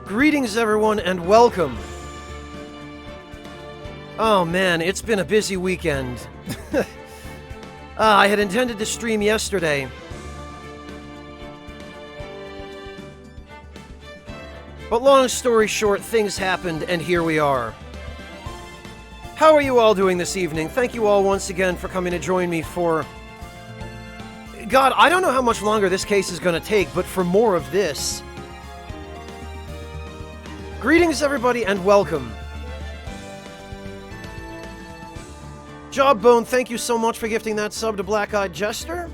Greetings, everyone, and welcome. Oh man, it's been a busy weekend. I had intended to stream yesterday, but long story short, things happened, and here we are. How are you all doing this evening? Thank you all once again for coming to join me for... God, I don't know how much longer this case is going to take, but for more of this... Greetings, everybody, and welcome. Jobbone, thank you so much for gifting that sub to Black-Eyed Jester.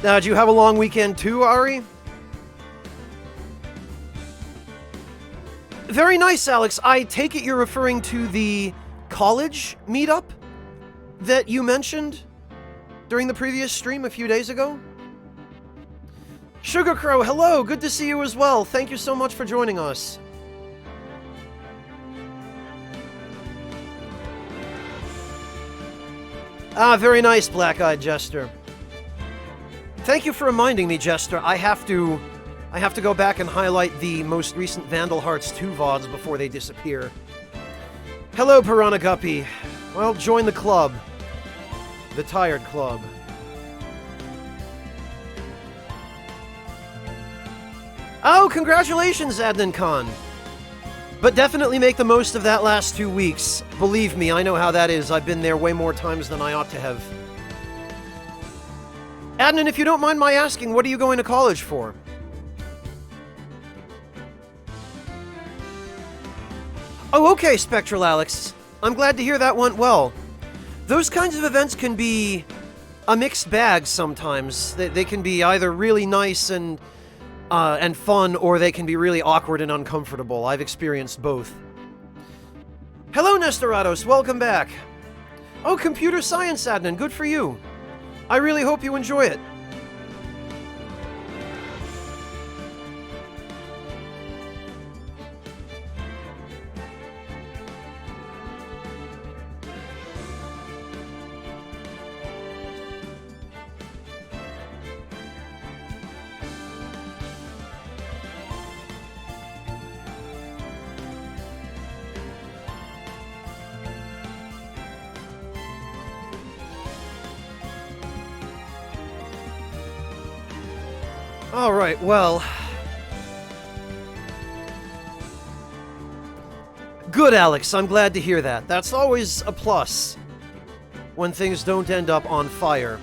Now, did you have a long weekend too, Ari? Very nice, Alex. I take it you're referring to the college meetup that you mentioned during the previous stream a few days ago? Sugar Crow, hello! Good to see you as well. Thank you so much for joining us. Ah, very nice, Black-Eyed Jester. Thank you for reminding me, Jester. I have to go back and highlight the most recent Vandal Hearts 2 VODs before they disappear. Hello, Piranha Guppy. Well, join the club. The Tired Club. Oh, congratulations, Adnan Khan. But definitely make the most of that last 2 weeks. Believe me, I know how that is. I've been there way more times than I ought to have. Adnan, if you don't mind my asking, what are you going to college for? Oh, okay, Spectral Alex. I'm glad to hear that went well. Those kinds of events can be a mixed bag sometimes. They can be either really nice and fun, or they can be really awkward and uncomfortable. I've experienced both. Hello, Nestorados. Welcome back. Oh, computer science, Adnan. Good for you. I really hope you enjoy it. Alright, well... Good, Alex. I'm glad to hear that. That's always a plus when things don't end up on fire.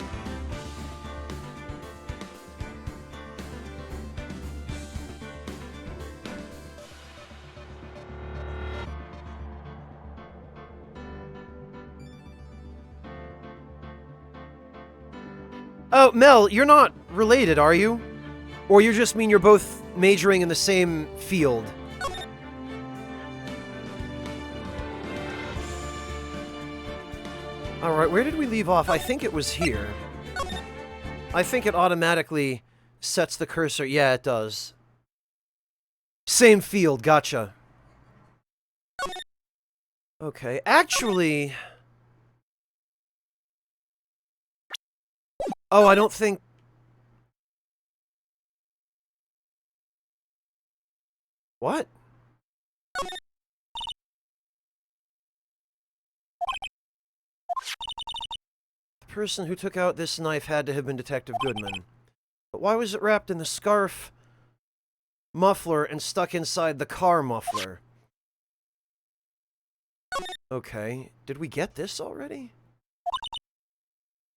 Oh, Mel, you're not related, are you? Or you just mean you're both majoring in the same field? Alright, where did we leave off? I think it was here. I think it automatically sets the cursor. Yeah, it does. Same field, gotcha. Okay, actually... Oh, I don't think... What? The person who took out this knife had to have been Detective Goodman. But why was it wrapped in the scarf muffler and stuck inside the car muffler? Okay, did we get this already?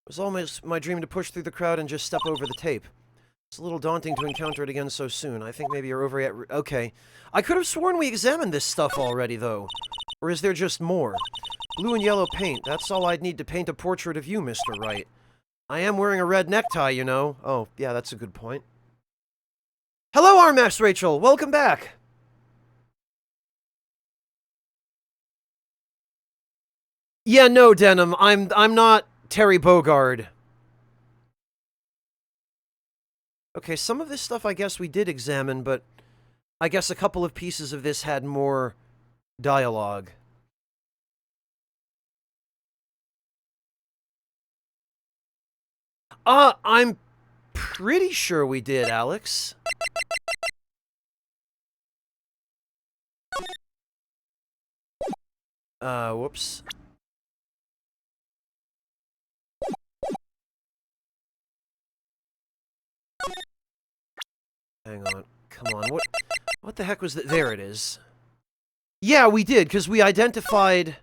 It was almost my dream to push through the crowd and just step over the tape. It's a little daunting to encounter it again so soon. I think maybe you're over yet. Okay. I could have sworn we examined this stuff already, though. Or is there just more? Blue and yellow paint. That's all I'd need to paint a portrait of you, Mr. Wright. I am wearing a red necktie, you know. Oh, yeah, that's a good point. Hello, RMS Rachel. Welcome back. Yeah, no, Denim. I'm not Terry Bogard. Okay, some of this stuff I guess we did examine, but I guess a couple of pieces of this had more dialogue. I'm pretty sure we did, Alex. Whoops. Hang on. Come on. What the heck was that? There it is. Yeah, we did, because we identified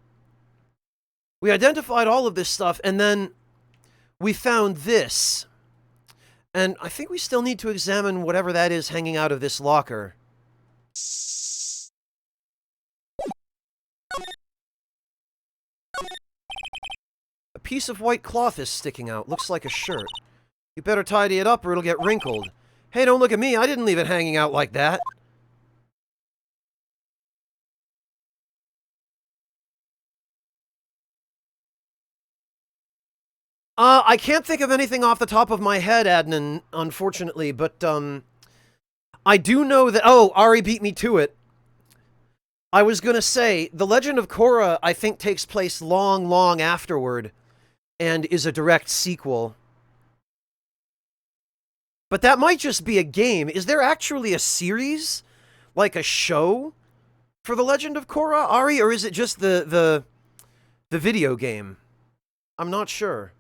all of this stuff, and then we found this. And I think we still need to examine whatever that is hanging out of this locker. A piece of white cloth is sticking out. Looks like a shirt. You better tidy it up or it'll get wrinkled. Hey, don't look at me. I didn't leave it hanging out like that. I can't think of anything off the top of my head, Adnan, unfortunately, but, I do know that... Oh, Ari beat me to it. I was gonna say, The Legend of Korra, I think, takes place long, long afterward, and is a direct sequel. But that might just be a game. Is there actually a series? Like a show? For The Legend of Korra, Ari? Or is it just the video game? I'm not sure.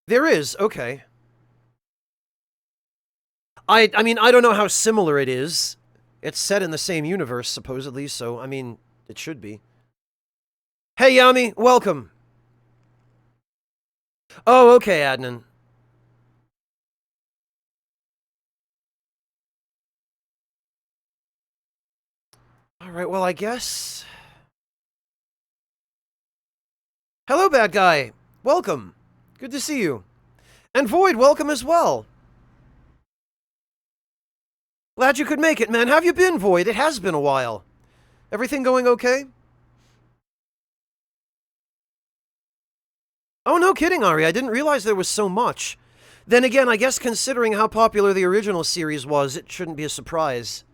There is, okay. I mean, I don't know how similar it is. It's set in the same universe, supposedly, so, I mean, it should be. Hey, Yami, welcome. Oh, okay, Adnan. Alright, well, I guess... Hello, bad guy. Welcome. Good to see you. And Void, welcome as well. Glad you could make it, man. How have you been, Void? It has been a while. Everything going okay? Oh, no kidding, Ari. I didn't realize there was so much. Then again, I guess considering how popular the original series was, it shouldn't be a surprise.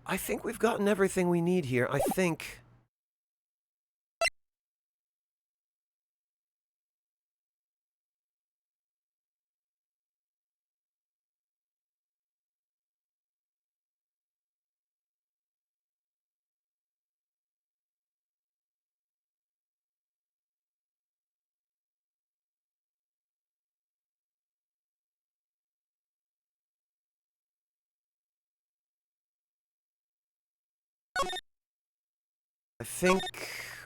I think we've gotten everything we need here. I think...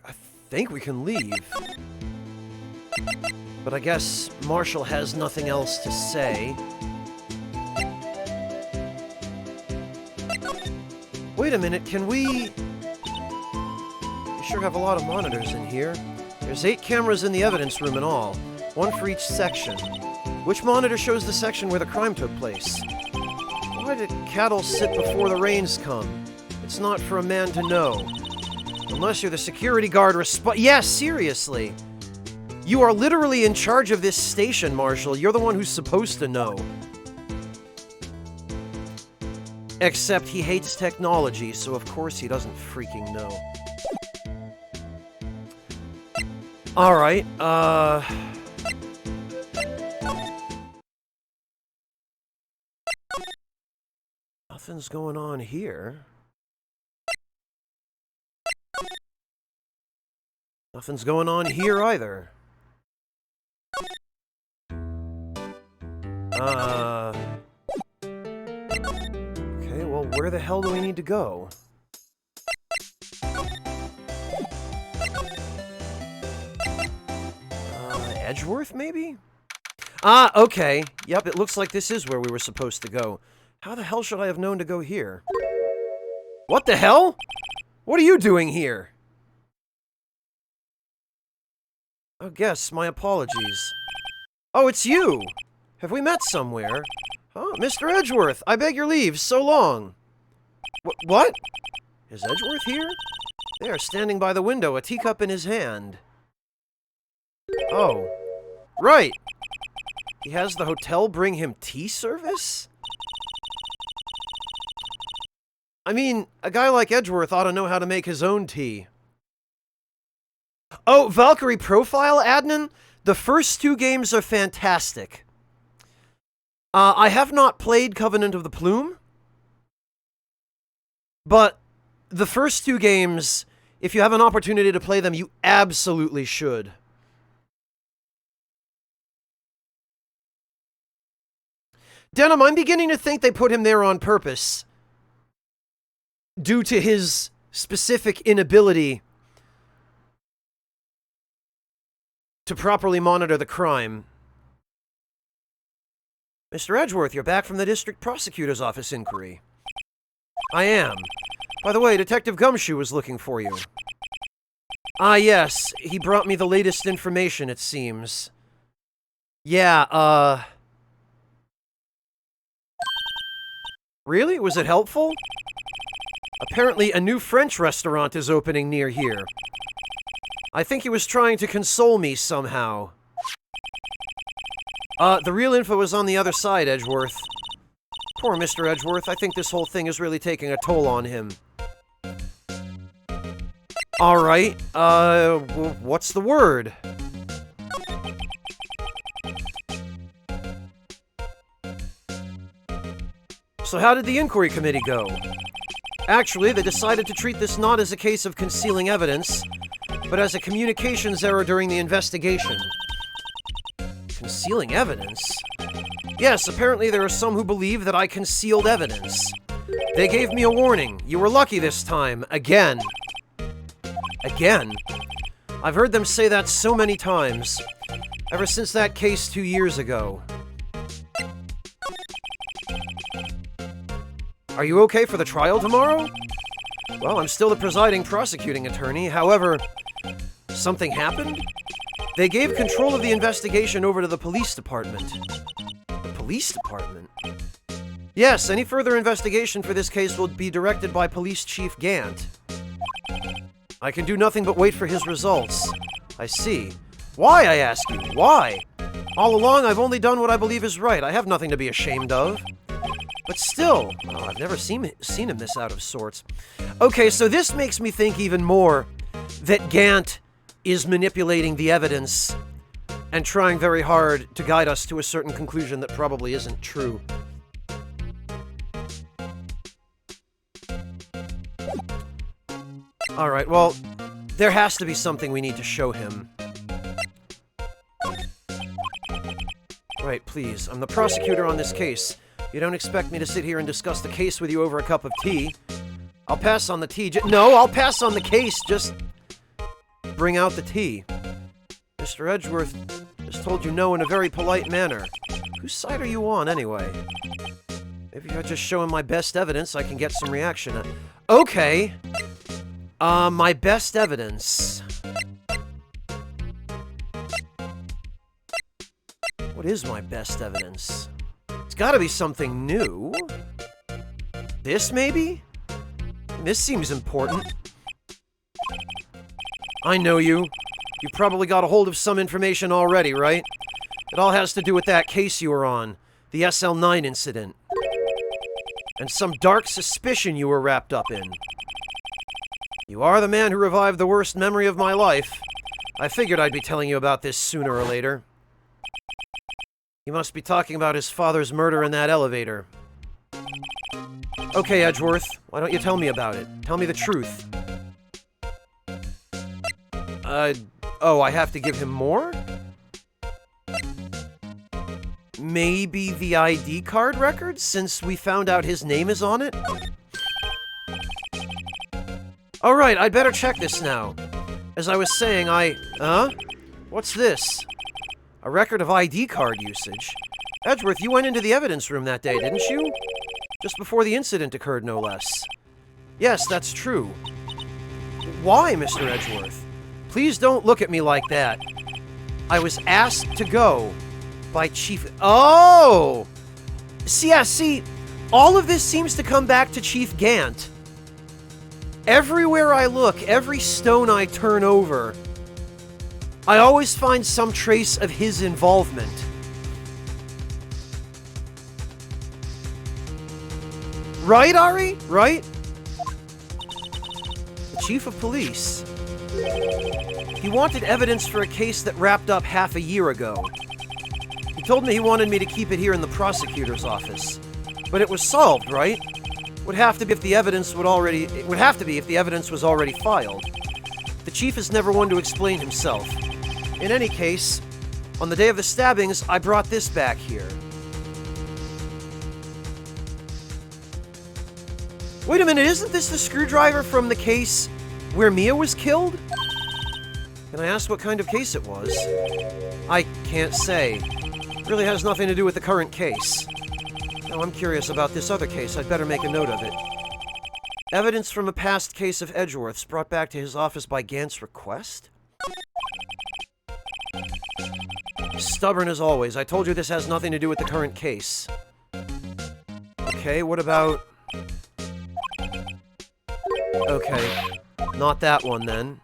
I think we can leave. But I guess Marshall has nothing else to say. Wait a minute, can we... We sure have a lot of monitors in here. There's 8 cameras in the evidence room in all, 1 for each section. Which monitor shows the section where the crime took place? Why did cattle sit before the rains come? It's not for a man to know. Unless you're the security guard yes, seriously! You are literally in charge of this station, Marshall. You're the one who's supposed to know. Except he hates technology, so of course he doesn't freaking know. Alright, nothing's going on here. Nothing's going on here either. Okay, well, where the hell do we need to go? Edgeworth, maybe? Ah, okay. Yep, it looks like this is where we were supposed to go. How the hell should I have known to go here? What the hell? What are you doing here? Oh, guess, my apologies. Oh, it's you! Have we met somewhere? Oh, Mr. Edgeworth, I beg your leave, so long. What? Is Edgeworth here? There, standing by the window, a teacup in his hand. Oh. Right! He has the hotel bring him tea service? I mean, a guy like Edgeworth ought to know how to make his own tea. Oh, Valkyrie Profile, Adnan? The first 2 games are fantastic. I have not played Covenant of the Plume, but the first 2 games, if you have an opportunity to play them, you absolutely should. Denim, I'm beginning to think they put him there on purpose, due to his specific inability to properly monitor the crime. Mr. Edgeworth, you're back from the District Prosecutor's Office inquiry. I am. By the way, Detective Gumshoe was looking for you. Ah, yes. He brought me the latest information, it seems. Yeah, Really? Was it helpful? Apparently, a new French restaurant is opening near here. I think he was trying to console me somehow. The real info is on the other side, Edgeworth. Poor Mr. Edgeworth, I think this whole thing is really taking a toll on him. Alright, what's the word? So how did the inquiry committee go? Actually, they decided to treat this not as a case of concealing evidence, but as a communications error during the investigation. Concealing evidence? Yes, apparently there are some who believe that I concealed evidence. They gave me a warning. You were lucky this time. Again. Again? I've heard them say that so many times. Ever since that case 2 years ago. Are you okay for the trial tomorrow? Well, I'm still the presiding prosecuting attorney. However, something happened? They gave control of the investigation over to the police department. The police department? Yes, any further investigation for this case will be directed by Police Chief Gant. I can do nothing but wait for his results. I see. Why, I ask you? Why? All along, I've only done what I believe is right. I have nothing to be ashamed of. But still, I've never seen him this out of sorts. Okay, so this makes me think even more that Gant is manipulating the evidence and trying very hard to guide us to a certain conclusion that probably isn't true. Alright, well, there has to be something we need to show him. Right, please. I'm the prosecutor on this case. You don't expect me to sit here and discuss the case with you over a cup of tea. I'll pass on the tea. No, I'll pass on the case. Just bring out the tea. Mr. Edgeworth just told you no in a very polite manner. Whose side are you on, anyway? Maybe if I just show him my best evidence, I can get some reaction. Okay. My best evidence. What is my best evidence? It's gotta be something new. This, maybe? This seems important. I know you. You probably got a hold of some information already, right? It all has to do with that case you were on. The SL9 incident. And some dark suspicion you were wrapped up in. You are the man who revived the worst memory of my life. I figured I'd be telling you about this sooner or later. You must be talking about his father's murder in that elevator. Okay, Edgeworth, why don't you tell me about it? Tell me the truth. Oh, I have to give him more? Maybe the ID card record, since we found out his name is on it? Alright, I'd better check this now. As I was saying, Huh? What's this? A record of ID card usage. Edgeworth, you went into the evidence room that day, didn't you? Just before the incident occurred, no less. Yes, that's true. Why, Mr. Edgeworth? Please don't look at me like that. I was asked to go by Chief... Oh! See, all of this seems to come back to Chief Gant. Everywhere I look, every stone I turn over, I always find some trace of his involvement. Right, Ari? Right? The chief of police. He wanted evidence for a case that wrapped up half a year ago. He told me he wanted me to keep it here in the prosecutor's office. But it was solved, right? Would have to be if the evidence was already filed. The chief is never one to explain himself. In any case, on the day of the stabbings, I brought this back here. Wait a minute, isn't this the screwdriver from the case where Mia was killed? Can I ask what kind of case it was? I can't say. It really has nothing to do with the current case. Now I'm curious about this other case. I'd better make a note of it. Evidence from a past case of Edgeworth's brought back to his office by Gant's request? Stubborn as always. I told you this has nothing to do with the current case. Okay, what about... Okay, not that one then.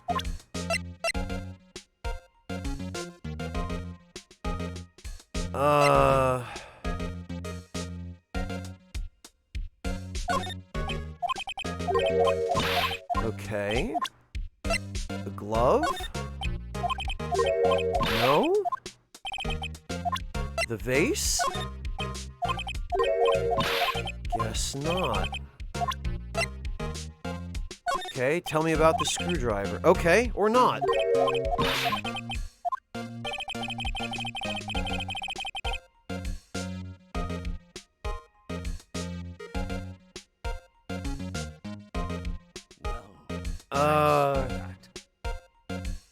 Okay. The glove? No? The vase? Guess not. Okay, tell me about the screwdriver. Okay, or not.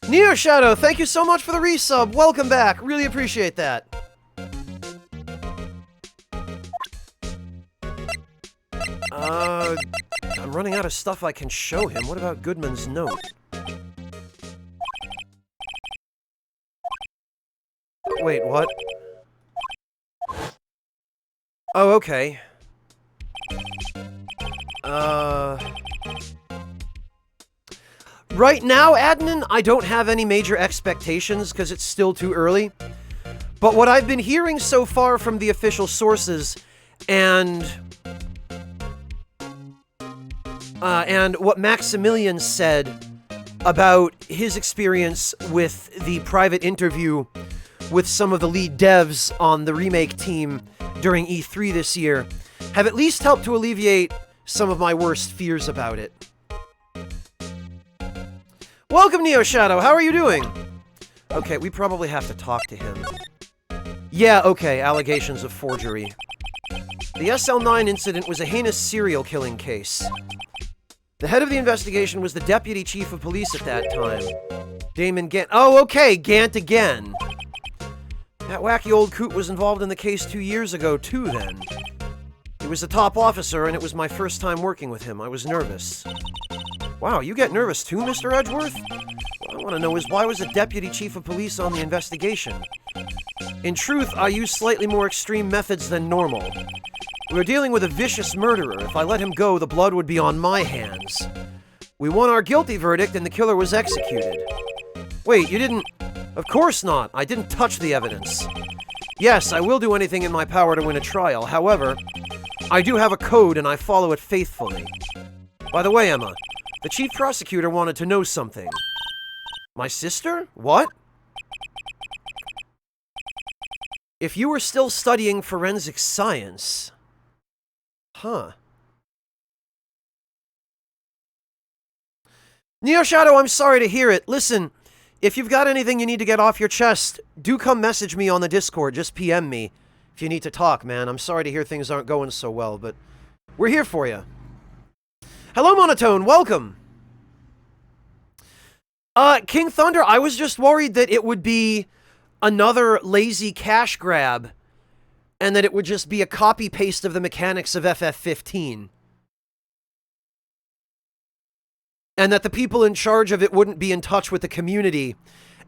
Neo Shadow, thank you so much for the resub. Welcome back. Really appreciate that. I'm running out of stuff I can show him. What about Goodman's note? Wait, what? Oh, okay. Right now, Adnan, I don't have any major expectations because it's still too early. But what I've been hearing so far from the official sources and what Maximilian said about his experience with the private interview with some of the lead devs on the remake team during E3 this year have at least helped to alleviate some of my worst fears about it. Welcome, Neo Shadow. How are you doing? Okay, we probably have to talk to him. Yeah, okay, allegations of forgery. The SL9 incident was a heinous serial killing case. The head of the investigation was the deputy chief of police at that time, Damon Gant. Oh, okay, Gant again. That wacky old coot was involved in the case 2 years ago, too, then. He was a top officer, and it was my first time working with him. I was nervous. Wow, you get nervous too, Mr. Edgeworth? What I want to know is why was the deputy chief of police on the investigation? In truth, I use slightly more extreme methods than normal. We were dealing with a vicious murderer. If I let him go, the blood would be on my hands. We won our guilty verdict and the killer was executed. Wait, you didn't... Of course not. I didn't touch the evidence. Yes, I will do anything in my power to win a trial. However, I do have a code and I follow it faithfully. By the way, Emma, the chief prosecutor wanted to know something. My sister? What? If you were still studying forensic science... Huh. Neo Shadow, I'm sorry to hear it. Listen, if you've got anything you need to get off your chest, do come message me on the Discord. Just PM me if you need to talk, man. I'm sorry to hear things aren't going so well, but we're here for you. Hello, Monotone. Welcome. King Thunder, I was just worried that it would be another lazy cash grab and that it would just be a copy-paste of the mechanics of FF15. And that the people in charge of it wouldn't be in touch with the community,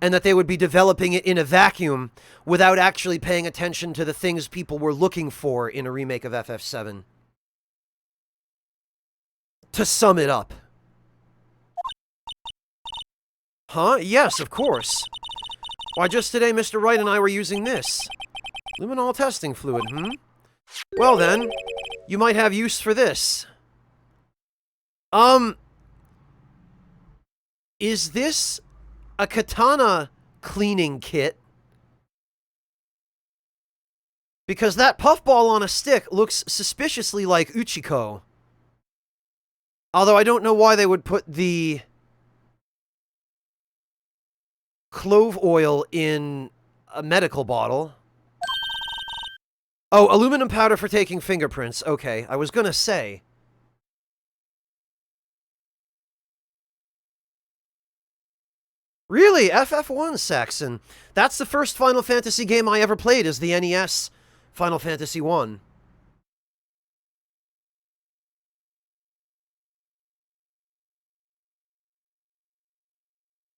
and that they would be developing it in a vacuum without actually paying attention to the things people were looking for in a remake of FF7. To sum it up. Huh? Yes, of course. Why, just today Mr. Wright and I were using this. Luminol testing fluid, Well then, you might have use for this. Is this a katana cleaning kit? Because that puffball on a stick looks suspiciously like Uchiko. Although I don't know why they would put the clove oil in a medical bottle. Oh, aluminum powder for taking fingerprints. Okay, I was gonna say. Really? FF1, Saxon. That's the first Final Fantasy game I ever played, is the NES Final Fantasy 1.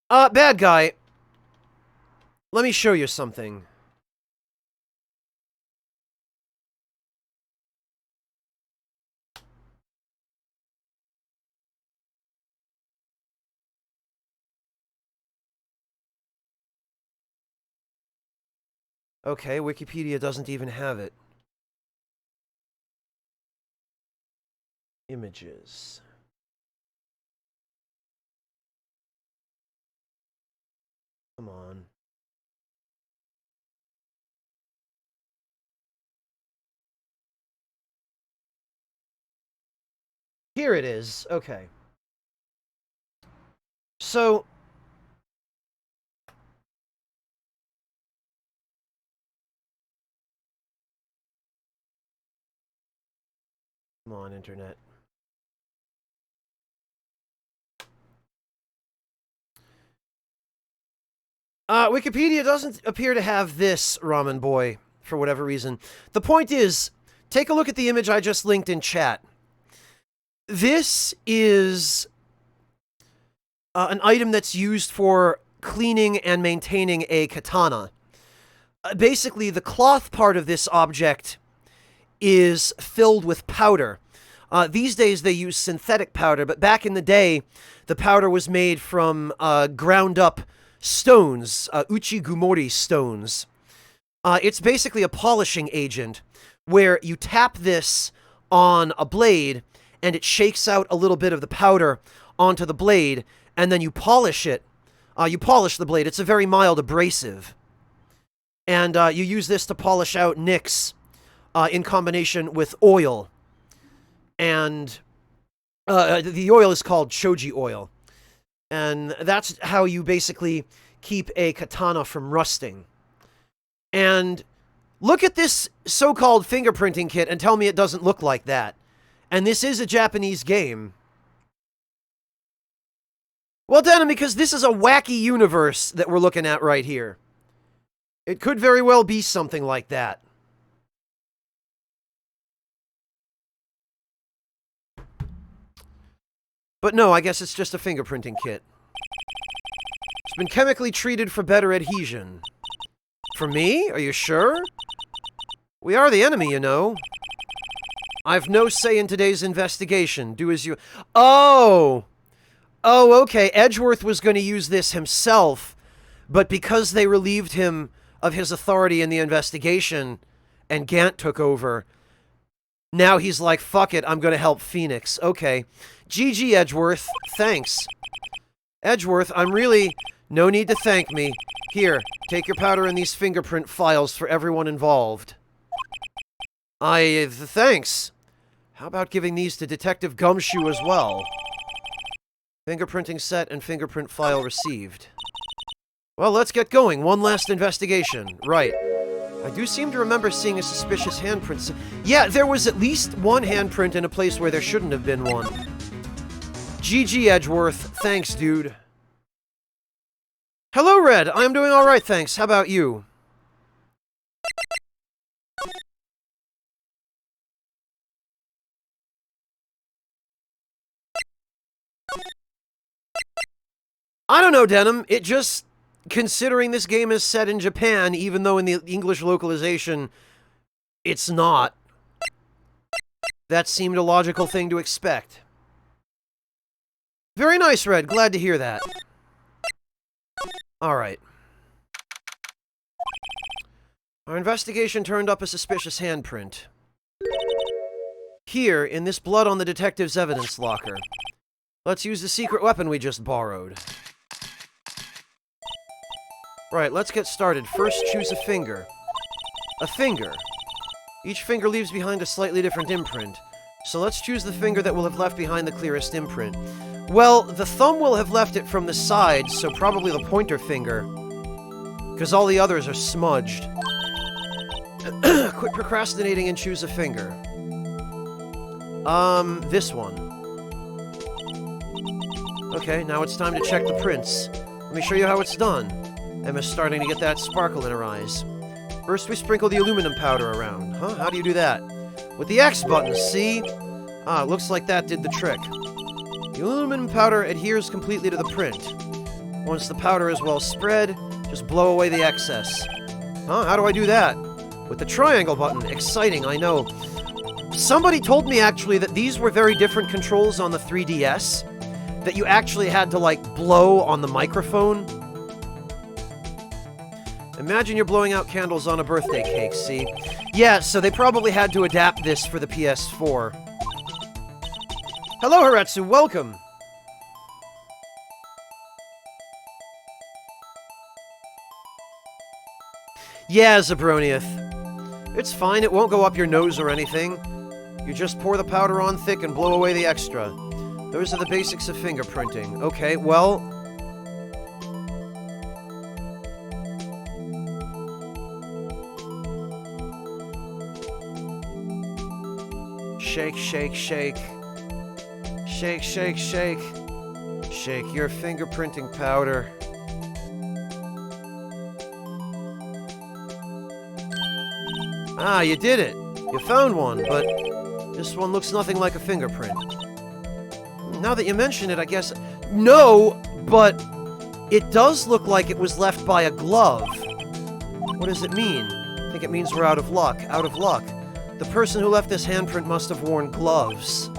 Bad guy. Let me show you something. Okay, Wikipedia doesn't even have it. Images. Come on. Here it is. Okay. So, come on, internet. Wikipedia doesn't appear to have this, Ramen Boy, for whatever reason. The point is, take a look at the image I just linked in chat. This is an item that's used for cleaning and maintaining a katana. Basically, the cloth part of this object is filled with powder. These days they use synthetic powder, but back in the day, the powder was made from ground up stones, Uchigumori stones. It's basically a polishing agent where you tap this on a blade and it shakes out a little bit of the powder onto the blade, and then you polish it. You polish the blade. It's a very mild abrasive. And you use this to polish out nicks in combination with oil. And the oil is called shoji oil. And that's how you basically keep a katana from rusting. And look at this so-called fingerprinting kit and tell me it doesn't look like that. And this is a Japanese game. Well, Denim, because this is a wacky universe that we're looking at right here. It could very well be something like that. But no, I guess it's just a fingerprinting kit. It's been chemically treated for better adhesion. For me? Are you sure? We are the enemy, you know. I've no say in today's investigation. Do as you... Oh! Oh, okay. Edgeworth was going to use this himself, but because they relieved him of his authority in the investigation and Gant took over, now he's like, fuck it, I'm going to help Phoenix. Okay. GG, Edgeworth. Thanks. Edgeworth, I'm really... No need to thank me. Here, take your powder and these fingerprint files for everyone involved. Thanks. How about giving these to Detective Gumshoe as well? Fingerprinting set and fingerprint file received. Well, let's get going. One last investigation. Right. I do seem to remember seeing a suspicious handprint. Yeah, there was at least one handprint in a place where there shouldn't have been one. GG, Edgeworth. Thanks, dude. Hello, Red. I'm doing alright, thanks. How about you? I don't know, Denim. It just... Considering this game is set in Japan, even though in the English localization, it's not. That seemed a logical thing to expect. Very nice, Red. Glad to hear that. Alright. Our investigation turned up a suspicious handprint. Here, in this blood on the detective's evidence locker. Let's use the secret weapon we just borrowed. Right, let's get started. First, choose a finger. A finger. Each finger leaves behind a slightly different imprint. So let's choose the finger that will have left behind the clearest imprint. Well, the thumb will have left it from the side, so probably the pointer finger. Because all the others are smudged. Quit procrastinating and choose a finger. This one. Okay, now it's time to check the prints. Let me show you how it's done. Emma's starting to get that sparkle in her eyes. First, we sprinkle the aluminum powder around. Huh? How do you do that? With the X button, see? Ah, looks like that did the trick. The aluminum powder adheres completely to the print. Once the powder is well spread, just blow away the excess. Huh? How do I do that? With the triangle button. Exciting, I know. Somebody told me, actually, that these were very different controls on the 3DS. That you actually had to, like, blow on the microphone. Imagine you're blowing out candles on a birthday cake, see? Yeah, so they probably had to adapt this for the PS4. Hello, Haretsu, welcome! Yeah, Zabroniath. It's fine, it won't go up your nose or anything. You just pour the powder on thick and blow away the extra. Those are the basics of fingerprinting. Okay, well... Shake, shake, shake. Shake, shake, shake. Shake your fingerprinting powder. Ah, you did it. You found one, but this one looks nothing like a fingerprint. Now that you mention it, I guess... No, but it does look like it was left by a glove. What does it mean? I think it means we're out of luck. Out of luck. The person who left this handprint must have worn gloves.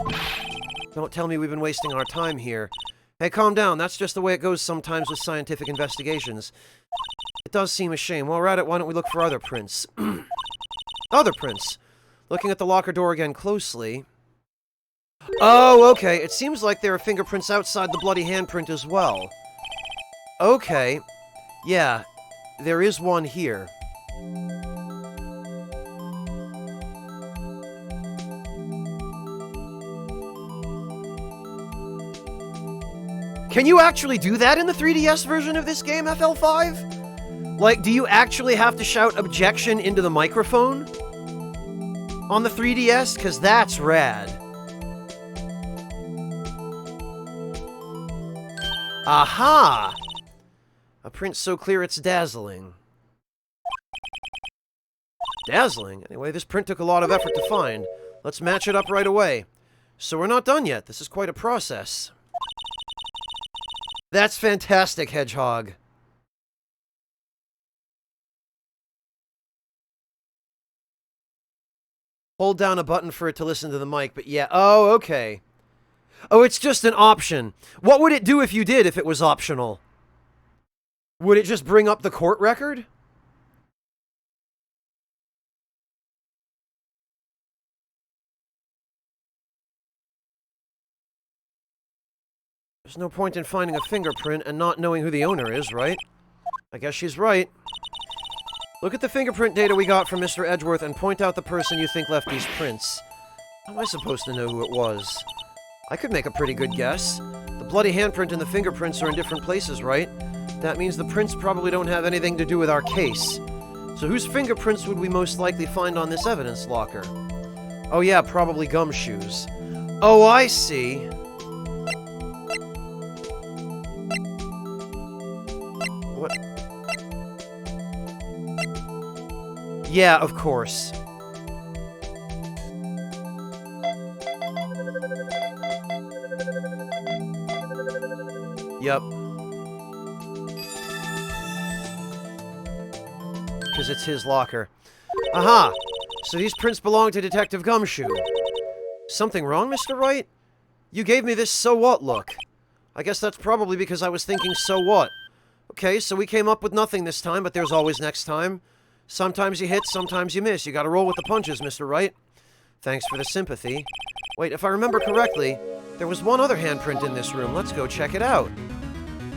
Don't tell me we've been wasting our time here. Hey, calm down. That's just the way it goes sometimes with scientific investigations. It does seem a shame. While we're at it, why don't we look for other prints? Other prints. Looking at the locker door again closely... Oh, okay. It seems like there are fingerprints outside the bloody handprint as well. Okay. Yeah, there is one here. Can you actually do that in the 3DS version of this game, FL5? Like, do you actually have to shout objection into the microphone? On the 3DS? Because that's rad. Aha! A print so clear it's dazzling. Dazzling? Anyway, this print took a lot of effort to find. Let's match it up right away. So we're not done yet. This is quite a process. That's fantastic, Hedgehog. Hold down a button for it to listen to the mic, but yeah. Oh, okay. Oh, it's just an option. What would it do if you did, if it was optional? Would it just bring up the court record? There's no point in finding a fingerprint and not knowing who the owner is, right? I guess she's right. Look at the fingerprint data we got from Mr. Edgeworth and point out the person you think left these prints. How am I supposed to know who it was? I could make a pretty good guess. The bloody handprint and the fingerprints are in different places, right? That means the prints probably don't have anything to do with our case. So whose fingerprints would we most likely find on this evidence locker? Oh yeah, probably gumshoes. Oh, I see. What? Yeah, of course. Yep. Because it's his locker. Aha! So these prints belong to Detective Gumshoe. Something wrong, Mr. Wright? You gave me this so what look. I guess that's probably because I was thinking so what. Okay, so we came up with nothing this time, but there's always next time. Sometimes you hit, sometimes you miss. You gotta roll with the punches, Mr. Wright. Thanks for the sympathy. Wait, if I remember correctly, There was one other handprint in this room. Let's go check it out.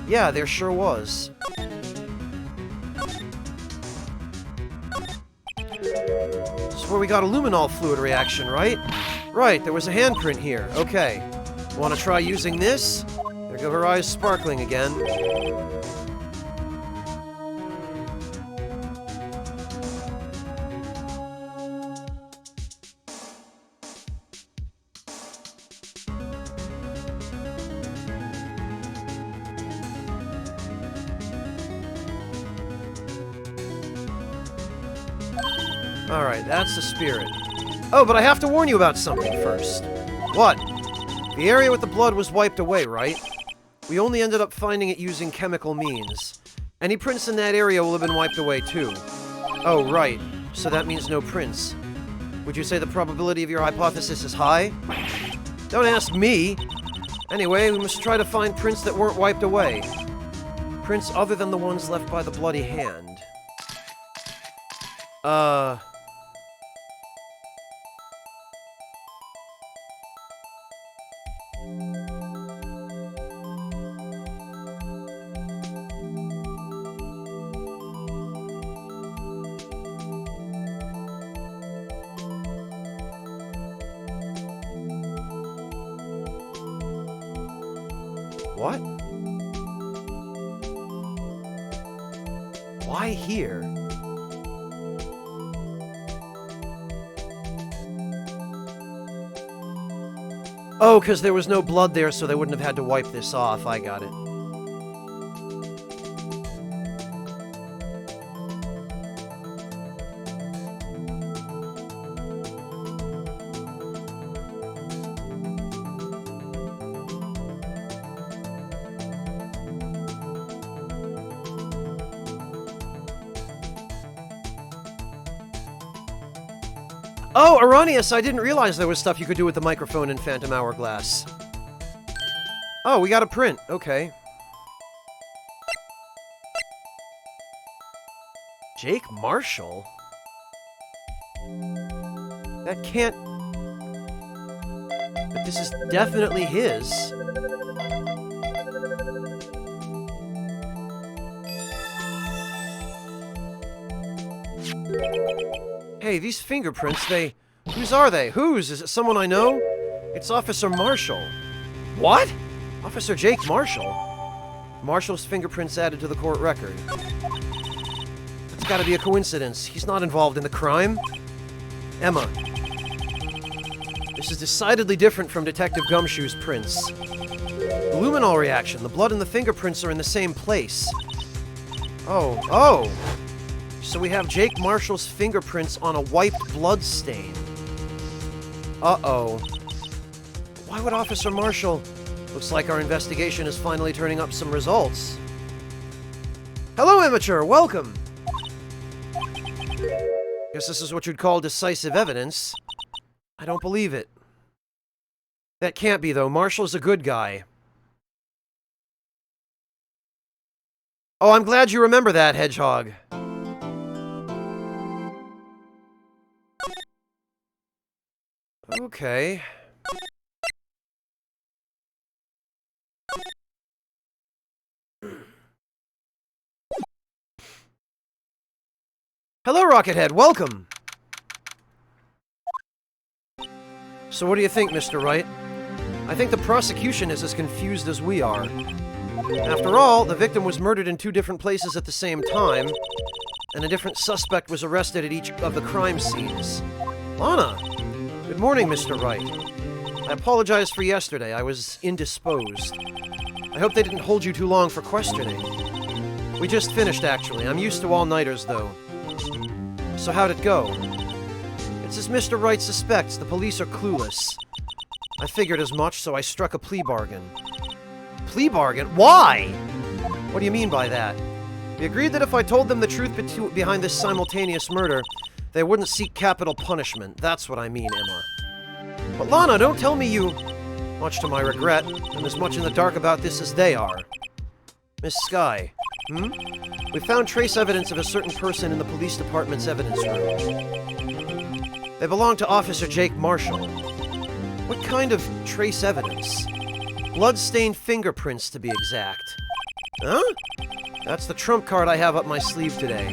Yeah, there sure was. This is where we got a luminol fluid reaction, right? Right, there was a handprint here. Okay. Want to try using this? There go her eyes sparkling again. Alright, that's the spirit. Oh, but I have to warn you about something first. What? The area with the blood was wiped away, right? We only ended up finding it using chemical means. Any prints in that area will have been wiped away too. Oh, right. So that means no prints. Would you say the probability of your hypothesis is high? Don't ask me! Anyway, we must try to find prints that weren't wiped away. Prints other than the ones left by the bloody hand. What? Why here? Oh, because there was no blood there, so they wouldn't have had to wipe this off. I got it. Oh, Erroneous, I didn't realize there was stuff you could do with the microphone in Phantom Hourglass. Oh, we got a print. Okay. Jake Marshall? That can't... But this is definitely his. Hey, these fingerprints, they... Whose are they? Whose? Is it someone I know? It's Officer Marshall. What? Officer Jake Marshall? Marshall's fingerprints added to the court record. That's gotta be a coincidence. He's not involved in the crime. Emma. This is decidedly different from Detective Gumshoe's prints. The luminol reaction. The blood and the fingerprints are in the same place. Oh. So we have Jake Marshall's fingerprints on a wiped blood stain. Uh-oh. Why would Officer Marshall... Looks like our investigation is finally turning up some results. Hello, Amateur! Welcome! Guess this is what you'd call decisive evidence. I don't believe it. That can't be, though. Marshall's a good guy. Oh, I'm glad you remember that, Hedgehog. Okay. Hello, Rockethead. Welcome. So what do you think, Mr. Wright? I think the prosecution is as confused as we are. After all, the victim was murdered in 2 different places at the same time, and a different suspect was arrested at each of the crime scenes. Lana! Good morning, Mr. Wright. I apologize for yesterday. I was indisposed. I hope they didn't hold you too long for questioning. We just finished, actually. I'm used to all-nighters, though. So how'd it go? It's as Mr. Wright suspects. The police are clueless. I figured as much, so I struck a plea bargain. Plea bargain? Why? What do you mean by that? We agreed that if I told them the truth behind this simultaneous murder, they wouldn't seek capital punishment. That's what I mean, Emma. But Lana, don't tell me you... Much to my regret, I'm as much in the dark about this as they are. Miss Skye. We found trace evidence of a certain person in the police department's evidence room. They belong to Officer Jake Marshall. What kind of trace evidence? Blood-stained fingerprints, to be exact. Huh? That's the trump card I have up my sleeve today.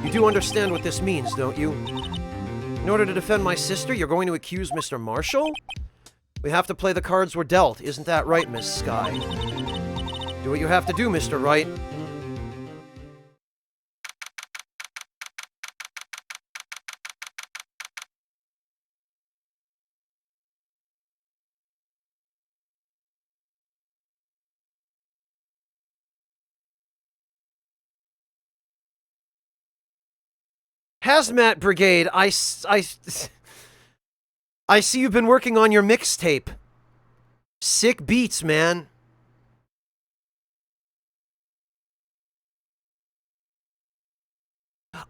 You do understand what this means, don't you? In order to defend my sister, you're going to accuse Mr. Marshall? We have to play the cards we're dealt. Isn't that right, Miss Sky? Do what you have to do, Mr. Wright. Hazmat Brigade, I see you've been working on your mixtape. Sick beats, man.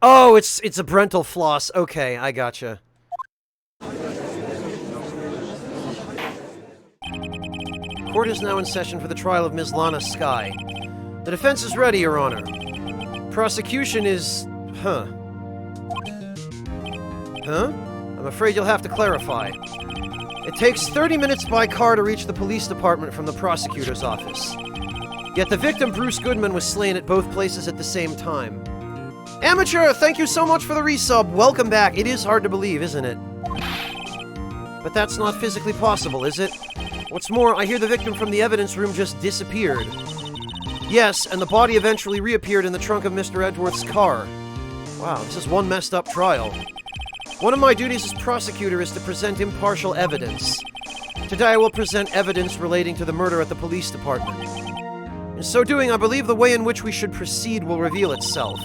Oh, it's a Brental floss. Okay, I gotcha. Court is now in session for the trial of Ms. Lana Sky. The defense is ready, Your Honor. Prosecution is... Huh? I'm afraid you'll have to clarify. It takes 30 minutes by car to reach the police department from the prosecutor's office. Yet the victim, Bruce Goodman, was slain at both places at the same time. Amateur, thank you so much for the resub. Welcome back. It is hard to believe, isn't it? But that's not physically possible, is it? What's more, I hear the victim from the evidence room just disappeared. Yes, and the body eventually reappeared in the trunk of Mr. Edgeworth's car. Wow, this is one messed up trial. One of my duties as prosecutor is to present impartial evidence. Today I will present evidence relating to the murder at the police department. In so doing, I believe the way in which we should proceed will reveal itself.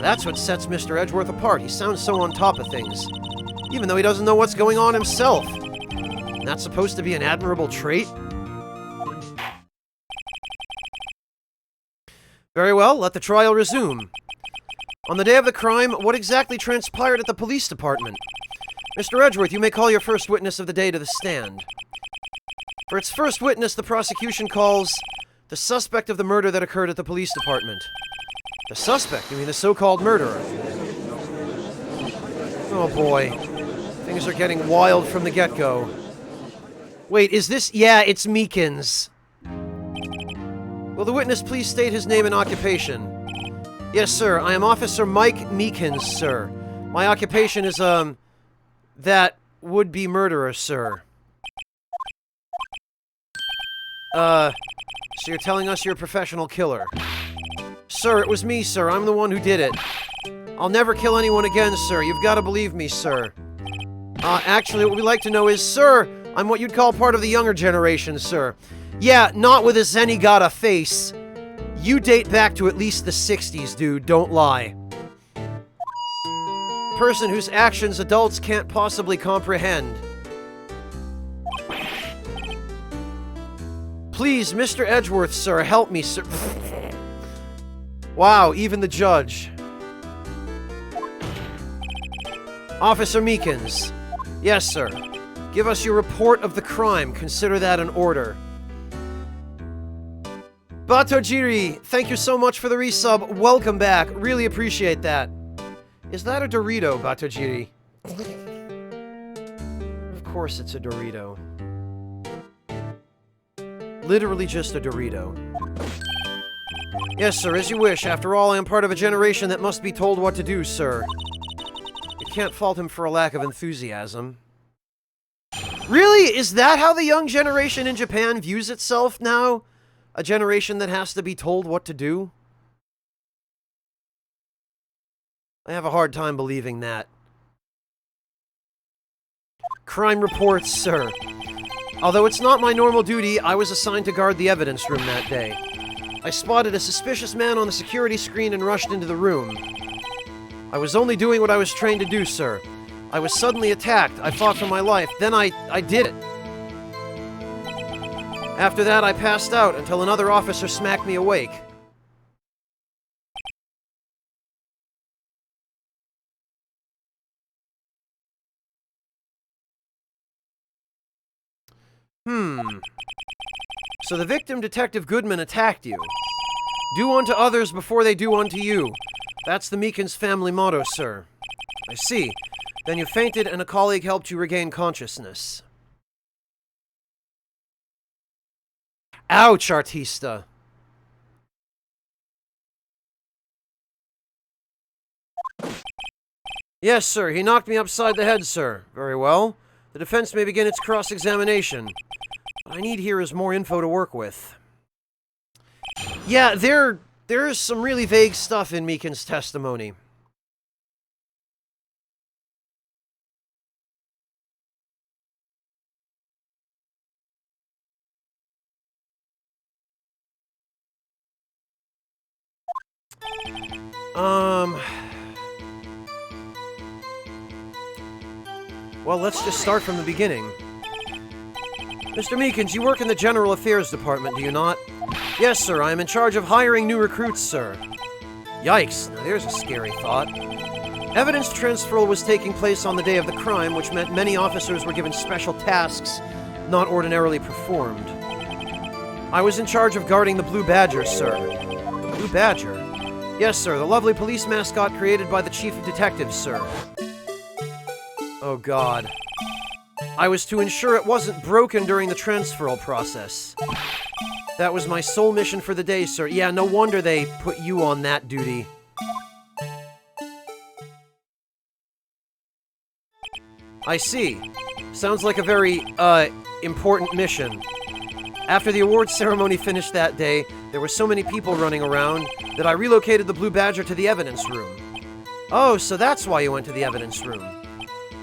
That's what sets Mr. Edgeworth apart. He sounds so on top of things, even though he doesn't know what's going on himself. And that's supposed to be an admirable trait? Very well, let the trial resume. On the day of the crime, what exactly transpired at the police department? Mr. Edgeworth, you may call your first witness of the day to the stand. For its first witness, the prosecution calls the suspect of the murder that occurred at the police department. The suspect? You mean the so-called murderer? Oh boy. Things are getting wild from the get-go. Wait, is this... Yeah, it's Meekins. Will the witness please state his name and occupation? Yes, sir. I am Officer Mike Meekins, sir. My occupation is, that would-be murderer, sir. So you're telling us you're a professional killer? Sir, it was me, sir. I'm the one who did it. I'll never kill anyone again, sir. You've got to believe me, sir. Actually, what we'd like to know is, sir, I'm what you'd call part of the younger generation, sir. Yeah, not with a Zenigata face. You date back to at least the 60s, dude. Don't lie. Person whose actions adults can't possibly comprehend. Please, Mr. Edgeworth, sir, help me, sir. Wow, even the judge. Officer Meekins. Yes, sir. Give us your report of the crime. Consider that an order. Batojiri, thank you so much for the resub. Welcome back. Really appreciate that. Is that a Dorito, Batojiri? Of course it's a Dorito. Literally just a Dorito. Yes, sir, as you wish. After all, I am part of a generation that must be told what to do, sir. You can't fault him for a lack of enthusiasm. Really? Is that how the young generation in Japan views itself now? A generation that has to be told what to do? I have a hard time believing that. Crime reports, sir. Although it's not my normal duty, I was assigned to guard the evidence room that day. I spotted a suspicious man on the security screen and rushed into the room. I was only doing what I was trained to do, sir. I was suddenly attacked. I fought for my life. Then I did it. After that, I passed out until another officer smacked me awake. So the victim, Detective Goodman, attacked you. Do unto others before they do unto you. That's the Meekins family motto, sir. I see. Then you fainted and a colleague helped you regain consciousness. Ouch, Artista. Yes, sir. He knocked me upside the head, sir. Very well. The defense may begin its cross-examination. What I need here is more info to work with. Yeah, there's some really vague stuff in Meekin's testimony. Well, let's just start from the beginning. Mr. Meekins, you work in the General Affairs Department, do you not? Yes, sir. I am in charge of hiring new recruits, sir. Yikes. Now, there's a scary thought. Evidence transferal was taking place on the day of the crime, which meant many officers were given special tasks not ordinarily performed. I was in charge of guarding the Blue Badger, sir. The Blue Badger? Yes, sir. The lovely police mascot created by the Chief of Detectives, sir. Oh, God. I was to ensure it wasn't broken during the transferal process. That was my sole mission for the day, sir. Yeah, no wonder they put you on that duty. I see. Sounds like a very, important mission. After the awards ceremony finished that day, there were so many people running around that I relocated the Blue Badger to the evidence room. Oh, so that's why you went to the evidence room.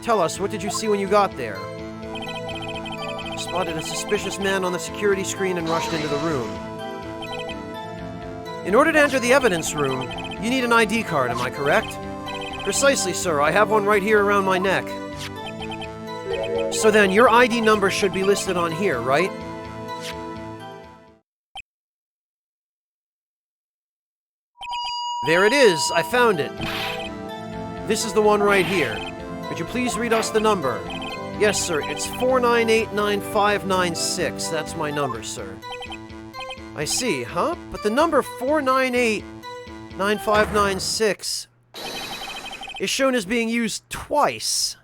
Tell us, what did you see when you got there? I spotted a suspicious man on the security screen and rushed into the room. In order to enter the evidence room, you need an ID card, am I correct? Precisely, sir. I have one right here around my neck. So then, your ID number should be listed on here, right? There it is! I found it! This is the one right here. Could you please read us the number? Yes, sir. It's 4989596. That's my number, sir. I see, huh? But the number 4989596 is shown as being used twice.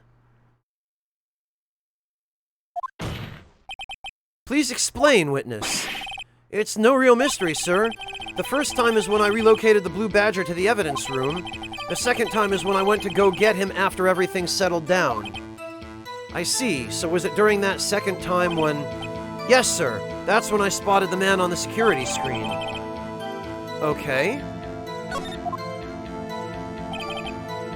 Please explain, witness. It's no real mystery, sir. The first time is when I relocated the Blue Badger to the evidence room. The second time is when I went to go get him after everything settled down. I see. So was it during that second time when... Yes, sir. That's when I spotted the man on the security screen. Okay.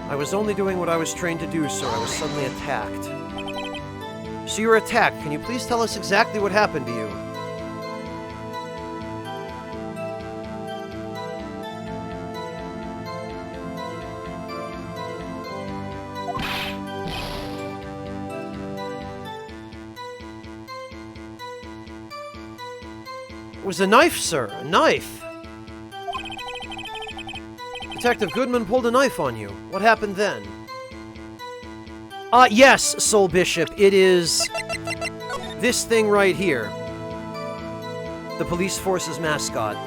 I was only doing what I was trained to do, sir. I was suddenly attacked. So you were attacked. Can you please tell us exactly what happened to you? It was a knife, sir. A knife. Detective Goodman pulled a knife on you. What happened then? Yes, Soul Bishop. It is this thing right here. The police force's mascot.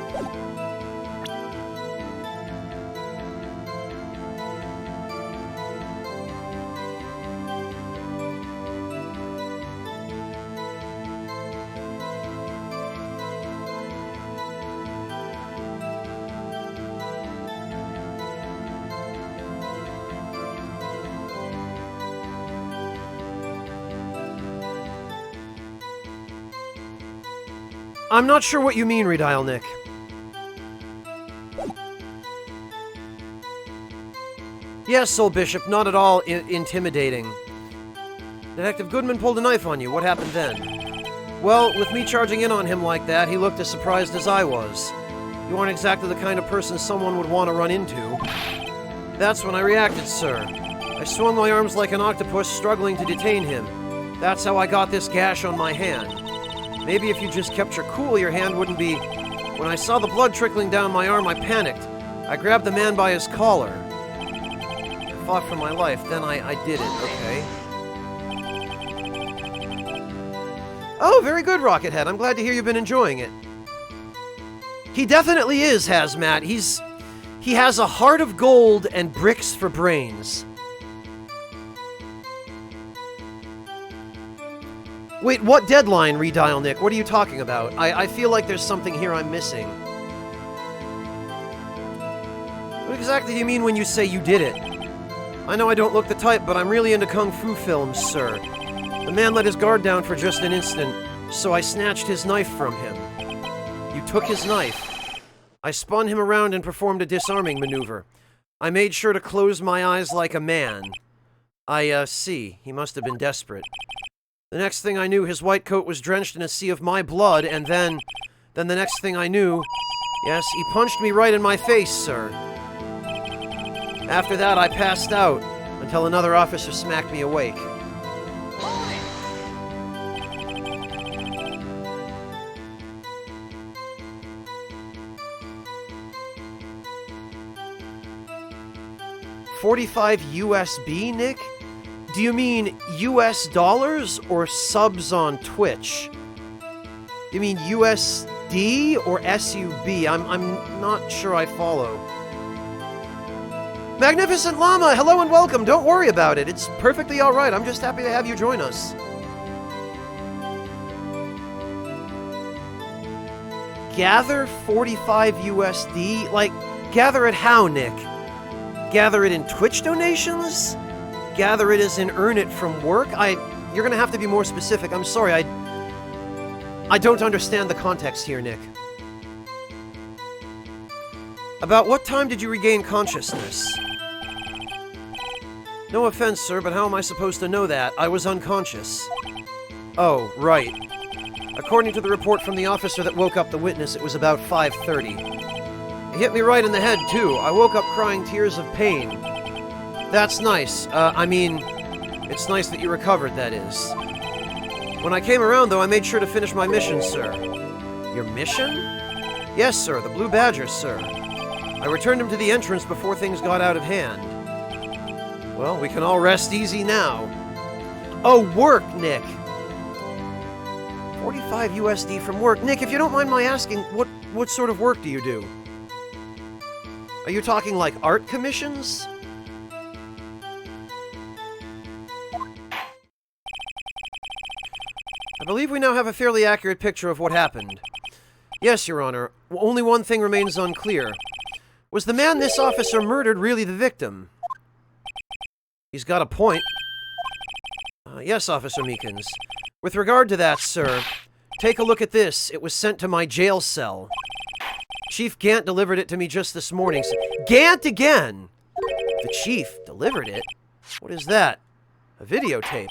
I'm not sure what you mean, Redial Nick. Yes, Soul Bishop, not at all intimidating. Detective Goodman pulled a knife on you. What happened then? Well, with me charging in on him like that, he looked as surprised as I was. You aren't exactly the kind of person someone would want to run into. That's when I reacted, sir. I swung my arms like an octopus, struggling to detain him. That's how I got this gash on my hand. Maybe if you just kept your cool, your hand wouldn't be... When I saw the blood trickling down my arm, I panicked. I grabbed the man by his collar. I fought for my life, then I did it, okay? Oh, very good, Rockethead. I'm glad to hear you've been enjoying it. He definitely is, Hazmat. He has a heart of gold and bricks for brains. Wait, what deadline, Redial Nick? What are you talking about? I feel like there's something here I'm missing. What exactly do you mean when you say you did it? I know I don't look the type, but I'm really into kung fu films, sir. The man let his guard down for just an instant, so I snatched his knife from him. You took his knife. I spun him around and performed a disarming maneuver. I made sure to close my eyes like a man. I see. He must have been desperate. The next thing I knew, his white coat was drenched in a sea of my blood, and then the next thing I knew, yes, he punched me right in my face, sir. After that, I passed out, until another officer smacked me awake. $45 USD, Nick? Do you mean US dollars or subs on Twitch? You mean USD or SUB? I'm not sure I follow. Magnificent Llama, hello and welcome. Don't worry about it. It's perfectly alright. I'm just happy to have you join us. Gather 45 USD? Like, gather it how, Nick? Gather it in Twitch donations? Gather it as in earn it from work? You're gonna have to be more specific. I'm sorry, I don't understand the context here, Nick. About what time did you regain consciousness? No offense, sir, but how am I supposed to know that? I was unconscious. Oh, right. According to the report from the officer that woke up the witness, it was about 5:30. It hit me right in the head, too. I woke up crying tears of pain. That's nice. I mean, it's nice that you recovered, that is. When I came around, though, I made sure to finish my mission, sir. Your mission? Yes, sir, the Blue Badger, sir. I returned him to the entrance before things got out of hand. Well, we can all rest easy now. Oh, work, Nick! 45 USD from work. Nick, if you don't mind my asking, what sort of work do you do? Are you talking like art commissions? I believe we now have a fairly accurate picture of what happened. Yes, Your Honor. Only one thing remains unclear. Was the man this officer murdered really the victim? He's got a point. Yes, Officer Meekins. With regard to that, sir, take a look at this. It was sent to my jail cell. Chief Gant delivered it to me just this morning. Gant again! The Chief delivered it? What is that? A videotape.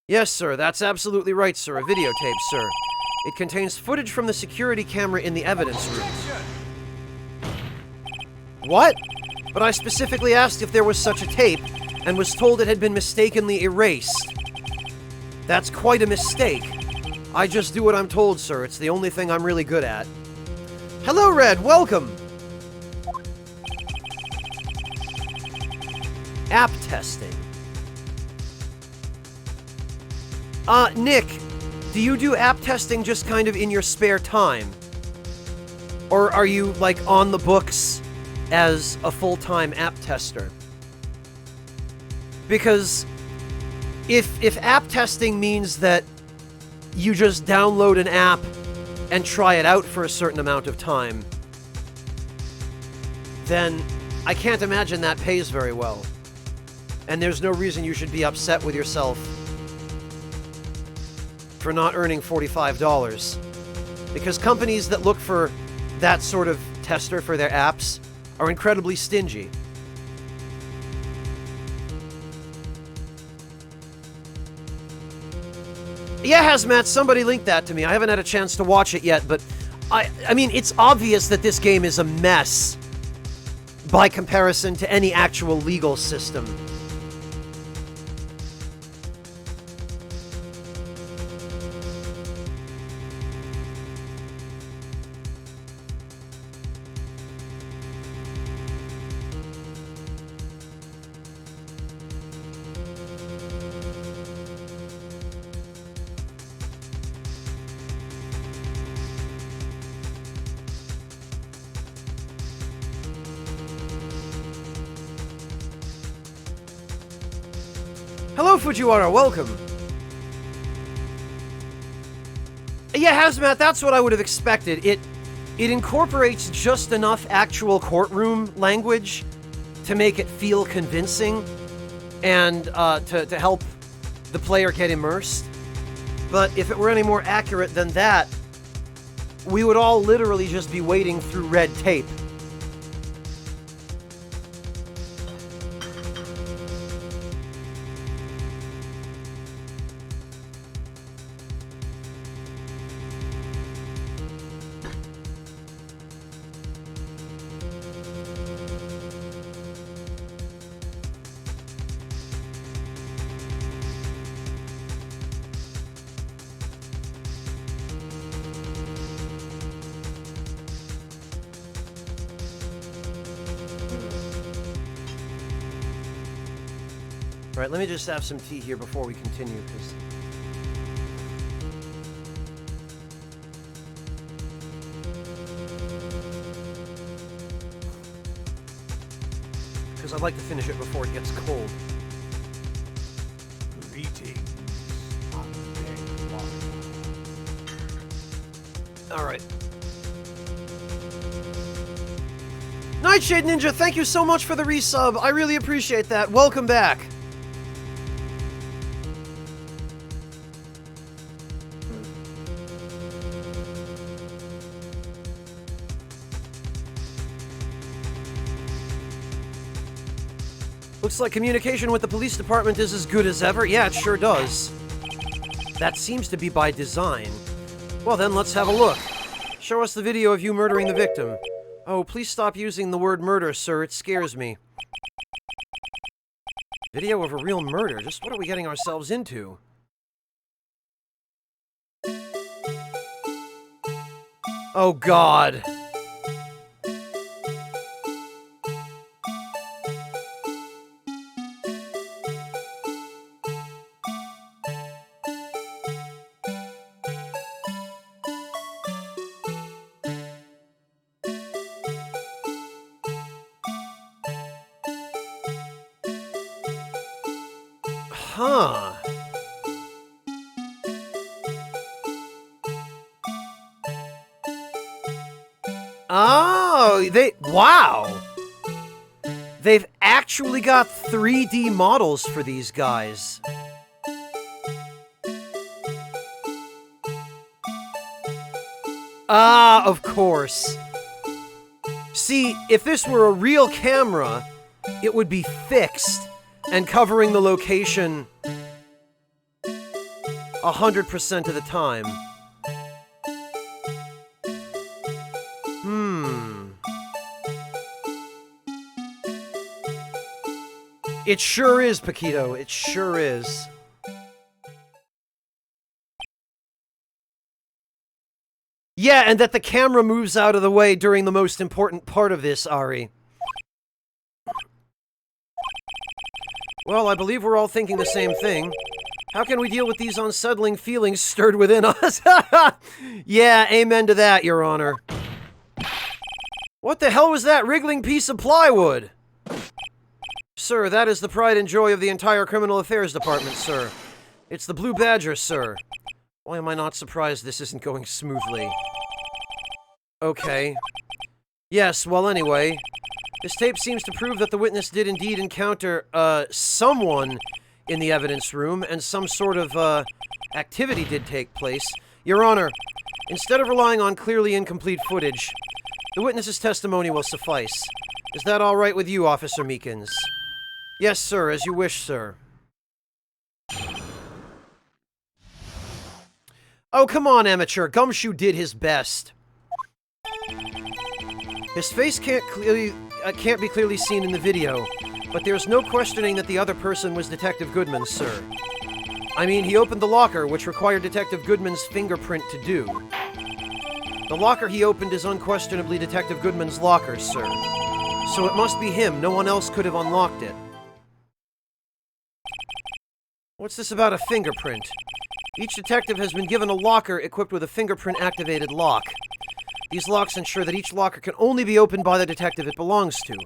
Yes, sir, that's absolutely right, sir. A videotape, sir. It contains footage from the security camera in the evidence room. What? But I specifically asked if there was such a tape, and was told it had been mistakenly erased. That's quite a mistake. I just do what I'm told, sir. It's the only thing I'm really good at. Hello, Red. Welcome. App testing. Nick, do you do app testing just kind of in your spare time? Or are you, like, on the books as a full-time app tester? Because if app testing means that you just download an app and try it out for a certain amount of time, then I can't imagine that pays very well. And there's no reason you should be upset with yourself for not earning $45. Because companies that look for that sort of tester for their apps are incredibly stingy. Yeah, Hazmat, somebody linked that to me. I haven't had a chance to watch it yet, but I mean, it's obvious that this game is a mess by comparison to any actual legal system. Hello, Fujiwara, welcome! Yeah, Hazmat, that's what I would have expected. It incorporates just enough actual courtroom language to make it feel convincing and to help the player get immersed. But if it were any more accurate than that, we would all literally just be wading through red tape. All right, let me just have some tea here before we continue, because I'd like to finish it before it gets cold. Greetings. All right. Nightshade Ninja, thank you so much for the resub. I really appreciate that. Welcome back. Looks like communication with the police department is as good as ever. Yeah, it sure does. That seems to be by design. Well then, let's have a look. Show us the video of you murdering the victim. Oh, please stop using the word murder, sir. It scares me. Video of a real murder? Just what are we getting ourselves into? Oh, God. Huh. Oh, wow. They've actually got 3D models for these guys. Ah, of course. See, if this were a real camera, it would be fixed and covering the location 100% of the time. It sure is, Paquito. It sure is. Yeah, and that the camera moves out of the way during the most important part of this, Ari. Well, I believe we're all thinking the same thing. How can we deal with these unsettling feelings stirred within us? Yeah, amen to that, Your Honor. What the hell was that wriggling piece of plywood? Sir, that is the pride and joy of the entire Criminal Affairs Department, sir. It's the Blue Badger, sir. Why am I not surprised this isn't going smoothly? Okay. Yes, well anyway. This tape seems to prove that the witness did indeed encounter, someone in the evidence room, and some sort of, activity did take place. Your Honor, instead of relying on clearly incomplete footage, the witness's testimony will suffice. Is that all right with you, Officer Meekins? Yes, sir, as you wish, sir. Oh, come on, amateur. Gumshoe did his best. His face can't be clearly seen in the video, but there's no questioning that the other person was Detective Goodman, sir. I mean, he opened the locker, which required Detective Goodman's fingerprint to do. The locker he opened is unquestionably Detective Goodman's locker, sir. So it must be him. No one else could have unlocked it. What's this about a fingerprint? Each detective has been given a locker equipped with a fingerprint-activated lock. These locks ensure that each locker can only be opened by the detective it belongs to.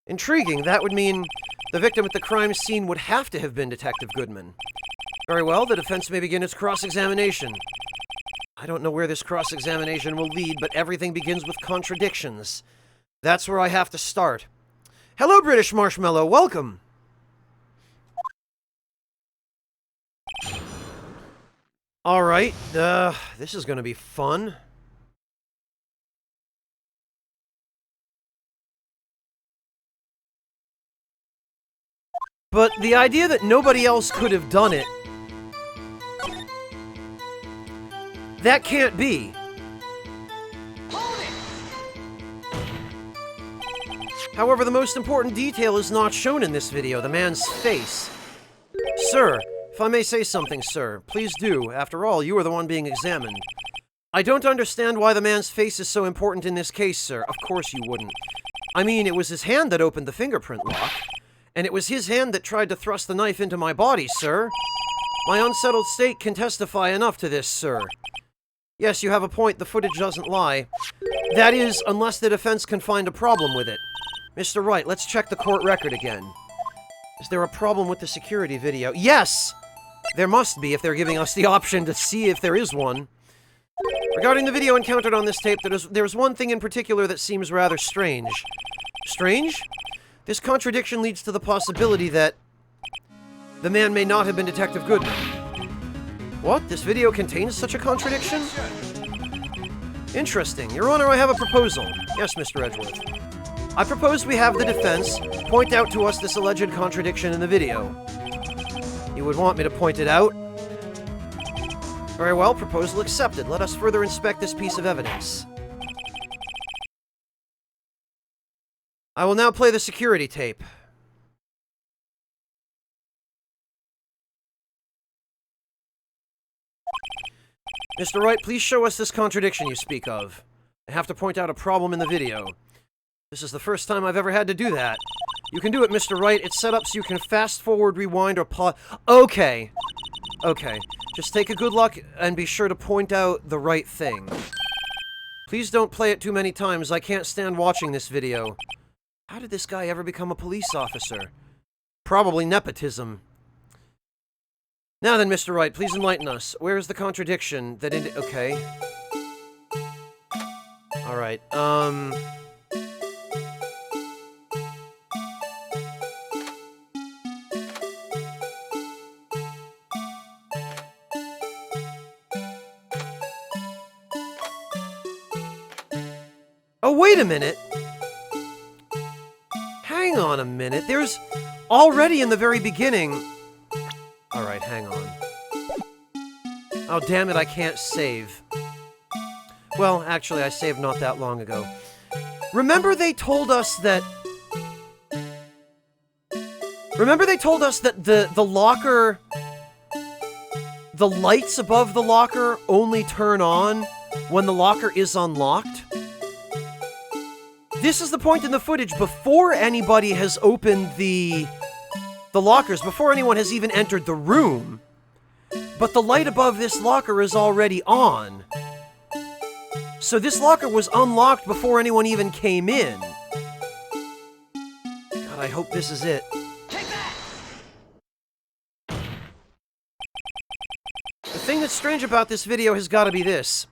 Intriguing. That would mean the victim at the crime scene would have to have been Detective Goodman. Very well, the defense may begin its cross-examination. I don't know where this cross-examination will lead, but everything begins with contradictions. That's where I have to start. Hello, British Marshmallow, welcome! Alright, this is gonna be fun. But the idea that nobody else could have done it... that can't be. However, the most important detail is not shown in this video, the man's face. Sir, if I may say something, sir, please do. After all, you are the one being examined. I don't understand why the man's face is so important in this case, sir. Of course you wouldn't. I mean, it was his hand that opened the fingerprint lock. And it was his hand that tried to thrust the knife into my body, sir. My unsettled state can testify enough to this, sir. Yes, you have a point. The footage doesn't lie. That is, unless the defense can find a problem with it. Mr. Wright, let's check the court record again. Is there a problem with the security video? Yes! There must be if they're giving us the option to see if there is one. Regarding the video encountered on this tape, there's one thing in particular that seems rather strange. Strange? This contradiction leads to the possibility that the man may not have been Detective Goodman. What? This video contains such a contradiction? Interesting. Your Honor, I have a proposal. Yes, Mr. Edgeworth. I propose we have the defense point out to us this alleged contradiction in the video. You would want me to point it out? Very well, proposal accepted. Let us further inspect this piece of evidence. I will now play the security tape. Mr. Wright, please show us this contradiction you speak of. I have to point out a problem in the video. This is the first time I've ever had to do that. You can do it, Mr. Wright. It's set up so you can fast forward, rewind, or pause. Okay. Okay. Just take a good look and be sure to point out the right thing. Please don't play it too many times. I can't stand watching this video. How did this guy ever become a police officer? Probably nepotism. Now then, Mr. Wright, please enlighten us. Where is the contradiction that okay. Alright, Oh, wait a minute! Hang on a minute, there's already in the very beginning... Alright, hang on. Oh, damn it, I can't save. Well, actually, I saved not that long ago. Remember they told us that... Remember they told us that the locker... The lights above the locker only turn on when the locker is unlocked? This is the point in the footage before anybody has opened the lockers, before anyone has even entered the room. But the light above this locker is already on. So this locker was unlocked before anyone even came in. God, I hope this is it. Take that! The thing that's strange about this video has got to be this.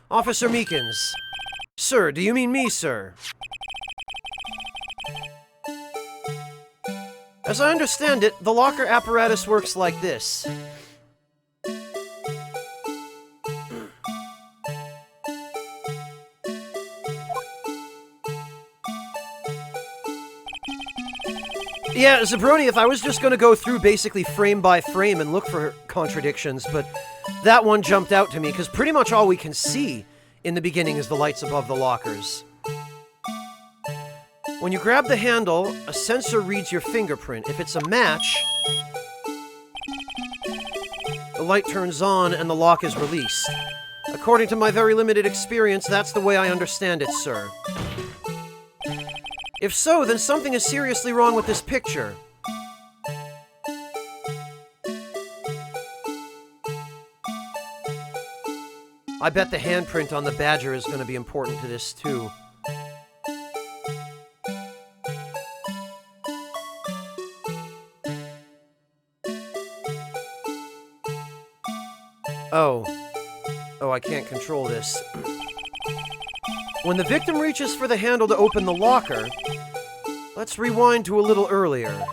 Officer Meekins. Sir, do you mean me, sir? As I understand it, the locker apparatus works like this. Yeah, Zabroni, if I was just gonna go through basically frame by frame and look for contradictions, but that one jumped out to me, because pretty much all we can see in the beginning is the lights above the lockers. When you grab the handle, a sensor reads your fingerprint. If it's a match, the light turns on and the lock is released. According to my very limited experience, that's the way I understand it, sir. If so, then something is seriously wrong with this picture. I bet the handprint on the badger is going to be important to this, too. Oh. Oh, I can't control this. When the victim reaches for the handle to open the locker, let's rewind to a little earlier.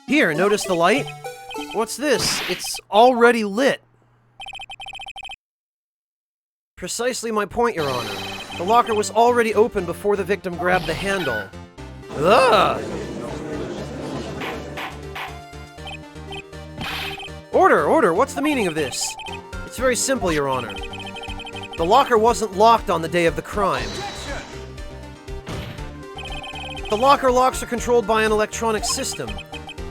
Here, notice the light? What's this? It's already lit. Precisely my point, Your Honor. The locker was already open before the victim grabbed the handle. Ugh! Order! What's the meaning of this? It's very simple, Your Honor. The locker wasn't locked on the day of the crime. The locker locks are controlled by an electronic system.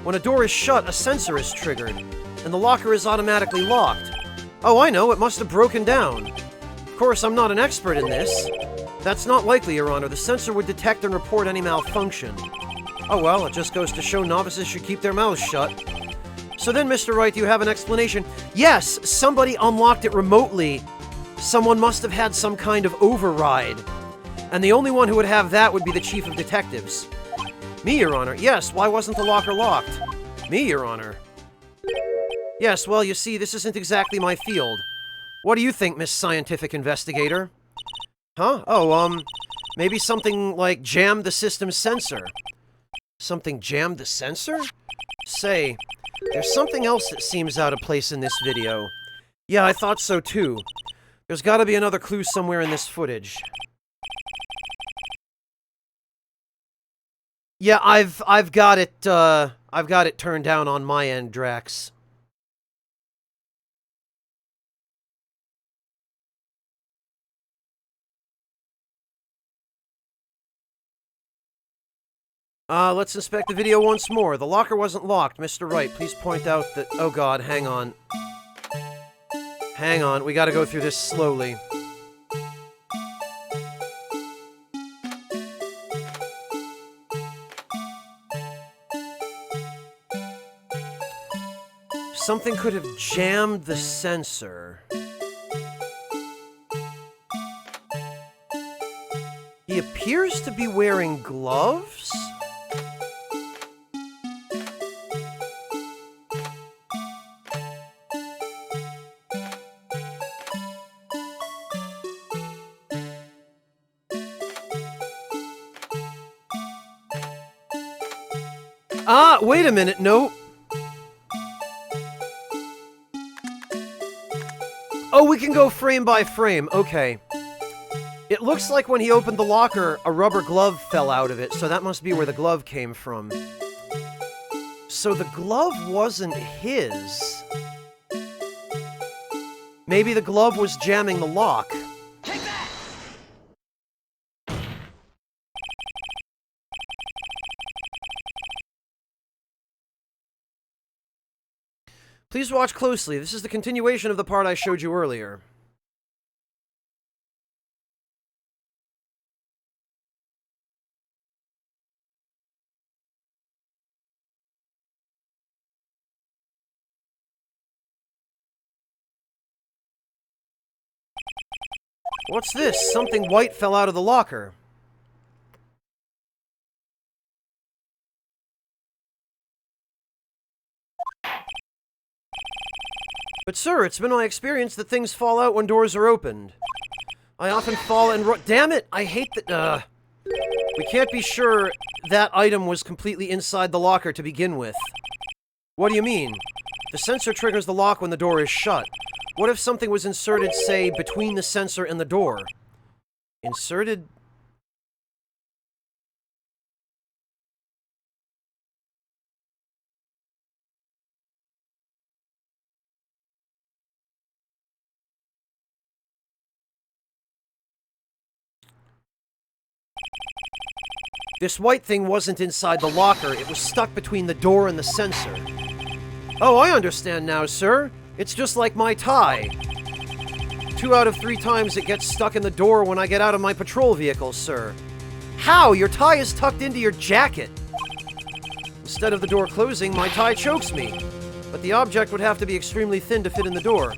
When a door is shut, a sensor is triggered, and the locker is automatically locked. Oh, I know, it must have broken down. Of course, I'm not an expert in this. That's not likely, Your Honor. The sensor would detect and report any malfunction. Oh well, it just goes to show novices should keep their mouths shut. So then, Mr. Wright, you have an explanation? Yes, somebody unlocked it remotely. Someone must have had some kind of override. And the only one who would have that would be the Chief of Detectives. Me, Your Honor. Yes, why wasn't the locker locked? Me, Your Honor. Yes, well, you see, this isn't exactly my field. What do you think, Miss Scientific Investigator? Huh? Oh, maybe something like jammed the system's sensor. Something jammed the sensor? Say, there's something else that seems out of place in this video. Yeah, I thought so too. There's gotta be another clue somewhere in this footage. Yeah, I've got it turned down on my end, Drax. Let's inspect the video once more. The locker wasn't locked. Mr. Wright, please point out that... Oh god, hang on. Hang on, we gotta go through this slowly. Something could have jammed the sensor. He appears to be wearing gloves? Ah, wait a minute, no. Oh, we can go frame by frame, okay. It looks like when he opened the locker, a rubber glove fell out of it, so that must be where the glove came from. So the glove wasn't his. Maybe the glove was jamming the lock. Take that! Please watch closely. This is the continuation of the part I showed you earlier. What's this? Something white fell out of the locker. But sir, it's been my experience that things fall out when doors are opened. I often fall and damn it! I hate that, we can't be sure that item was completely inside the locker to begin with. What do you mean? The sensor triggers the lock when the door is shut. What if something was inserted, say, between the sensor and the door? Inserted... This white thing wasn't inside the locker, it was stuck between the door and the sensor. Oh, I understand now, sir. It's just like my tie. 2 out of 3 times it gets stuck in the door when I get out of my patrol vehicle, sir. How? Your tie is tucked into your jacket. Instead of the door closing, my tie chokes me. But the object would have to be extremely thin to fit in the door.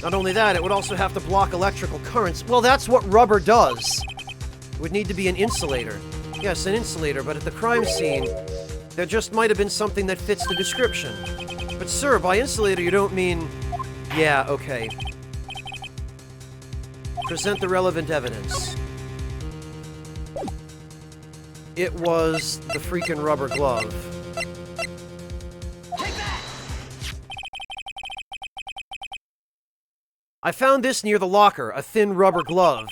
Not only that, it would also have to block electrical currents. Well, that's what rubber does. It would need to be an insulator. Yes, an insulator, but at the crime scene, there just might have been something that fits the description. But sir, by insulator you don't mean... Yeah, okay. Present the relevant evidence. It was the freaking rubber glove. Take that! I found this near the locker, a thin rubber glove.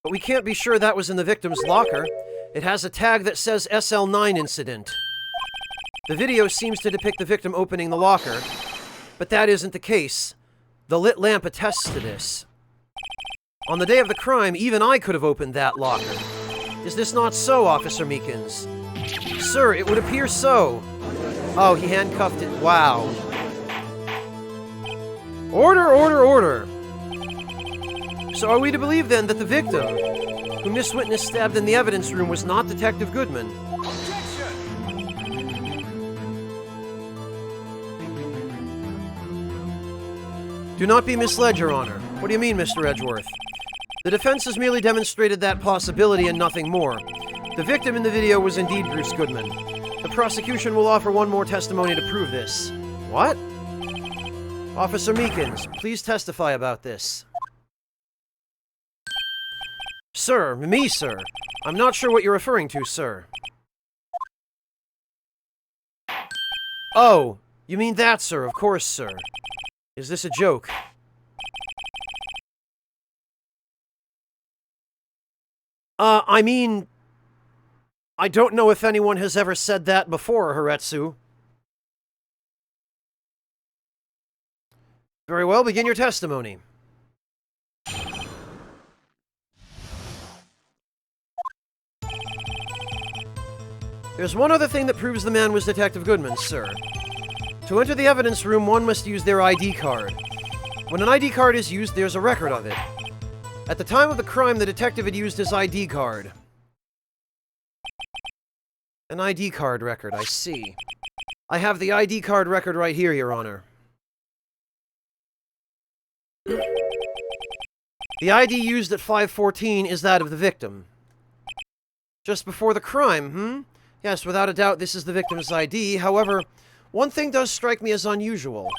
But we can't be sure that was in the victim's locker. It has a tag that says SL9 incident. The video seems to depict the victim opening the locker, but that isn't the case. The lit lamp attests to this. On the day of the crime, even I could have opened that locker. Is this not so, Officer Meekins? Sir, it would appear so. Oh, he handcuffed it. Wow. Order, order, order. So are we to believe then that the victim, whom this witness stabbed in the evidence room, was not Detective Goodman? Objection! Do not be misled, Your Honor. What do you mean, Mr. Edgeworth? The defense has merely demonstrated that possibility and nothing more. The victim in the video was indeed Bruce Goodman. The prosecution will offer one more testimony to prove this. What? Officer Meekins, please testify about this. Sir, me, sir. I'm not sure what you're referring to, sir. Oh, you mean that, sir? Of course, sir. Is this a joke? I mean... I don't know if anyone has ever said that before, Haretsu. Very well, begin your testimony. There's one other thing that proves the man was Detective Goodman, sir. To enter the evidence room, one must use their ID card. When an ID card is used, there's a record of it. At the time of the crime, the detective had used his ID card. An ID card record, I see. I have the ID card record right here, Your Honor. The ID used at 514 is that of the victim. Just before the crime, Yes, without a doubt, this is the victim's ID. However, one thing does strike me as unusual.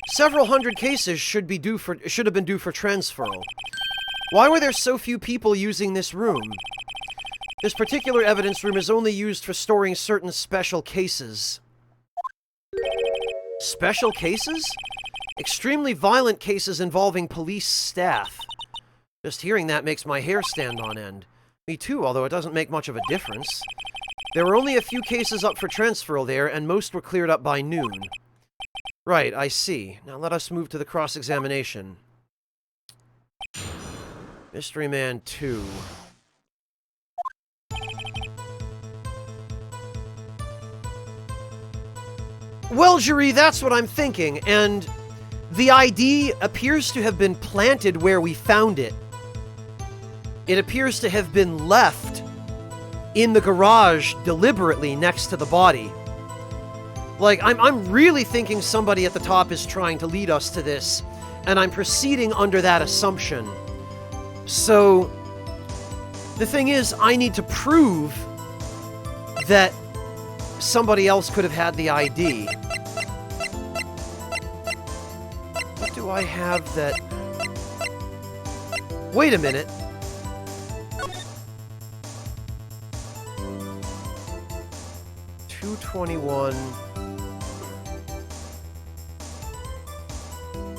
Several hundred cases should have been due for transferal. Why were there so few people using this room? This particular evidence room is only used for storing certain special cases. Special cases? Extremely violent cases involving police staff. Just hearing that makes my hair stand on end. Me too, although it doesn't make much of a difference. There were only a few cases up for transferal there, and most were cleared up by noon. Right, I see. Now let us move to the cross-examination. Mystery Man 2. Well, jury, that's what I'm thinking, and the ID appears to have been planted where we found it. It appears to have been left in the garage deliberately next to the body. Like, I'm really thinking somebody at the top is trying to lead us to this, and I'm proceeding under that assumption. So, the thing is, I need to prove that somebody else could have had the ID. What do I have that... Wait a minute. $221...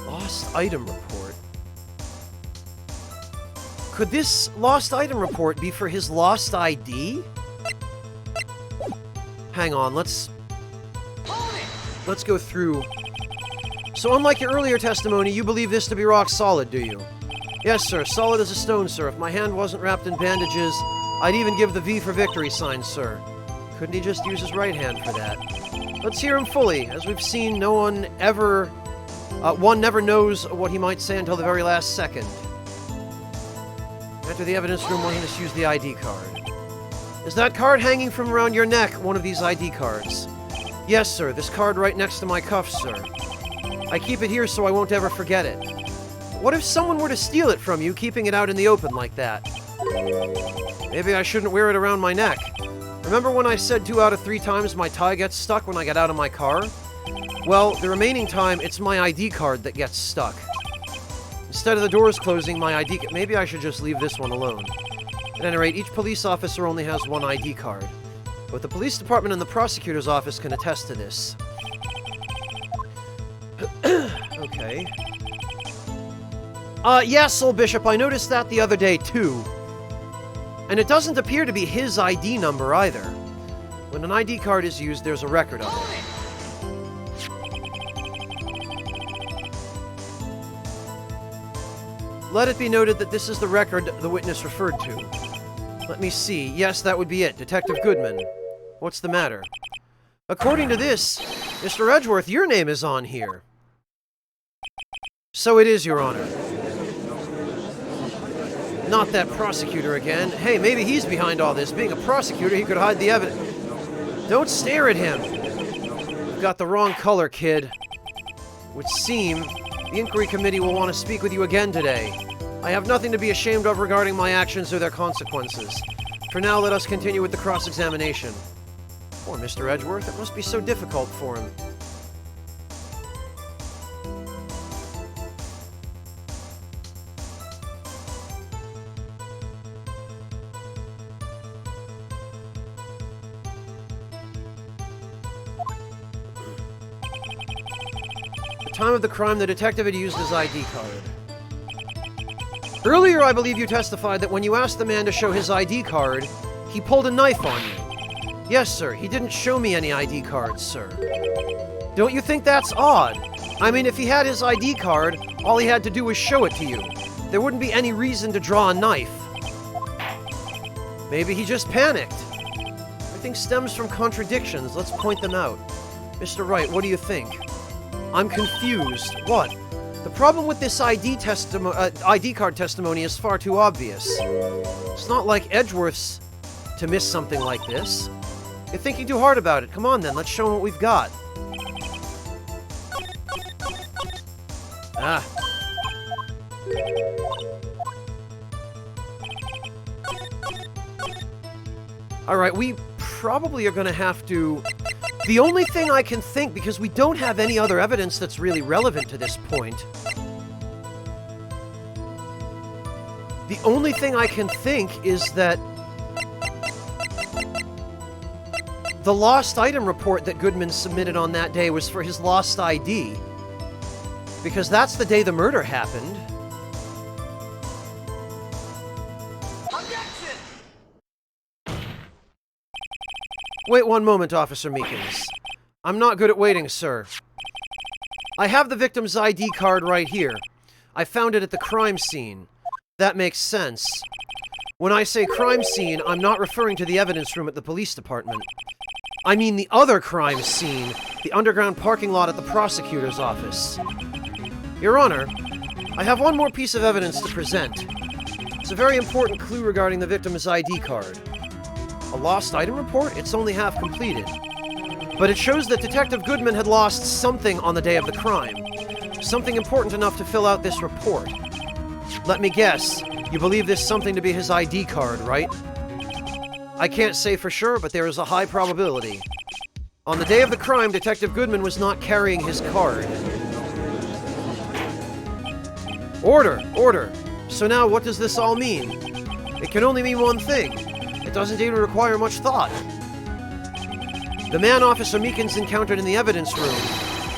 Lost item report. Could this lost item report be for his lost ID? Hang on, let's go through. So unlike your earlier testimony, you believe this to be rock solid, do you? Yes, sir. Solid as a stone, sir. If my hand wasn't wrapped in bandages, I'd even give the V for victory sign, sir. Couldn't he just use his right hand for that? Let's hear him fully. As we've seen, one never knows what he might say until the very last second. Enter the evidence room, one must use the ID card. Is that card hanging from around your neck one of these ID cards? Yes, sir. This card right next to my cuff, sir. I keep it here so I won't ever forget it. What if someone were to steal it from you, keeping it out in the open like that? Maybe I shouldn't wear it around my neck. Remember when I said 2 out of 3 times my tie gets stuck when I get out of my car? Well, the remaining time, it's my ID card that gets stuck. Instead of the doors closing, my ID... Maybe I should just leave this one alone. At any rate, each police officer only has 1 ID card. Both the police department and the prosecutor's office can attest to this. Okay. Yes, old Bishop, I noticed that the other day, too. And it doesn't appear to be his ID number, either. When an ID card is used, there's a record of it. Let it be noted that this is the record the witness referred to. Let me see. Yes, that would be it. Detective Goodman. What's the matter? According to this, Mr. Edgeworth, your name is on here. So it is, Your Honor. Not that prosecutor again. Hey, maybe he's behind all this. Being a prosecutor, he could hide the evidence. Don't stare at him. You've got the wrong color, kid. Would seem the inquiry committee will want to speak with you again today. I have nothing to be ashamed of regarding my actions or their consequences. For now, let us continue with the cross-examination. Poor Mr. Edgeworth, it must be so difficult for him. At the time of the crime, the detective had used his ID card. Earlier, I believe you testified that when you asked the man to show his ID card, he pulled a knife on you. Yes, sir. He didn't show me any ID cards, sir. Don't you think that's odd? I mean, if he had his ID card, all he had to do was show it to you. There wouldn't be any reason to draw a knife. Maybe he just panicked. Everything stems from contradictions. Let's point them out. Mr. Wright, what do you think? I'm confused. What? The problem with this ID card testimony is far too obvious. It's not like Edgeworth's to miss something like this. You're thinking too hard about it. Come on then, let's show him what we've got. Ah. Alright, we probably are gonna have to... The only thing I can think, because we don't have any other evidence that's really relevant to this point, the only thing I can think is that the lost item report that Goodman submitted on that day was for his lost ID, because that's the day the murder happened. Wait one moment, Officer Meekins. I'm not good at waiting, sir. I have the victim's ID card right here. I found it at the crime scene. That makes sense. When I say crime scene, I'm not referring to the evidence room at the police department. I mean the other crime scene, the underground parking lot at the prosecutor's office. Your Honor, I have one more piece of evidence to present. It's a very important clue regarding the victim's ID card. A lost item report? It's only half completed. But it shows that Detective Goodman had lost something on the day of the crime. Something important enough to fill out this report. Let me guess, you believe this something to be his ID card, right? I can't say for sure, but there is a high probability. On the day of the crime, Detective Goodman was not carrying his card. Order! Order! So now, what does this all mean? It can only mean one thing. It doesn't even require much thought. The man Officer Meekins encountered in the evidence room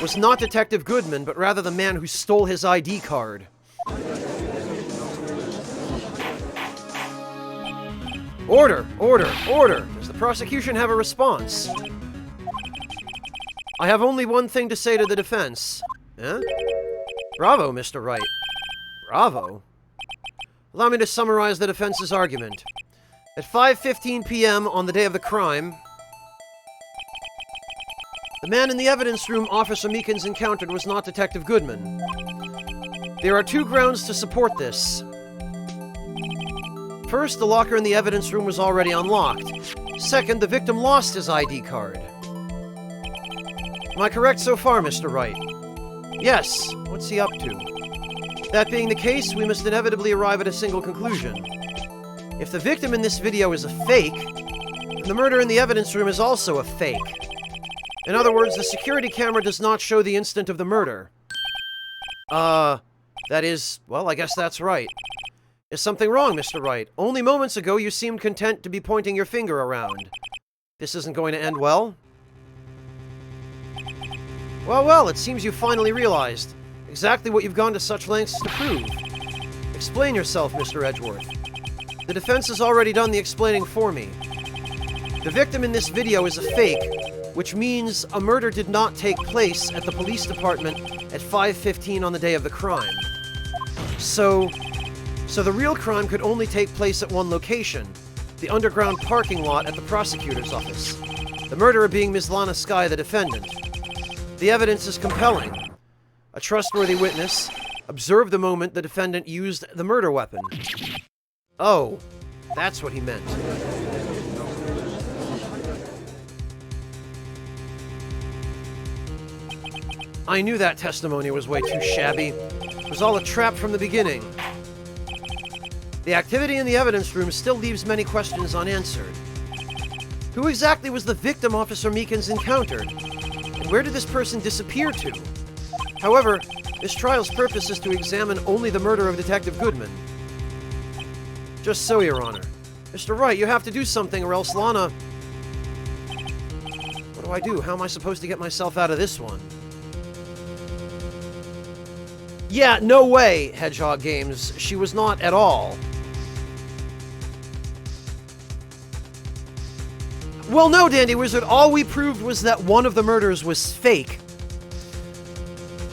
was not Detective Goodman, but rather the man who stole his ID card. Order! Order! Order! Does the prosecution have a response? I have only one thing to say to the defense. Eh? Bravo, Mr. Wright. Bravo? Allow me to summarize the defense's argument. At 5:15 p.m. on the day of the crime, the man in the evidence room Officer Meekins encountered was not Detective Goodman. There are 2 grounds to support this. First, the locker in the evidence room was already unlocked. Second, the victim lost his ID card. Am I correct so far, Mr. Wright? Yes, what's he up to? That being the case, we must inevitably arrive at a single conclusion. If the victim in this video is a fake, then the murder in the evidence room is also a fake. In other words, the security camera does not show the instant of the murder. That is, well, I guess that's right. Is something wrong, Mr. Wright? Only moments ago you seemed content to be pointing your finger around. This isn't going to end well? Well, it seems you finally realized exactly what you've gone to such lengths to prove. Explain yourself, Mr. Edgeworth. The defense has already done the explaining for me. The victim in this video is a fake, which means a murder did not take place at the police department at 5:15 on the day of the crime. So the real crime could only take place at one location, the underground parking lot at the prosecutor's office. The murderer being Ms. Lana Skye, the defendant. The evidence is compelling. A trustworthy witness observed the moment the defendant used the murder weapon. Oh, that's what he meant. I knew that testimony was way too shabby. It was all a trap from the beginning. The activity in the evidence room still leaves many questions unanswered. Who exactly was the victim Officer Meekins encountered? And where did this person disappear to? However, this trial's purpose is to examine only the murder of Detective Goodman. Just so, Your Honor. Mr. Wright, you have to do something or else Lana... What do I do? How am I supposed to get myself out of this one? Yeah, no way, Hedgehog Games. She was not at all. Well, no, Dandy Wizard. All we proved was that one of the murders was fake.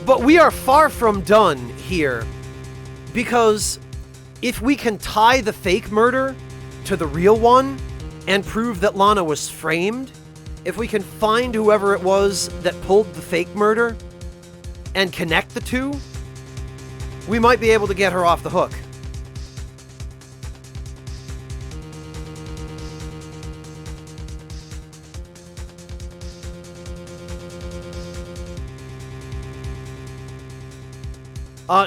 But we are far from done here. Because if we can tie the fake murder to the real one and prove that Lana was framed, if we can find whoever it was that pulled the fake murder and connect the two, we might be able to get her off the hook.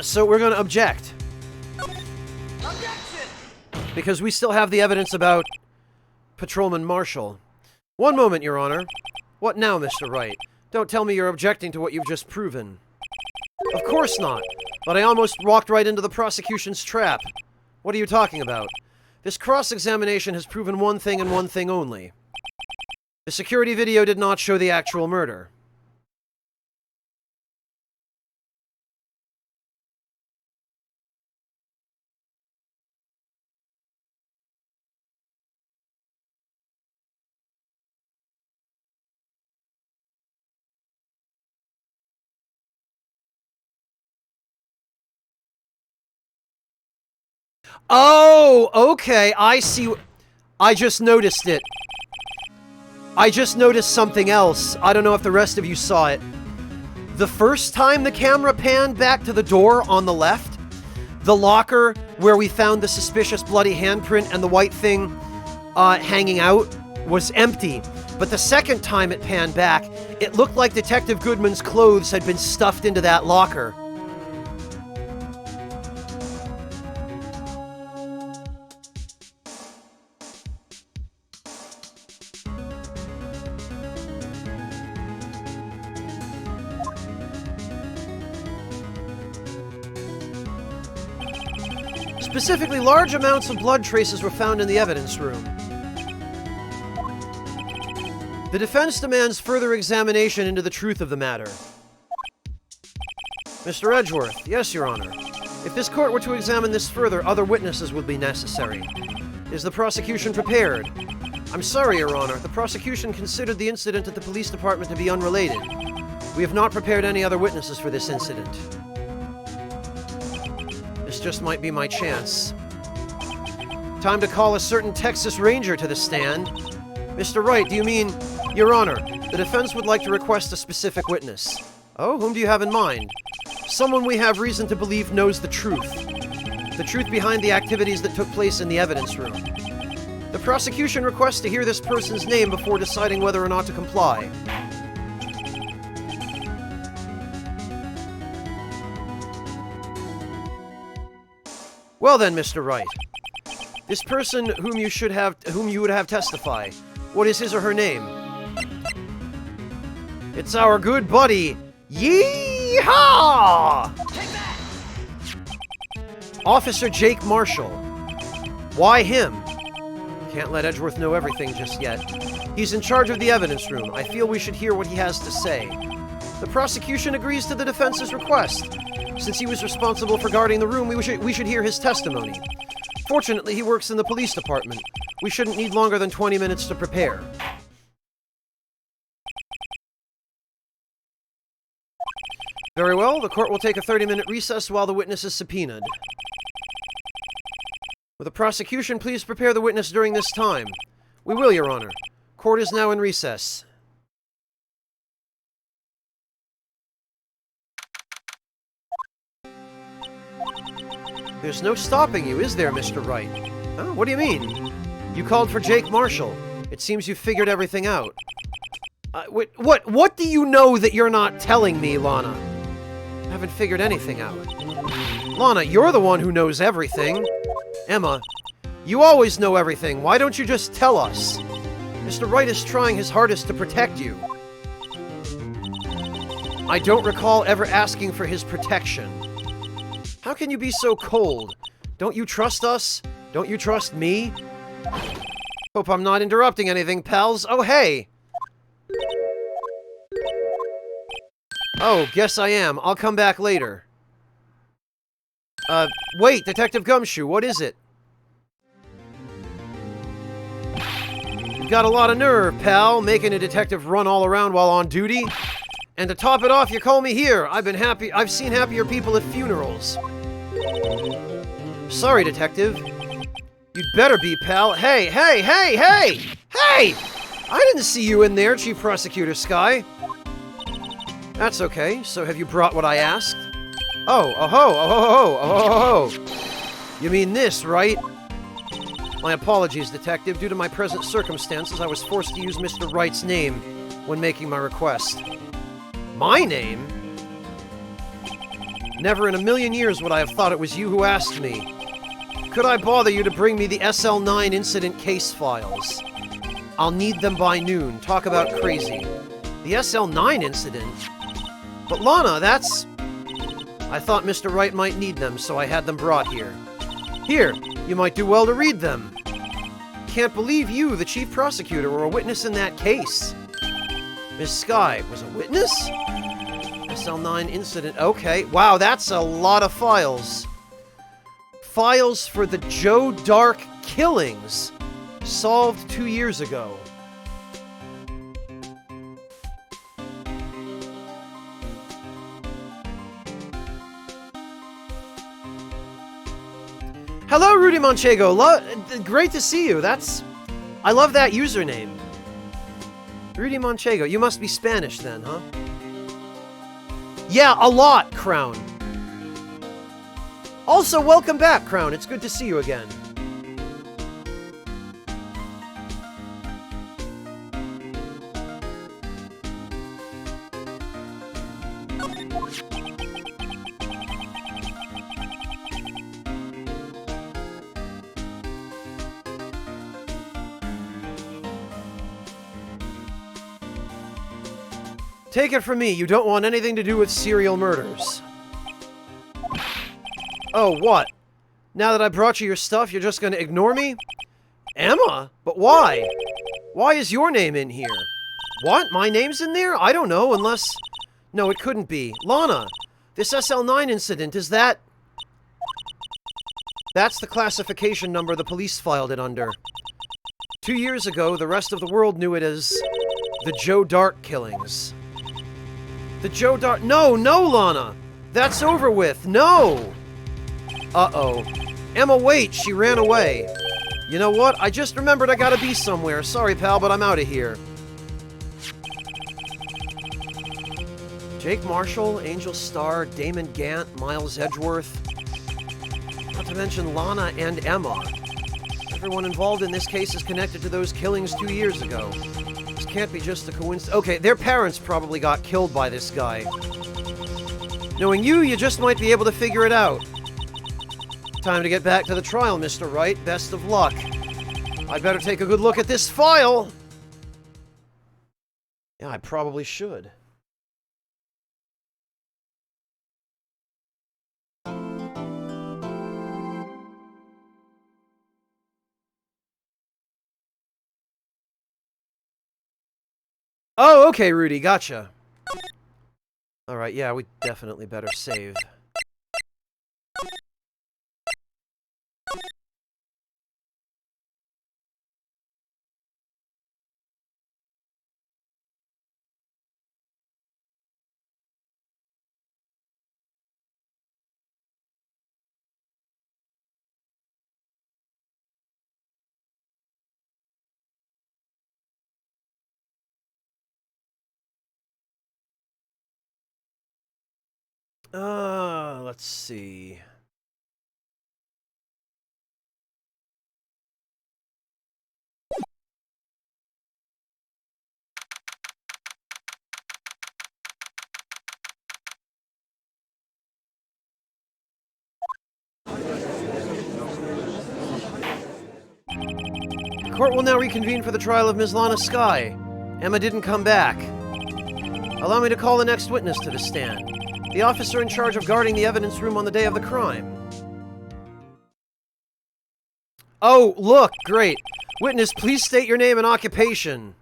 So we're going to object. Objection! Because we still have the evidence about Patrolman Marshall. One moment, Your Honor. What now, Mr. Wright? Don't tell me you're objecting to what you've just proven. Of course not. But I almost walked right into the prosecution's trap. What are you talking about? This cross-examination has proven one thing and one thing only. The security video did not show the actual murder. Oh, okay, I see. I just noticed it. I just noticed something else. I don't know if the rest of you saw it. The first time the camera panned back to the door on the left, the locker where we found the suspicious bloody handprint and the white thing hanging out was empty. But the second time it panned back, it looked like Detective Goodman's clothes had been stuffed into that locker. Specifically, large amounts of blood traces were found in the evidence room. The defense demands further examination into the truth of the matter. Mr. Edgeworth, yes, Your Honor. If this court were to examine this further, other witnesses would be necessary. Is the prosecution prepared? I'm sorry, Your Honor. The prosecution considered the incident at the police department to be unrelated. We have not prepared any other witnesses for this incident. This just might be my chance. Time to call a certain Texas Ranger to the stand. Mr. Wright, do you mean... Your Honor, the defense would like to request a specific witness. Oh, whom do you have in mind? Someone we have reason to believe knows the truth. The truth behind the activities that took place in the evidence room. The prosecution requests to hear this person's name before deciding whether or not to comply. Well then, Mr. Wright. This person whom you would have testify, what is his or her name? It's our good buddy, Yee-haw! Officer Jake Marshall. Why him? Can't let Edgeworth know everything just yet. He's in charge of the evidence room. I feel we should hear what he has to say. The prosecution agrees to the defense's request. Since he was responsible for guarding the room, we should hear his testimony. Fortunately, he works in the police department. We shouldn't need longer than 20 minutes to prepare. Very well, the court will take a 30-minute recess while the witness is subpoenaed. Will the prosecution please prepare the witness during this time? We will, Your Honor. Court is now in recess. There's no stopping you, is there, Mr. Wright? Huh? What do you mean? You called for Jake Marshall. It seems you figured everything out. What do you know that you're not telling me, Lana? I haven't figured anything out. Lana, you're the one who knows everything. Emma, you always know everything. Why don't you just tell us? Mr. Wright is trying his hardest to protect you. I don't recall ever asking for his protection. How can you be so cold? Don't you trust us? Don't you trust me? Hope I'm not interrupting anything, pals. Oh, hey! Oh, guess I am. I'll come back later. Wait, Detective Gumshoe, what is it? You've got a lot of nerve, pal, making a detective run all around while on duty. And to top it off, you call me here. I've seen happier people at funerals. Sorry, Detective. You'd better be, pal. Hey! Hey! I didn't see you in there, Chief Prosecutor Skye. That's okay. So have you brought what I asked? Oh. You mean this, right? My apologies, Detective. Due to my present circumstances, I was forced to use Mr. Wright's name when making my request. My name? Never in a million years would I have thought it was you who asked me. Could I bother you to bring me the SL9 incident case files? I'll need them by noon. Talk about crazy. The SL9 incident? But Lana, that's... I thought Mr. Wright might need them, so I had them brought here. Here, you might do well to read them. Can't believe you, the chief prosecutor, were a witness in that case. Miss Skye was a witness? SL9 incident. Okay. Wow, that's a lot of files. Files for the Joe Dark killings. Solved 2 years ago. Hello, Rudy Manchego. Great to see you. I love that username. Rudy Manchego. You must be Spanish then, huh? Yeah, a lot, Crown. Also, welcome back, Crown. It's good to see you again. Take it from me, you don't want anything to do with serial murders. Oh, what? Now that I brought you your stuff, you're just gonna ignore me? Emma? But why? Why is your name in here? What? My name's in there? I don't know, unless... No, it couldn't be. Lana, this SL9 incident, is that... That's the classification number the police filed it under. 2 years ago, the rest of the world knew it as... the Joe Dark killings. The Joe Dark... No, Lana! That's over with! No! Uh-oh. Emma, wait! She ran away. You know what? I just remembered I gotta be somewhere. Sorry, pal, but I'm out of here. Jake Marshall, Angel Starr, Damon Gant, Miles Edgeworth. Not to mention Lana and Emma. Everyone involved in this case is connected to those killings 2 years ago. This can't be just a coincidence. Okay, their parents probably got killed by this guy. Knowing you, you just might be able to figure it out. Time to get back to the trial, Mr. Wright. Best of luck. I'd better take a good look at this file. Yeah, I probably should. Oh, okay, Rudy, gotcha. Alright, yeah, we definitely better save. Let's see. The court will now reconvene for the trial of Ms. Lana Skye. Emma didn't come back. Allow me to call the next witness to the stand. The officer in charge of guarding the evidence room on the day of the crime. Oh, look, great. Witness, please state your name and occupation.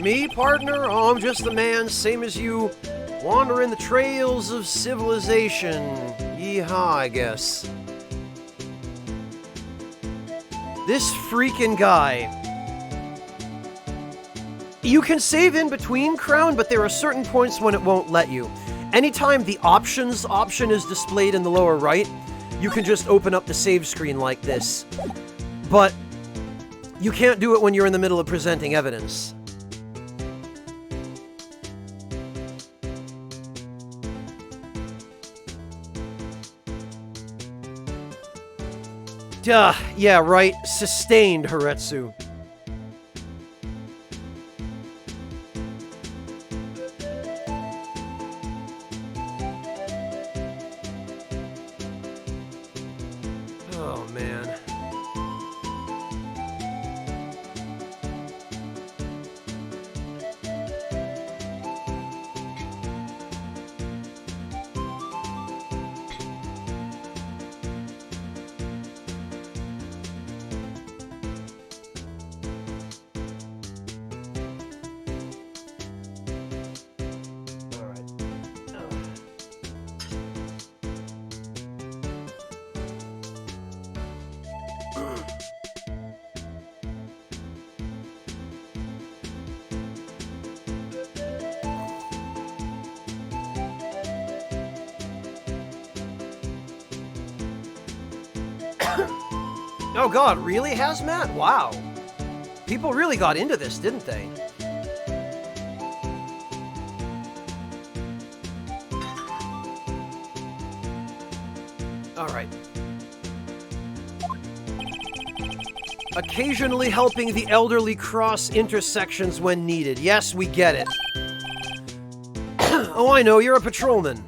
Me, partner? Oh, I'm just a man, same as you. Wandering the trails of civilization. Yeehaw, I guess. This freaking guy. You can save in between, Crown, but there are certain points when it won't let you. Anytime the options option is displayed in the lower right, you can just open up the save screen like this. But you can't do it when you're in the middle of presenting evidence. Duh, yeah, right. Sustained, Haretsu. Oh, man. Oh god, really, Hazmat? Wow. People really got into this, didn't they? Alright. Occasionally helping the elderly cross intersections when needed. Yes, we get it. Oh, I know, you're a patrolman.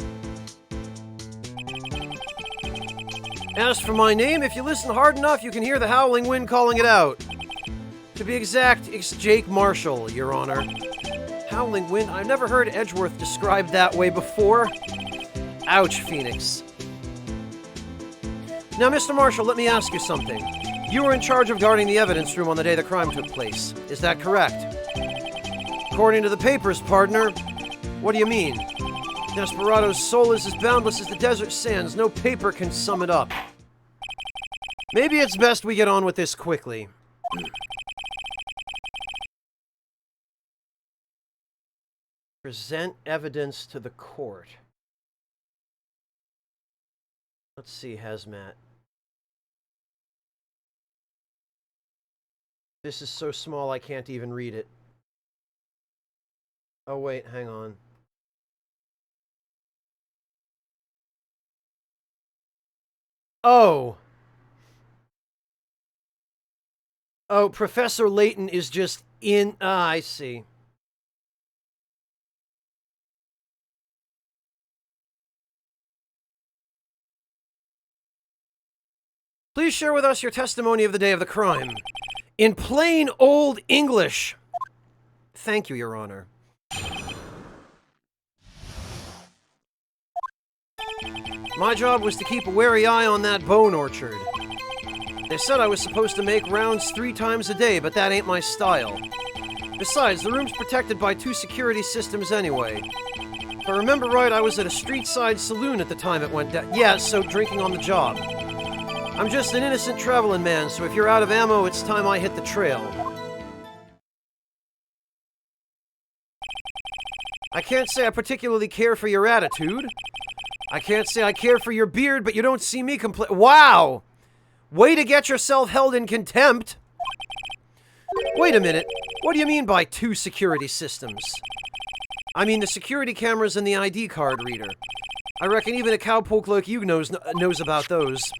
As for my name, if you listen hard enough, you can hear the howling wind calling it out. To be exact, it's Jake Marshall, Your Honor. Howling wind? I've never heard Edgeworth described that way before. Ouch, Phoenix. Now, Mr. Marshall, let me ask you something. You were in charge of guarding the evidence room on the day the crime took place. Is that correct? According to the papers, partner. What do you mean? Desperado's soul is as boundless as the desert sands. No paper can sum it up. Maybe it's best we get on with this quickly. Present evidence to the court. Let's see, Hazmat. This is so small I can't even read it. Oh wait, hang on. Oh. Oh, Professor Layton is just in... Ah, I see. Please share with us your testimony of the day of the crime. In plain old English. Thank you, Your Honor. My job was to keep a wary eye on that bone orchard. They said I was supposed to make rounds 3 times a day, but that ain't my style. Besides, the room's protected by 2 security systems anyway. If I remember right, I was at a street-side saloon at the time it went down. Yeah, so drinking on the job. I'm just an innocent traveling man, so if you're out of ammo, it's time I hit the trail. I can't say I particularly care for your attitude. I can't say I care for your beard, but you don't see me Wow! Way to get yourself held in contempt! Wait a minute. What do you mean by 2 security systems? I mean the security cameras and the ID card reader. I reckon even a cowpoke like you knows about those.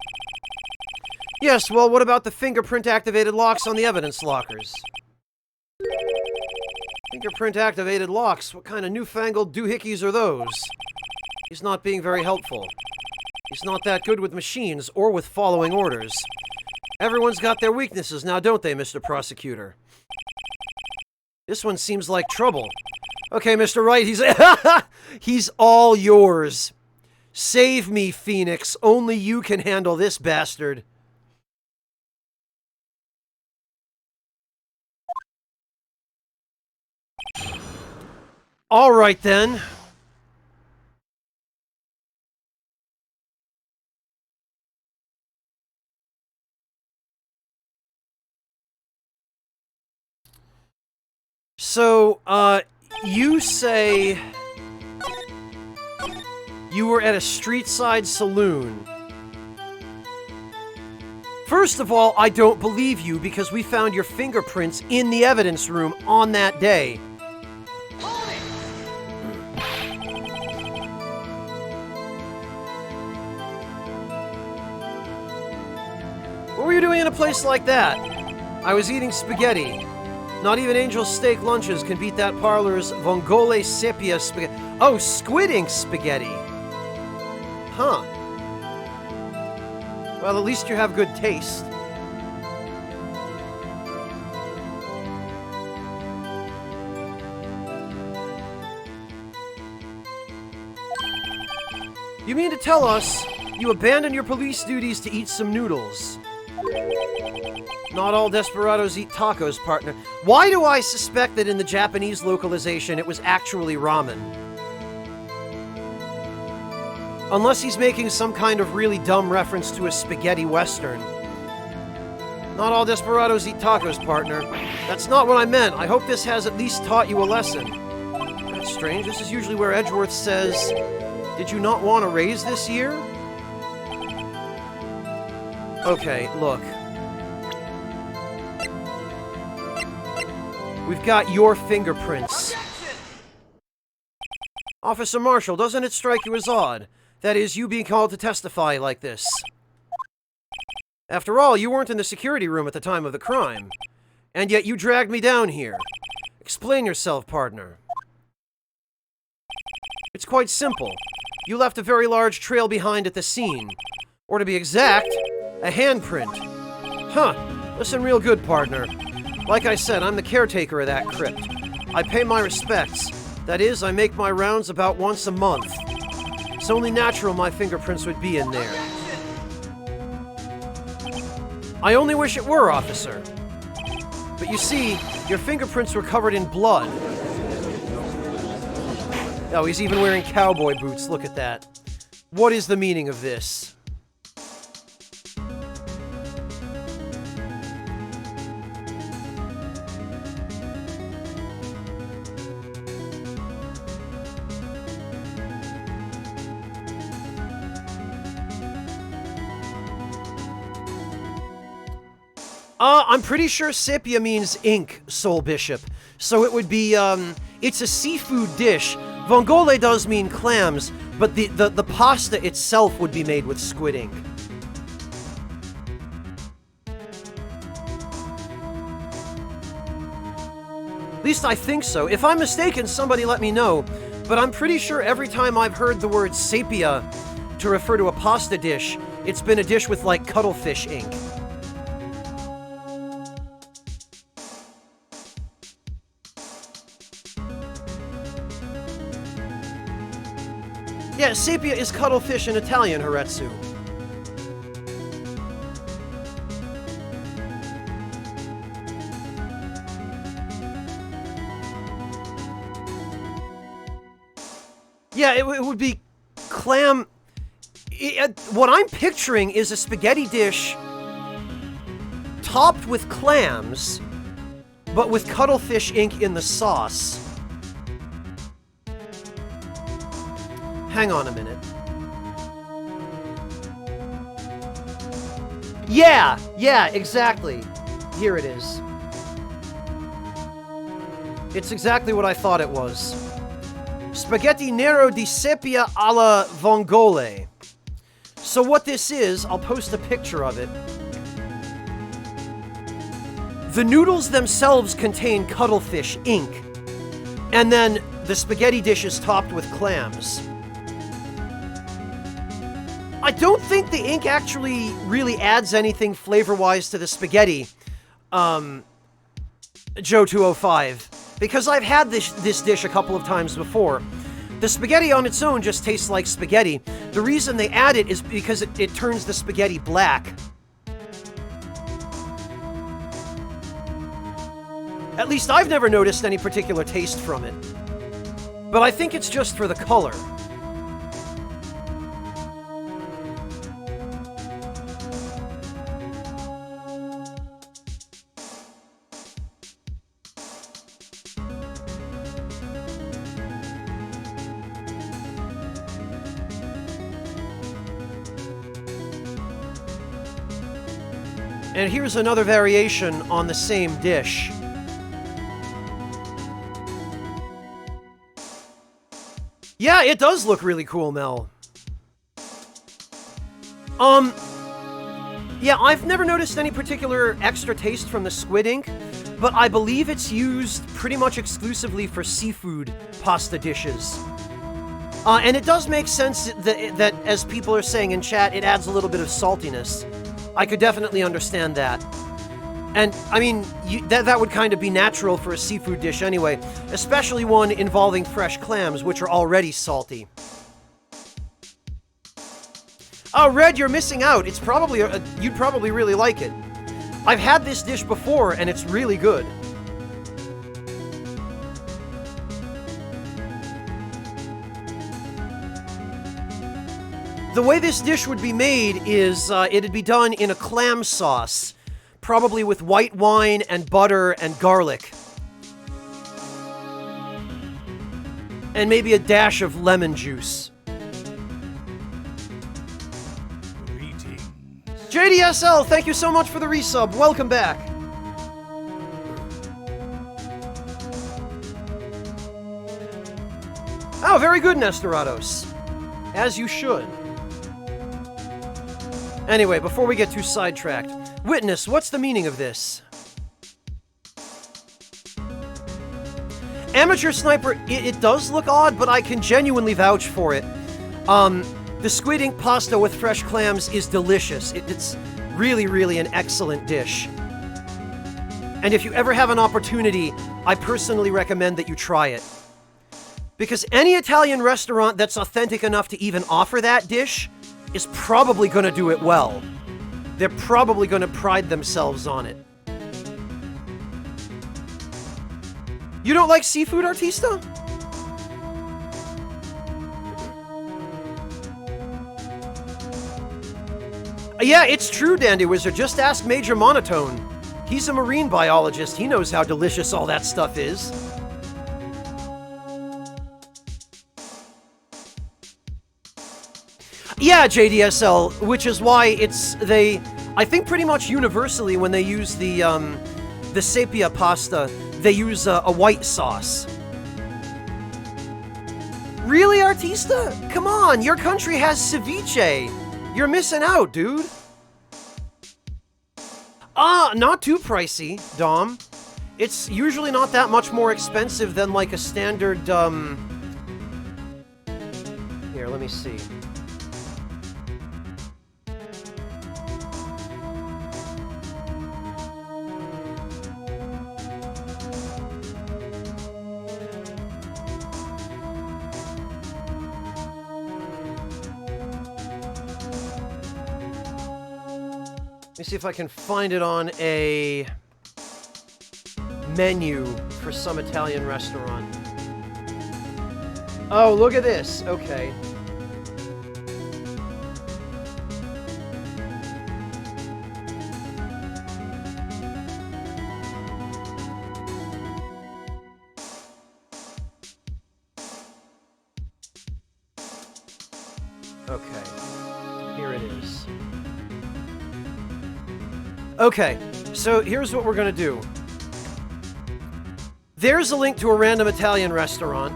Yes, well, what about the fingerprint-activated locks on the evidence lockers? Fingerprint-activated locks? What kind of newfangled doohickeys are those? He's not being very helpful. He's not that good with machines or with following orders. Everyone's got their weaknesses now, don't they, Mr. Prosecutor? This one seems like trouble. Okay, Mr. Wright, he's all yours. Save me, Phoenix. Only you can handle this bastard. All right, then. So, you say you were at a street-side saloon. First of all, I don't believe you because we found your fingerprints in the evidence room on that day. What were you doing in a place like that? I was eating spaghetti. Not even Angel's steak lunches can beat that parlor's vongole sepia spaghetti. Oh, squid ink spaghetti. Huh. Well, at least you have good taste. You mean to tell us you abandoned your police duties to eat some noodles? Not all desperados eat tacos, partner. Why do I suspect that in the Japanese localization it was actually ramen? Unless he's making some kind of really dumb reference to a spaghetti western. Not all desperados eat tacos, partner. That's not what I meant. I hope this has at least taught you a lesson. That's strange. This is usually where Edgeworth says, "Did you not want a raise this year?" Okay, look. We've got your fingerprints. Officer Marshall, doesn't it strike you as odd? That is, you being called to testify like this. After all, you weren't in the security room at the time of the crime. And yet you dragged me down here. Explain yourself, partner. It's quite simple. You left a very large trail behind at the scene. Or to be exact, a handprint. Huh. Listen real good, partner. Like I said, I'm the caretaker of that crypt. I pay my respects. That is, I make my rounds about once a month. It's only natural my fingerprints would be in there. I only wish it were, officer. But you see, your fingerprints were covered in blood. Oh, he's even wearing cowboy boots. Look at that. What is the meaning of this? I'm pretty sure sepia means ink, Soul Bishop. So it would be, it's a seafood dish. Vongole does mean clams, but the pasta itself would be made with squid ink. At least I think so. If I'm mistaken, somebody let me know. But I'm pretty sure every time I've heard the word sepia, to refer to a pasta dish, it's been a dish with, like, cuttlefish ink. Yeah, sepia is cuttlefish in Italian, Haretsu. Yeah, it would be clam... what I'm picturing is a spaghetti dish topped with clams, but with cuttlefish ink in the sauce. Hang on a minute. Yeah, exactly. Here it is. It's exactly what I thought it was. Spaghetti nero di sepia alla vongole. So what this is, I'll post a picture of it. The noodles themselves contain cuttlefish ink, and then the spaghetti dish is topped with clams. I don't think the ink actually really adds anything flavor-wise to the spaghetti, Joe205. Because I've had this dish a couple of times before. The spaghetti on its own just tastes like spaghetti. The reason they add it is because it turns the spaghetti black. At least I've never noticed any particular taste from it. But I think it's just for the color. And here's another variation on the same dish. Yeah, it does look really cool, Mel. Yeah, I've never noticed any particular extra taste from the squid ink, but I believe it's used pretty much exclusively for seafood pasta dishes. And it does make sense that, as people are saying in chat, it adds a little bit of saltiness. I could definitely understand that. And, I mean, that would kind of be natural for a seafood dish anyway, especially one involving fresh clams, which are already salty. Oh, Red, you're missing out. It's probably, you'd probably really like it. I've had this dish before, and it's really good. The way this dish would be made is, it'd be done in a clam sauce, probably with white wine and butter and garlic. And maybe a dash of lemon juice. Greetings. JDSL, thank you so much for the resub. Welcome back. Oh, very good, Nestorados. As you should. Anyway, before we get too sidetracked, Witness, what's the meaning of this? Amateur Sniper, it does look odd, but I can genuinely vouch for it. The squid ink pasta with fresh clams is delicious. It's really, really an excellent dish. And if you ever have an opportunity, I personally recommend that you try it. Because any Italian restaurant that's authentic enough to even offer that dish is probably going to do it well. They're probably going to pride themselves on it. You don't like seafood, Artista? Yeah, it's true, Dandy Wizard. Just ask Major Monotone. He's a marine biologist. He knows how delicious all that stuff is. Yeah, JDSL, which is why I think pretty much universally when they use the sepia pasta, they use a white sauce. Really, Artista? Come on, your country has ceviche. You're missing out, dude. Not too pricey, Dom. It's usually not that much more expensive than like a standard, Here, let me see. Let me see if I can find it on a menu for some Italian restaurant. Oh, look at this. Okay. Okay. Here it is. Okay, so here's what we're gonna do. There's a link to a random Italian restaurant.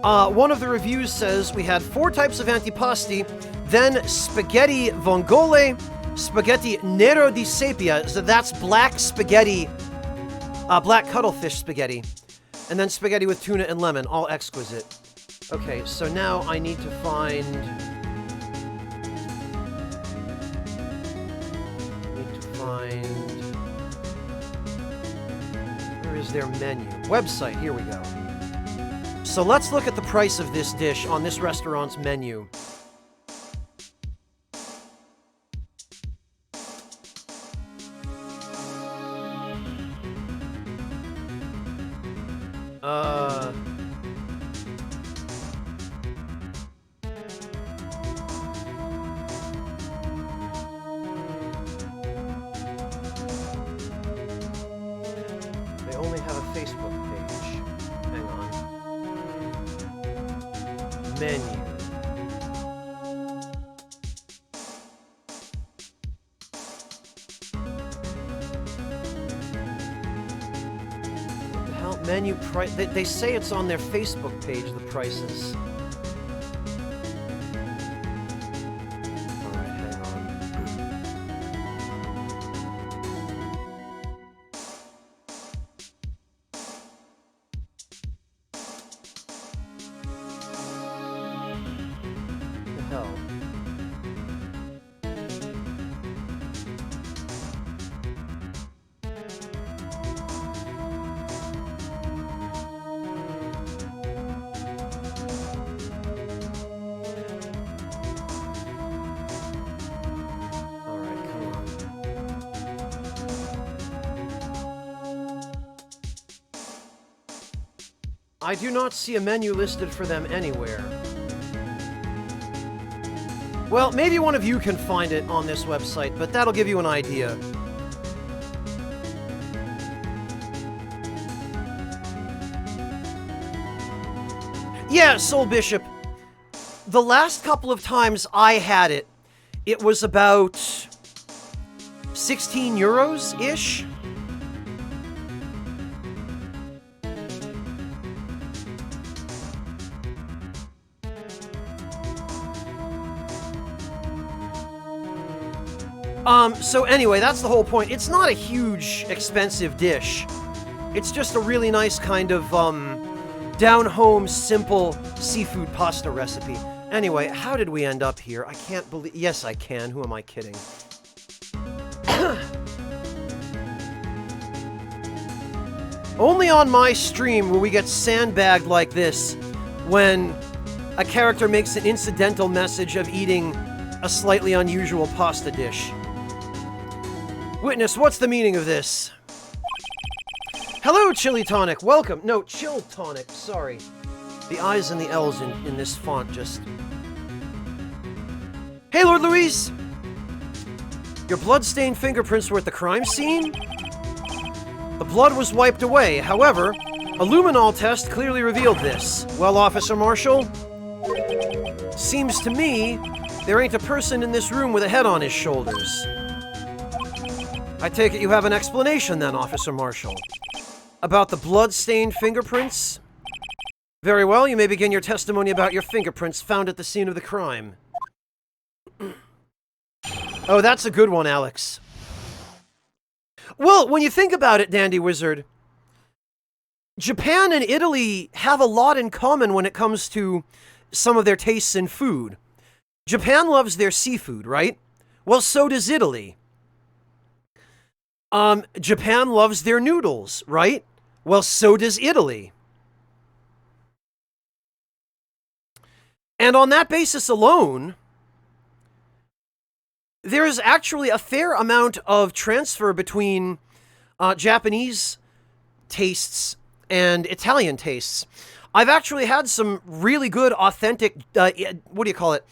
One of the reviews says we had 4 types of antipasti, then spaghetti vongole, spaghetti nero di sepia, so that's black spaghetti, black cuttlefish spaghetti, and then spaghetti with tuna and lemon, all exquisite. Okay, so now I need to find... Where is their menu? Website, here we go. So let's look at the price of this dish on this restaurant's menu. They only have a Facebook page. Hang on. Menu. What the hell? Menu price. They say it's on their Facebook page, the prices. Alright, hang on. The hell? Alright, come on. I do not see a menu listed for them anywhere. Well, maybe one of you can find it on this website, but that'll give you an idea. Yeah, Soul Bishop. The last couple of times I had it, it was about 16 euros-ish. So anyway, that's the whole point. It's not a huge, expensive dish. It's just a really nice kind of, down-home, simple seafood pasta recipe. Anyway, how did we end up here? I can't believe... Yes, I can. Who am I kidding? Only on my stream will we get sandbagged like this when a character makes an incidental message of eating a slightly unusual pasta dish. Witness, what's the meaning of this? Hello, Chili Tonic. Welcome. No, Chill Tonic. Sorry. The I's and the L's in this font just... Hey, Lord Louise! Your blood-stained fingerprints were at the crime scene? The blood was wiped away. However, a luminol test clearly revealed this. Well, Officer Marshall? Seems to me there ain't a person in this room with a head on his shoulders. I take it you have an explanation then, Officer Marshall. About the blood-stained fingerprints? Very well, you may begin your testimony about your fingerprints found at the scene of the crime. Oh, that's a good one, Alex. Well, when you think about it, Dandy Wizard, Japan and Italy have a lot in common when it comes to some of their tastes in food. Japan loves their seafood, right? Well, so does Italy. Japan loves their noodles, right? Well, so does Italy. And on that basis alone, there is actually a fair amount of transfer between Japanese tastes and Italian tastes. I've actually had some really good, authentic, what do you call it,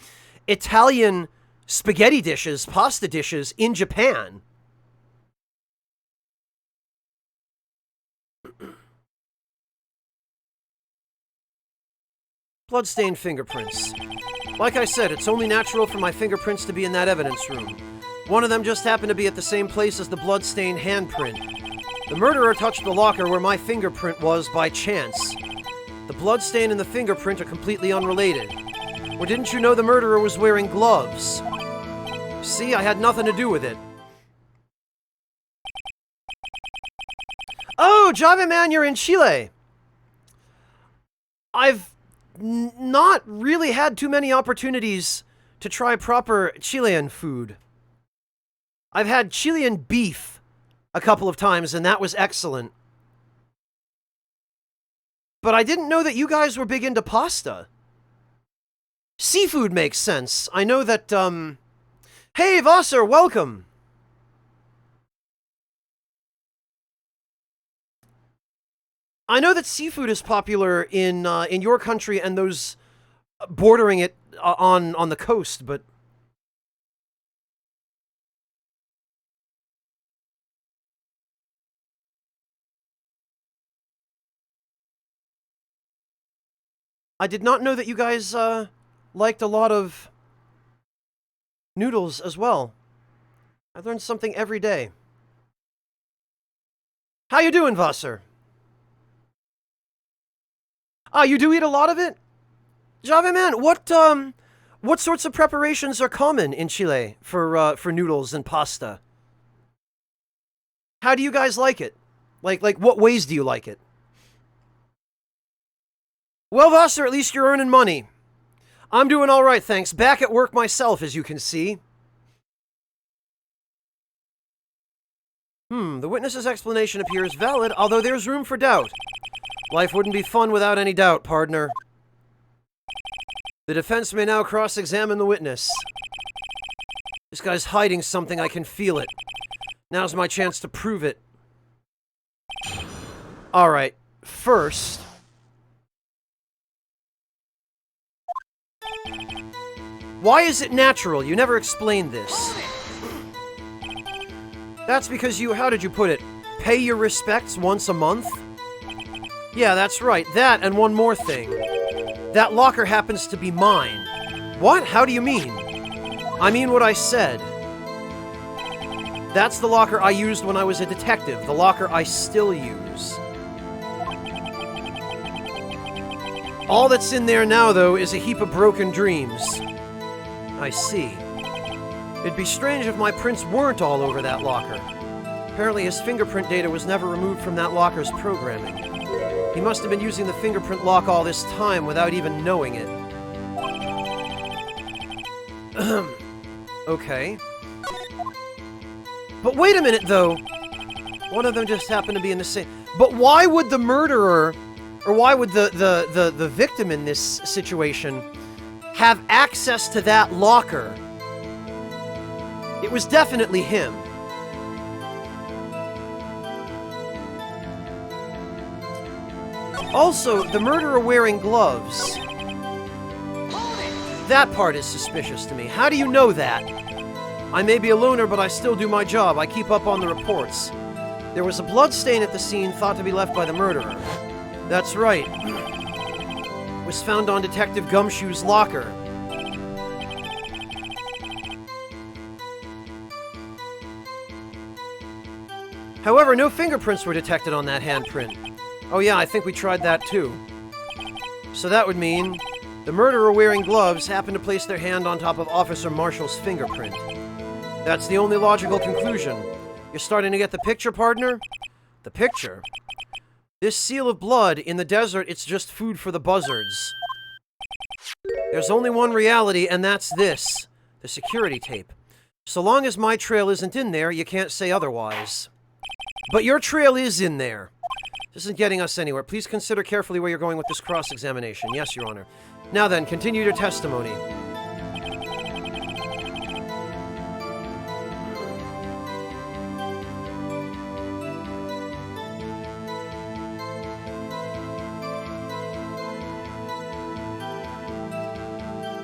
Italian spaghetti dishes, pasta dishes in Japan. Bloodstained fingerprints. Like I said, it's only natural for my fingerprints to be in that evidence room. One of them just happened to be at the same place as the bloodstained handprint. The murderer touched the locker where my fingerprint was by chance. The bloodstain and the fingerprint are completely unrelated. Or didn't you know the murderer was wearing gloves? See, I had nothing to do with it. Oh, Java Man, you're in Chile. I've not really had too many opportunities to try proper Chilean food. I've had Chilean beef a couple of times, and that was excellent. But I didn't know that you guys were big into pasta. Seafood makes sense. I know that, Hey, Vasser, welcome! I know that seafood is popular in your country and those bordering it on the coast, but I did not know that you guys liked a lot of noodles as well. I learned something every day. How you doing, Vasser? Ah, you do eat a lot of it? Java Man, what sorts of preparations are common in Chile for noodles and pasta? How do you guys like it? Like what ways do you like it? Well, Vasser, at least you're earning money. I'm doing all right, thanks. Back at work myself, as you can see. The witness's explanation appears valid, although there's room for doubt. Life wouldn't be fun without any doubt, partner. The defense may now cross-examine the witness. This guy's hiding something, I can feel it. Now's my chance to prove it. Alright, first... Why is it natural? You never explained this. That's because you, how did you put it? Pay your respects once a month? Yeah, that's right. That and one more thing. That locker happens to be mine. What? How do you mean? I mean what I said. That's the locker I used when I was a detective. The locker I still use. All that's in there now, though, is a heap of broken dreams. I see. It'd be strange if my prints weren't all over that locker. Apparently his fingerprint data was never removed from that locker's programming. He must have been using the fingerprint lock all this time without even knowing it. Okay. But wait a minute, though. One of them just happened to be in the same... But why would the murderer, or why would the victim in this situation have access to that locker? It was definitely him. Also, the murderer wearing gloves. That part is suspicious to me. How do you know that? I may be a loner, but I still do my job. I keep up on the reports. There was a blood stain at the scene thought to be left by the murderer. That's right. It was found on Detective Gumshoe's locker. However, no fingerprints were detected on that handprint. Oh yeah, I think we tried that too. So that would mean the murderer wearing gloves happened to place their hand on top of Officer Marshall's fingerprint. That's the only logical conclusion. You're starting to get the picture, partner? The picture? This seal of blood in the desert, it's just food for the buzzards. There's only one reality, and that's this. The security tape. So long as my trail isn't in there, you can't say otherwise. But your trail is in there. This isn't getting us anywhere. Please consider carefully where you're going with this cross-examination. Yes, Your Honor. Now then, continue your testimony.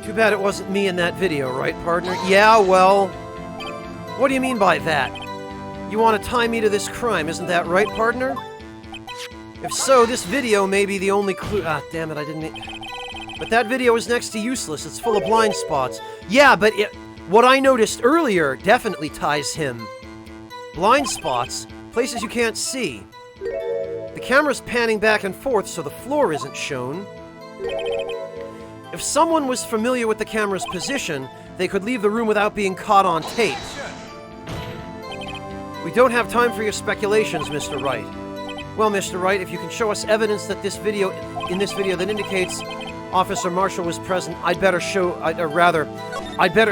Too bad it wasn't me in that video, right, partner? Yeah, well... What do you mean by that? You want to tie me to this crime, isn't that right, partner? If so, this video may be the only clue... Ah, damn it, I didn't... But that video is next to useless. It's full of blind spots. Yeah, but what I noticed earlier definitely ties him. Blind spots, places you can't see. The camera's panning back and forth, so the floor isn't shown. If someone was familiar with the camera's position, they could leave the room without being caught on tape. We don't have time for your speculations, Mr. Wright. Well, Mr. Wright, if you can show us evidence that in this video that indicates Officer Marshall was present, I'd better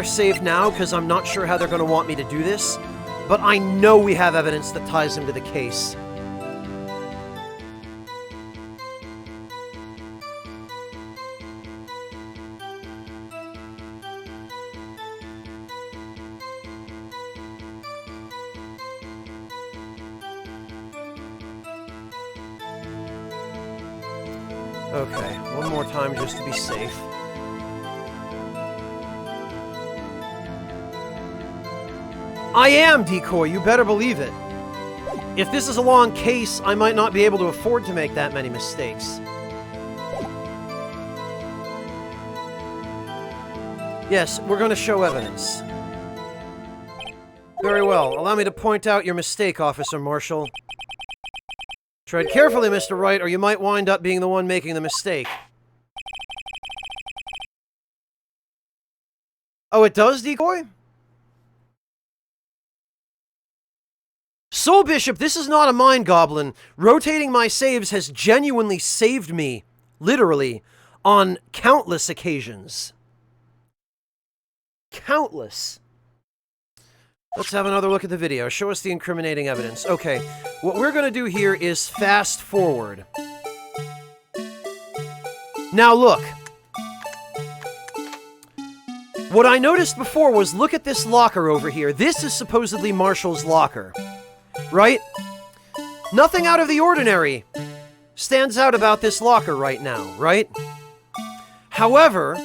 save now, because I'm not sure how they're going to want me to do this. But I know we have evidence that ties him to the case. Okay, one more time just to be safe. I am, Decoy, you better believe it. If this is a long case, I might not be able to afford to make that many mistakes. Yes, we're going to show evidence. Very well. Allow me to point out your mistake, Officer Marshall. Tread carefully, Mr. Wright, or you might wind up being the one making the mistake. Oh, it does, Decoy? Soul Bishop, this is not a mind goblin. Rotating my saves has genuinely saved me, literally, on countless occasions. Countless. Let's have another look at the video. Show us the incriminating evidence. Okay, what we're going to do here is fast forward. Now look. What I noticed before was, look at this locker over here. This is supposedly Marshall's locker. Right? Nothing out of the ordinary stands out about this locker right now, right? However,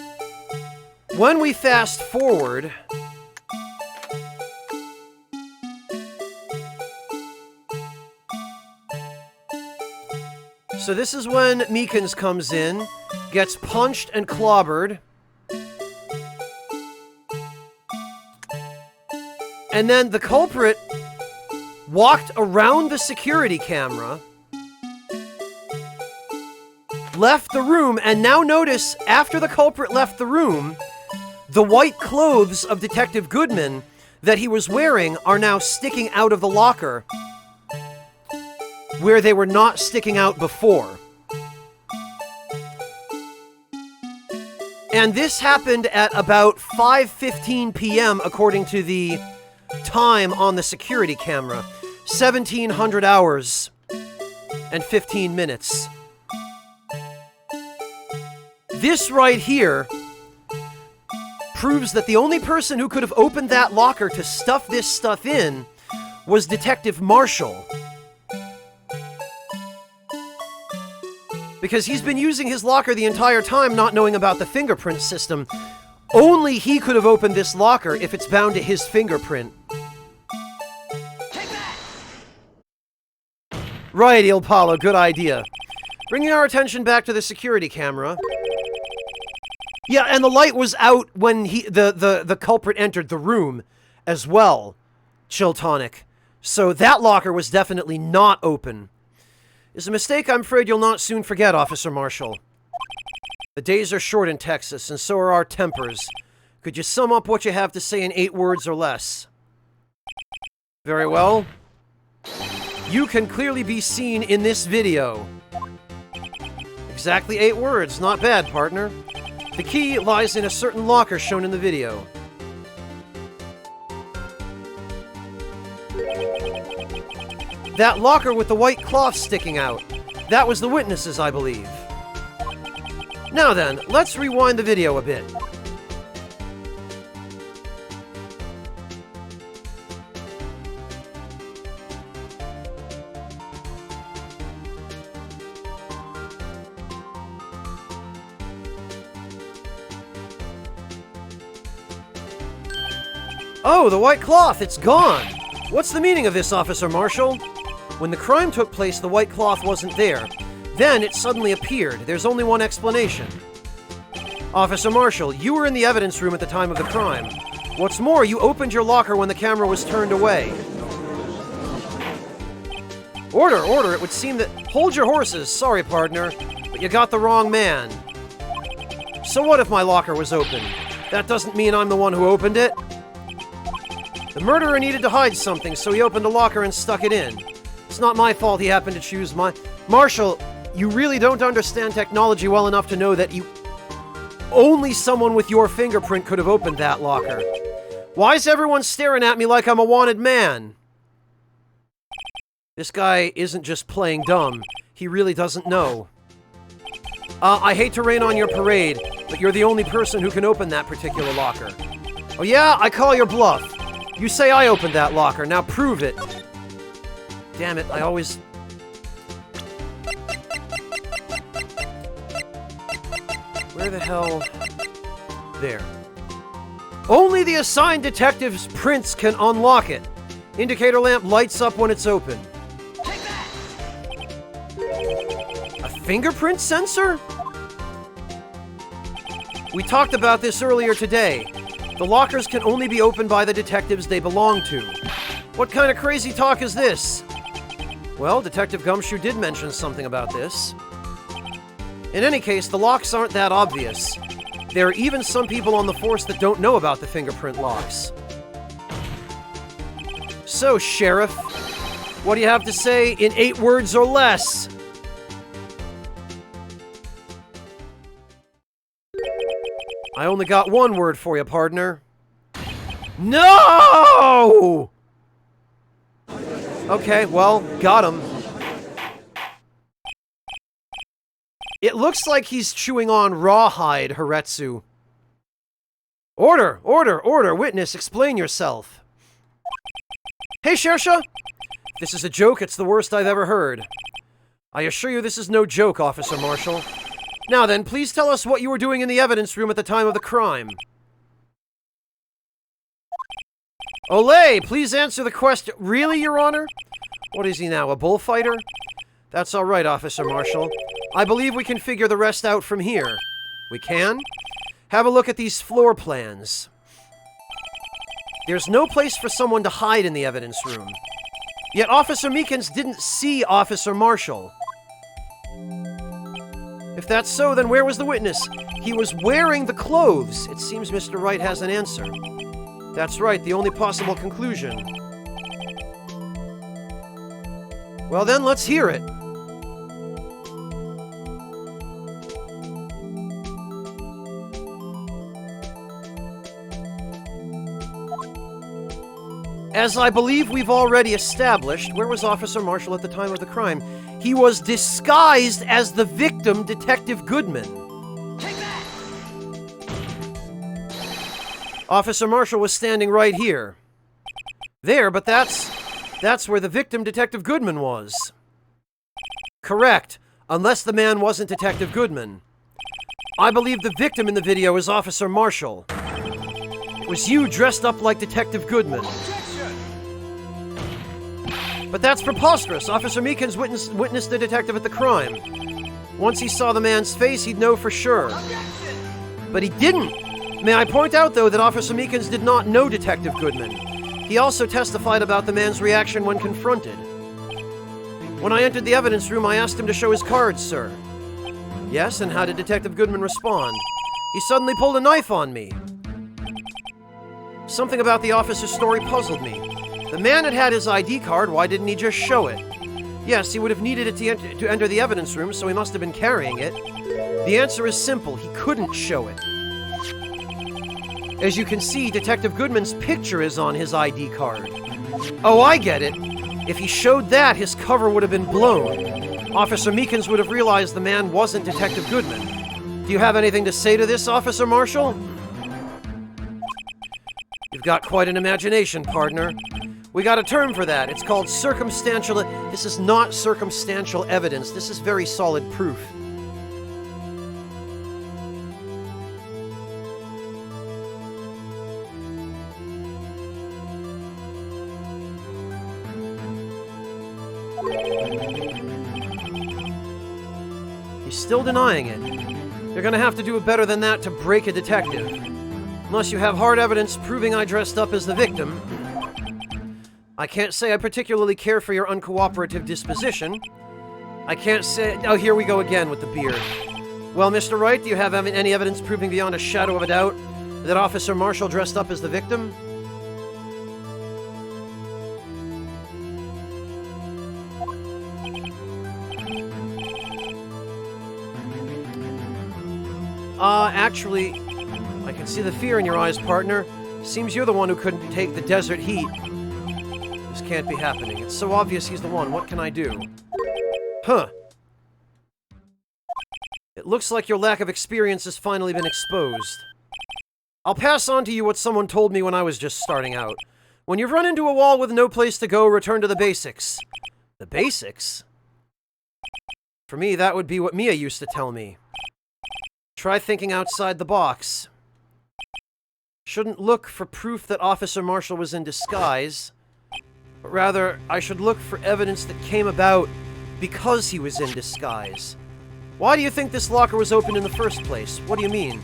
when we fast forward... So this is when Meekins comes in, gets punched and clobbered. And then the culprit walked around the security camera, left the room, and now notice, after the culprit left the room, the white clothes of Detective Goodman that he was wearing are now sticking out of the locker, where they were not sticking out before. And this happened at about 5:15 p.m. according to the time on the security camera. 1700 hours and 15 minutes. This right here proves that the only person who could have opened that locker to stuff this stuff in was Detective Marshall. Because he's been using his locker the entire time, not knowing about the fingerprint system. Only he could have opened this locker if it's bound to his fingerprint. Right, Il Palo, good idea. Bringing our attention back to the security camera. Yeah, and the light was out when the culprit entered the room as well, Chiltonic. So that locker was definitely not open. It's a mistake I'm afraid you'll not soon forget, Officer Marshall. The days are short in Texas, and so are our tempers. Could you sum up what you have to say in 8 words or less? Very well. You can clearly be seen in this video. Exactly 8 words. Not bad, partner. The key lies in a certain locker shown in the video. That locker with the white cloth sticking out. That was the witnesses, I believe. Now then, let's rewind the video a bit. Oh, the white cloth, it's gone! What's the meaning of this, Officer Marshall? When the crime took place, the white cloth wasn't there. Then it suddenly appeared. There's only one explanation. Officer Marshall, you were in the evidence room at the time of the crime. What's more, you opened your locker when the camera was turned away. Order, order, it would seem that... Hold your horses, sorry partner, but you got the wrong man. So what if my locker was open? That doesn't mean I'm the one who opened it. The murderer needed to hide something, so he opened a locker and stuck it in. It's not my fault he happened to choose my... Marshall, you really don't understand technology well enough to know that only someone with your fingerprint could have opened that locker. Why is everyone staring at me like I'm a wanted man? This guy isn't just playing dumb. He really doesn't know. I hate to rain on your parade, but you're the only person who can open that particular locker. Oh yeah? I call your bluff. You say I opened that locker. Now prove it. Damn it, I always... Where the hell... There. Only the assigned detective's prints can unlock it. Indicator lamp lights up when it's open. Take that! A fingerprint sensor? We talked about this earlier today. The lockers can only be opened by the detectives they belong to. What kind of crazy talk is this? Well, Detective Gumshoe did mention something about this. In any case, the locks aren't that obvious. There are even some people on the force that don't know about the fingerprint locks. So, Sheriff, what do you have to say in 8 words or less? I only got 1 word for you, partner. No! Okay, well, got him. It looks like he's chewing on rawhide, Haretsu. Order! Order! Order! Witness, explain yourself. Hey, Shersha! This is a joke, it's the worst I've ever heard. I assure you this is no joke, Officer Marshall. Now then, please tell us what you were doing in the evidence room at the time of the crime. Olay, please answer the question. Really, Your Honor? What is he now, a bullfighter? That's all right, Officer Marshall. I believe we can figure the rest out from here. We can? Have a look at these floor plans. There's no place for someone to hide in the evidence room. Yet Officer Meekins didn't see Officer Marshall. If that's so, then where was the witness? He was wearing the clothes. It seems Mr. Wright has an answer. That's right, the only possible conclusion. Well then, let's hear it. As I believe we've already established, where was Officer Marshall at the time of the crime? He was disguised as the victim, Detective Goodman. Take that! Officer Marshall was standing right here. There, but that's where the victim, Detective Goodman, was. Correct, unless the man wasn't Detective Goodman. I believe the victim in the video is Officer Marshall. It was you dressed up like Detective Goodman. But that's preposterous. Officer Meekins witnessed the detective at the crime. Once he saw the man's face, he'd know for sure. But he didn't. May I point out, though, that Officer Meekins did not know Detective Goodman. He also testified about the man's reaction when confronted. When I entered the evidence room, I asked him to show his cards, sir. Yes, and how did Detective Goodman respond? He suddenly pulled a knife on me. Something about the officer's story puzzled me. The man had had his ID card, why didn't he just show it? Yes, he would have needed it to enter the evidence room, so he must have been carrying it. The answer is simple, he couldn't show it. As you can see, Detective Goodman's picture is on his ID card. Oh, I get it. If he showed that, his cover would have been blown. Officer Meekins would have realized the man wasn't Detective Goodman. Do you have anything to say to this, Officer Marshall? You've got quite an imagination, partner. We got a term for that. It's called circumstantial... This is not circumstantial evidence. This is very solid proof. He's still denying it. You're gonna have to do better than that to break a detective. Unless you have hard evidence proving I dressed up as the victim. I can't say I particularly care for your uncooperative disposition. I can't say... Oh, here we go again with the beard. Well, Mr. Wright, do you have any evidence proving beyond a shadow of a doubt that Officer Marshall dressed up as the victim? Actually, I can see the fear in your eyes, partner. Seems you're the one who couldn't take the desert heat. This can't be happening. It's so obvious he's the one. What can I do? Huh. It looks like your lack of experience has finally been exposed. I'll pass on to you what someone told me when I was just starting out. When you've run into a wall with no place to go, return to the basics. The basics? For me, that would be what Mia used to tell me. Try thinking outside the box. Shouldn't look for proof that Officer Marshall was in disguise, but rather, I should look for evidence that came about because he was in disguise. Why do you think this locker was opened in the first place? What do you mean?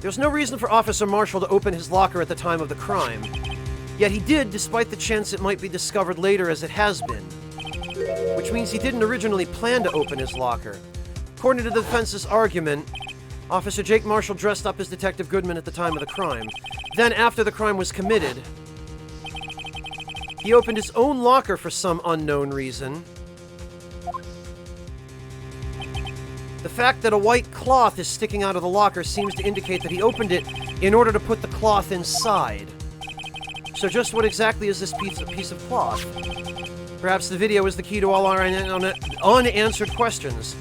There's no reason for Officer Marshall to open his locker at the time of the crime. Yet he did, despite the chance it might be discovered later as it has been. Which means he didn't originally plan to open his locker. According to the defense's argument, Officer Jake Marshall dressed up as Detective Goodman at the time of the crime. Then, after the crime was committed, he opened his own locker for some unknown reason. The fact that a white cloth is sticking out of the locker seems to indicate that he opened it in order to put the cloth inside. So just what exactly is this piece of cloth? Perhaps the video is the key to all our unanswered questions.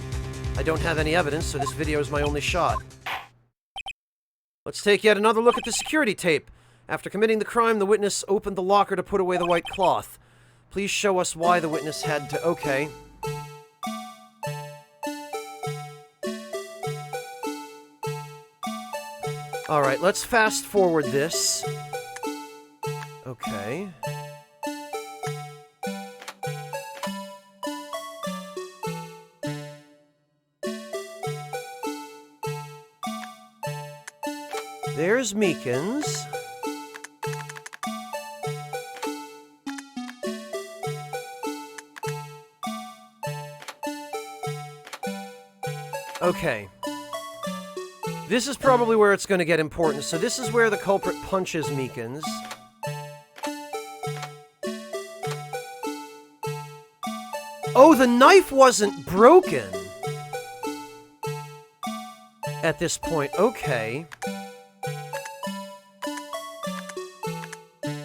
I don't have any evidence, so this video is my only shot. Let's take yet another look at the security tape. After committing the crime, the witness opened the locker to put away the white cloth. Please show us why the witness had to... Okay. Alright, let's fast forward this. Okay. There's Meekins. Okay. This is probably where it's going to get important. So this is where the culprit punches Meekins. Oh, the knife wasn't broken at this point. Okay.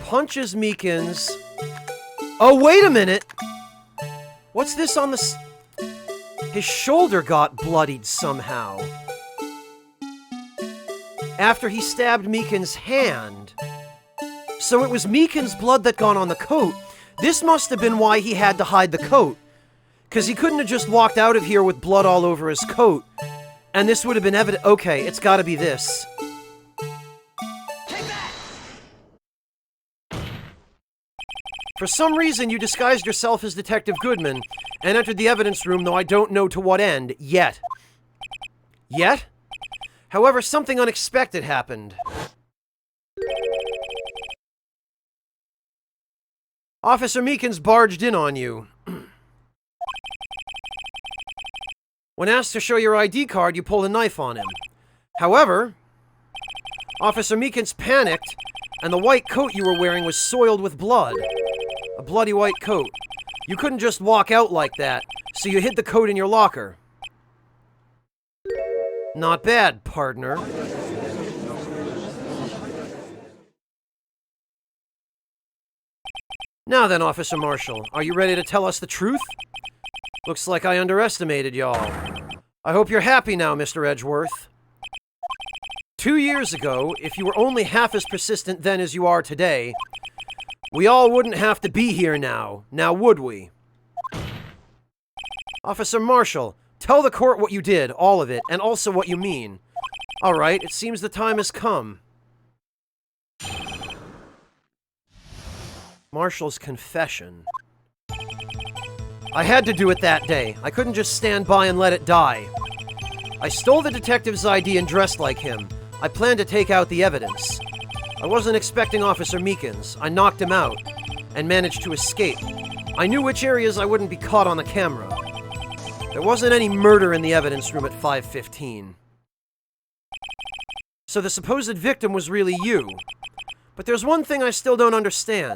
Punches Meekins. Oh, wait a minute! What's this on the... His shoulder got bloodied somehow. After he stabbed Meekins' hand. So it was Meekins' blood that got on the coat. This must have been why he had to hide the coat. Because he couldn't have just walked out of here with blood all over his coat. And this would have been evident. Okay, it's gotta be this. For some reason, you disguised yourself as Detective Goodman and entered the evidence room, though I don't know to what end, yet. Yet? However, something unexpected happened. Officer Meekins barged in on you. When asked to show your ID card, you pulled a knife on him. However, Officer Meekins panicked, and the white coat you were wearing was soiled with blood. A bloody white coat. You couldn't just walk out like that, so you hid the coat in your locker. Not bad, partner. Now then, Officer Marshall, are you ready to tell us the truth? Looks like I underestimated y'all. I hope you're happy now, Mr. Edgeworth. 2 years ago, if you were only half as persistent then as you are today, we all wouldn't have to be here now would we? Officer Marshall, tell the court what you did, all of it, and also what you mean. Alright, it seems the time has come. Marshall's confession. I had to do it that day. I couldn't just stand by and let it die. I stole the detective's ID and dressed like him. I planned to take out the evidence. I wasn't expecting Officer Meekins. I knocked him out and managed to escape. I knew which areas I wouldn't be caught on the camera. There wasn't any murder in the evidence room at 5:15. So the supposed victim was really you. But there's one thing I still don't understand.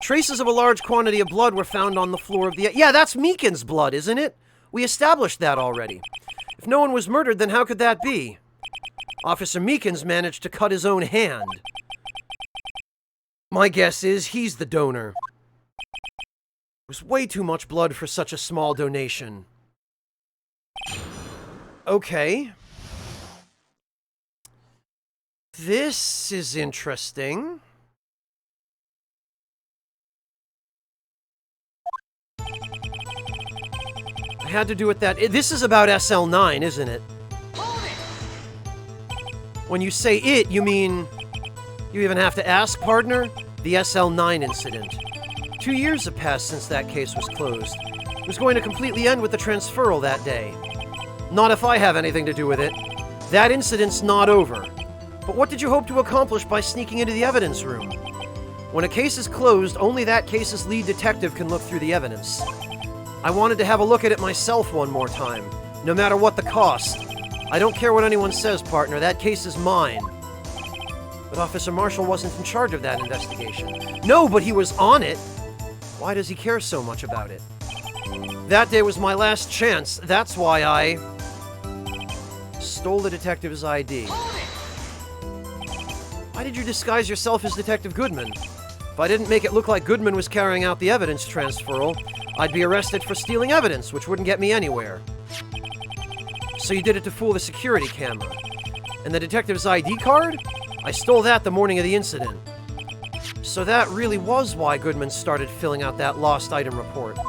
Traces of a large quantity of blood were found on the floor of the... Yeah, that's Meekins' blood, isn't it? We established that already. If no one was murdered, then how could that be? Officer Meekins managed to cut his own hand. My guess is he's the donor. It was way too much blood for such a small donation. Okay. This is interesting. I had to do it that... This is about SL9, isn't it? When you say it, you mean... You even have to ask, partner? The SL9 incident. 2 years have passed since that case was closed. It was going to completely end with the transferal that day. Not if I have anything to do with it. That incident's not over. But what did you hope to accomplish by sneaking into the evidence room? When a case is closed, only that case's lead detective can look through the evidence. I wanted to have a look at it myself one more time, no matter what the cost. I don't care what anyone says, partner, that case is mine. But Officer Marshall wasn't in charge of that investigation. No, but he was on it! Why does he care so much about it? That day was my last chance. That's why I... stole the detective's ID. Why did you disguise yourself as Detective Goodman? If I didn't make it look like Goodman was carrying out the evidence transferal, I'd be arrested for stealing evidence, which wouldn't get me anywhere. So you did it to fool the security camera. And the detective's ID card? I stole that the morning of the incident. So that really was why Goodman started filling out that lost item report.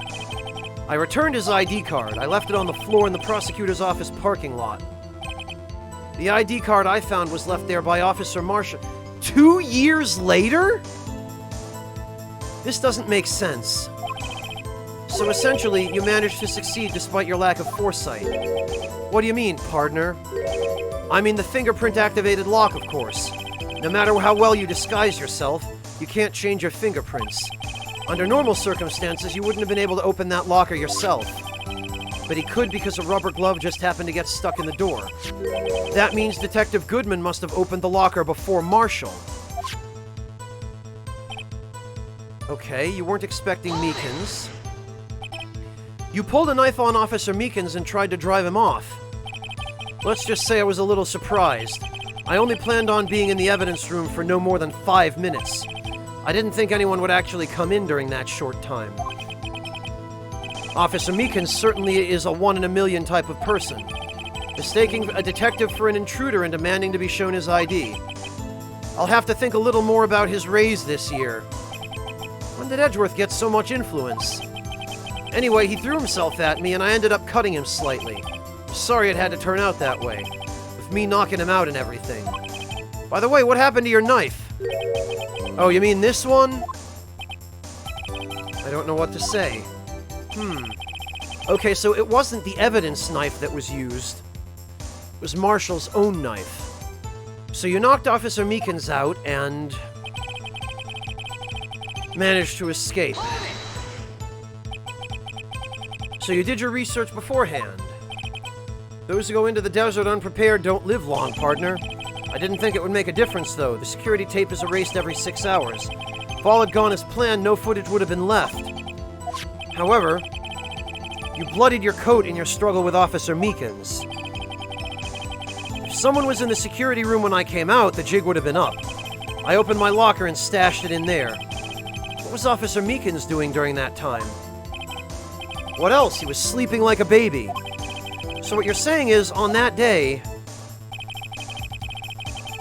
I returned his ID card. I left it on the floor in the prosecutor's office parking lot. The ID card I found was left there by Officer Marshall. 2 years later? This doesn't make sense. So essentially, you managed to succeed despite your lack of foresight. What do you mean, partner? I mean the fingerprint-activated lock, of course. No matter how well you disguise yourself, you can't change your fingerprints. Under normal circumstances, you wouldn't have been able to open that locker yourself. But he could because a rubber glove just happened to get stuck in the door. That means Detective Goodman must have opened the locker before Marshall. Okay, you weren't expecting Meekins. You pulled a knife on Officer Meekins and tried to drive him off. Let's just say I was a little surprised. I only planned on being in the evidence room for no more than 5 minutes. I didn't think anyone would actually come in during that short time. Officer Meekins certainly is a 1 in a million type of person. Mistaking a detective for an intruder and demanding to be shown his ID. I'll have to think a little more about his raise this year. When did Edgeworth get so much influence? Anyway, he threw himself at me and I ended up cutting him slightly. Sorry it had to turn out that way, with me knocking him out and everything. By the way, what happened to your knife? Oh, you mean this one? I don't know what to say. Okay, so it wasn't the evidence knife that was used. It was Marshall's own knife. So you knocked Officer Meekins out and... managed to escape. So you did your research beforehand. Those who go into the desert unprepared don't live long, partner. I didn't think it would make a difference, though. The security tape is erased every 6 hours. If all had gone as planned, no footage would have been left. However, you bloodied your coat in your struggle with Officer Meekins. If someone was in the security room when I came out, the jig would have been up. I opened my locker and stashed it in there. What was Officer Meekins doing during that time? What else? He was sleeping like a baby. So what you're saying is, on that day,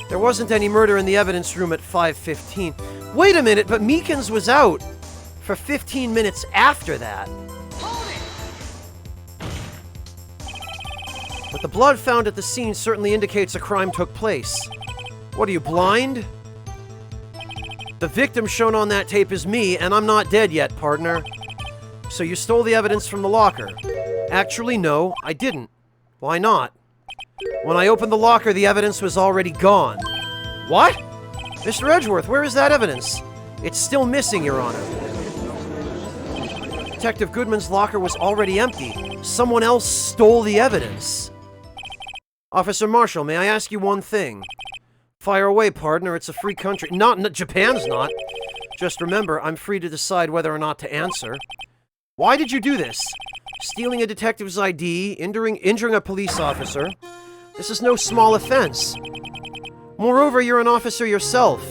there wasn't any murder in the evidence room at 5:15. Wait a minute, but Meekins was out for 15 minutes after that. But the blood found at the scene certainly indicates a crime took place. What are you, blind? The victim shown on that tape is me, and I'm not dead yet, partner. So you stole the evidence from the locker? Actually, no, I didn't. Why not? When I opened the locker, the evidence was already gone. What? Mr. Edgeworth, where is that evidence? It's still missing, Your Honor. Detective Goodman's locker was already empty. Someone else stole the evidence. Officer Marshall, may I ask you one thing? Fire away, partner. It's a free country. Japan's not. Just remember, I'm free to decide whether or not to answer. Why did you do this? Stealing a detective's ID, injuring a police officer. This is no small offense. Moreover, you're an officer yourself.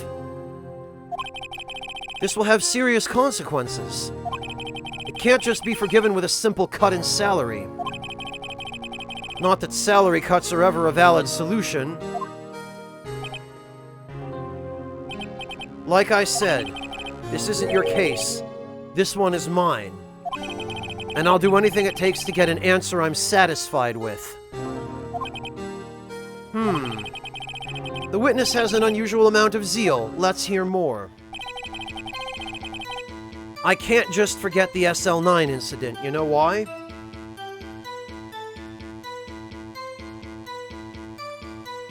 This will have serious consequences. It can't just be forgiven with a simple cut in salary. Not that salary cuts are ever a valid solution. Like I said, this isn't your case. This one is mine. And I'll do anything it takes to get an answer I'm satisfied with. The witness has an unusual amount of zeal. Let's hear more. I can't just forget the SL9 incident. You know why?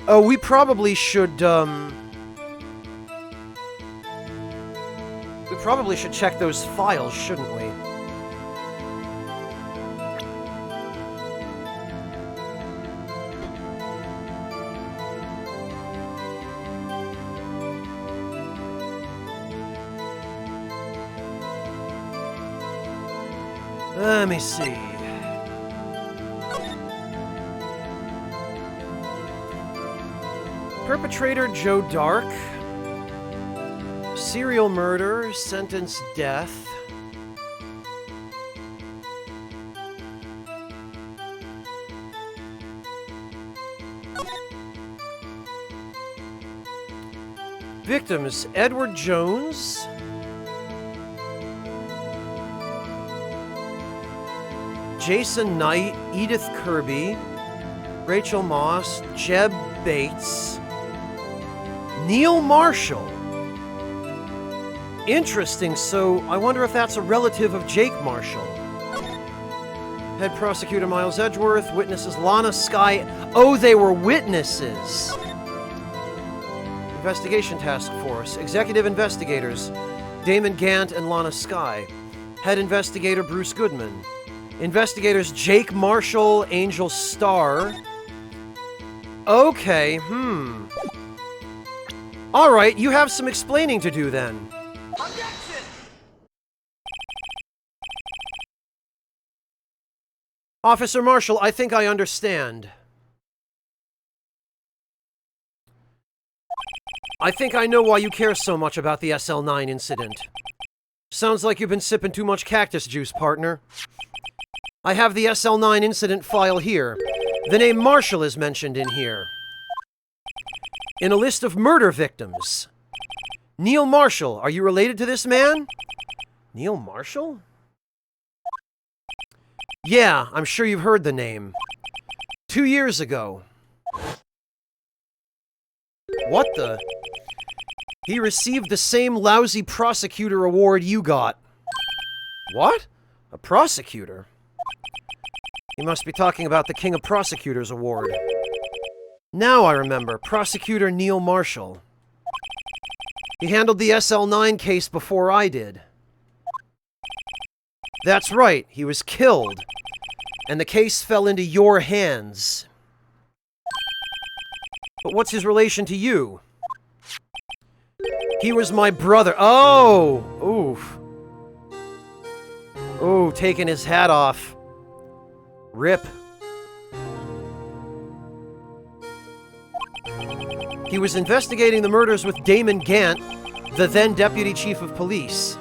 Oh, we probably should check those files, shouldn't we? Let me see. Perpetrator Joe Dark. Serial murder, sentence death. Victims: Edward Jones, Jason Knight, Edith Kirby, Rachel Moss, Jeb Bates, Neil Marshall. Interesting, so I wonder if that's a relative of Jake Marshall. Head Prosecutor Miles Edgeworth, witnesses Lana Skye. Oh, they were witnesses! Investigation Task Force, Executive Investigators, Damon Gant and Lana Skye. Head Investigator Bruce Goodman. Investigators Jake Marshall, Angel Starr. Okay, Alright, you have some explaining to do then. Objection! Officer Marshall, I think I understand. I think I know why you care so much about the SL9 incident. Sounds like you've been sipping too much cactus juice, partner. I have the SL9 incident file here. The name Marshall is mentioned in here. In a list of murder victims. Neil Marshall, are you related to this man? Neil Marshall? Yeah, I'm sure you've heard the name. 2 years ago. What the? He received the same lousy prosecutor award you got. What? A prosecutor? He must be talking about the King of Prosecutors Award. Now I remember, Prosecutor Neil Marshall. He handled the SL9 case before I did. That's right, he was killed. And the case fell into your hands. But what's his relation to you? He was my brother. Oh! Oof. Ooh, taking his hat off. Rip. He was investigating the murders with Damon Gant, the then Deputy Chief of Police.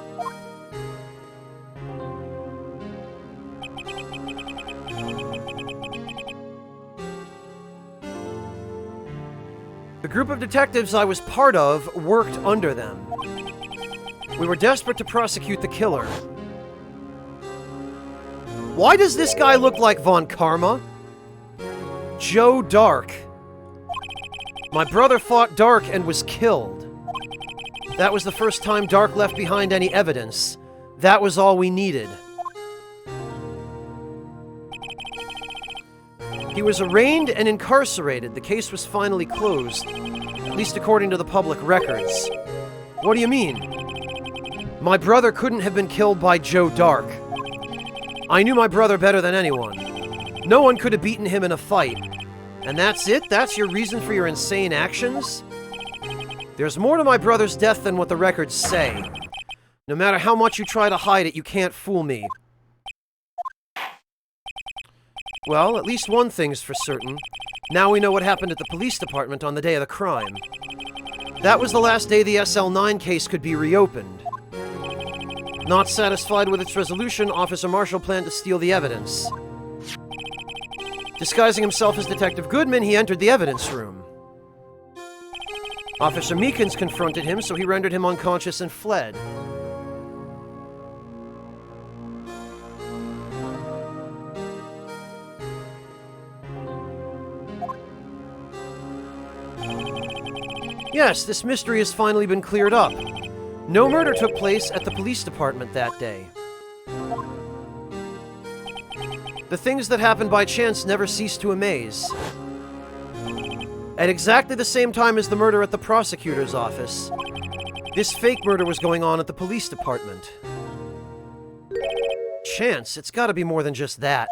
The group of detectives I was part of worked under them. We were desperate to prosecute the killer. Why does this guy look like Von Karma? Joe Dark. My brother fought Dark and was killed. That was the first time Dark left behind any evidence. That was all we needed. He was arraigned and incarcerated. The case was finally closed, at least according to the public records. What do you mean? My brother couldn't have been killed by Joe Dark. I knew my brother better than anyone. No one could have beaten him in a fight. And that's it? That's your reason for your insane actions? There's more to my brother's death than what the records say. No matter how much you try to hide it, you can't fool me. Well, at least one thing's for certain. Now we know what happened at the police department on the day of the crime. That was the last day the SL9 case could be reopened. Not satisfied with its resolution, Officer Marshall planned to steal the evidence. Disguising himself as Detective Goodman, he entered the evidence room. Officer Meekins confronted him, so he rendered him unconscious and fled. Yes, this mystery has finally been cleared up. No murder took place at the police department that day. The things that happen by chance never cease to amaze. At exactly the same time as the murder at the prosecutor's office, this fake murder was going on at the police department. Chance? It's gotta be more than just that.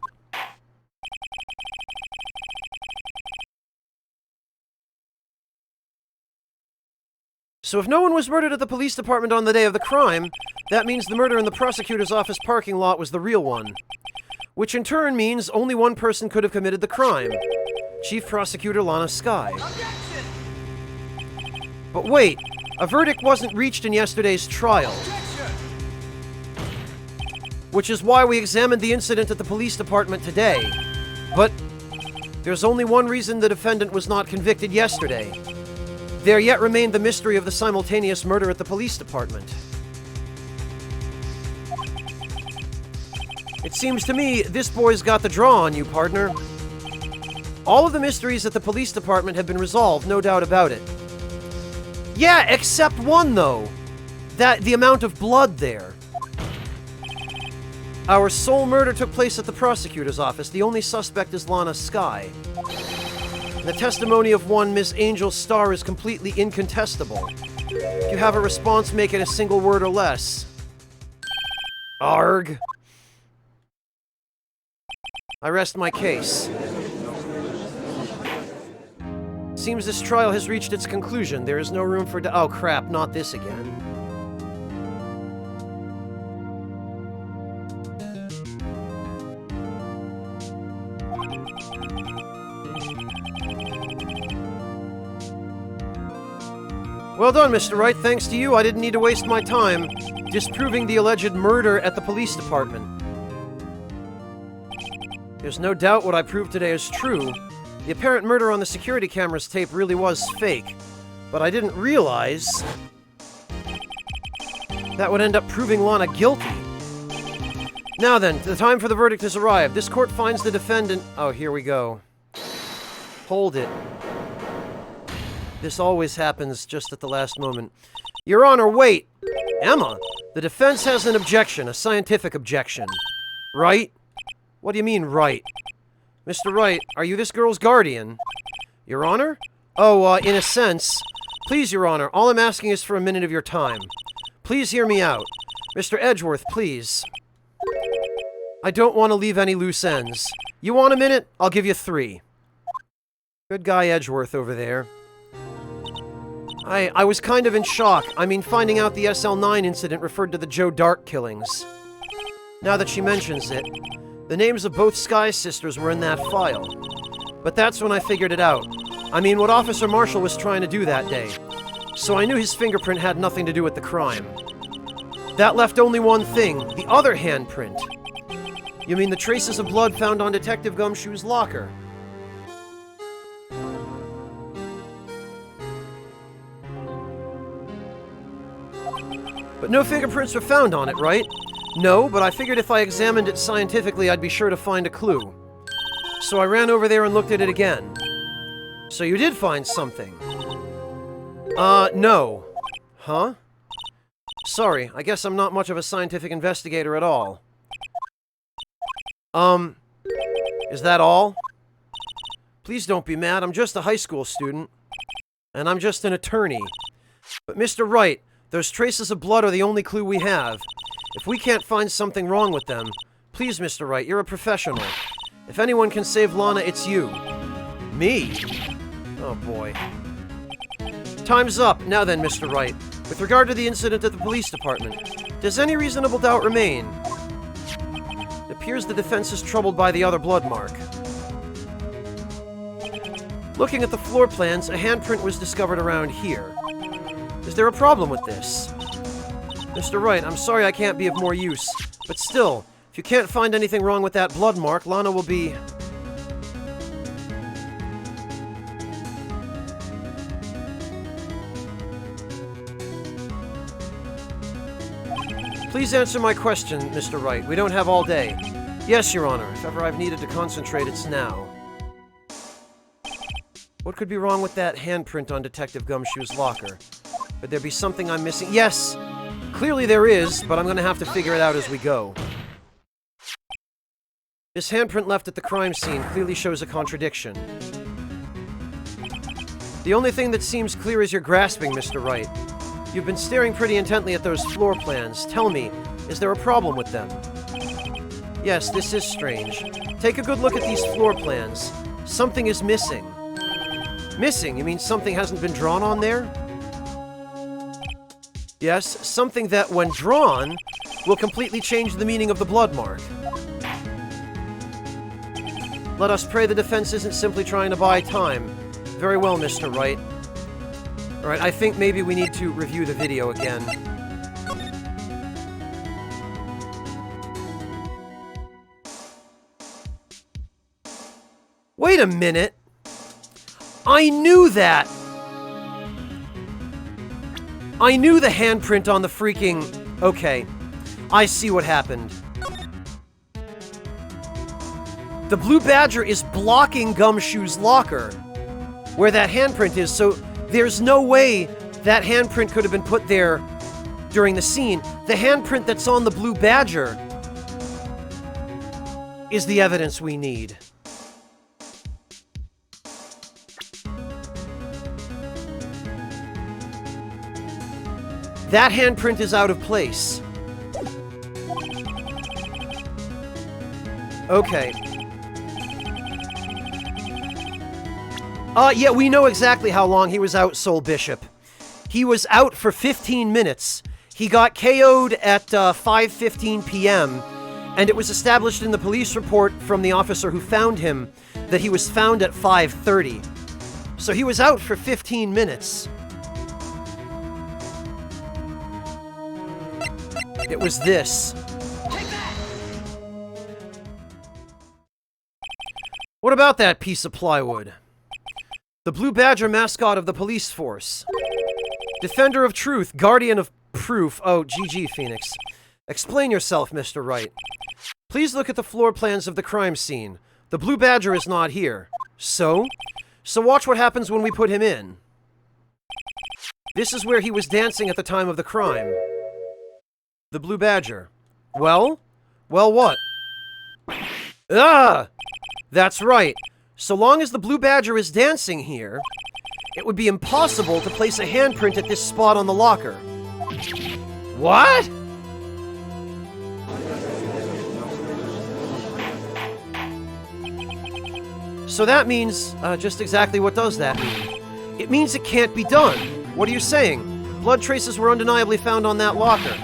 So if no one was murdered at the police department on the day of the crime, that means the murder in the prosecutor's office parking lot was the real one. Which in turn means only one person could have committed the crime. Chief Prosecutor Lana Skye. Objection! But wait, a verdict wasn't reached in yesterday's trial. Objection! Which is why we examined the incident at the police department today. But there's only one reason the defendant was not convicted yesterday. There yet remained the mystery of the simultaneous murder at the police department. It seems to me this boy's got the draw on you, partner. All of the mysteries at the police department have been resolved, no doubt about it. Yeah, except one, though. The amount of blood there. Our sole murder took place at the prosecutor's office. The only suspect is Lana Skye. The testimony of one Miss Angel Starr is completely incontestable. If you have a response, make it a single word or less. Arg. I rest my case. Seems this trial has reached its conclusion. There is no room for oh crap, not this again. Well done, Mr. Wright. Thanks to you, I didn't need to waste my time disproving the alleged murder at the police department. There's no doubt what I proved today is true. The apparent murder on the security camera's tape really was fake, but I didn't realize that would end up proving Lana guilty. Now then, the time for the verdict has arrived. This court finds the defendant... Oh, here we go. Hold it. This always happens just at the last moment. Your Honor, wait! Emma, the defense has an objection, a scientific objection. Right? What do you mean, right? Mr. Wright, are you this girl's guardian? Your Honor? Oh, in a sense. Please, Your Honor, all I'm asking is for a minute of your time. Please hear me out. Mr. Edgeworth, please. I don't want to leave any loose ends. You want a minute? I'll give you 3. Good guy Edgeworth over there. I was kind of in shock. I mean, finding out the SL9 incident referred to the Joe Dark killings. Now that she mentions it, the names of both Skye sisters were in that file. But that's when I figured it out. I mean, what Officer Marshall was trying to do that day. So I knew his fingerprint had nothing to do with the crime. That left only one thing, the other handprint. You mean the traces of blood found on Detective Gumshoe's locker? But no fingerprints were found on it, right? No, but I figured if I examined it scientifically, I'd be sure to find a clue. So I ran over there and looked at it again. So you did find something? No. Huh? Sorry, I guess I'm not much of a scientific investigator at all. Is that all? Please don't be mad. I'm just a high school student. And I'm just an attorney. But Mr. Wright, those traces of blood are the only clue we have. If we can't find something wrong with them, please, Mr. Wright, you're a professional. If anyone can save Lana, it's you. Me? Oh, boy. Time's up. Now then, Mr. Wright. With regard to the incident at the police department, does any reasonable doubt remain? It appears the defense is troubled by the other blood mark. Looking at the floor plans, a handprint was discovered around here. Is there a problem with this? Mr. Wright, I'm sorry I can't be of more use, but still, if you can't find anything wrong with that blood mark, Lana will be... Please answer my question, Mr. Wright. We don't have all day. Yes, Your Honor. If ever I've needed to concentrate, it's now. What could be wrong with that handprint on Detective Gumshoe's locker? Could there be something I'm missing? Yes! Clearly there is, but I'm gonna have to figure it out as we go. This handprint left at the crime scene clearly shows a contradiction. The only thing that seems clear is your grasping, Mr. Wright. You've been staring pretty intently at those floor plans. Tell me, is there a problem with them? Yes, this is strange. Take a good look at these floor plans. Something is missing. Missing? You mean something hasn't been drawn on there? Yes, something that, when drawn, will completely change the meaning of the blood mark. Let us pray the defense isn't simply trying to buy time. Very well, Mr. Wright. Alright, I think maybe we need to review the video again. Wait a minute! I knew that! I knew the handprint on the freaking... Okay. I see what happened. The Blue Badger is blocking Gumshoe's locker, where that handprint is, so there's no way that handprint could have been put there during the scene. The handprint that's on the Blue Badger is the evidence we need. That handprint is out of place. Okay. Yeah, we know exactly how long he was out, Soul Bishop. He was out for 15 minutes. He got KO'd at 5:15 p.m., and it was established in the police report from the officer who found him that he was found at 5:30. So he was out for 15 minutes. It was this. What about that piece of plywood? The Blue Badger mascot of the police force. Defender of truth, guardian of proof. Oh, GG, Phoenix. Explain yourself, Mr. Wright. Please look at the floor plans of the crime scene. The Blue Badger is not here. So? So watch what happens when we put him in. This is where he was dancing at the time of the crime. The Blue Badger. Well? Well, what? Ah! That's right. So long as the Blue Badger is dancing here, it would be impossible to place a handprint at this spot on the locker. What? So that means, just exactly what does that mean? It means it can't be done. What are you saying? Blood traces were undeniably found on that locker.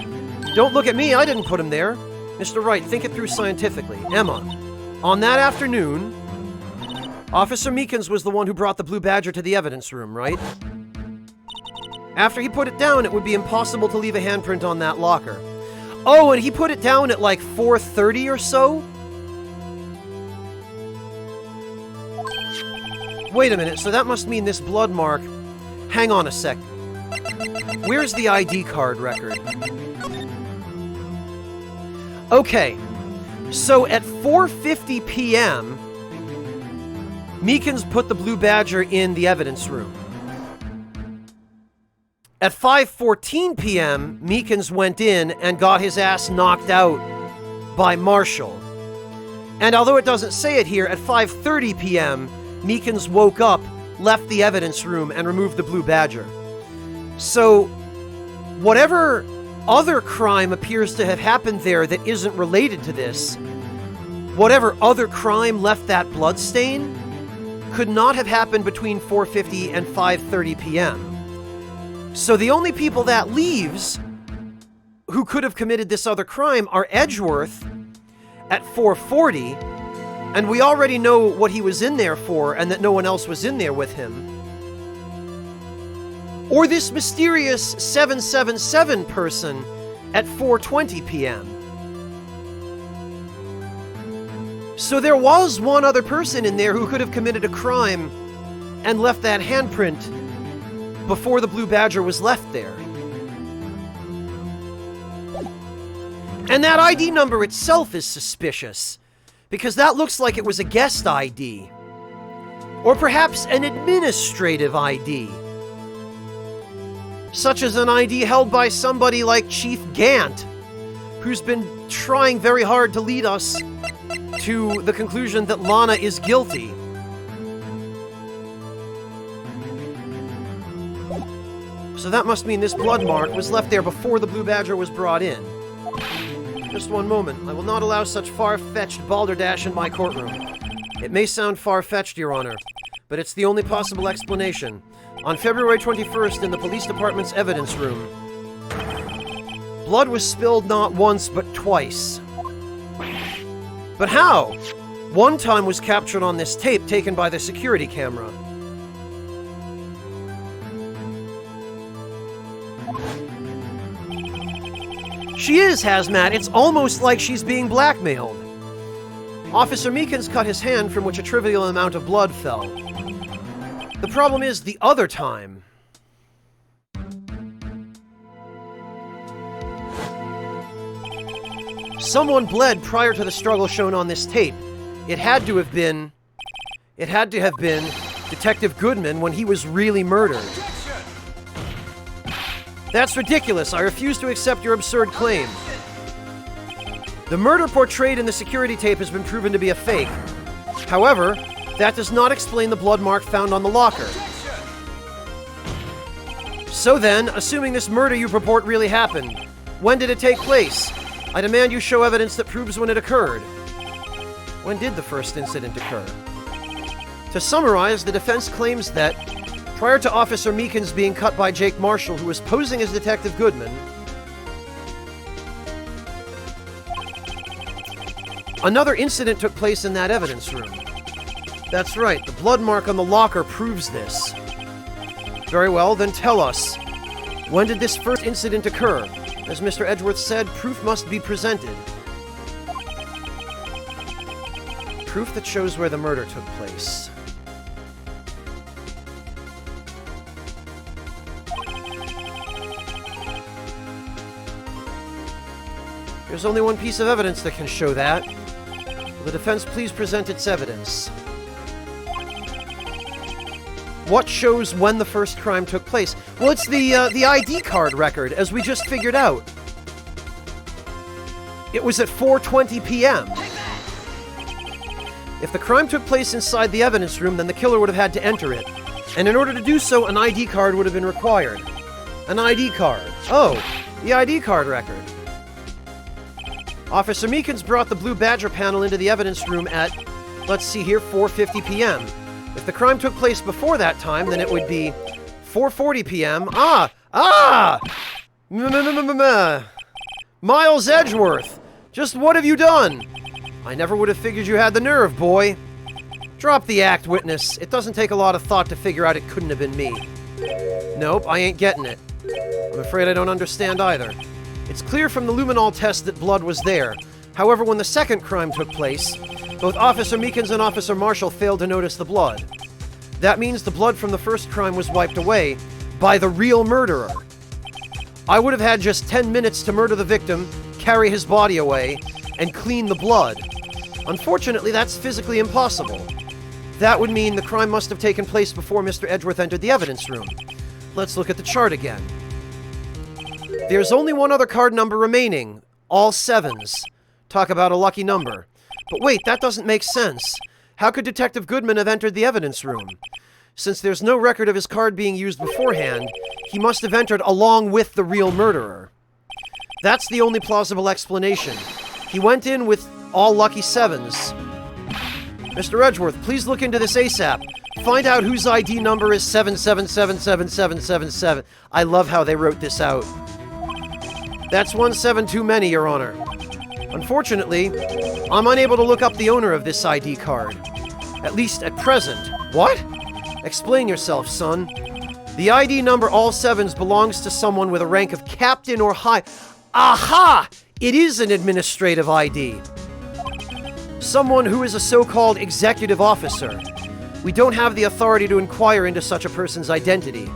Don't look at me, I didn't put him there. Mr. Wright, think it through scientifically. Emma, on that afternoon, Officer Meekins was the one who brought the Blue Badger to the evidence room, right? After he put it down, it would be impossible to leave a handprint on that locker. Oh, and he put it down at like 4:30 or so? Wait a minute, so that must mean this blood mark... Hang on a sec. Where's the ID card record? Okay, so at 4:50 p.m., Meekins put the Blue Badger in the evidence room. At 5:14 p.m., Meekins went in and got his ass knocked out by Marshall. And although it doesn't say it here, at 5:30 p.m., Meekins woke up, left the evidence room, and removed the Blue Badger. So, whatever other crime appears to have happened there that isn't related to this, whatever other crime left that bloodstain, could not have happened between 4:50 and 5:30 p.m. So the only people that leaves who could have committed this other crime are Edgeworth at 4:40, and we already know what he was in there for and that no one else was in there with him. Or this mysterious 777 person at 4:20 p.m. So there was one other person in there who could have committed a crime and left that handprint before the Blue Badger was left there. And that ID number itself is suspicious, because that looks like it was a guest ID. Or perhaps an administrative ID. Such as an ID held by somebody like Chief Gant, who's been trying very hard to lead us to the conclusion that Lana is guilty. So that must mean this blood mark was left there before the Blue Badger was brought in. Just one moment. I will not allow such far-fetched balderdash in my courtroom. It may sound far-fetched, Your Honor, but it's the only possible explanation. On February 21st, in the police department's evidence room, blood was spilled not once, but twice. But how? One time was captured on this tape taken by the security camera. She is, Hazmat. It's almost like she's being blackmailed. Officer Meekins cut his hand from which a trivial amount of blood fell. The problem is the other time. Someone bled prior to the struggle shown on this tape. It had to have been Detective Goodman when he was really murdered. That's ridiculous. I refuse to accept your absurd claim. The murder portrayed in the security tape has been proven to be a fake. However, that does not explain the blood mark found on the locker. So then, assuming this murder you purport really happened, when did it take place? I demand you show evidence that proves when it occurred. When did the first incident occur? To summarize, the defense claims that prior to Officer Meekins being cut by Jake Marshall, who was posing as Detective Goodman, another incident took place in that evidence room. That's right, the blood mark on the locker proves this. Very well, then tell us. When did this first incident occur? As Mr. Edgeworth said, proof must be presented. Proof that shows where the murder took place. There's only one piece of evidence that can show that. Will the defense please present its evidence? What shows when the first crime took place? Well, it's the ID card record, as we just figured out. It was at 4:20 p.m. If the crime took place inside the evidence room, then the killer would have had to enter it. And in order to do so, an ID card would have been required. An ID card. Oh, the ID card record. Officer Meekins brought the Blue Badger panel into the evidence room at, let's see here, 4:50 p.m. If the crime took place before that time, then it would be 4:40 p.m. Miles Edgeworth! Just what have you done? I never would have figured you had the nerve, boy. Drop the act, witness. It doesn't take a lot of thought to figure out it couldn't have been me. Nope, I ain't getting it. I'm afraid I don't understand either. It's clear from the luminol test that blood was there. However, when the second crime took place, both Officer Meekins and Officer Marshall failed to notice the blood. That means the blood from the first crime was wiped away by the real murderer. I would have had just 10 minutes to murder the victim, carry his body away, and clean the blood. Unfortunately, that's physically impossible. That would mean the crime must have taken place before Mr. Edgeworth entered the evidence room. Let's look at the chart again. There's only one other card number remaining, all 7s. Talk about a lucky number. But wait, that doesn't make sense. How could Detective Goodman have entered the evidence room? Since there's no record of his card being used beforehand, he must have entered along with the real murderer. That's the only plausible explanation. He went in with all lucky 7s. Mr. Edgeworth, please look into this ASAP. Find out whose ID number is 77777777. I love how they wrote this out. That's 1 7 too many, Your Honor. Unfortunately, I'm unable to look up the owner of this ID card. At least at present. What? Explain yourself, son. The ID number all 7s belongs to someone with a rank of captain or high... Aha! It is an administrative ID. Someone who is a so-called executive officer. We don't have the authority to inquire into such a person's identity.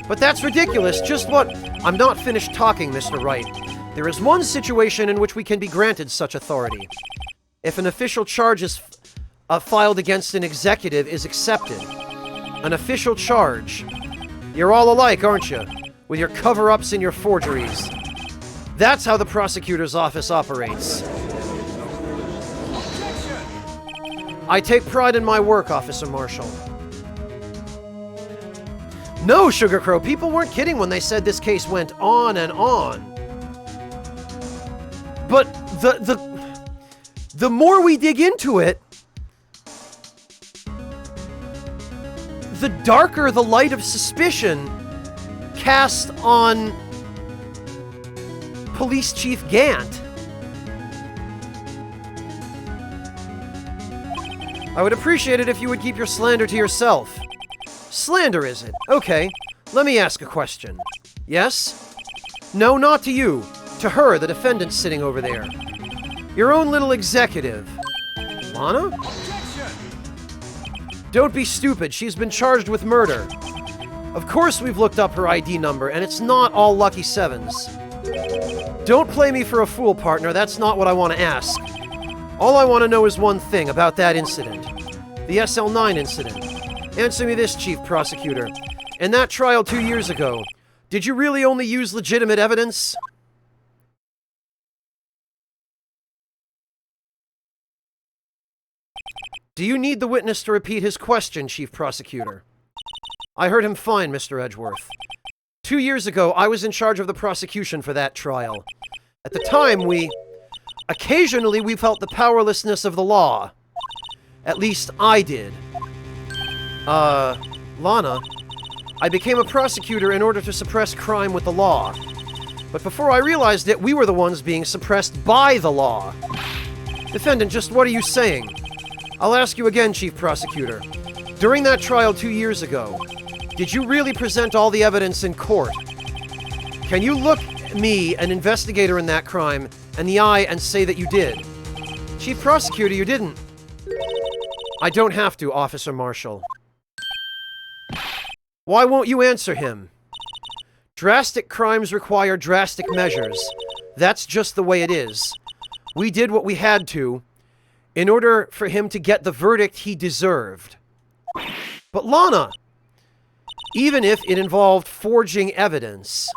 But that's ridiculous. Just what... I'm not finished talking, Mr. Wright. There is one situation in which we can be granted such authority. If an official charge is filed against an executive is accepted. An official charge. You're all alike, aren't you? With your cover-ups and your forgeries. That's how the prosecutor's office operates. I take pride in my work, Officer Marshall. No, Sugar Crow, people weren't kidding when they said this case went on and on. But the more we dig into it, the darker the light of suspicion cast on Police Chief Gant. I would appreciate it if you would keep your slander to yourself. Slander, is it? Okay, let me ask a question. Yes? No, not to you. To her, the defendant sitting over there. Your own little executive. Lana? Don't be stupid. She's been charged with murder. Of course we've looked up her ID number, and it's not all lucky 7s. Don't play me for a fool, partner. That's not what I want to ask. All I want to know is one thing about that incident. The SL9 incident. Answer me this, Chief Prosecutor. In that trial 2 years ago, did you really only use legitimate evidence? Do you need the witness to repeat his question, Chief Prosecutor? I heard him fine, Mr. Edgeworth. 2 years ago, I was in charge of the prosecution for that trial. At the time, occasionally we felt the powerlessness of the law. At least I did. Lana, I became a prosecutor in order to suppress crime with the law. But before I realized it, we were the ones being suppressed by the law. Defendant, just what are you saying? I'll ask you again, Chief Prosecutor. During that trial 2 years ago, did you really present all the evidence in court? Can you look me, an investigator in that crime, in the eye and say that you did? Chief Prosecutor, you didn't. I don't have to, Officer Marshall. Why won't you answer him? Drastic crimes require drastic measures. That's just the way it is. We did what we had to in order for him to get the verdict he deserved. But Lana, even if it involved forging evidence,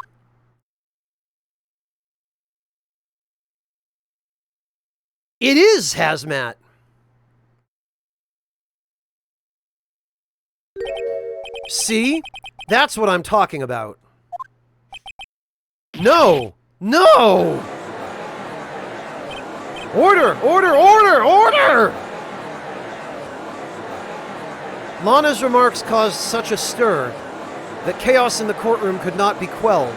it is hazmat. See? That's what I'm talking about. No! No! Order! Order! Order! Order! Lana's remarks caused such a stir that chaos in the courtroom could not be quelled.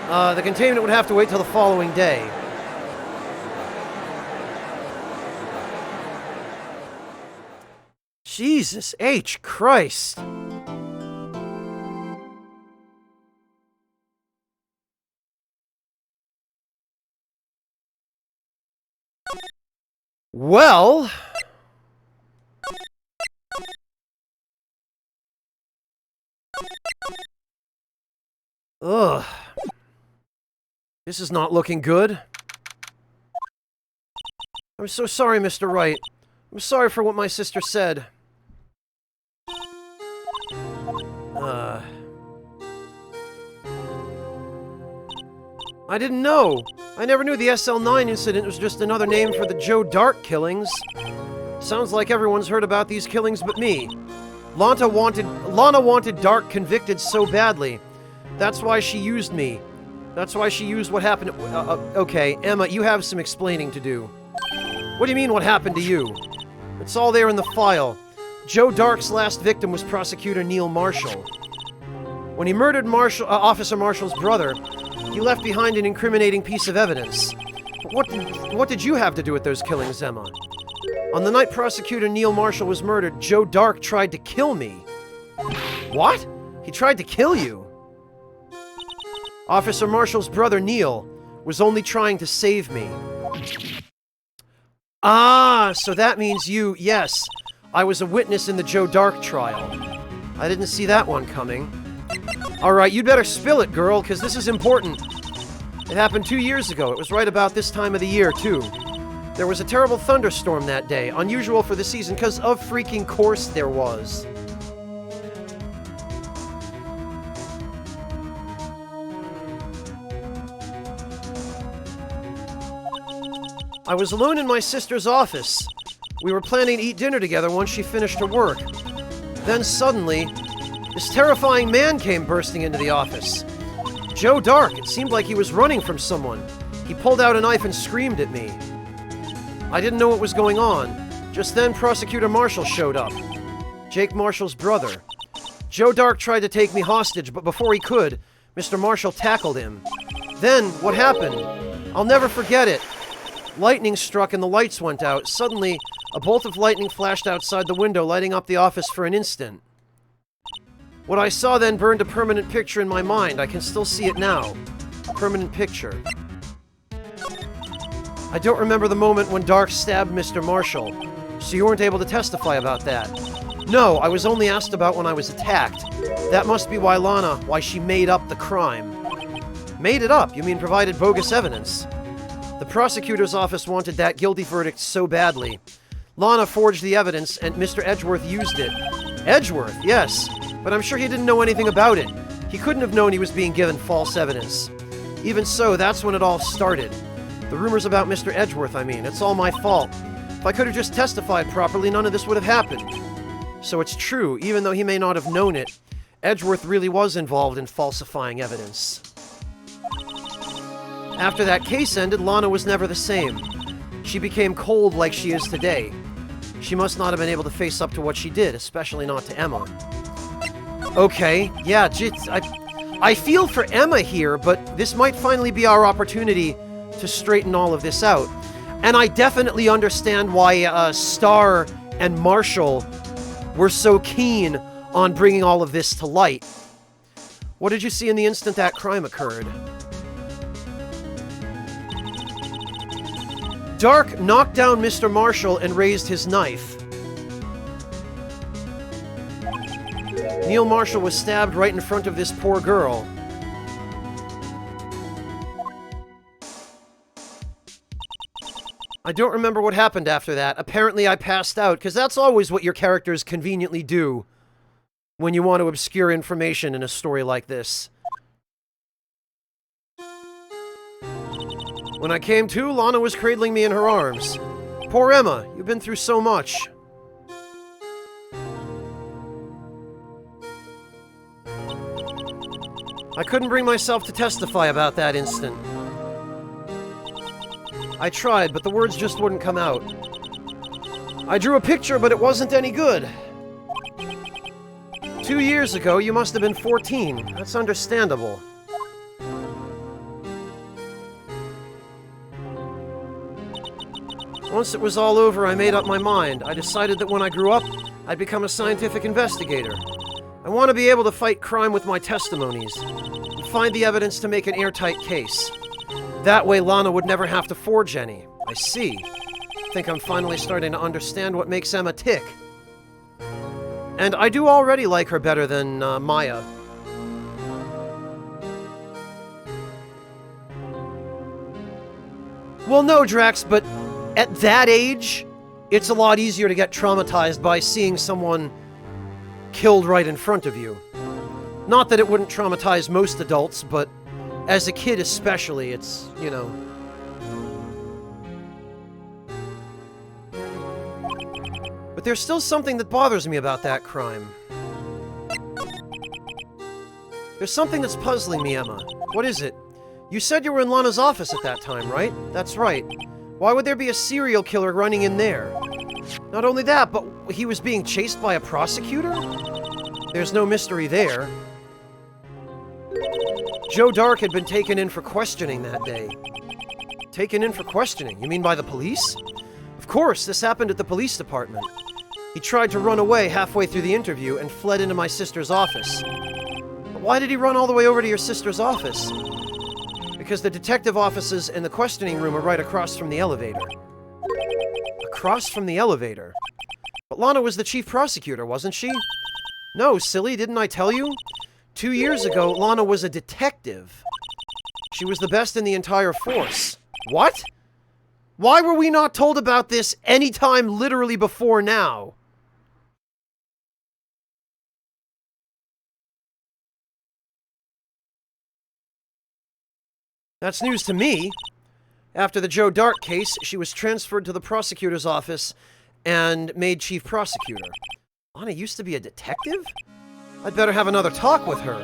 The containment would have to wait till the following day. Jesus H. Christ. Well... Ugh. This is not looking good. I'm so sorry, Mr. Wright. I'm sorry for what my sister said. I didn't know. I never knew the SL9 incident was just another name for the Joe Dark killings. Sounds like everyone's heard about these killings but me. Lana wanted Dark convicted so badly. That's why she used me. That's why she used what happened. Okay, Emma, you have some explaining to do. What do you mean, what happened to you? It's all there in the file. Joe Dark's last victim was Prosecutor Neil Marshall. When he murdered Officer Marshall's brother, he left behind an incriminating piece of evidence. But what did you have to do with those killings, Emma? On the night Prosecutor Neil Marshall was murdered, Joe Dark tried to kill me. What? He tried to kill you? Officer Marshall's brother, Neil, was only trying to save me. Ah, so that means you, yes, I was a witness in the Joe Dark trial. I didn't see that one coming. Alright, you'd better spill it, girl, because this is important. It happened 2 years ago. It was right about this time of the year, too. There was a terrible thunderstorm that day, unusual for the season, because of freaking course there was. I was alone in my sister's office. We were planning to eat dinner together once she finished her work. Then suddenly, this terrifying man came bursting into the office. Joe Dark. It seemed like he was running from someone. He pulled out a knife and screamed at me. I didn't know what was going on. Just then, Prosecutor Marshall showed up. Jake Marshall's brother. Joe Dark tried to take me hostage, but before he could, Mr. Marshall tackled him. Then, what happened? I'll never forget it. Lightning struck and the lights went out. Suddenly, a bolt of lightning flashed outside the window, lighting up the office for an instant. What I saw then burned a permanent picture in my mind. I can still see it now. A permanent picture. I don't remember the moment when Dark stabbed Mr. Marshall, so you weren't able to testify about that. No, I was only asked about when I was attacked. That must be why she made up the crime. Made it up? You mean provided bogus evidence? The prosecutor's office wanted that guilty verdict so badly. Lana forged the evidence, and Mr. Edgeworth used it. Edgeworth, yes, but I'm sure he didn't know anything about it. He couldn't have known he was being given false evidence. Even so, that's when it all started. The rumors about Mr. Edgeworth, I mean. It's all my fault. If I could have just testified properly, none of this would have happened. So it's true, even though he may not have known it, Edgeworth really was involved in falsifying evidence. After that case ended, Lana was never the same. She became cold like she is today. She must not have been able to face up to what she did, especially not to Emma. Okay, yeah, I feel for Emma here, but this might finally be our opportunity to straighten all of this out. And I definitely understand why Star and Marshall were so keen on bringing all of this to light. What did you see in the instant that crime occurred? Dark knocked down Mr. Marshall and raised his knife. Neil Marshall was stabbed right in front of this poor girl. I don't remember what happened after that. Apparently I passed out, because that's always what your characters conveniently do when you want to obscure information in a story like this. When I came to, Lana was cradling me in her arms. Poor Emma, you've been through so much. I couldn't bring myself to testify about that instant. I tried, but the words just wouldn't come out. I drew a picture, but it wasn't any good. 2 years ago, you must have been 14. That's understandable. Once it was all over, I made up my mind. I decided that when I grew up, I'd become a scientific investigator. I want to be able to fight crime with my testimonies, and find the evidence to make an airtight case. That way Lana would never have to forge any. I see. Think I'm finally starting to understand what makes Emma tick. And I do already like her better than Maya. Well, no, Drax, but at that age, it's a lot easier to get traumatized by seeing someone killed right in front of you. Not that it wouldn't traumatize most adults, but As a kid especially, it's, you know... But there's still something that bothers me about that crime. There's something that's puzzling me, Emma. What is it? You said you were in Lana's office at that time, right? That's right. Why would there be a serial killer running in there? Not only that, but he was being chased by a prosecutor? There's no mystery there. Joe Dark had been taken in for questioning that day. Taken in for questioning? You mean by the police? Of course, this happened at the police department. He tried to run away halfway through the interview and fled into my sister's office. But why did he run all the way over to your sister's office? Because the detective offices and the questioning room are right across from the elevator. Across from the elevator? But Lana was the chief prosecutor, wasn't she? No, silly, didn't I tell you? 2 years ago, Lana was a detective. She was the best in the entire force. What? Why were we not told about this any time literally before now? That's news to me. After the Joe Dark case, she was transferred to the prosecutor's office and made chief prosecutor. Lana used to be a detective? I'd better have another talk with her.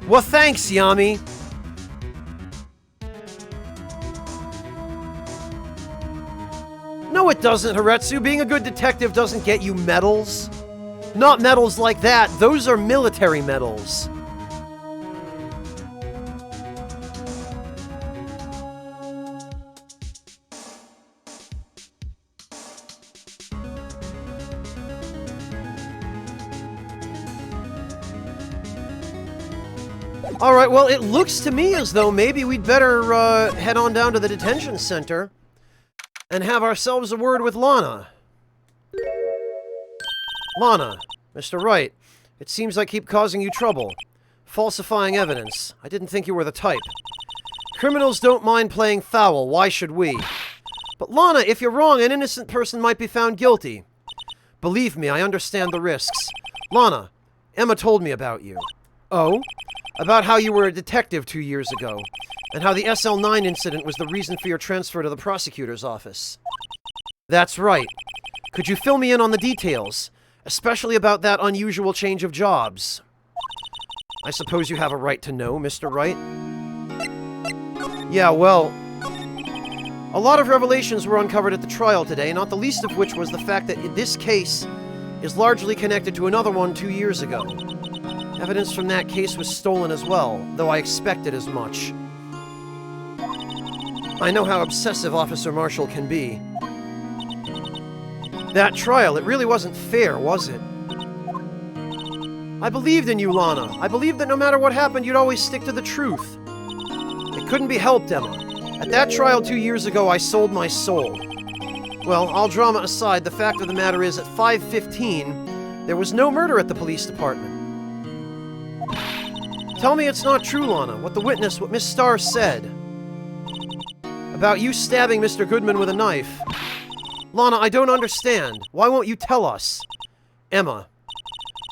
Well, thanks, Yami. No, it doesn't, Haretsu. Being a good detective doesn't get you medals. Not medals like that. Those are military medals. Alright, well, it looks to me as though maybe we'd better head on down to the detention center and have ourselves a word with Lana. Lana, Mr. Wright, it seems I keep causing you trouble. Falsifying evidence. I didn't think you were the type. Criminals don't mind playing foul, why should we? But Lana, if you're wrong, an innocent person might be found guilty. Believe me, I understand the risks. Lana, Emma told me about you. Oh? About how you were a detective 2 years ago, and how the SL9 incident was the reason for your transfer to the prosecutor's office. That's right. Could you fill me in on the details, especially about that unusual change of jobs? I suppose you have a right to know, Mr. Wright? Yeah, well, a lot of revelations were uncovered at the trial today, not the least of which was the fact that this case is largely connected to another one 2 years ago. Evidence from that case was stolen as well, though I expected as much. I know how obsessive Officer Marshall can be. That trial, it really wasn't fair, was it? I believed in you, Lana. I believed that no matter what happened, you'd always stick to the truth. It couldn't be helped, Emma. At that trial 2 years ago, I sold my soul. Well, all drama aside, the fact of the matter is, at 5:15, there was no murder at the police department. Tell me it's not true, Lana, what Miss Starr said. About you stabbing Mr. Goodman with a knife. Lana, I don't understand. Why won't you tell us? Emma,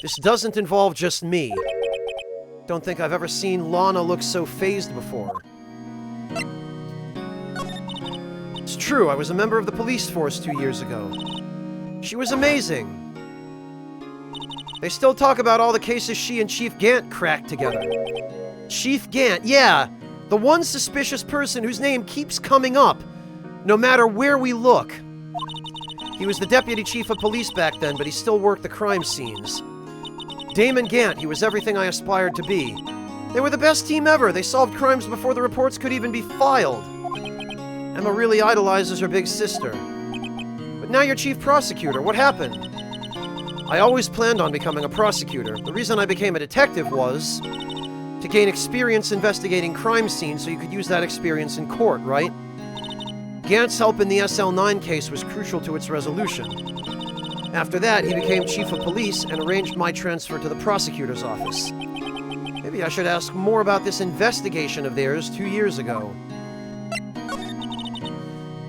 this doesn't involve just me. Don't think I've ever seen Lana look so fazed before. It's true, I was a member of the police force 2 years ago. She was amazing. They still talk about all the cases she and Chief Gant cracked together. Chief Gant, yeah! The one suspicious person whose name keeps coming up, no matter where we look. He was the deputy chief of police back then, but he still worked the crime scenes. Damon Gant, he was everything I aspired to be. They were the best team ever. They solved crimes before the reports could even be filed. Emma really idolizes her big sister. But now you're chief prosecutor. What happened? I always planned on becoming a prosecutor. The reason I became a detective was to gain experience investigating crime scenes so you could use that experience in court, right? Gant's help in the SL9 case was crucial to its resolution. After that, he became chief of police and arranged my transfer to the prosecutor's office. Maybe I should ask more about this investigation of theirs 2 years ago.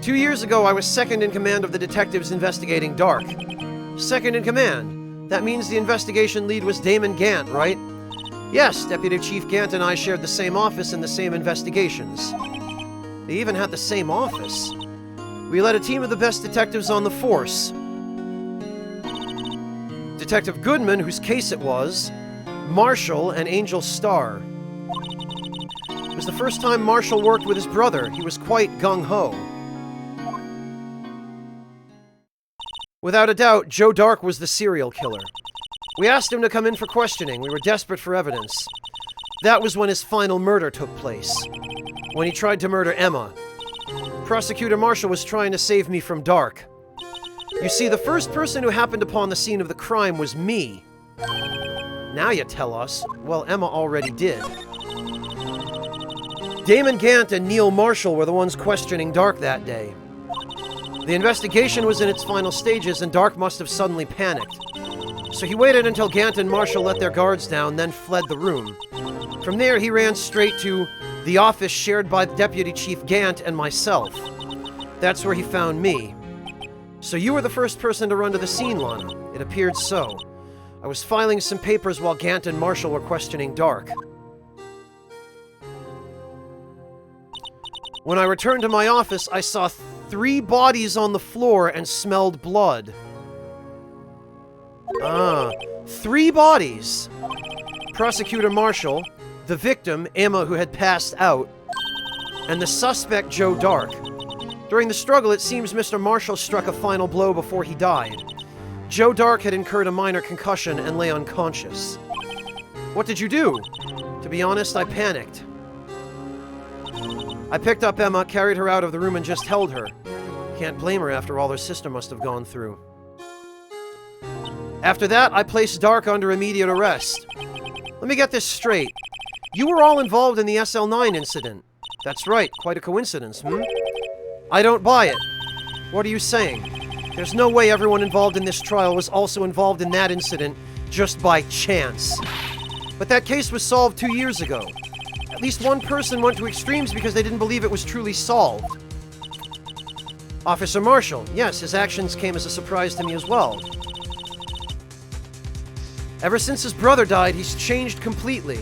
2 years ago, I was second in command of the detectives investigating Dark. Second in command. That means the investigation lead was Damon Gant, right? Yes, Deputy Chief Gant and I shared the same office and the same investigations. They even had the same office. We led a team of the best detectives on the force. Detective Goodman, whose case it was, Marshall, and Angel Starr. It was the first time Marshall worked with his brother. He was quite gung-ho. Without a doubt, Joe Dark was the serial killer. We asked him to come in for questioning. We were desperate for evidence. That was when his final murder took place. When he tried to murder Emma. Prosecutor Marshall was trying to save me from Dark. You see, the first person who happened upon the scene of the crime was me. Now you tell us. Well, Emma already did. Damon Gant and Neil Marshall were the ones questioning Dark that day. The investigation was in its final stages, and Dark must have suddenly panicked. So he waited until Gant and Marshall let their guards down, then fled the room. From there, he ran straight to the office shared by Deputy Chief Gant and myself. That's where he found me. So you were the first person to run to the scene, Lana. It appeared so. I was filing some papers while Gant and Marshall were questioning Dark. When I returned to my office, I saw 3 bodies on the floor and smelled blood. 3 bodies. Prosecutor Marshall, the victim, Emma, who had passed out, and the suspect, Joe Dark. During the struggle, it seems Mr. Marshall struck a final blow before he died. Joe Dark had incurred a minor concussion and lay unconscious. What did you do? To be honest, I panicked. I picked up Emma, carried her out of the room, and just held her. Can't blame her after all her sister must have gone through. After that, I placed Dark under immediate arrest. Let me get this straight. You were all involved in the SL9 incident. That's right, quite a coincidence, I don't buy it. What are you saying? There's no way everyone involved in this trial was also involved in that incident just by chance. But that case was solved 2 years ago. At least one person went to extremes because they didn't believe it was truly solved. Officer Marshall, yes, his actions came as a surprise to me as well. Ever since his brother died, he's changed completely.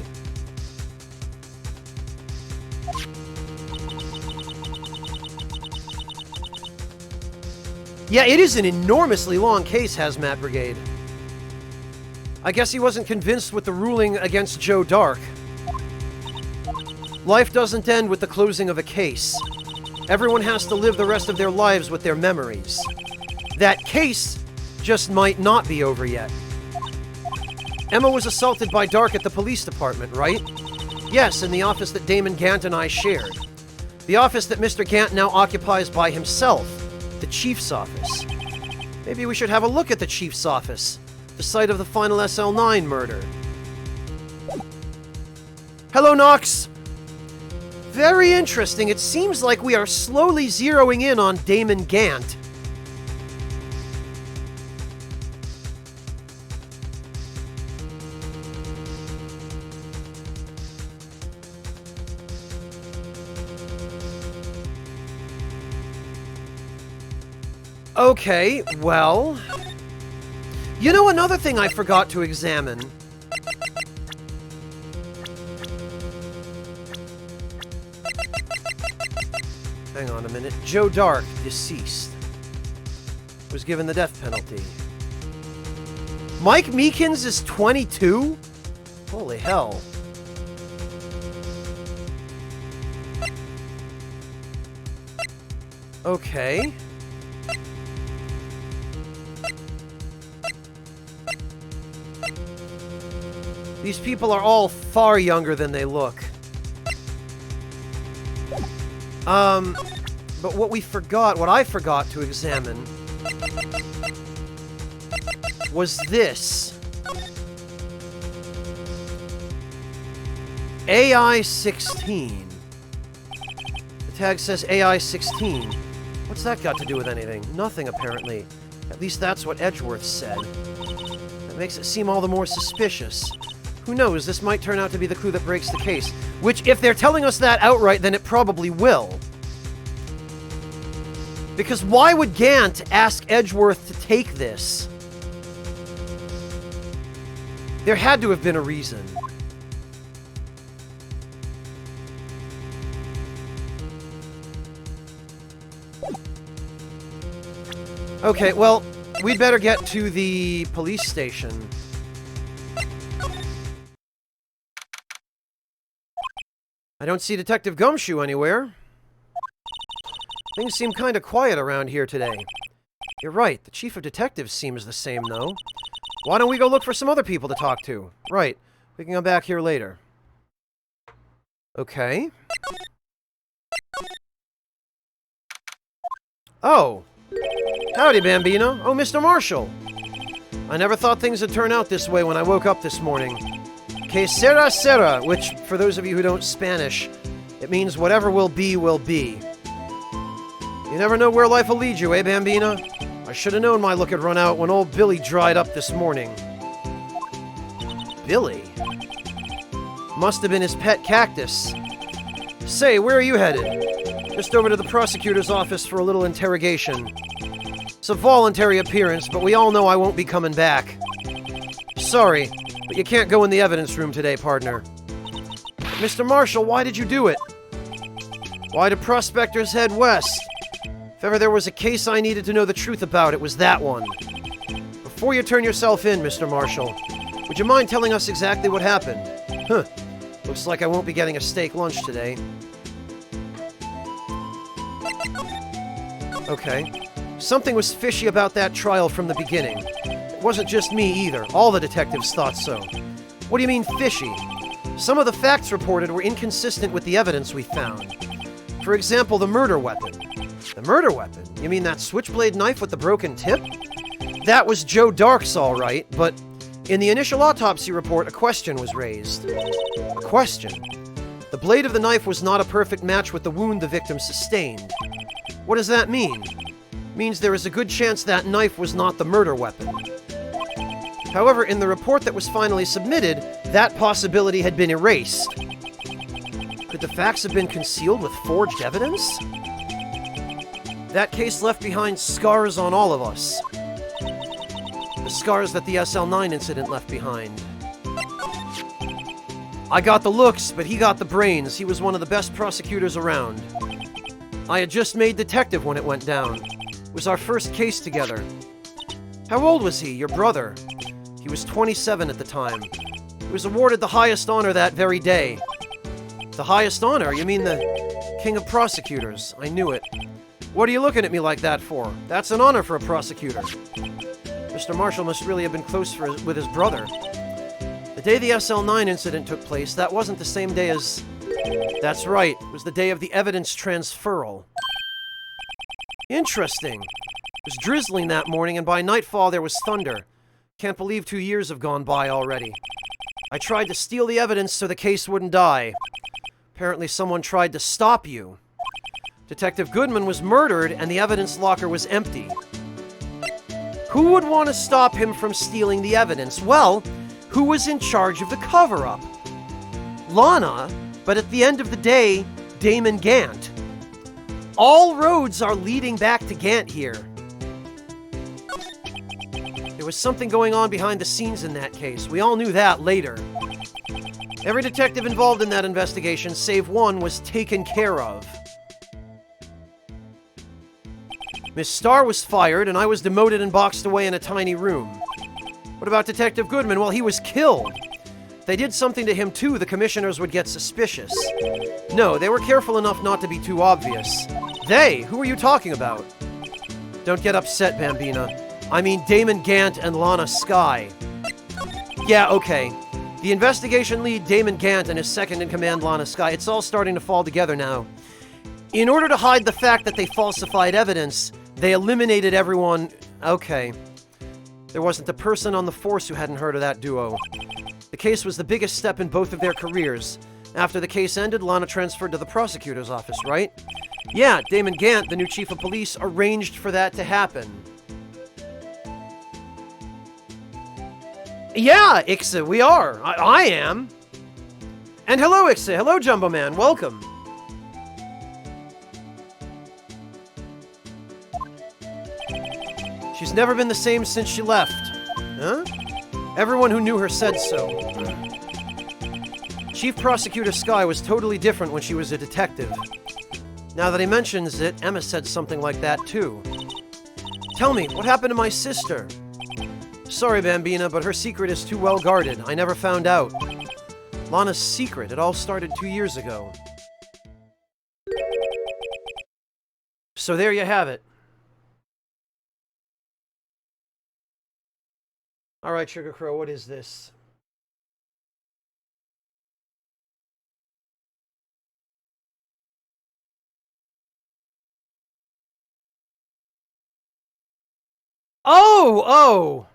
Yeah, it is an enormously long case, Hazmat Brigade. I guess he wasn't convinced with the ruling against Joe Dark. Life doesn't end with the closing of a case. Everyone has to live the rest of their lives with their memories. That case just might not be over yet. Emma was assaulted by Dark at the police department, right? Yes, in the office that Damon Gant and I shared. The office that Mr. Gant now occupies by himself. The Chief's office. Maybe we should have a look at the Chief's office. The site of the final SL9 murder. Hello, Knox! Very interesting. It seems like we are slowly zeroing in on Damon Gant. Okay, well... You know, another thing I forgot to examine. Hang on a minute. Joe Dark, deceased. Was given the death penalty. Mike Meekins is 22? Holy hell. Okay. These people are all far younger than they look. But what I forgot to examine was this. AI-16. The tag says AI-16. What's that got to do with anything? Nothing, apparently. At least that's what Edgeworth said. That makes it seem all the more suspicious. Who knows, this might turn out to be the clue that breaks the case. Which, if they're telling us that outright, then it probably will. Because why would Gant ask Edgeworth to take this? There had to have been a reason. Okay, well, we'd better get to the police station. I don't see Detective Gumshoe anywhere. Things seem kinda quiet around here today. You're right, the chief of detectives seems the same, though. Why don't we go look for some other people to talk to? Right, we can come back here later. Okay. Oh! Howdy, Bambino. Oh, Mr. Marshall. I never thought things would turn out this way when I woke up this morning. Que sera, sera, which, for those of you who don't Spanish, it means whatever will be, will be. You never know where life will lead you, eh, Bambina? I should have known my luck had run out when old Billy dried up this morning. Billy? Must have been his pet cactus. Say, where are you headed? Just over to the prosecutor's office for a little interrogation. It's a voluntary appearance, but we all know I won't be coming back. Sorry, but you can't go in the evidence room today, partner. Mr. Marshall, why did you do it? Why do prospectors head west? If ever there was a case I needed to know the truth about, it was that one. Before you turn yourself in, Mr. Marshall, would you mind telling us exactly what happened? Huh. Looks like I won't be getting a steak lunch today. Okay. Something was fishy about that trial from the beginning. It wasn't just me either. All the detectives thought so. What do you mean, fishy? Some of the facts reported were inconsistent with the evidence we found. For example, the murder weapon. The murder weapon? You mean that switchblade knife with the broken tip? That was Joe Dark's all right, but in the initial autopsy report, a question was raised. A question? The blade of the knife was not a perfect match with the wound the victim sustained. What does that mean? Means there is a good chance that knife was not the murder weapon. However, in the report that was finally submitted, that possibility had been erased. Could the facts have been concealed with forged evidence? That case left behind scars on all of us. The scars that the SL9 incident left behind. I got the looks, but he got the brains. He was one of the best prosecutors around. I had just made detective when it went down. It was our first case together. How old was he, your brother? He was 27 at the time. He was awarded the highest honor that very day. The highest honor? You mean the King of Prosecutors? I knew it. What are you looking at me like that for? That's an honor for a prosecutor. Mr. Marshall must really have been close with his brother. The day the SL9 incident took place, that wasn't the same day as... That's right, it was the day of the evidence transferal. Interesting. It was drizzling that morning, and by nightfall there was thunder. Can't believe 2 years have gone by already. I tried to steal the evidence so the case wouldn't die. Apparently someone tried to stop you. Detective Goodman was murdered, and the evidence locker was empty. Who would want to stop him from stealing the evidence? Well, who was in charge of the cover-up? Lana, but at the end of the day, Damon Gant. All roads are leading back to Gant here. There was something going on behind the scenes in that case. We all knew that later. Every detective involved in that investigation, save one, was taken care of. Miss Starr was fired, and I was demoted and boxed away in a tiny room. What about Detective Goodman? Well, he was killed. If they did something to him too, the commissioners would get suspicious. No, they were careful enough not to be too obvious. They? Who are you talking about? Don't get upset, Bambina. I mean Damon Gant and Lana Skye. Yeah, okay. The investigation lead, Damon Gant, and his second-in-command, Lana Skye, it's all starting to fall together now. In order to hide the fact that they falsified evidence, they eliminated everyone... Okay. There wasn't a person on the force who hadn't heard of that duo. The case was the biggest step in both of their careers. After the case ended, Lana transferred to the prosecutor's office, right? Yeah, Damon Gant, the new chief of police, arranged for that to happen. Yeah, Ixa, we are. I am. And hello, Ixa. Hello, Jumbo Man. Welcome. She's never been the same since she left. Huh? Everyone who knew her said so. Chief Prosecutor Skye was totally different when she was a detective. Now that he mentions it, Emma said something like that too. Tell me, what happened to my sister? Sorry, Bambina, but her secret is too well guarded. I never found out. Lana's secret. It all started 2 years ago. So there you have it. Alright, Sugar Crow, what is this? Oh!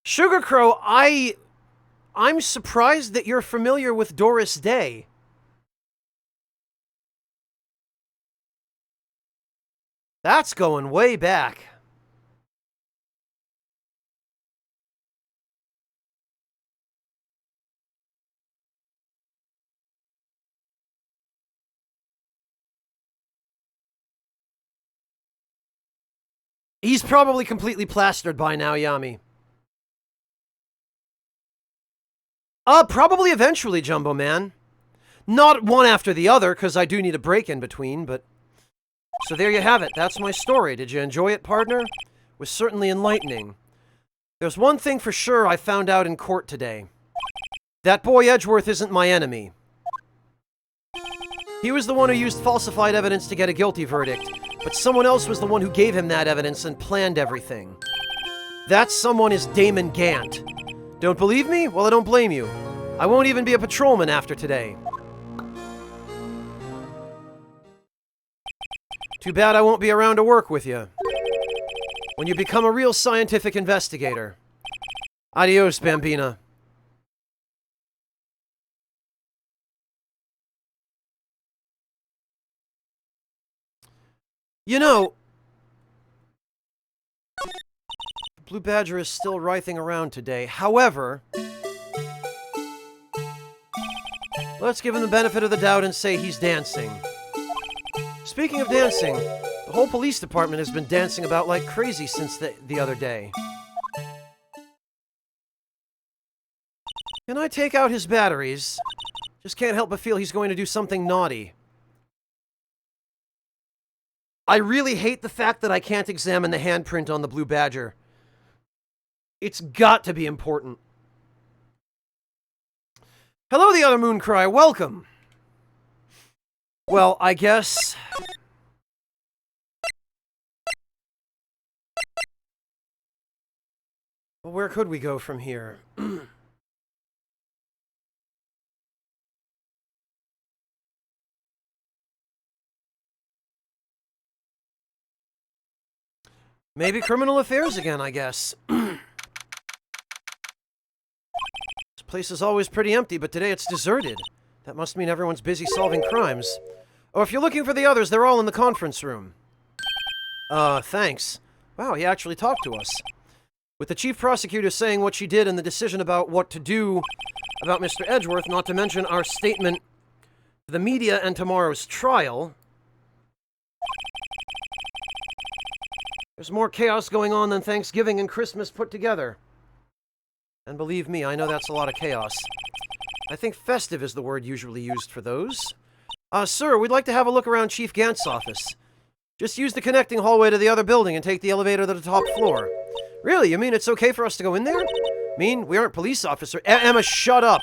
Sugar Crow, I'm surprised that you're familiar with Doris Day. That's going way back. He's probably completely plastered by now, Yami. Probably eventually, Jumbo Man. Not one after the other, because I do need a break in between, but... So there you have it. That's my story. Did you enjoy it, partner? It was certainly enlightening. There's one thing for sure I found out in court today. That boy Edgeworth isn't my enemy. He was the one who used falsified evidence to get a guilty verdict, but someone else was the one who gave him that evidence and planned everything. That someone is Damon Gant. Don't believe me? Well, I don't blame you. I won't even be a patrolman after today. Too bad I won't be around to work with you when you become a real scientific investigator. Adios, Bambina. You know, Blue Badger is still writhing around today. However, let's give him the benefit of the doubt and say he's dancing. Speaking of dancing, the whole police department has been dancing about like crazy since the other day. Can I take out his batteries? Just can't help but feel he's going to do something naughty. I really hate the fact that I can't examine the handprint on the Blue Badger. It's got to be important. Hello, the other Mooncry. Welcome. Well, I guess... Well, where could we go from here? Maybe criminal affairs again, I guess. This place is always pretty empty, but today it's deserted. That must mean everyone's busy solving crimes. Oh, if you're looking for the others, they're all in the conference room. Thanks. Wow, he actually talked to us. With the chief prosecutor saying what she did and the decision about what to do about Mr. Edgeworth, not to mention our statement to the media and tomorrow's trial... There's more chaos going on than Thanksgiving and Christmas put together. And believe me, I know that's a lot of chaos. I think festive is the word usually used for those. Sir, we'd like to have a look around Chief Gant's office. Just use the connecting hallway to the other building and take the elevator to the top floor. Really? You mean it's okay for us to go in there? Mean, we aren't police officers. Emma, shut up!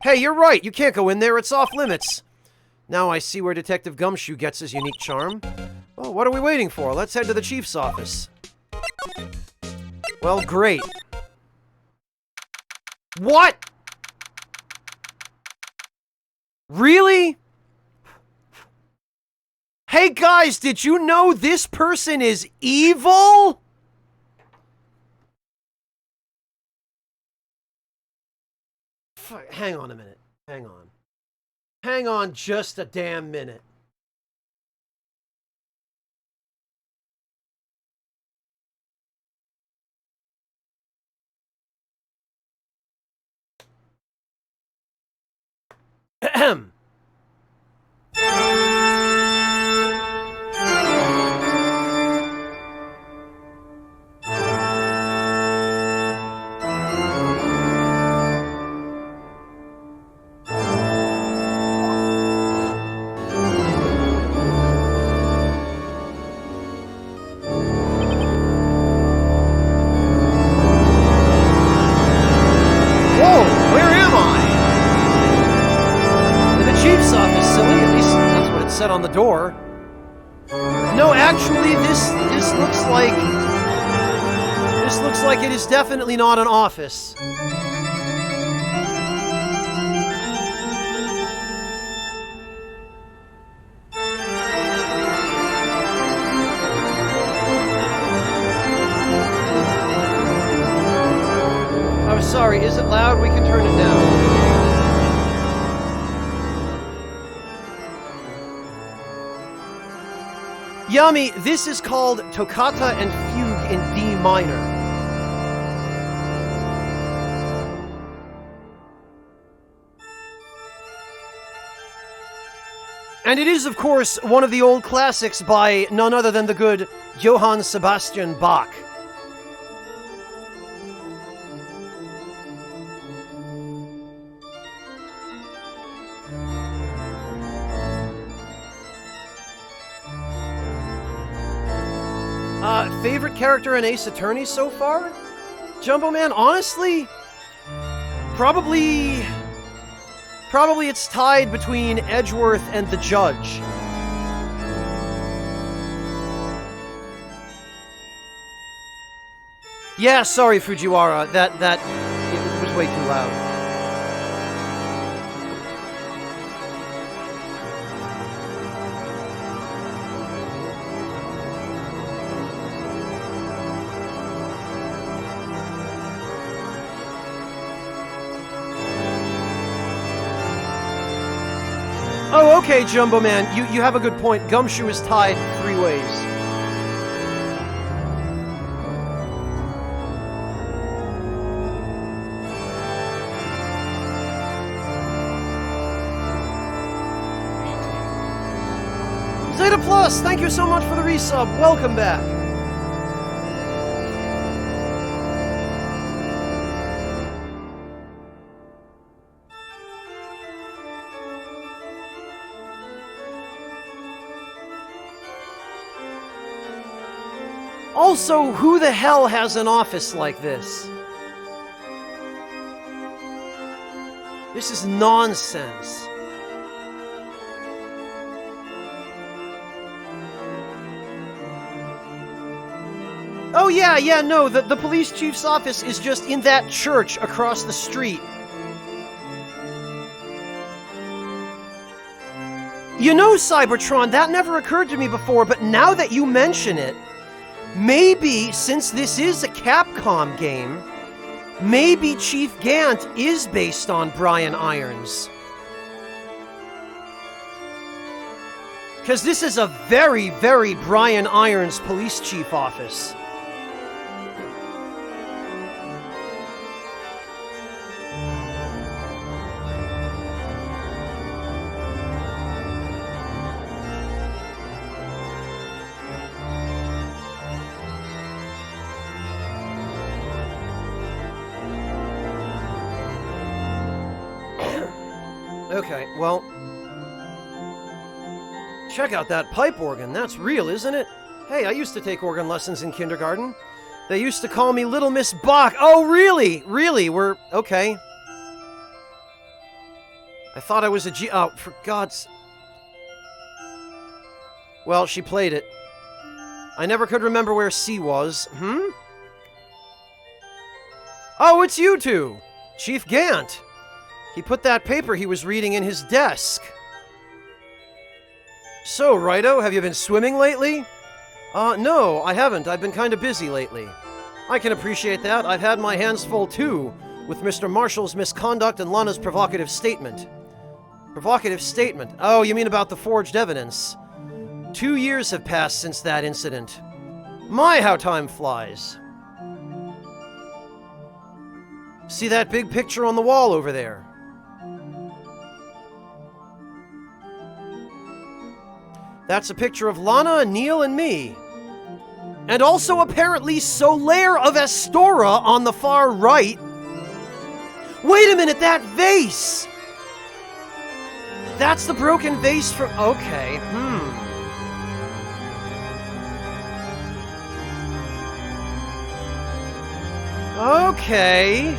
Hey, you're right! You can't go in there, it's off limits! Now I see where Detective Gumshoe gets his unique charm. Well, what are we waiting for? Let's head to the chief's office. Well, great. What? Really? Hey guys, did you know this person is evil? Hang on a minute. Hang on. Hang on just a damn minute. Ahem. said on the door. No, actually, this looks like... This looks like it is definitely not an office. Oh, sorry, is it loud? We can turn it down. Yummy, this is called Toccata and Fugue in D minor. And it is, of course, one of the old classics by none other than the good Johann Sebastian Bach. Favorite character in Ace Attorney so far? Jumbo Man, honestly, probably it's tied between Edgeworth and the Judge. Yeah, sorry, Fujiwara, that it was way too loud. Oh, okay, Jumbo Man, you have a good point. Gumshoe is tied 3 ways. Zeta Plus, thank you so much for the resub. Welcome back. Also, who the hell has an office like this? This is nonsense. Oh yeah, no, the police chief's office is just in that church across the street. You know, Cybertron, that never occurred to me before, but now that you mention it, maybe, since this is a Capcom game, maybe Chief Gant is based on Brian Irons. Because this is a very, very Brian Irons police chief office. Okay, well, check out that pipe organ. That's real, isn't it? Hey, I used to take organ lessons in kindergarten. They used to call me Little Miss Bach. Oh, really? Really? We're... okay. I thought I was a G... oh, for God's... Well, she played it. I never could remember where C was. Oh, it's you two! Chief Gant! He put that paper he was reading in his desk. So, Righto, have you been swimming lately? No, I haven't. I've been kind of busy lately. I can appreciate that. I've had my hands full, too, with Mr. Marshall's misconduct and Lana's provocative statement. Provocative statement? Oh, you mean about the forged evidence. 2 years have passed since that incident. My, how time flies. See that big picture on the wall over there? That's a picture of Lana, Neil, and me. And also apparently Solaire of Astora on the far right. Wait a minute, that vase! That's the broken vase from... okay, Okay.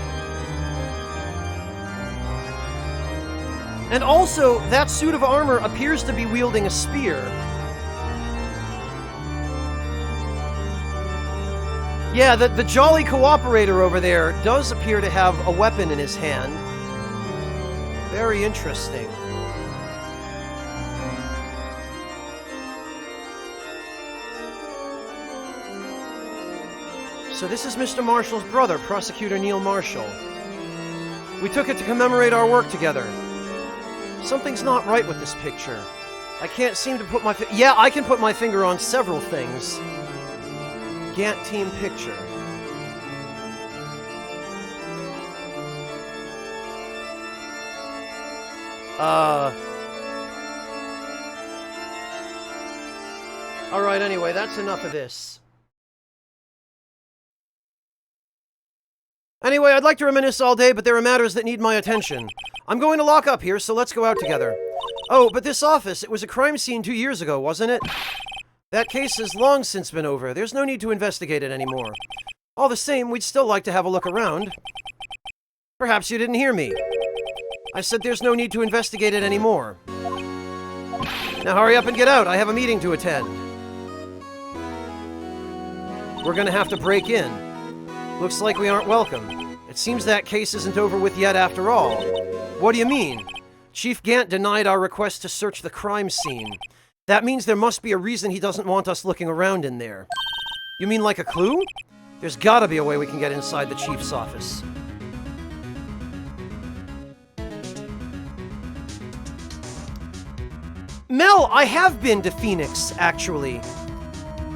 And also, that suit of armor appears to be wielding a spear. Yeah, the jolly cooperator over there does appear to have a weapon in his hand. Very interesting. So this is Mr. Marshall's brother, Prosecutor Neil Marshall. We took it to commemorate our work together. Something's not right with this picture. I can't seem to put my yeah, I can put my finger on several things. Gantt team picture. Alright, anyway, that's enough of this. Anyway, I'd like to reminisce all day, but there are matters that need my attention. I'm going to lock up here, so let's go out together. Oh, but this office, it was a crime scene 2 years ago, wasn't it? That case has long since been over. There's no need to investigate it anymore. All the same, we'd still like to have a look around. Perhaps you didn't hear me. I said there's no need to investigate it anymore. Now hurry up and get out. I have a meeting to attend. We're gonna have to break in. Looks like we aren't welcome. It seems that case isn't over with yet after all. What do you mean? Chief Gantt denied our request to search the crime scene. That means there must be a reason he doesn't want us looking around in there. You mean like a clue? There's gotta be a way we can get inside the chief's office. Mel, I have been to Phoenix, actually.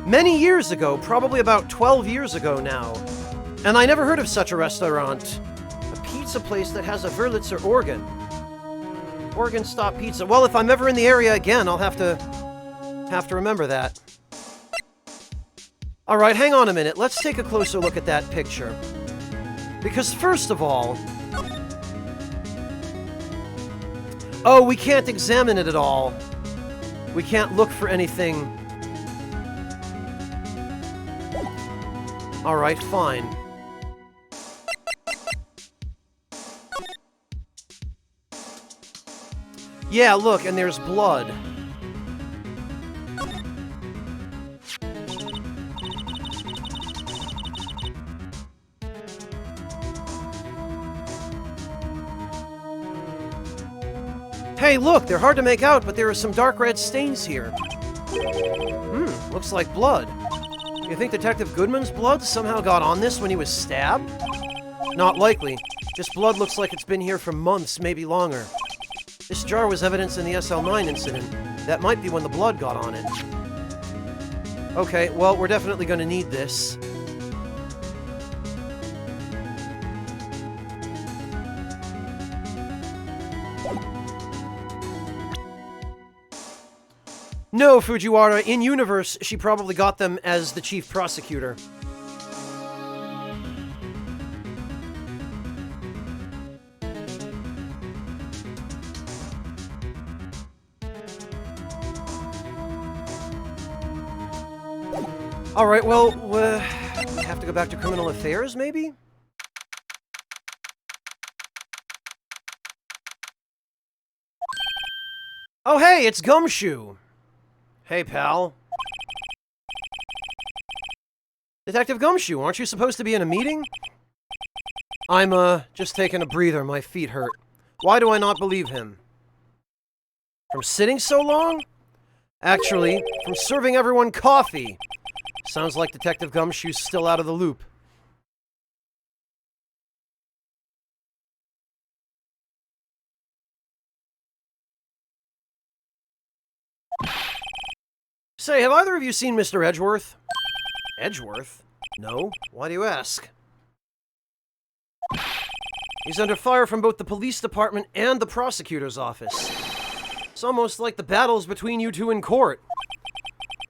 Many years ago, probably about 12 years ago now. And I never heard of such a restaurant. A pizza place that has a Wurlitzer organ. Organ Stop Pizza. Well, if I'm ever in the area again, I'll have to remember that. Alright, hang on a minute. Let's take a closer look at that picture. Because first of all... Oh, we can't examine it at all. We can't look for anything. Alright, fine. Yeah, look, and there's blood. Hey, look, they're hard to make out, but there are some dark red stains here. Looks like blood. You think Detective Goodman's blood somehow got on this when he was stabbed? Not likely. This blood looks like it's been here for months, maybe longer. This jar was evidence in the SL9 incident. That might be when the blood got on it. Okay, well, we're definitely going to need this. No, Fujiwara, in universe, she probably got them as the chief prosecutor. Alright, well, we have to go back to criminal affairs, maybe? Oh, hey, it's Gumshoe! Hey, pal. Detective Gumshoe, aren't you supposed to be in a meeting? I'm, just taking a breather. My feet hurt. Why do I not believe him? From sitting so long? Actually, from serving everyone coffee. Sounds like Detective Gumshoe's still out of the loop. Say, have either of you seen Mr. Edgeworth? Edgeworth? No. Why do you ask? He's under fire from both the police department and the prosecutor's office. It's almost like the battles between you two in court.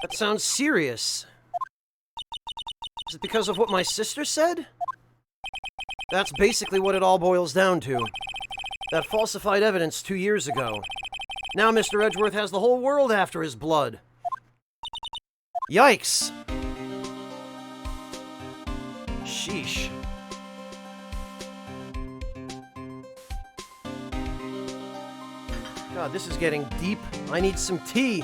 That sounds serious. Is it because of what my sister said? That's basically what it all boils down to. That falsified evidence 2 years ago. Now Mr. Edgeworth has the whole world after his blood. Yikes! Sheesh. God, this is getting deep. I need some tea.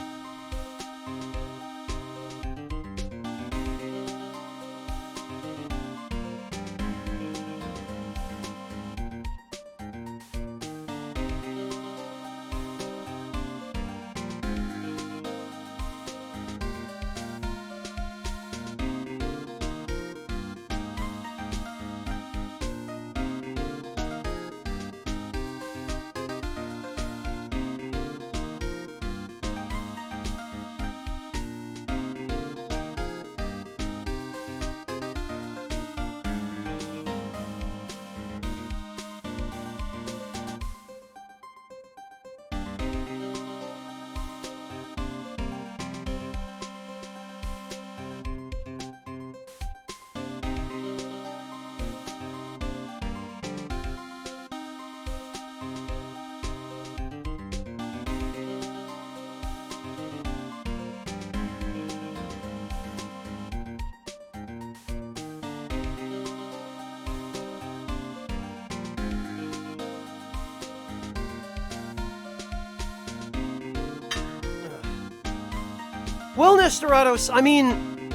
Well, Nestorados, I mean,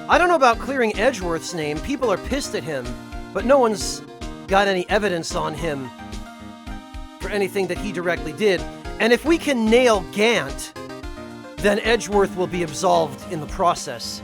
I don't know about clearing Edgeworth's name. People are pissed at him, but no one's got any evidence on him for anything that he directly did. And if we can nail Gant, then Edgeworth will be absolved in the process.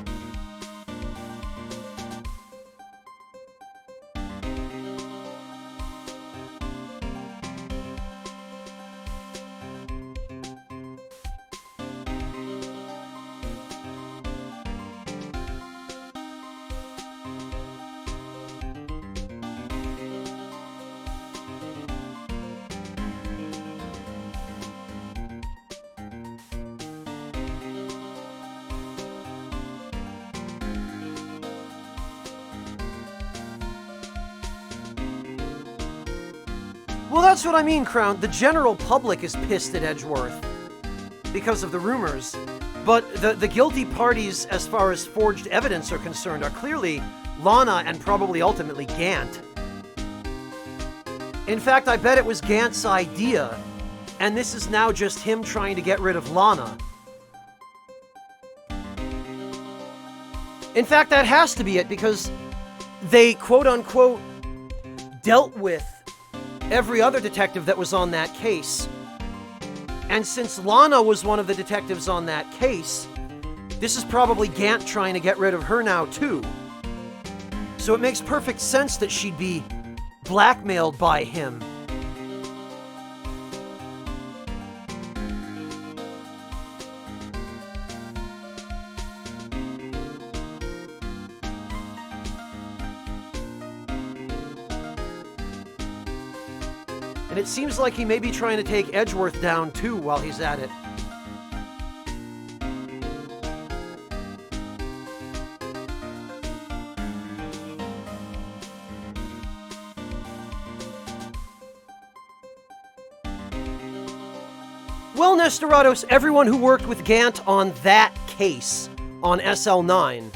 Well, that's what I mean, Crown. The general public is pissed at Edgeworth because of the rumors. But the guilty parties, as far as forged evidence are concerned, are clearly Lana and probably ultimately Gant. In fact, I bet it was Gant's idea, and this is now just him trying to get rid of Lana. In fact, that has to be it, because they, quote-unquote, dealt with every other detective that was on that case. And since Lana was one of the detectives on that case, this is probably Gant trying to get rid of her now, too. So it makes perfect sense that she'd be blackmailed by him. And it seems like he may be trying to take Edgeworth down, too, while he's at it. Well, Nestorados, everyone who worked with Gant on that case, on SL9,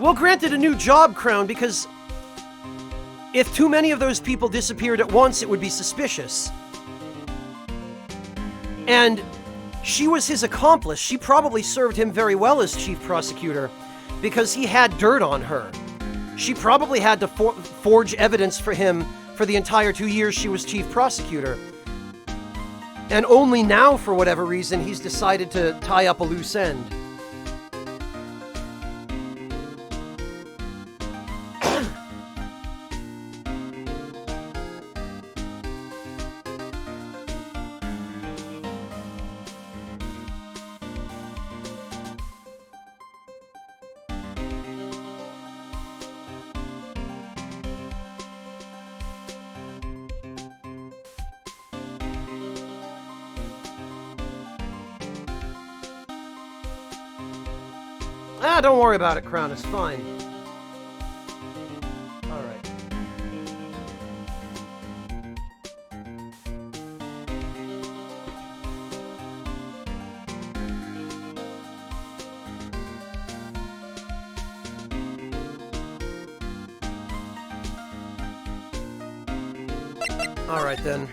well, granted a new job, Crown, because if too many of those people disappeared at once, it would be suspicious. And she was his accomplice. She probably served him very well as chief prosecutor because he had dirt on her. She probably had to forge evidence for him for the entire 2 years she was chief prosecutor. And only now, for whatever reason, he's decided to tie up a loose end. Ah, don't worry about it, Crown. It's fine. All right. Alright then.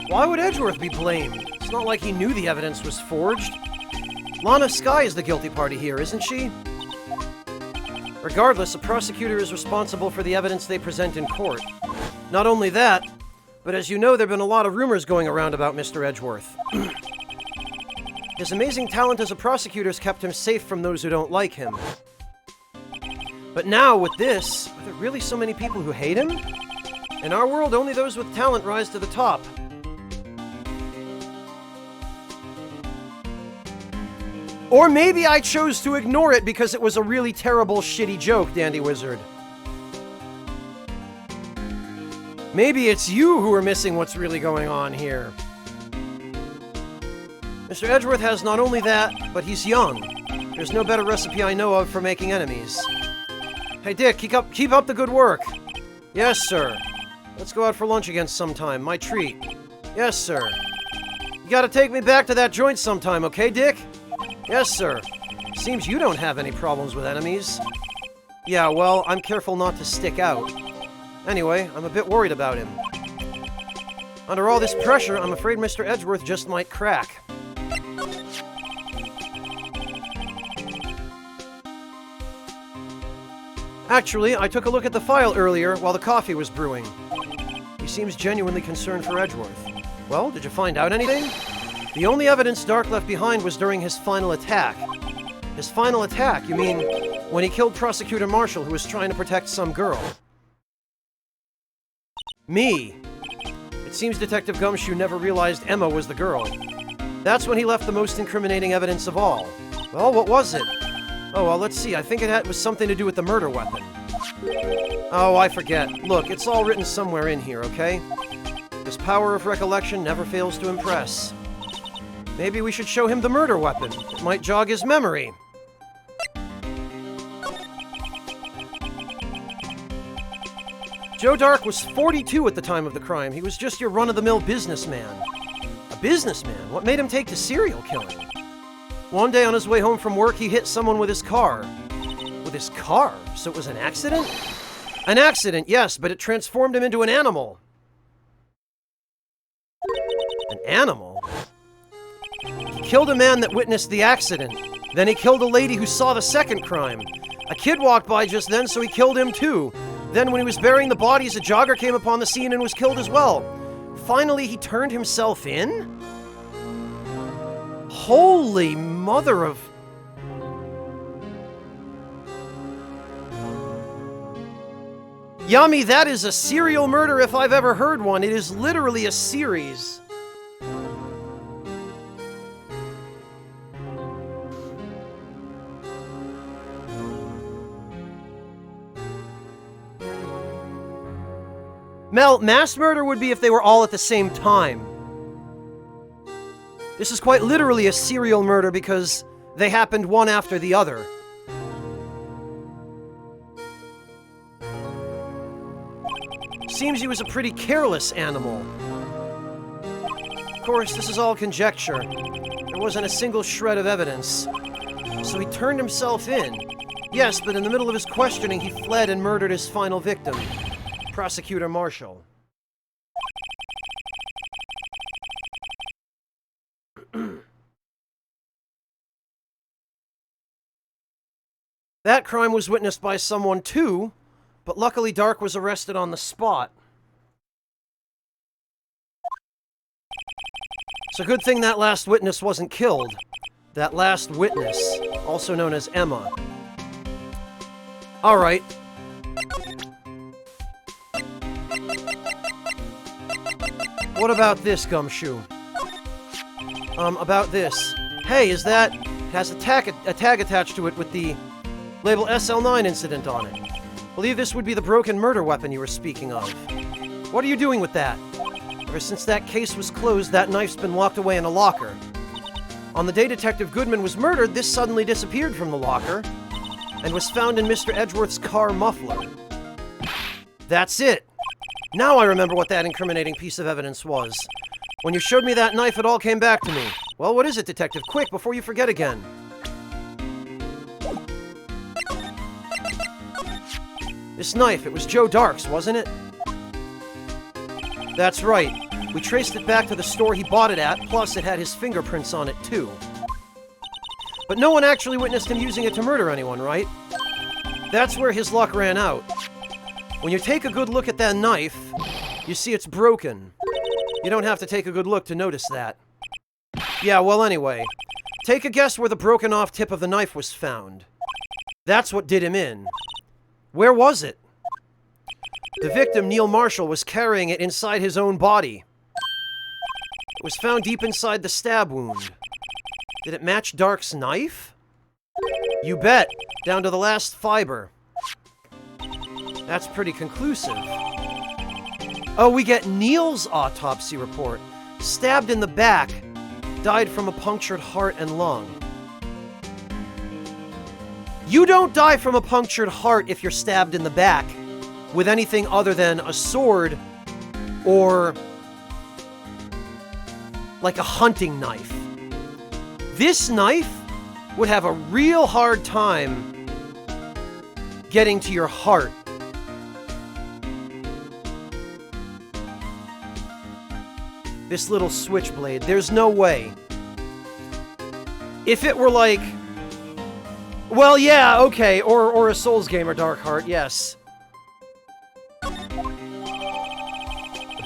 Why would Edgeworth be blamed? It's not like he knew the evidence was forged. Lana Skye is the guilty party here, isn't she? Regardless, a prosecutor is responsible for the evidence they present in court. Not only that, but as you know, there have been a lot of rumors going around about Mr. Edgeworth. His amazing talent as a prosecutor has kept him safe from those who don't like him. But now, with this, are there really so many people who hate him? In our world, only those with talent rise to the top. Or maybe I chose to ignore it because it was a really terrible, shitty joke, Dandy Wizard. Maybe it's you who are missing what's really going on here. Mr. Edgeworth has not only that, but he's young. There's no better recipe I know of for making enemies. Hey Dick, keep up the good work. Yes, sir. Let's go out for lunch again sometime, my treat. Yes, sir. You gotta take me back to that joint sometime, okay, Dick? Yes, sir. Seems you don't have any problems with enemies. Yeah, well, I'm careful not to stick out. Anyway, I'm a bit worried about him. Under all this pressure, I'm afraid Mr. Edgeworth just might crack. Actually, I took a look at the file earlier while the coffee was brewing. He seems genuinely concerned for Edgeworth. Well, did you find out anything? The only evidence Dark left behind was during his final attack. His final attack, you mean when he killed Prosecutor Marshall, who was trying to protect some girl? Me. It seems Detective Gumshoe never realized Emma was the girl. That's when he left the most incriminating evidence of all. Well, what was it? Oh, well, let's see. I think it was something to do with the murder weapon. Oh, I forget. Look, it's all written somewhere in here, okay? His power of recollection never fails to impress. Maybe we should show him the murder weapon. It might jog his memory. Joe Dark was 42 at the time of the crime. He was just your run-of-the-mill businessman. A businessman? What made him take to serial killing? One day on his way home from work, he hit someone with his car. With his car? So it was an accident? An accident, yes, but it transformed him into an animal. An animal? He killed a man that witnessed the accident. Then he killed a lady who saw the second crime. A kid walked by just then, so he killed him too. Then when he was burying the bodies, a jogger came upon the scene and was killed as well. Finally, he turned himself in? Holy mother of... Yummy, that is a serial murder if I've ever heard one. It is literally a series. Mel, mass murder would be if they were all at the same time. This is quite literally a serial murder because they happened one after the other. Seems he was a pretty careless animal. Of course, this is all conjecture. There wasn't a single shred of evidence. So he turned himself in. Yes, but in the middle of his questioning, he fled and murdered his final victim. Prosecutor Marshall. That crime was witnessed by someone too, but luckily Dark was arrested on the spot. It's a good thing that last witness wasn't killed. That last witness, also known as Emma. Alright. What about this, Gumshoe? About this. Hey, is that... It has a tag attached to it with the label SL9 incident on it. Believe this would be the broken murder weapon you were speaking of. What are you doing with that? Ever since that case was closed, that knife's been locked away in a locker. On the day Detective Goodman was murdered, this suddenly disappeared from the locker and was found in Mr. Edgeworth's car muffler. That's it! Now I remember what that incriminating piece of evidence was. When you showed me that knife, it all came back to me. Well, what is it, Detective? Quick, before you forget again. This knife, it was Joe Dark's, wasn't it? That's right. We traced it back to the store he bought it at, plus it had his fingerprints on it, too. But no one actually witnessed him using it to murder anyone, right? That's where his luck ran out. When you take a good look at that knife, you see it's broken. You don't have to take a good look to notice that. Yeah, well anyway, take a guess where the broken off tip of the knife was found. That's what did him in. Where was it? The victim, Neil Marshall, was carrying it inside his own body. It was found deep inside the stab wound. Did it match Dark's knife? You bet, down to the last fiber. That's pretty conclusive. Oh, we get Neil's autopsy report. Stabbed in the back, died from a punctured heart and lung. You don't die from a punctured heart if you're stabbed in the back with anything other than a sword or like a hunting knife. This knife would have a real hard time getting to your heart. This little switchblade, there's no way. If it were like... Well, yeah, okay, or a Souls game or Dark Heart, yes. The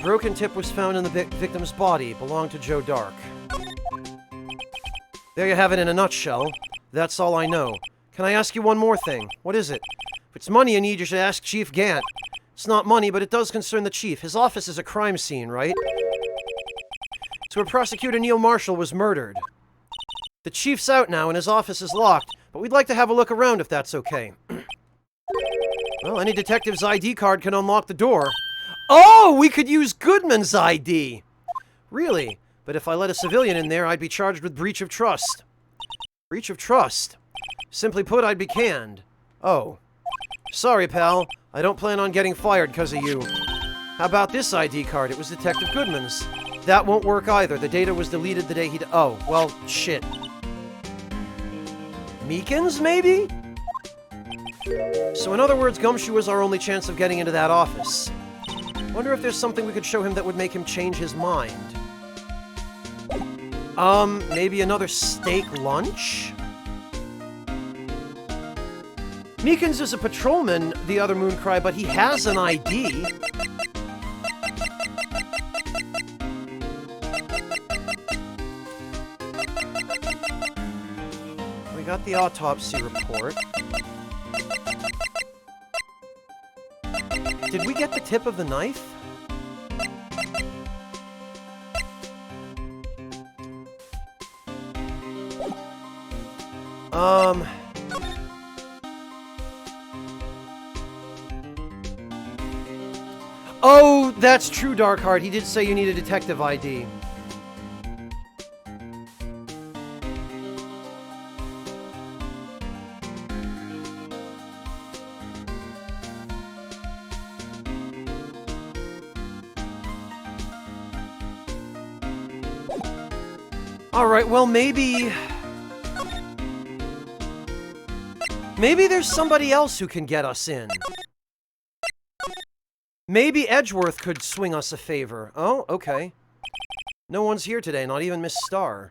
broken tip was found in the victim's body, belonged to Joe Dark. There you have it in a nutshell. That's all I know. Can I ask you one more thing? What is it? If it's money you need, you should ask Chief Gant. It's not money, but it does concern the Chief. His office is a crime scene, right? It's where Prosecutor Neil Marshall was murdered. The Chief's out now and his office is locked, but we'd like to have a look around if that's okay. Well, any detective's ID card can unlock the door. Oh, we could use Goodman's ID! Really? But if I let a civilian in there, I'd be charged with breach of trust. Breach of trust? Simply put, I'd be canned. Oh. Sorry, pal. I don't plan on getting fired because of you. How about this ID card? It was Detective Goodman's. That won't work either. The data was deleted the day he... Oh, well, shit. Meekins, maybe? So in other words, Gumshoe is our only chance of getting into that office. Wonder if there's something we could show him that would make him change his mind. Maybe another steak lunch? Meekins is a patrolman, the other moon cried, but he has an ID. We got the autopsy report. Did we get the tip of the knife? Oh, that's true, Darkheart. He did say you need a detective ID. Alright, well, maybe there's somebody else who can get us in. Maybe Edgeworth could swing us a favor. Oh, okay. No one's here today, not even Miss Starr.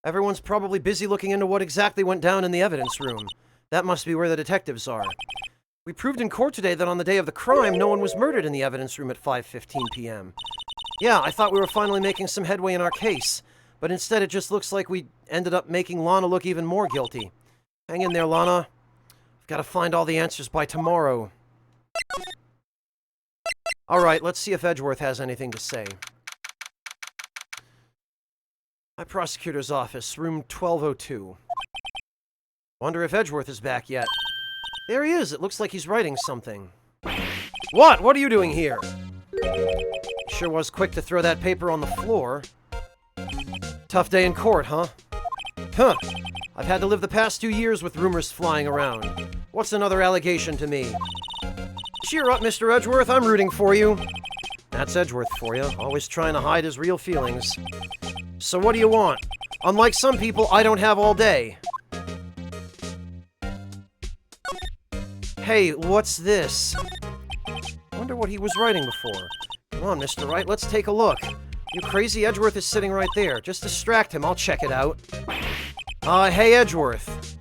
Everyone's probably busy looking into what exactly went down in the evidence room. That must be where the detectives are. We proved in court today that on the day of the crime, no one was murdered in the evidence room at 5:15 p.m. Yeah, I thought we were finally making some headway in our case, but instead it just looks like we ended up making Lana look even more guilty. Hang in there, Lana. I've got to find all the answers by tomorrow. Alright, let's see if Edgeworth has anything to say. My prosecutor's office, room 1202. Wonder if Edgeworth is back yet. There he is. It looks like he's writing something. What? What are you doing here? Sure was quick to throw that paper on the floor. Tough day in court, huh? Huh. I've had to live the past 2 years with rumors flying around. What's another allegation to me? Cheer up, Mr. Edgeworth. I'm rooting for you. That's Edgeworth for you. Always trying to hide his real feelings. So what do you want? Unlike some people, I don't have all day. Hey, what's this? Wonder what he was writing before. Come on, Mr. Wright, let's take a look. You crazy? Edgeworth is sitting right there. Just distract him, I'll check it out. Hey, Edgeworth.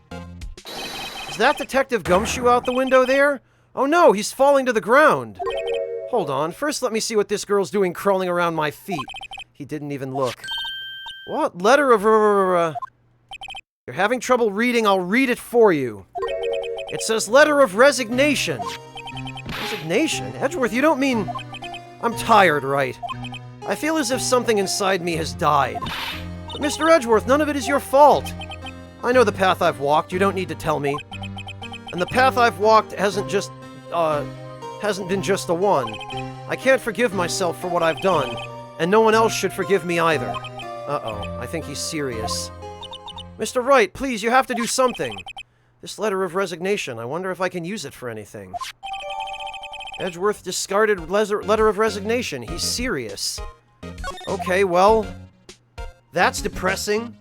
Is that Detective Gumshoe out the window there? Oh no, he's falling to the ground. Hold on, first let me see what this girl's doing crawling around my feet. He didn't even look. What letter of... You're having trouble reading, I'll read it for you. It says letter of resignation. Resignation? Edgeworth, you don't mean... I'm tired, Wright. I feel as if something inside me has died. But Mr. Edgeworth, none of it is your fault. I know the path I've walked, you don't need to tell me. And the path I've walked hasn't been just the one. I can't forgive myself for what I've done, and no one else should forgive me either. Uh-oh, I think he's serious. Mr. Wright, please, you have to do something. This letter of resignation, I wonder if I can use it for anything. Edgeworth discarded letter of resignation. He's serious. Okay, well, that's depressing.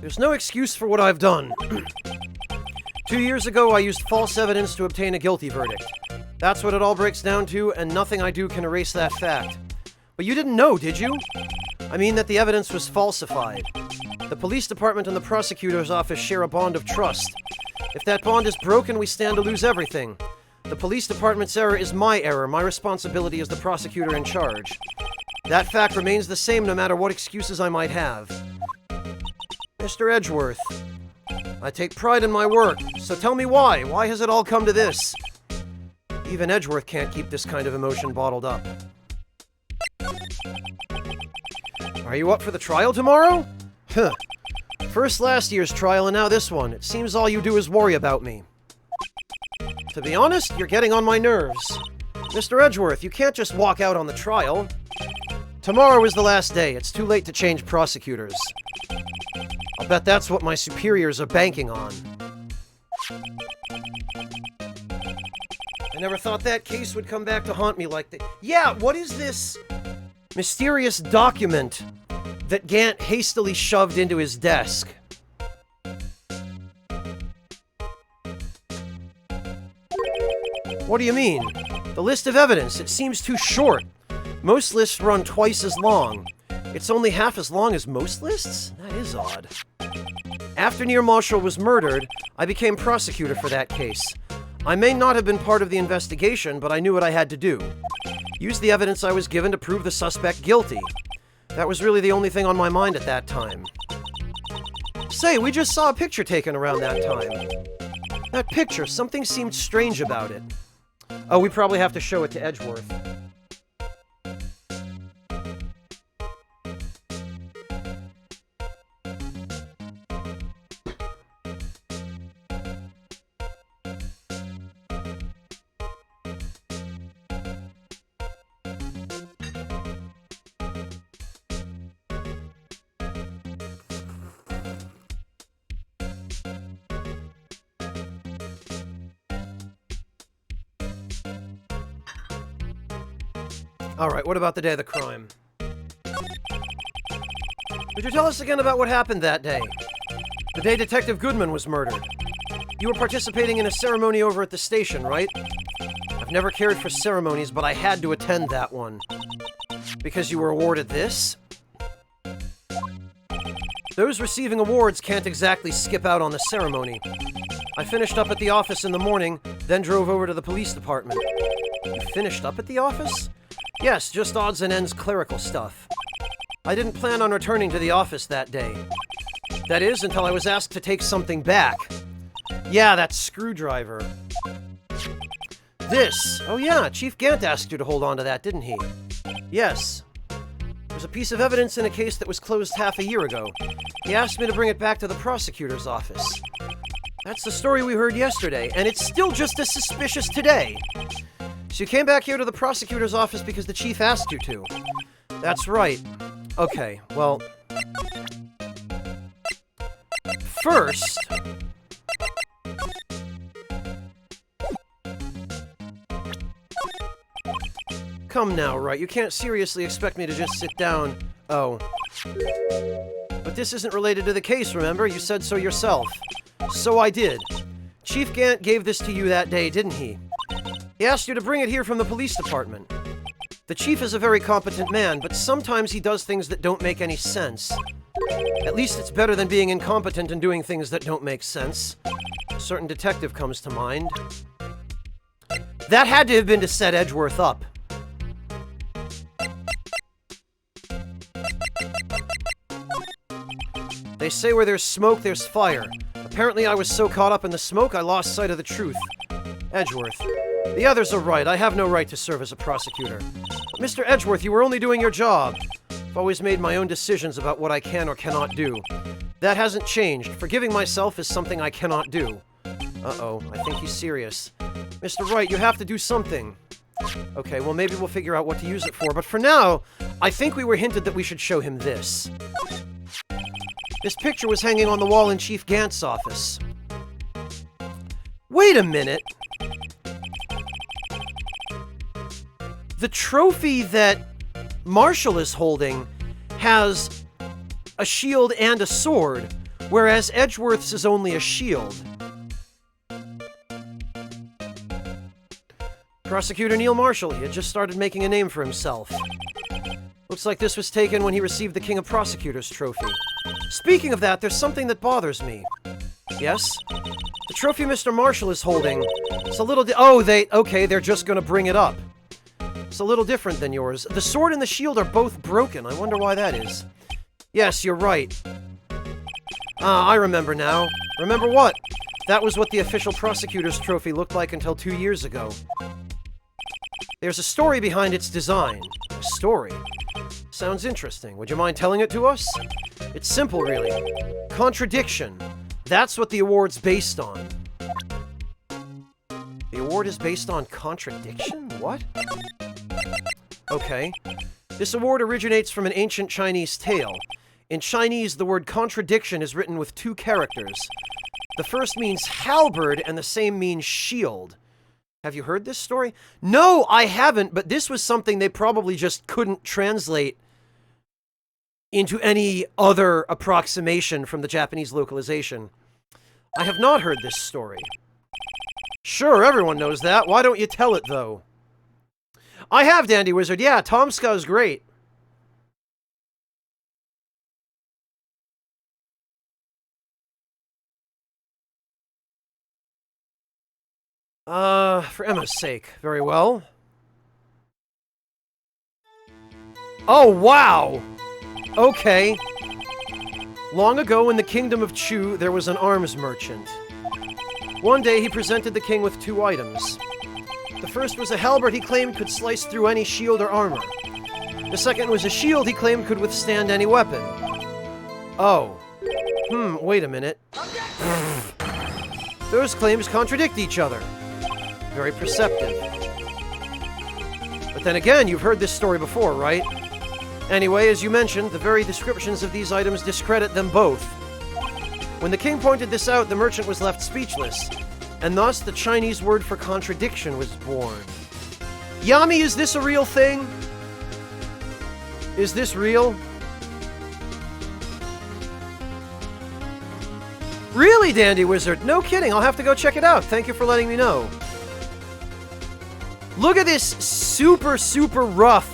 There's no excuse for what I've done. 2 years ago, I used false evidence to obtain a guilty verdict. That's what it all breaks down to, and nothing I do can erase that fact. But you didn't know, did you? I mean that the evidence was falsified. The police department and the prosecutor's office share a bond of trust. If that bond is broken, we stand to lose everything. The police department's error is my error. My responsibility as the prosecutor in charge. That fact remains the same no matter what excuses I might have. Mr. Edgeworth, I take pride in my work, so tell me why. Why has it all come to this? Even Edgeworth can't keep this kind of emotion bottled up. Are you up for the trial tomorrow? Huh. First last year's trial and now this one. It seems all you do is worry about me. To be honest, you're getting on my nerves. Mr. Edgeworth, you can't just walk out on the trial. Tomorrow is the last day. It's too late to change prosecutors. I'll bet that's what my superiors are banking on. I never thought that case would come back to haunt me like that. Yeah, what is this mysterious document that Gant hastily shoved into his desk? What do you mean? The list of evidence, it seems too short. Most lists run twice as long. It's only half as long as most lists? That is odd. After Near Marshall was murdered, I became prosecutor for that case. I may not have been part of the investigation, but I knew what I had to do. Use the evidence I was given to prove the suspect guilty. That was really the only thing on my mind at that time. Say, we just saw a picture taken around that time. That picture, something seemed strange about it. Oh, we probably have to show it to Edgeworth. Alright, what about the day of the crime? Would you tell us again about what happened that day? The day Detective Goodman was murdered. You were participating in a ceremony over at the station, right? I've never cared for ceremonies, but I had to attend that one. Because you were awarded this? Those receiving awards can't exactly skip out on the ceremony. I finished up at the office in the morning, then drove over to the police department. You finished up at the office? Yes, just odds and ends clerical stuff. I didn't plan on returning to the office that day. That is, until I was asked to take something back. Yeah, that screwdriver. This! Oh yeah, Chief Gant asked you to hold on to that, didn't he? Yes. There's a piece of evidence in a case that was closed half a year ago. He asked me to bring it back to the prosecutor's office. That's the story we heard yesterday, and it's still just as suspicious today. So you came back here to the prosecutor's office because the chief asked you to. That's right. Okay, well... first... Come now, Wright. You can't seriously expect me to just sit down. Oh. But this isn't related to the case, remember? You said so yourself. So I did. Chief Gant gave this to you that day, didn't he? He asked you to bring it here from the police department. The chief is a very competent man, but sometimes he does things that don't make any sense. At least it's better than being incompetent and doing things that don't make sense. A certain detective comes to mind. That had to have been to set Edgeworth up. They say where there's smoke, there's fire. Apparently I was so caught up in the smoke, I lost sight of the truth. Edgeworth. The others are right. I have no right to serve as a prosecutor. But Mr. Edgeworth, you were only doing your job. I've always made my own decisions about what I can or cannot do. That hasn't changed. Forgiving myself is something I cannot do. Uh-oh, I think he's serious. Mr. Wright, you have to do something. Okay, well maybe we'll figure out what to use it for, but for now, I think we were hinted that we should show him this. This picture was hanging on the wall in Chief Gant's office. Wait a minute! The trophy that Marshall is holding has a shield and a sword, whereas Edgeworth's is only a shield. Prosecutor Neil Marshall, he had just started making a name for himself. Looks like this was taken when he received the King of Prosecutors trophy. Speaking of that, there's something that bothers me. Yes? The trophy Mr. Marshall is holding, it's a little okay, they're just gonna bring it up. It's a little different than yours. The sword and the shield are both broken. I wonder why that is. Yes, you're right. Ah, I remember now. Remember what? That was what the official prosecutor's trophy looked like until 2 years ago. There's a story behind its design. A story? Sounds interesting. Would you mind telling it to us? It's simple, really. Contradiction. That's what the award's based on. The award is based on contradiction? What? Okay. This award originates from an ancient Chinese tale. In Chinese, the word contradiction is written with 2 characters. The first means halberd, and the same means shield. Have you heard this story? No, I haven't, but this was something they probably just couldn't translate into any other approximation from the Japanese localization. I have not heard this story. Sure, everyone knows that. Why don't you tell it, though? I have, Dandy Wizard. Yeah, Tomska's great. For Emma's sake. Very well. Oh, wow! Okay. Long ago in the kingdom of Chu, there was an arms merchant. One day he presented the king with 2 items. The first was a halberd he claimed could slice through any shield or armor. The second was a shield he claimed could withstand any weapon. Oh. Wait a minute. Those claims contradict each other. Very perceptive. But then again, you've heard this story before, right? Anyway, as you mentioned, the very descriptions of these items discredit them both. When the king pointed this out, the merchant was left speechless, and thus the Chinese word for contradiction was born. Yami, is this a real thing? Is this real? Really, Dandy Wizard? No kidding, I'll have to go check it out. Thank you for letting me know. Look at this super, super rough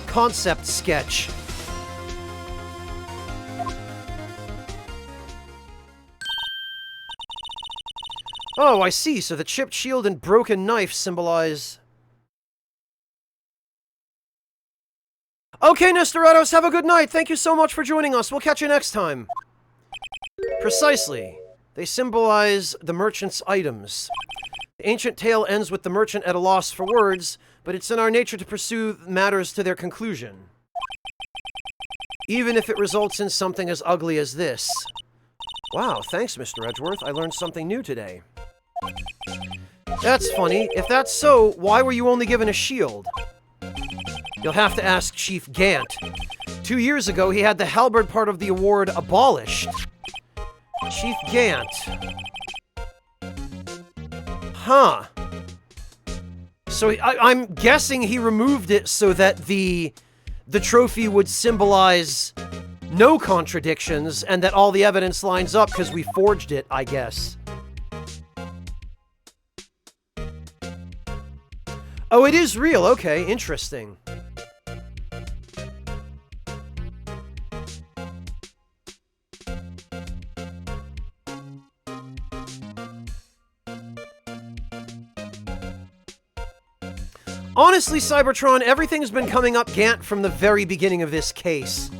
concept sketch. Oh, I see. So the chipped shield and broken knife symbolize... Okay, Nestorados, have a good night. Thank you so much for joining us. We'll catch you next time. Precisely. They symbolize the merchant's items. The ancient tale ends with the merchant at a loss for words, but it's in our nature to pursue matters to their conclusion. Even if it results in something as ugly as this. Wow, thanks, Mr. Edgeworth. I learned something new today. That's funny. If that's so, why were you only given a shield? You'll have to ask Chief Gant. 2 years ago, he had the halberd part of the award abolished. Chief Gant. Huh. So I'm guessing he removed it so that the trophy would symbolize no contradictions and that all the evidence lines up because we forged it, I guess. Oh, it is real. Okay, interesting. Honestly, Cybertron, everything's been coming up Gant from the very beginning of this case.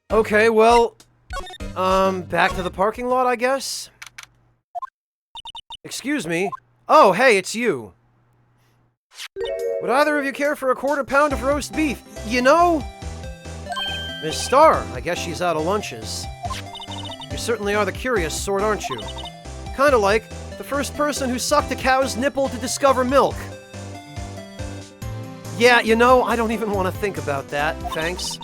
Okay, well, back to the parking lot, I guess? Excuse me. Oh, hey, it's you. Would either of you care for a quarter pound of roast beef? You know? Miss Starr, I guess she's out of lunches. You certainly are the curious sort, aren't you? Kinda like the first person who sucked a cow's nipple to discover milk. Yeah, you know, I don't even want to think about that, thanks.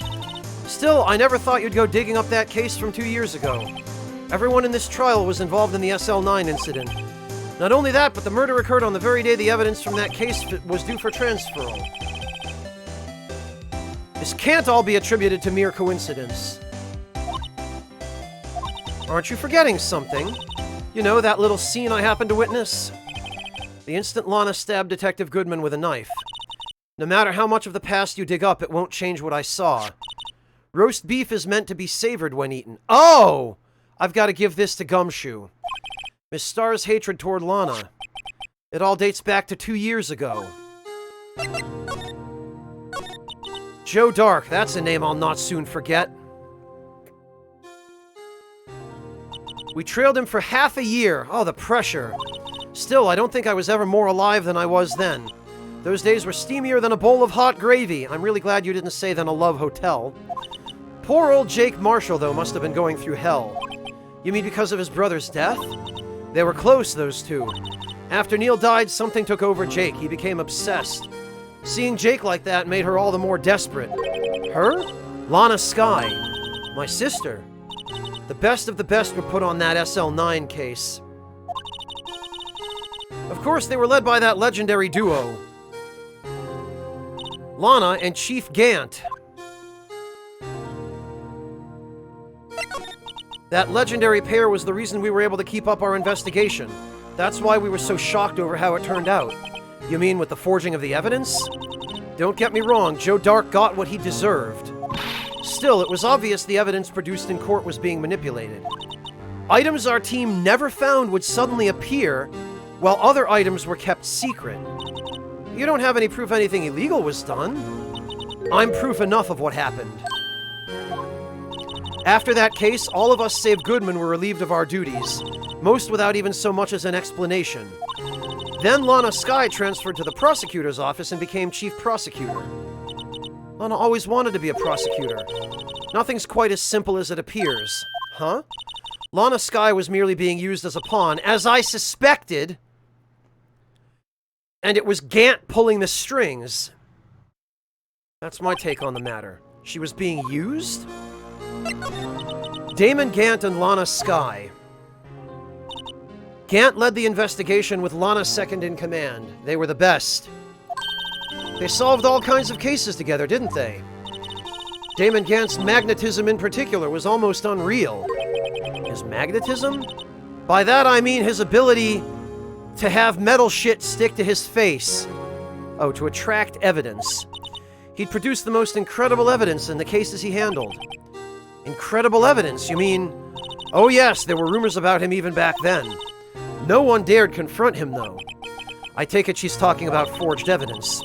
Still, I never thought you'd go digging up that case from 2 years ago. Everyone in this trial was involved in the SL9 incident. Not only that, but the murder occurred on the very day the evidence from that case was due for transferal. This can't all be attributed to mere coincidence. Aren't you forgetting something? You know, that little scene I happened to witness? The instant Lana stabbed Detective Goodman with a knife. No matter how much of the past you dig up, it won't change what I saw. Roast beef is meant to be savored when eaten. Oh! I've got to give this to Gumshoe. Miss Starr's hatred toward Lana. It all dates back to 2 years ago. Joe Dark, that's a name I'll not soon forget. We trailed him for half a year. Oh, the pressure. Still, I don't think I was ever more alive than I was then. Those days were steamier than a bowl of hot gravy. I'm really glad you didn't say than a love hotel. Poor old Jake Marshall, though, must have been going through hell. You mean because of his brother's death? They were close, those two. After Neil died, something took over Jake. He became obsessed. Seeing Jake like that made her all the more desperate. Her? Lana Skye. My sister. The best of the best were put on that SL9 case. Of course, they were led by that legendary duo. Lana and Chief Gant. That legendary pair was the reason we were able to keep up our investigation. That's why we were so shocked over how it turned out. You mean with the forging of the evidence? Don't get me wrong, Joe Dark got what he deserved. Still, it was obvious the evidence produced in court was being manipulated. Items our team never found would suddenly appear, while other items were kept secret. You don't have any proof anything illegal was done. I'm proof enough of what happened. After that case, all of us save Goodman were relieved of our duties, most without even so much as an explanation. Then Lana Skye transferred to the prosecutor's office and became chief prosecutor. Lana always wanted to be a prosecutor. Nothing's quite as simple as it appears. Huh? Lana Skye was merely being used as a pawn, as I suspected, and it was Gant pulling the strings. That's my take on the matter. She was being used? Damon Gant and Lana Skye. Gant led the investigation with Lana second in command. They were the best. They solved all kinds of cases together, didn't they? Damon Gant's magnetism in particular was almost unreal. His magnetism? By that I mean his ability to have metal shit stick to his face. Oh, to attract evidence. He'd produced the most incredible evidence in the cases he handled. Incredible evidence, you mean? Oh yes, there were rumors about him even back then. No one dared confront him, though. I take it she's talking about forged evidence.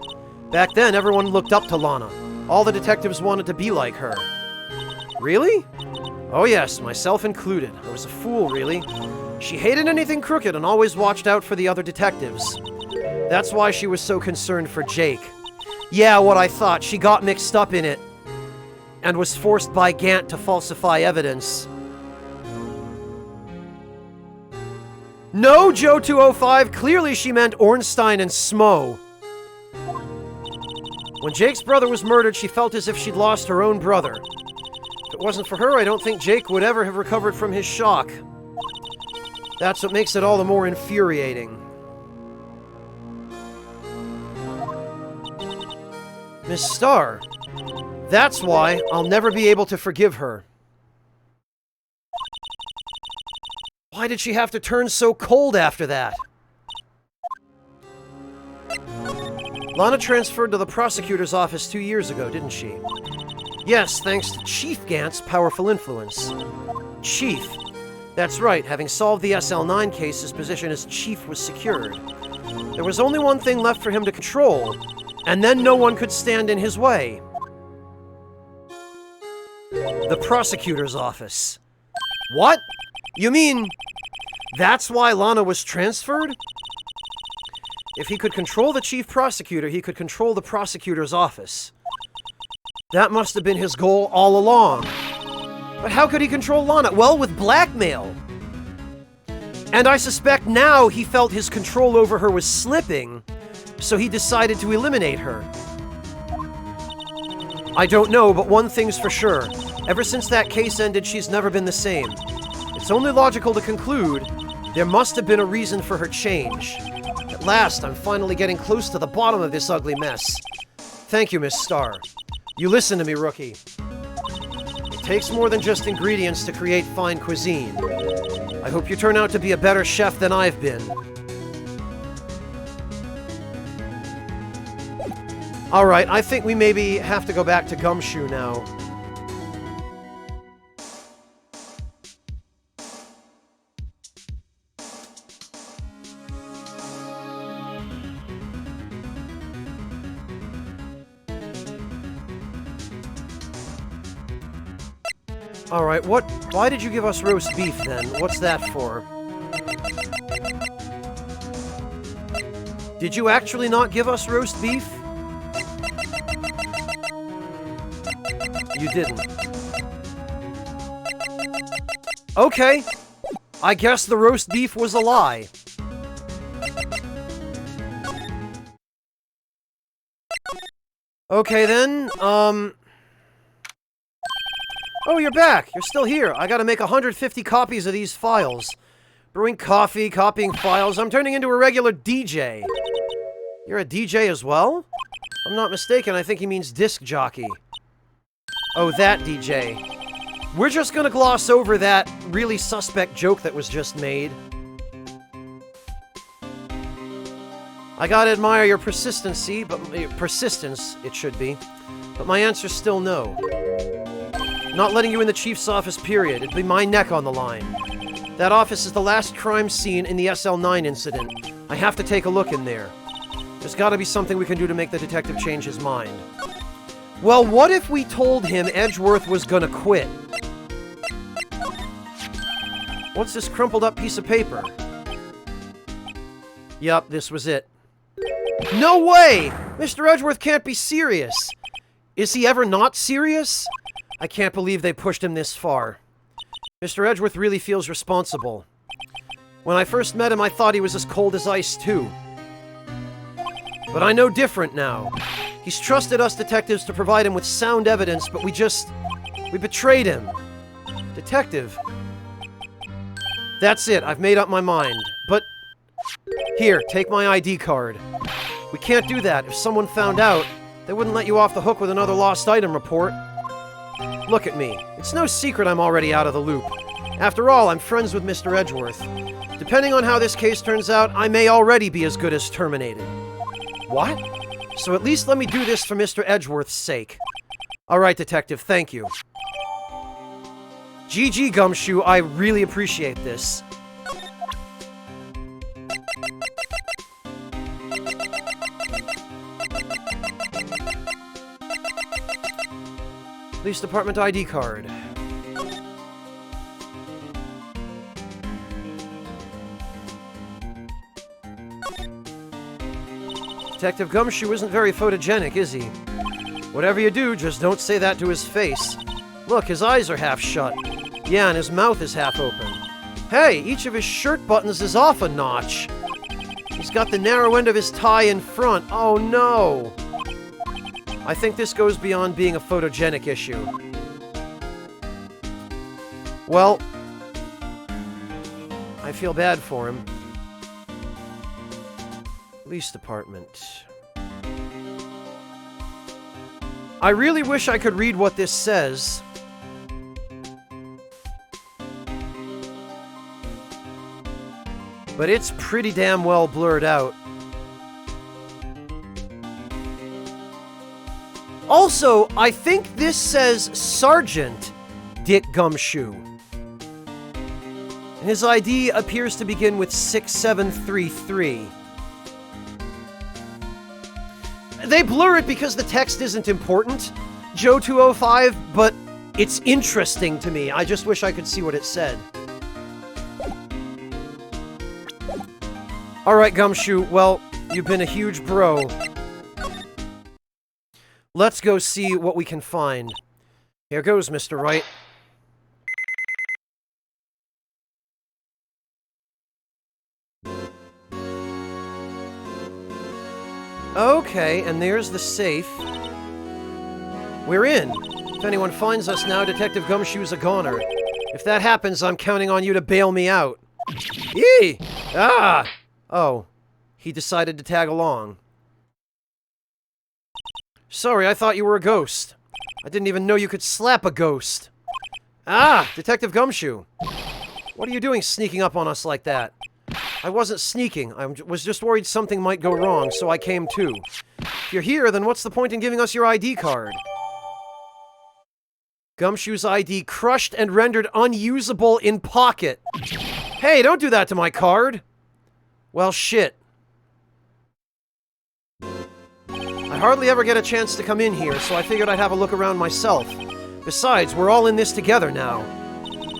Back then, everyone looked up to Lana. All the detectives wanted to be like her. Really? Oh yes, myself included. I was a fool, really. She hated anything crooked and always watched out for the other detectives. That's why she was so concerned for Jake. Yeah, what I thought. She got mixed up in it. and was forced by Gant to falsify evidence. No, Joe 205, clearly she meant Ornstein and Smo. When Jake's brother was murdered, she felt as if she'd lost her own brother. If it wasn't for her, I don't think Jake would ever have recovered from his shock. That's what makes it all the more infuriating. Miss Starr. That's why I'll never be able to forgive her. Why did she have to turn so cold after that? Lana transferred to the prosecutor's office 2 years ago, didn't she? Yes, thanks to Chief Gant's powerful influence. Chief. That's right, having solved the SL9 case, his position as chief was secured. There was only one thing left for him to control, and then no one could stand in his way. The prosecutor's office. What? You mean, that's why Lana was transferred? If he could control the chief prosecutor, he could control the prosecutor's office. That must have been his goal all along. But how could he control Lana? Well, with blackmail. And I suspect now he felt his control over her was slipping, so he decided to eliminate her. I don't know, but one thing's for sure. Ever since that case ended, she's never been the same. It's only logical to conclude there must have been a reason for her change. At last, I'm finally getting close to the bottom of this ugly mess. Thank you, Miss Starr. You listen to me, rookie. It takes more than just ingredients to create fine cuisine. I hope you turn out to be a better chef than I've been. Alright, I think we maybe have to go back to Gumshoe now. Alright, why did you give us roast beef then? What's that for? Did you actually not give us roast beef? You didn't. Okay. I guess the roast beef was a lie. Okay then, Oh, you're back! You're still here. I gotta make 150 copies of these files. Brewing coffee, copying files. I'm turning into a regular DJ. You're a DJ as well? If I'm not mistaken, I think he means disc jockey. Oh, that DJ. We're just gonna gloss over that really suspect joke that was just made. I gotta admire your persistency, but persistence, it should be. But my answer's still no. Not letting you in the chief's office, period. It'd be my neck on the line. That office is the last crime scene in the SL9 incident. I have to take a look in there. There's gotta be something we can do to make the detective change his mind. Well, what if we told him Edgeworth was gonna quit? What's this crumpled up piece of paper? Yup, this was it. No way! Mr. Edgeworth can't be serious! Is he ever not serious? I can't believe they pushed him this far. Mr. Edgeworth really feels responsible. When I first met him, I thought he was as cold as ice, too. But I know different now. He's trusted us detectives to provide him with sound evidence, but we betrayed him. Detective. That's it, I've made up my mind. But, here, take my ID card. We can't do that. If someone found out, they wouldn't let you off the hook with another lost item report. Look at me. It's no secret I'm already out of the loop. After all, I'm friends with Mr. Edgeworth. Depending on how this case turns out, I may already be as good as terminated. What? So at least let me do this for Mr. Edgeworth's sake. Alright, Detective, thank you. GG, Gumshoe, I really appreciate this. Police Department ID card. Detective Gumshoe isn't very photogenic, is he? Whatever you do, just don't say that to his face. Look, his eyes are half shut. Yeah, and his mouth is half open. Hey, each of his shirt buttons is off a notch. He's got the narrow end of his tie in front. Oh no! I think this goes beyond being a photogenic issue. Well, I feel bad for him. Police department. I really wish I could read what this says. But it's pretty damn well blurred out. Also, I think this says Sergeant Dick Gumshoe. And his ID appears to begin with 6733. They blur it because the text isn't important, Joe 205, but it's interesting to me. I just wish I could see what it said. Alright, Gumshoe, well, you've been a huge bro. Let's go see what we can find. Here goes, Mr. Wright. Okay, and there's the safe. We're in. If anyone finds us now, Detective Gumshoe's a goner. If that happens, I'm counting on you to bail me out. Yee! Ah! Oh, he decided to tag along. Sorry, I thought you were a ghost. I didn't even know you could slap a ghost. Ah, Detective Gumshoe. What are you doing sneaking up on us like that? I wasn't sneaking. I was just worried something might go wrong, so I came too. If you're here, then what's the point in giving us your ID card? Gumshoe's ID crushed and rendered unusable in pocket. Hey, don't do that to my card! Well, shit. I hardly ever get a chance to come in here, so I figured I'd have a look around myself. Besides, we're all in this together now.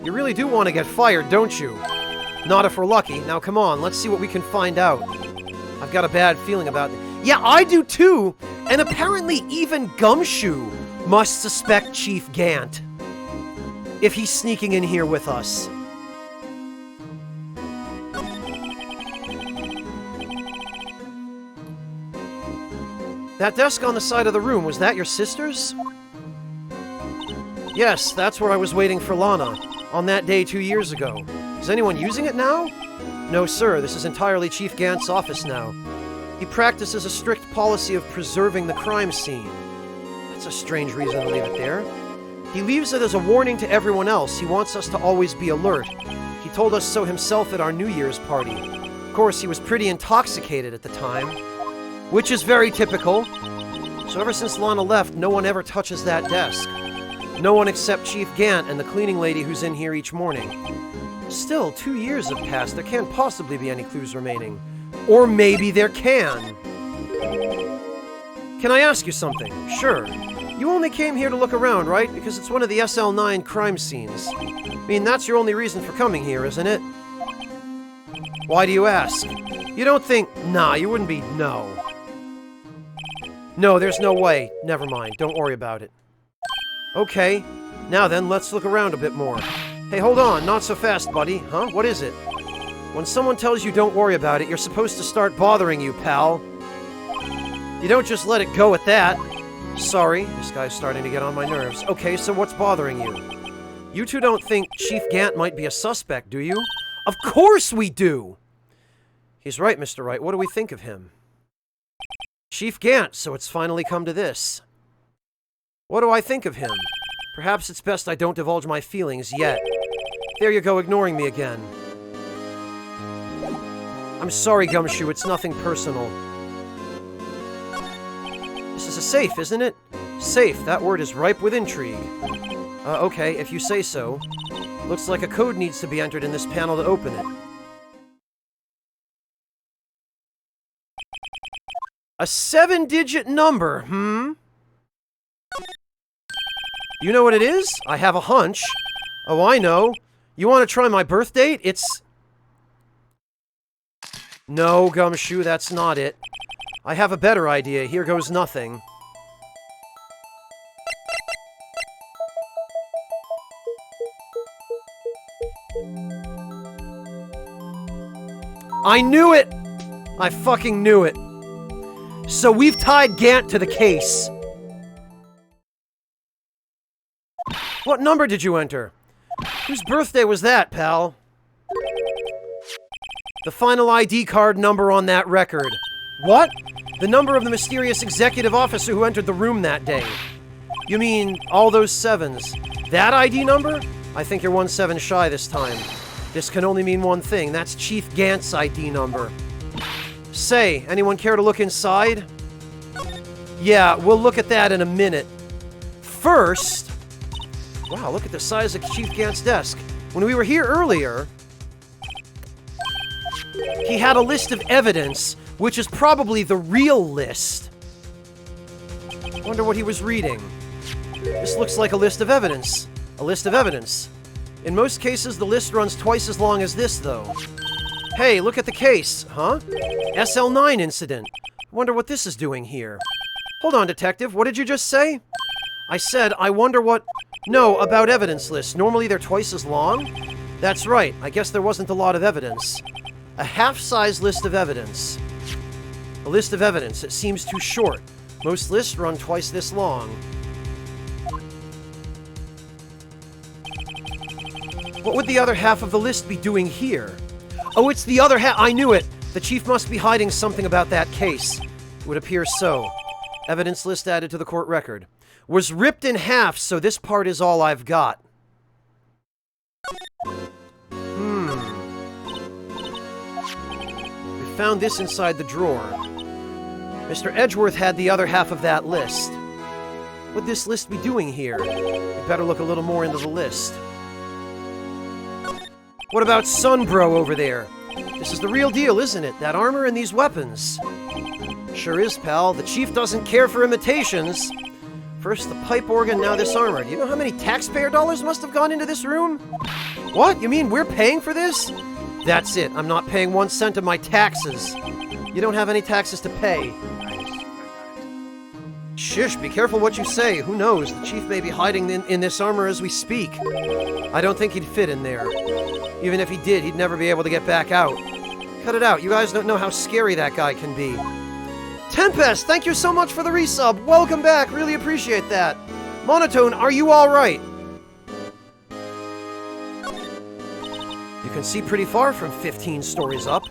You really do want to get fired, don't you? Not if we're lucky. Now come on, let's see what we can find out. I've got a bad feeling about it. Yeah, I do too! And apparently even Gumshoe must suspect Chief Gant. If he's sneaking in here with us. That desk on the side of the room, was that your sister's? Yes, that's where I was waiting for Lana, on that day 2 years ago. Is anyone using it now? No, sir, this is entirely Chief Gant's office now. He practices a strict policy of preserving the crime scene. That's a strange reason to leave it there. He leaves it as a warning to everyone else. He wants us to always be alert. He told us so himself at our New Year's party. Of course, he was pretty intoxicated at the time. Which is very typical. So ever since Lana left, no one ever touches that desk. No one except Chief Gant and the cleaning lady who's in here each morning. Still, 2 years have passed. There can't possibly be any clues remaining. Or maybe there can. Can I ask you something? Sure. You only came here to look around, right? Because it's one of the SL9 crime scenes. I mean, that's your only reason for coming here, isn't it? Why do you ask? You don't think... Nah, you wouldn't be... No. No, there's no way. Never mind. Don't worry about it. Okay. Now then, let's look around a bit more. Hey, hold on. Not so fast, buddy. Huh? What is it? When someone tells you don't worry about it, you're supposed to start bothering you, pal. You don't just let it go at that. Sorry. This guy's starting to get on my nerves. Okay, so what's bothering you? You two don't think Chief Gant might be a suspect, do you? Of course we do! He's right, Mr. Wright. What do we think of him? Chief Gant, so it's finally come to this. What do I think of him? Perhaps it's best I don't divulge my feelings yet. There you go, ignoring me again. I'm sorry, Gumshoe, it's nothing personal. This is a safe, isn't it? Safe, that word is ripe with intrigue. Okay, if you say so. Looks like a code needs to be entered in this panel to open it. A 7-digit number, You know what it is? I have a hunch. Oh, I know. You want to try my birth date? It's... No, Gumshoe, that's not it. I have a better idea. Here goes nothing. I knew it! I fucking knew it. So we've tied Gant to the case. What number did you enter? Whose birthday was that, pal? The final ID card number on that record. What? The number of the mysterious executive officer who entered the room that day. You mean all those sevens? That ID number? I think you're 1 7 shy this time. This can only mean one thing. That's Chief Gant's ID number. Say, anyone care to look inside? Yeah, we'll look at that in a minute. First... Wow, look at the size of Chief Gant's desk. When we were here earlier... he had a list of evidence, which is probably the real list. Wonder what he was reading. This looks like a list of evidence. A list of evidence. In most cases, the list runs twice as long as this, though. Hey, look at the case, huh? SL9 incident. Wonder what this is doing here. Hold on, detective, what did you just say? I said, I wonder what... No, about evidence lists. Normally they're twice as long? That's right, I guess there wasn't a lot of evidence. A half-size list of evidence. A list of evidence. It seems too short. Most lists run twice this long. What would the other half of the list be doing here? Oh, it's the other half. I knew it. The chief must be hiding something about that case. It would appear so. Evidence list added to the court record. Was ripped in half, so this part is all I've got. We found this inside the drawer. Mr. Edgeworth had the other half of that list. What'd this list be doing here? We better look a little more into the list. What about Sunbro over there? This is the real deal, isn't it? That armor and these weapons. Sure is, pal. The chief doesn't care for imitations. First the pipe organ, now this armor. Do you know how many taxpayer dollars must have gone into this room? What? You mean we're paying for this? That's it. I'm not paying 1 cent of my taxes. You don't have any taxes to pay. Shush, be careful what you say. Who knows? The chief may be hiding in this armor as we speak. I don't think he'd fit in there. Even if he did, he'd never be able to get back out. Cut it out. You guys don't know how scary that guy can be. Tempest, thank you so much for the resub. Welcome back. Really appreciate that. Monotone, are you all right? You can see pretty far from 15 stories up.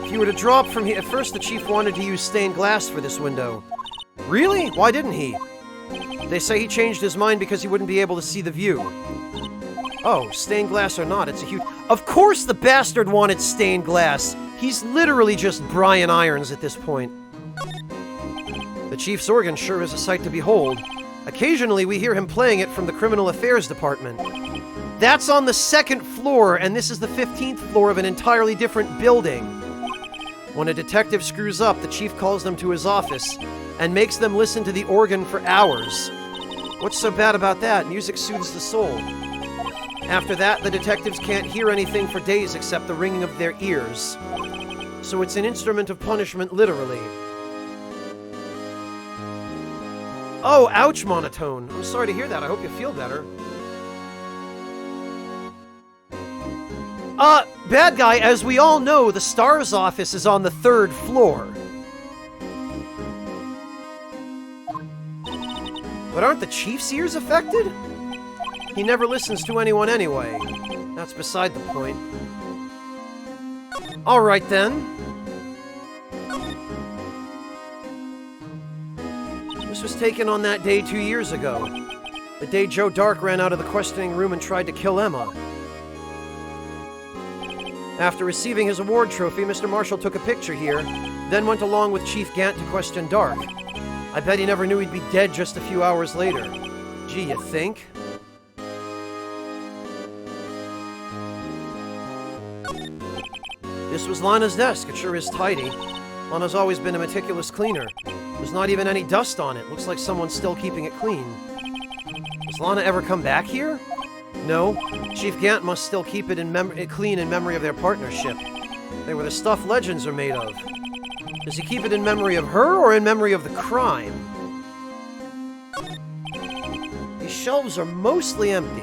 If you were to drop from here... At first, the chief wanted to use stained glass for this window. Really? Why didn't he? They say he changed his mind because he wouldn't be able to see the view. Oh, stained glass or not, it's a huge... Of course the bastard wanted stained glass! He's literally just Brian Irons at this point. The chief's organ sure is a sight to behold. Occasionally we hear him playing it from the Criminal Affairs Department. That's on the 2nd floor, and this is the 15th floor of an entirely different building. When a detective screws up, the chief calls them to his office and makes them listen to the organ for hours. What's so bad about that? Music soothes the soul. After that, the detectives can't hear anything for days except the ringing of their ears. So it's an instrument of punishment, literally. Oh, ouch, Monotone. I'm sorry to hear that. I hope you feel better. Bad guy, as we all know, the STARS office is on the 3rd floor. But aren't the chief's ears affected? He never listens to anyone anyway. That's beside the point. Alright then. This was taken on that day 2 years ago. The day Joe Dark ran out of the questioning room and tried to kill Emma. After receiving his award trophy, Mr. Marshall took a picture here, then went along with Chief Gant to question Dark. I bet he never knew he'd be dead just a few hours later. Gee, you think? This was Lana's desk. It sure is tidy. Lana's always been a meticulous cleaner. There's not even any dust on it. Looks like someone's still keeping it clean. Has Lana ever come back here? No. Chief Gant must still keep it clean in memory of their partnership. They were the stuff legends are made of. Does he keep it in memory of her or in memory of the crime? These shelves are mostly empty.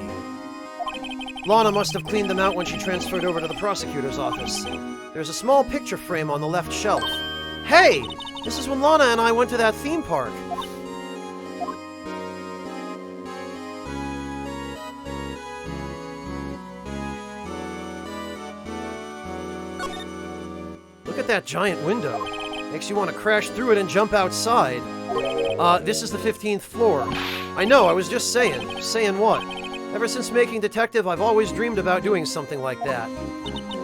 Lana must have cleaned them out when she transferred over to the prosecutor's office. There's a small picture frame on the left shelf. Hey! This is when Lana and I went to that theme park. Look at that giant window. Makes you want to crash through it and jump outside. This is the 15th floor. I know, I was just saying. Saying what? Ever since making Detective, I've always dreamed about doing something like that.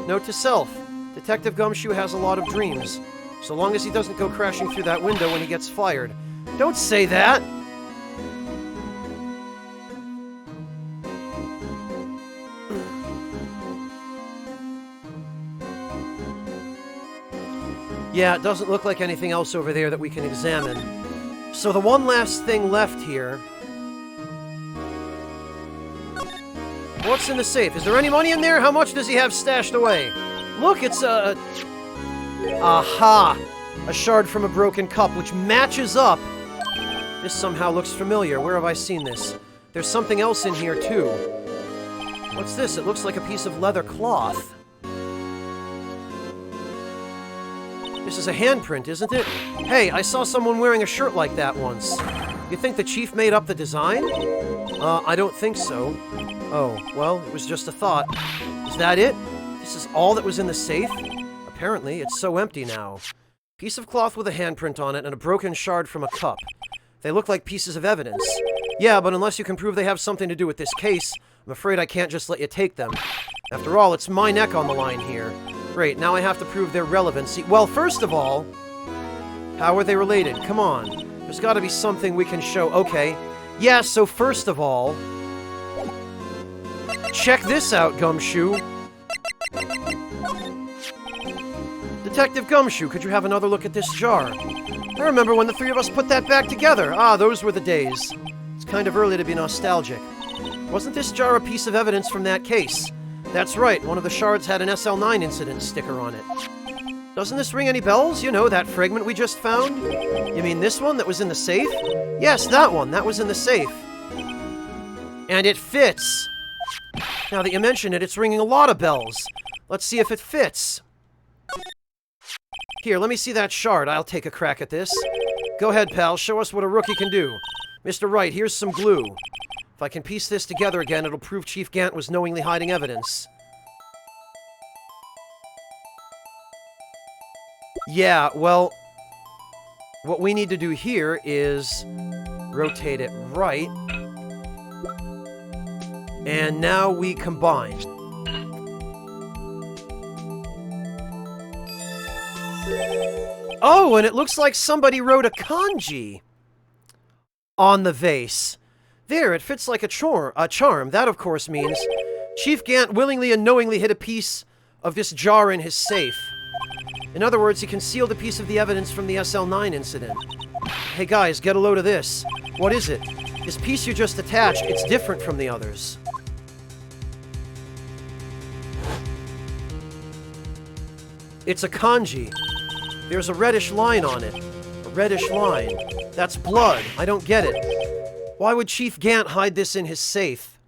Note to self. Detective Gumshoe has a lot of dreams. So long as he doesn't go crashing through that window when he gets fired. Don't say that! Yeah, it doesn't look like anything else over there that we can examine. So the one last thing left here... What's in the safe? Is there any money in there? How much does he have stashed away? Look, it's a... Aha! A shard from a broken cup, which matches up. This somehow looks familiar. Where have I seen this? There's something else in here, too. What's this? It looks like a piece of leather cloth. This is a handprint, isn't it? Hey, I saw someone wearing a shirt like that once. You think the chief made up the design? I don't think so. Oh, well, it was just a thought. Is that it? This is all that was in the safe? Apparently, it's so empty now. Piece of cloth with a handprint on it and a broken shard from a cup. They look like pieces of evidence. Yeah, but unless you can prove they have something to do with this case, I'm afraid I can't just let you take them. After all, it's my neck on the line here. Great, now I have to prove their relevancy. Well, first of all, how are they related? Come on. There's got to be something we can show. Okay. Yeah, so first of all... Check this out, Gumshoe. Detective Gumshoe, could you have another look at this jar? I remember when the three of us put that back together. Ah, those were the days. It's kind of early to be nostalgic. Wasn't this jar a piece of evidence from that case? That's right, one of the shards had an SL9 incident sticker on it. Doesn't this ring any bells? You know, that fragment we just found? You mean this one that was in the safe? Yes, that one. That was in the safe. And it fits. Now that you mention it, it's ringing a lot of bells. Let's see if it fits. Here, let me see that shard. I'll take a crack at this. Go ahead, pal. Show us what a rookie can do. Mr. Wright, here's some glue. If I can piece this together again, it'll prove Chief Gant was knowingly hiding evidence. Yeah, well... What we need to do here is... rotate it right. And now we combine. Oh, and it looks like somebody wrote a kanji on the vase. There, it fits like a charm. That, of course, means Chief Gant willingly and knowingly hid a piece of this jar in his safe. In other words, he concealed a piece of the evidence from the SL9 incident. Hey guys, get a load of this. What is it? This piece you just attached, it's different from the others. It's a kanji. There's a reddish line on it. A reddish line. That's blood. I don't get it. Why would Chief Gant hide this in his safe?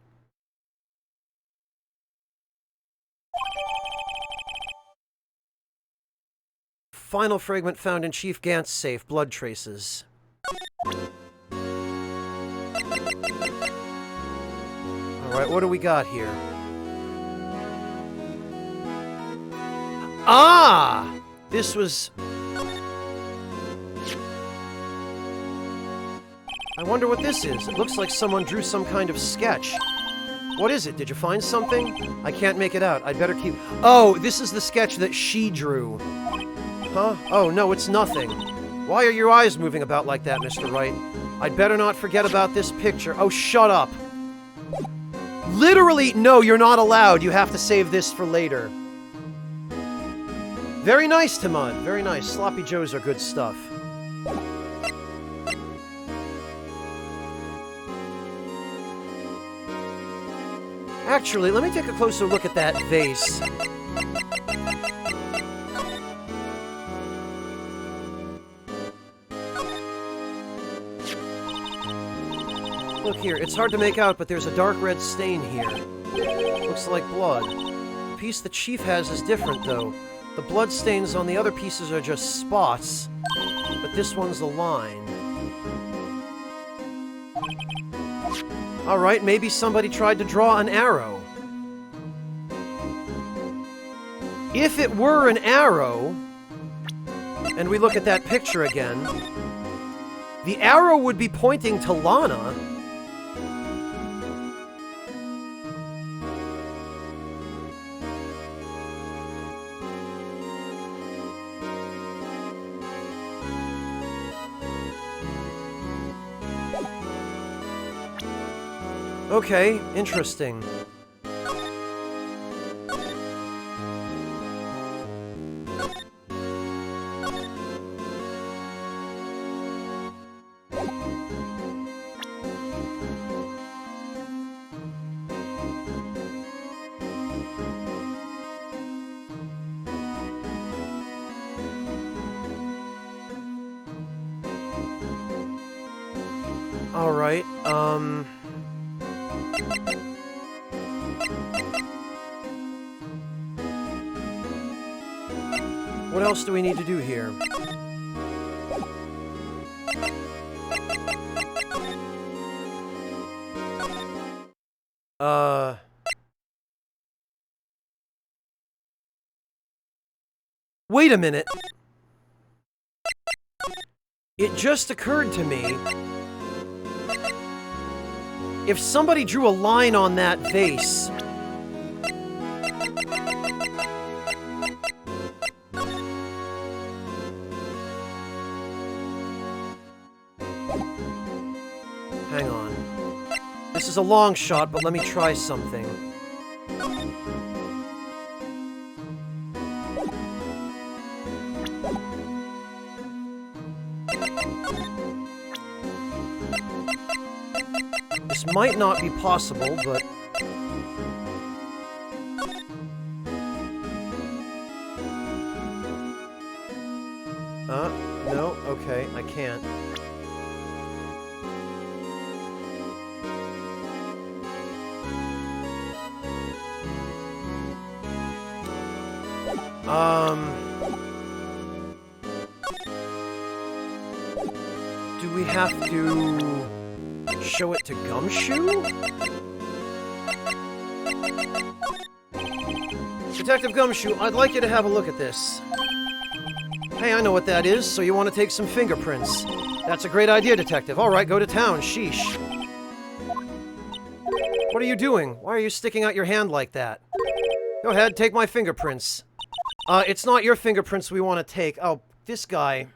Final fragment found in Chief Gant's safe. Blood traces. Alright, what do we got here? Ah! This was... I wonder what this is. It looks like someone drew some kind of sketch. What is it? Did you find something? I can't make it out. I'd better keep... Oh, this is the sketch that she drew. Huh? Oh, no, it's nothing. Why are your eyes moving about like that, Mr. Wright? I'd better not forget about this picture. Oh, shut up. Literally, no, you're not allowed. You have to save this for later. Very nice, Timon. Very nice. Sloppy Joes are good stuff. Actually, let me take a closer look at that vase. Look here, it's hard to make out, but there's a dark red stain here. Looks like blood. The piece the chief has is different, though. The bloodstains on the other pieces are just spots, but this one's a line. Alright, maybe somebody tried to draw an arrow. If it were an arrow, and we look at that picture again, the arrow would be pointing to Lana. Okay, interesting. All right, what else do we need to do here? Wait a minute. It just occurred to me. If somebody drew a line on that vase... Hang on. This is a long shot, but let me try something. This might not be possible, but... no, okay, I can't. Do we have to show it to Gumshoe? Detective Gumshoe, I'd like you to have a look at this. Hey, I know what that is, so you want to take some fingerprints. That's a great idea, Detective. All right, go to town. Sheesh. What are you doing? Why are you sticking out your hand like that? Go ahead, take my fingerprints. It's not your fingerprints we want to take. Oh, this guy.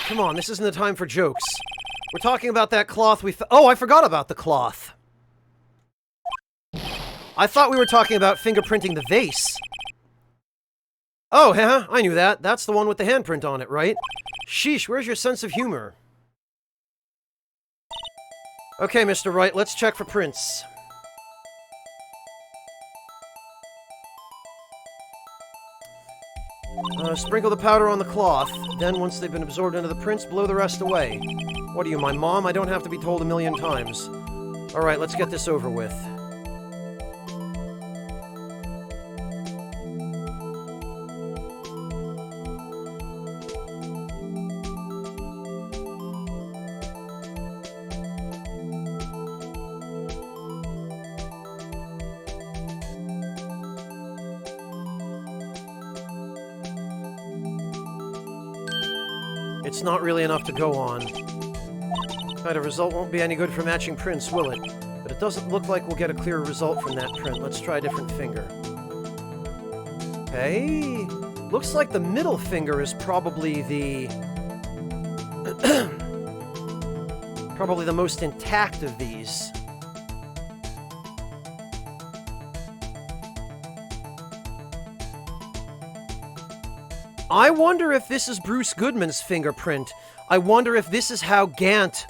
Come on, this isn't the time for jokes. We're talking about that cloth we oh, I forgot about the cloth. I thought we were talking about fingerprinting the vase. Oh, huh, I knew that. That's the one with the handprint on it, right? Sheesh, where's your sense of humor? Okay, Mr. Wright, let's check for prints. Sprinkle the powder on the cloth. Then, once they've been absorbed into the prints, blow the rest away. What are you, my mom? I don't have to be told a million times. Alright, let's get this over with. It's not really enough to go on. Kind of result won't be any good for matching prints, will it? But it doesn't look like we'll get a clear result from that print. Let's try a different finger. Okay. Looks like the middle finger is probably the... probably the most intact of these. I wonder if this is Bruce Goodman's fingerprint. I wonder if this is how Gant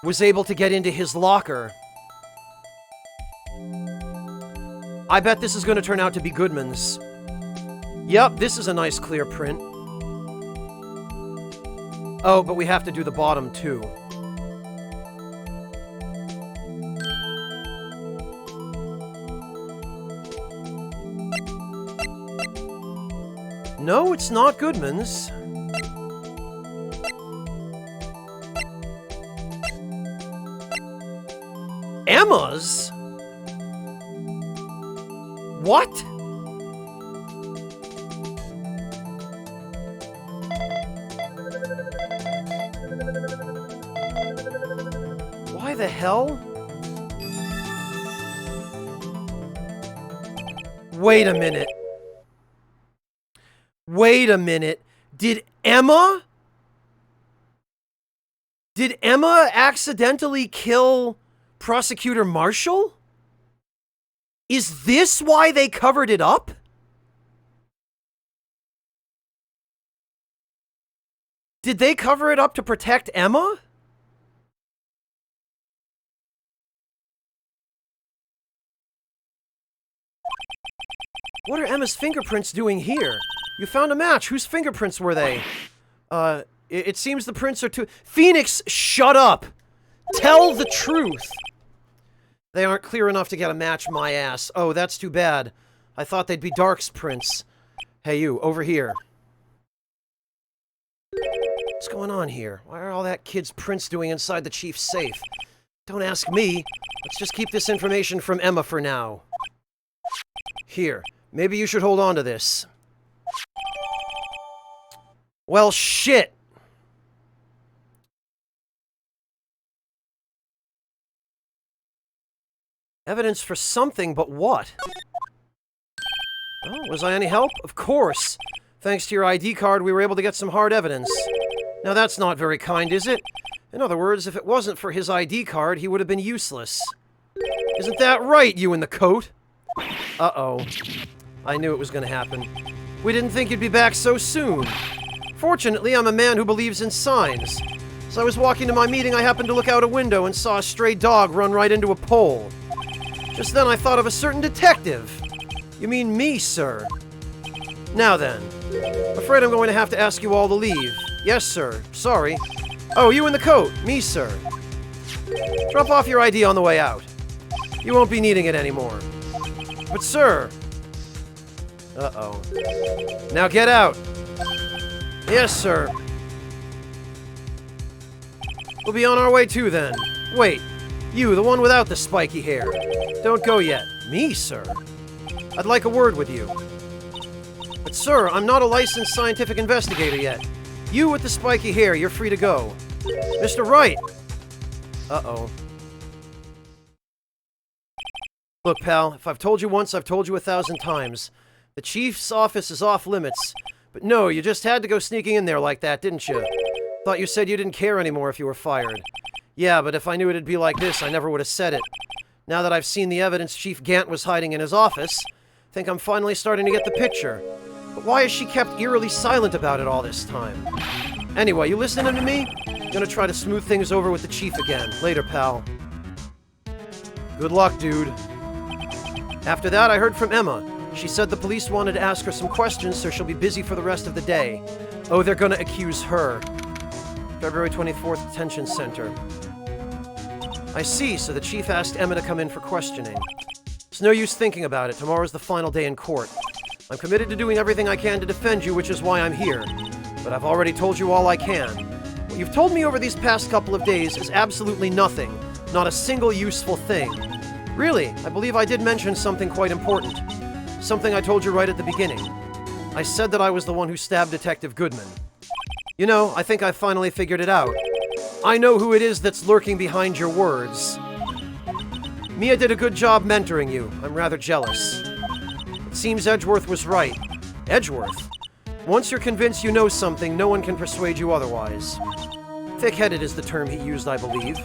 was able to get into his locker. I bet this is going to turn out to be Goodman's. Yep, this is a nice clear print. Oh, but we have to do the bottom too. No, it's not Goodman's. Emma's? What? Why the hell? Wait a minute. Wait a minute. Did Emma accidentally kill Prosecutor Marshall? Is this why they covered it up? Did they cover it up to protect Emma? What are Emma's fingerprints doing here? You found a match. Whose fingerprints were they? It seems the prints are too... Phoenix, shut up! Tell the truth! They aren't clear enough to get a match, my ass. Oh, that's too bad. I thought they'd be Dark's prints. Hey, you, over here. What's going on here? Why are all that kid's prints doing inside the chief's safe? Don't ask me. Let's just keep this information from Emma for now. Here, maybe you should hold on to this. Well, shit! Evidence for something, but what? Oh, was I any help? Of course! Thanks to your ID card, we were able to get some hard evidence. Now that's not very kind, is it? In other words, if it wasn't for his ID card, he would have been useless. Isn't that right, you in the coat? Uh-oh. I knew it was gonna happen. We didn't think you'd be back so soon. Fortunately, I'm a man who believes in signs. As I was walking to my meeting, I happened to look out a window and saw a stray dog run right into a pole. Just then I thought of a certain detective. You mean me, sir? Now then. Afraid I'm going to have to ask you all to leave. Yes, sir. Sorry. Oh, you in the coat. Me, sir. Drop off your ID on the way out. You won't be needing it anymore. But, sir... Uh-oh. Now get out. Yes, sir. We'll be on our way too, then. Wait. You, the one without the spiky hair. Don't go yet. Me, sir? I'd like a word with you. But, sir, I'm not a licensed scientific investigator yet. You with the spiky hair, you're free to go. Mr. Wright! Uh-oh. Look, pal, if I've told you once, I've told you 1,000 times. The chief's office is off limits. But no, you just had to go sneaking in there like that, didn't you? Thought you said you didn't care anymore if you were fired. Yeah, but if I knew it'd be like this, I never would have said it. Now that I've seen the evidence Chief Gant was hiding in his office, I think I'm finally starting to get the picture. But why has she kept eerily silent about it all this time? Anyway, you listening to me? Gonna try to smooth things over with the chief again. Later, pal. Good luck, dude. After that, I heard from Emma. She said the police wanted to ask her some questions, so she'll be busy for the rest of the day. Oh, they're gonna accuse her. February 24th, Detention Center. I see, so the chief asked Emma to come in for questioning. It's no use thinking about it. Tomorrow's the final day in court. I'm committed to doing everything I can to defend you, which is why I'm here. But I've already told you all I can. What you've told me over these past couple of days is absolutely nothing. Not a single useful thing. Really, I believe I did mention something quite important. Something I told you right at the beginning. I said that I was the one who stabbed Detective Goodman. You know, I think I've finally figured it out. I know who it is that's lurking behind your words. Mia did a good job mentoring you. I'm rather jealous. It seems Edgeworth was right. Edgeworth? Once you're convinced you know something, no one can persuade you otherwise. Thick-headed is the term he used, I believe.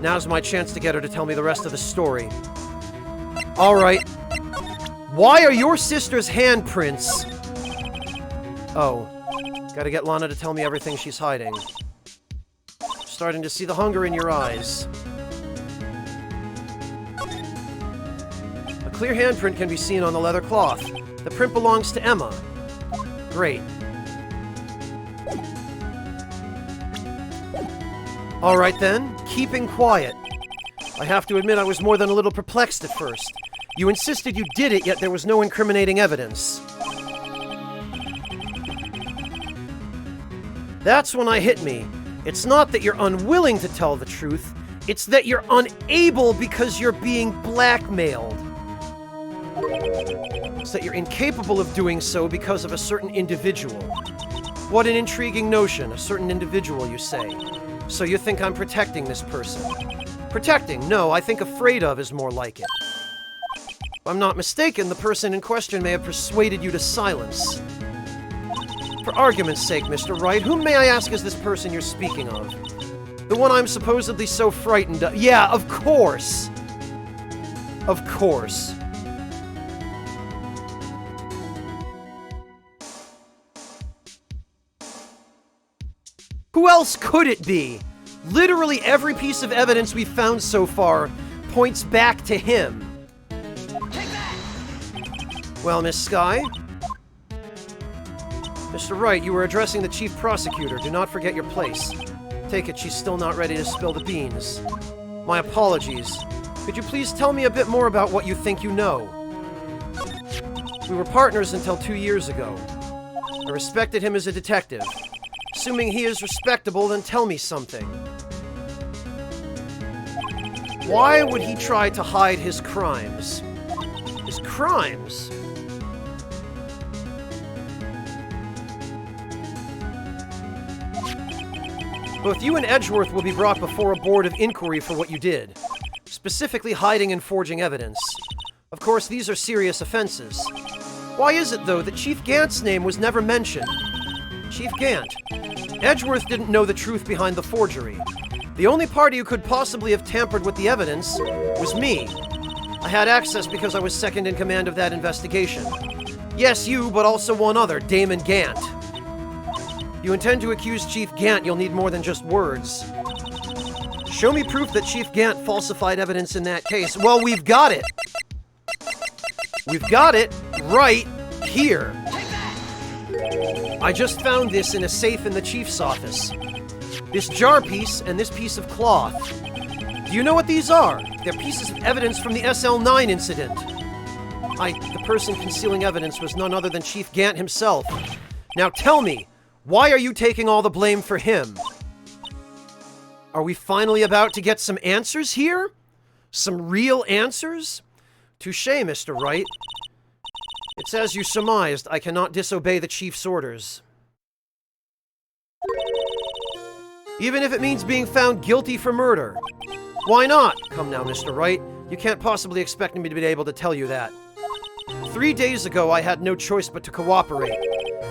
Now's my chance to get her to tell me the rest of the story. All right. Why are your sister's handprints? Oh. Gotta get Lana to tell me everything she's hiding. Starting to see the hunger in your eyes. A clear handprint can be seen on the leather cloth. The print belongs to Emma. Great. All right then, keeping quiet. I have to admit I was more than a little perplexed at first. You insisted you did it, yet there was no incriminating evidence. That's when I hit me. It's not that you're unwilling to tell the truth, it's that you're unable because you're being blackmailed. It's that you're incapable of doing so because of a certain individual. What an intriguing notion, a certain individual, you say. So you think I'm protecting this person? Protecting? No, I think afraid of is more like it. If I'm not mistaken, the person in question may have persuaded you to silence. For argument's sake, Mr. Wright, whom may I ask is this person you're speaking of? The one I'm supposedly so frightened of. Yeah, of course! Of course. Who else could it be? Literally every piece of evidence we've found so far points back to him. Well, Miss Skye? Mr. Wright, you were addressing the Chief Prosecutor. Do not forget your place. Take it she's still not ready to spill the beans. My apologies. Could you please tell me a bit more about what you think you know? We were partners until 2 years ago. I respected him as a detective. Assuming he is respectable, then tell me something. Why would he try to hide his crimes? His crimes? Both you and Edgeworth will be brought before a board of inquiry for what you did. Specifically hiding and forging evidence. Of course, these are serious offenses. Why is it, though, that Chief Gant's name was never mentioned? Chief Gant. Edgeworth didn't know the truth behind the forgery. The only party who could possibly have tampered with the evidence was me. I had access because I was second in command of that investigation. Yes, you, but also one other, Damon Gant. You intend to accuse Chief Gant, you'll need more than just words. Show me proof that Chief Gant falsified evidence in that case. Well, we've got it. We've got it right here. I just found this in a safe in the Chief's office. This jar piece and this piece of cloth. Do you know what these are? They're pieces of evidence from the SL9 incident. The person concealing evidence was none other than Chief Gant himself. Now tell me, why are you taking all the blame for him? Are we finally about to get some answers here? Some real answers? Touché, Mr. Wright. It's as you surmised, I cannot disobey the Chief's orders. Even if it means being found guilty for murder. Why not? Come now, Mr. Wright. You can't possibly expect me to be able to tell you that. 3 days ago, I had no choice but to cooperate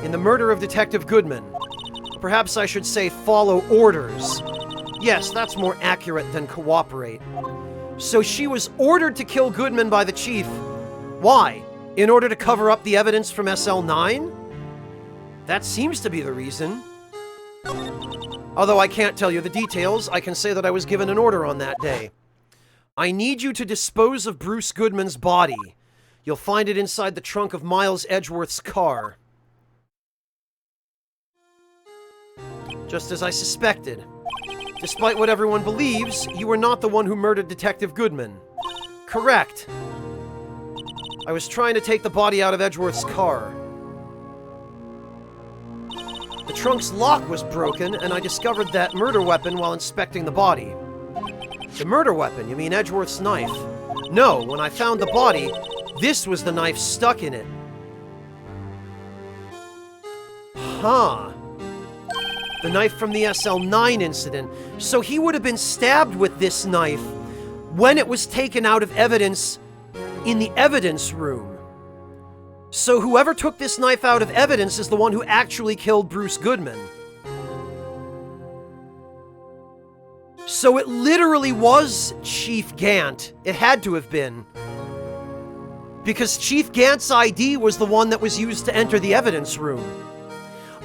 in the murder of Detective Goodman. Perhaps I should say follow orders. Yes, that's more accurate than cooperate. So she was ordered to kill Goodman by the Chief. Why? In order to cover up the evidence from SL9? That seems to be the reason. Although I can't tell you the details, I can say that I was given an order on that day. I need you to dispose of Bruce Goodman's body. You'll find it inside the trunk of Miles Edgeworth's car. Just as I suspected. Despite what everyone believes, you were not the one who murdered Detective Goodman. Correct. I was trying to take the body out of Edgeworth's car. The trunk's lock was broken, and I discovered that murder weapon while inspecting the body. The murder weapon? You mean Edgeworth's knife? No, when I found the body, this was the knife stuck in it. Huh. The knife from the SL9 incident. So he would have been stabbed with this knife when it was taken out of evidence in the evidence room. So whoever took this knife out of evidence is the one who actually killed Bruce Goodman. So it literally was Chief Gant. It had to have been. Because Chief Gant's ID was the one that was used to enter the evidence room.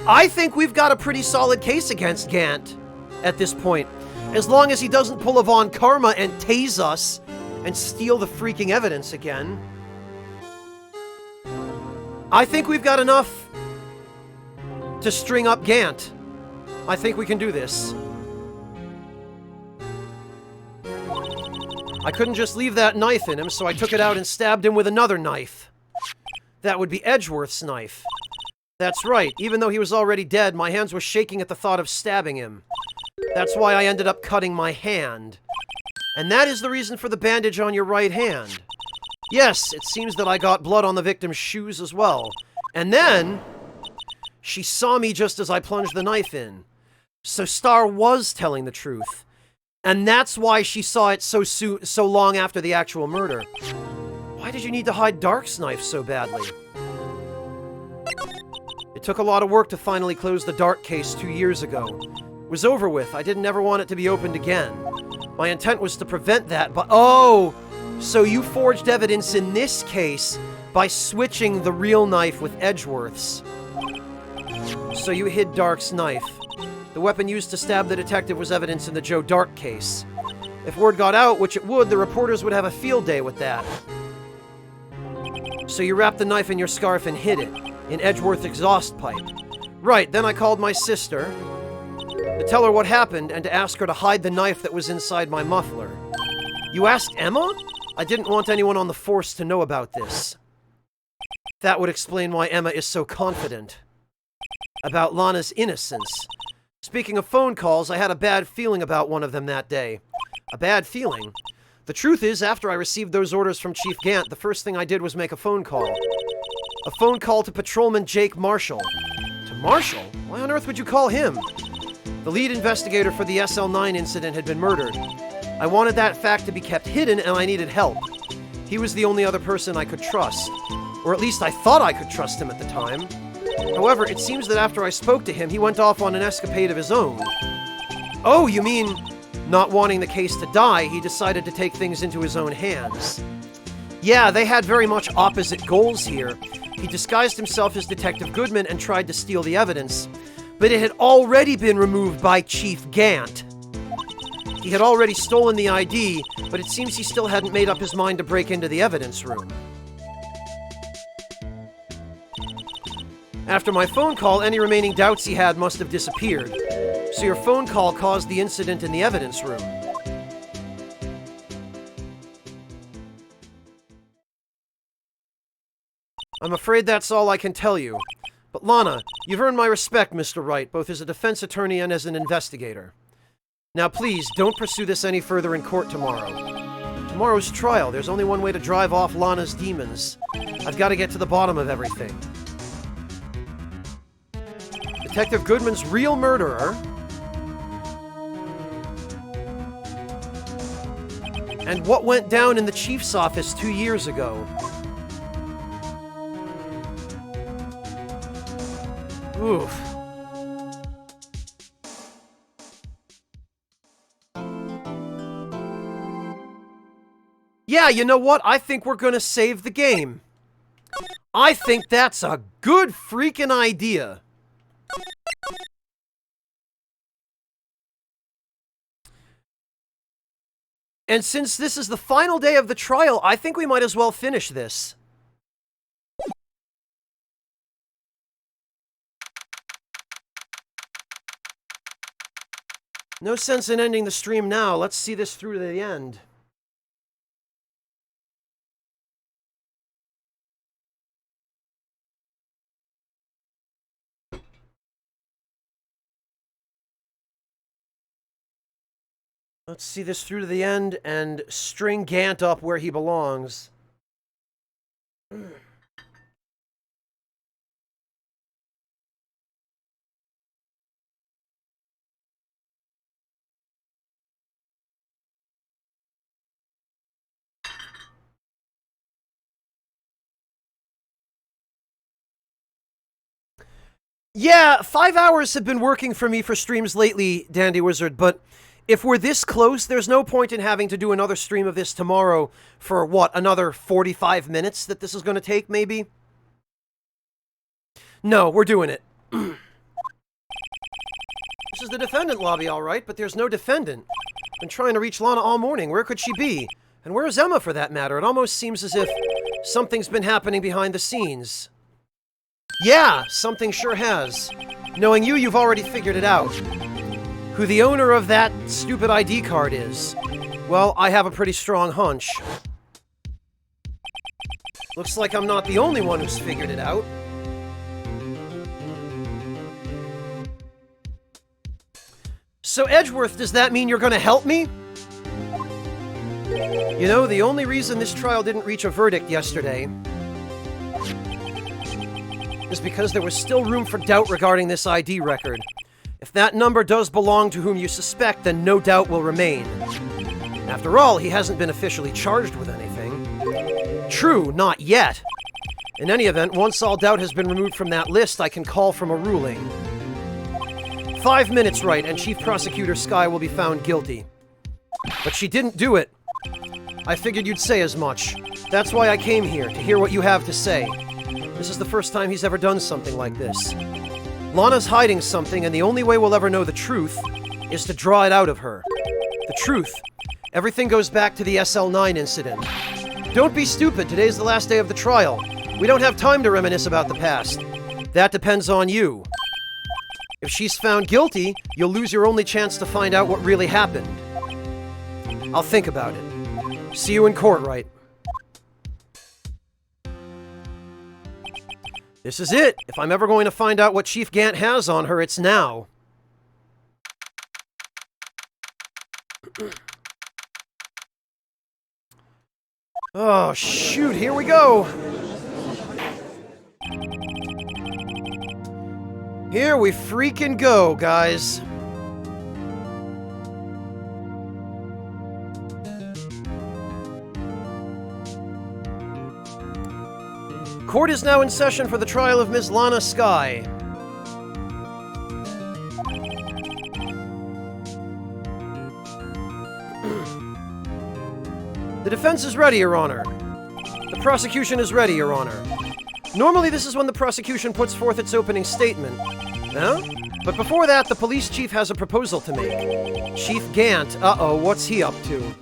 I think we've got a pretty solid case against Gant at this point. As long as he doesn't pull a Von Karma and tase us and steal the freaking evidence again. I think we've got enough to string up Gant. I think we can do this. I couldn't just leave that knife in him, so I took it out and stabbed him with another knife. That would be Edgeworth's knife. That's right. Even though he was already dead, my hands were shaking at the thought of stabbing him. That's why I ended up cutting my hand. And that is the reason for the bandage on your right hand. Yes, it seems that I got blood on the victim's shoes as well. And then, she saw me just as I plunged the knife in. So Star was telling the truth. And that's why she saw it so long after the actual murder. Why did you need to hide Dark's knife so badly? It took a lot of work to finally close the Dark case 2 years ago. It was over with. I didn't ever want it to be opened again. My intent was to prevent that, but oh! So you forged evidence in this case by switching the real knife with Edgeworth's. So you hid Dark's knife. The weapon used to stab the detective was evidence in the Joe Dark case. If word got out, which it would, the reporters would have a field day with that. So you wrapped the knife in your scarf and hid it, in Edgeworth's exhaust pipe. Right, then I called my sister to tell her what happened and to ask her to hide the knife that was inside my muffler. You asked Emma? I didn't want anyone on the force to know about this. That would explain why Emma is so confident about Lana's innocence. Speaking of phone calls, I had a bad feeling about one of them that day. A bad feeling? The truth is, after I received those orders from Chief Gant, the first thing I did was make a phone call. A phone call to Patrolman Jake Marshall. To Marshall? Why on earth would you call him? The lead investigator for the SL9 incident had been murdered. I wanted that fact to be kept hidden, and I needed help. He was the only other person I could trust. Or at least I thought I could trust him at the time. However, it seems that after I spoke to him, he went off on an escapade of his own. Oh, you mean, not wanting the case to die, he decided to take things into his own hands. Yeah, they had very much opposite goals here. He disguised himself as Detective Goodman and tried to steal the evidence, but it had already been removed by Chief Gant. He had already stolen the ID, but it seems he still hadn't made up his mind to break into the evidence room. After my phone call, any remaining doubts he had must have disappeared. So your phone call caused the incident in the evidence room. I'm afraid that's all I can tell you. But Lana, you've earned my respect, Mr. Wright, both as a defense attorney and as an investigator. Now please, don't pursue this any further in court tomorrow. Tomorrow's trial. There's only one way to drive off Lana's demons. I've got to get to the bottom of everything. Detective Goodman's real murderer. And what went down in the chief's office 2 years ago. Oof. Yeah, you know what? I think we're gonna save the game. I think that's a good freaking idea. And since this is the final day of the trial, I think we might as well finish this. No sense in ending the stream now. Let's see this through to the end. Let's see this through to the end and string Gant up where he belongs. Yeah, 5 hours have been working for me for streams lately, Dandy Wizard, but if we're this close, there's no point in having to do another stream of this tomorrow for, what, another 45 minutes that this is going to take, maybe? No, we're doing it. This is the defendant lobby, all right, but there's no defendant. Been trying to reach Lana all morning. Where could she be? And where's Emma, for that matter? It almost seems as if something's been happening behind the scenes. Yeah, something sure has. Knowing you, you've already figured it out. Who the owner of that stupid ID card is. Well, I have a pretty strong hunch. Looks like I'm not the only one who's figured it out. So, Edgeworth, does that mean you're gonna help me? You know, the only reason this trial didn't reach a verdict yesterday is because there was still room for doubt regarding this ID record. If that number does belong to whom you suspect, then no doubt will remain. After all, he hasn't been officially charged with anything. True, not yet. In any event, once all doubt has been removed from that list, I can call from a ruling. 5 minutes, Wright, and Chief Prosecutor Skye will be found guilty. But she didn't do it. I figured you'd say as much. That's why I came here, to hear what you have to say. This is the first time he's ever done something like this. Lana's hiding something, and the only way we'll ever know the truth is to draw it out of her. The truth. Everything goes back to the SL9 incident. Don't be stupid, today's the last day of the trial. We don't have time to reminisce about the past. That depends on you. If she's found guilty, you'll lose your only chance to find out what really happened. I'll think about it. See you in court, Wright. This is it. If I'm ever going to find out what Chief Gant has on her, it's now. Oh, shoot, here we go. Here we freaking go, guys. Court is now in session for the trial of Ms. Lana Skye. The defense is ready, Your Honor. The prosecution is ready, Your Honor. Normally this is when the prosecution puts forth its opening statement. Huh? But before that, the police chief has a proposal to make. Chief Gant, uh-oh, what's he up to?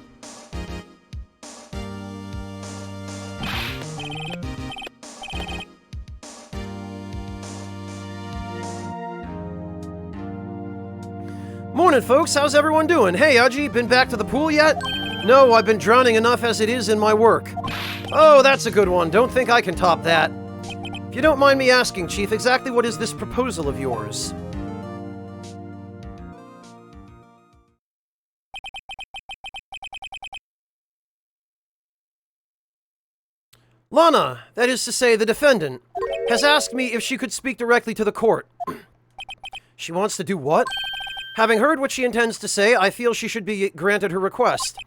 Morning, folks. How's everyone doing? Hey, Udgy, been back to the pool yet? No, I've been drowning enough as it is in my work. Oh, that's a good one. Don't think I can top that. If you don't mind me asking, Chief, exactly what is this proposal of yours? Lana, that is to say, the defendant, has asked me if she could speak directly to the court. She wants to do what? Having heard what she intends to say, I feel she should be granted her request.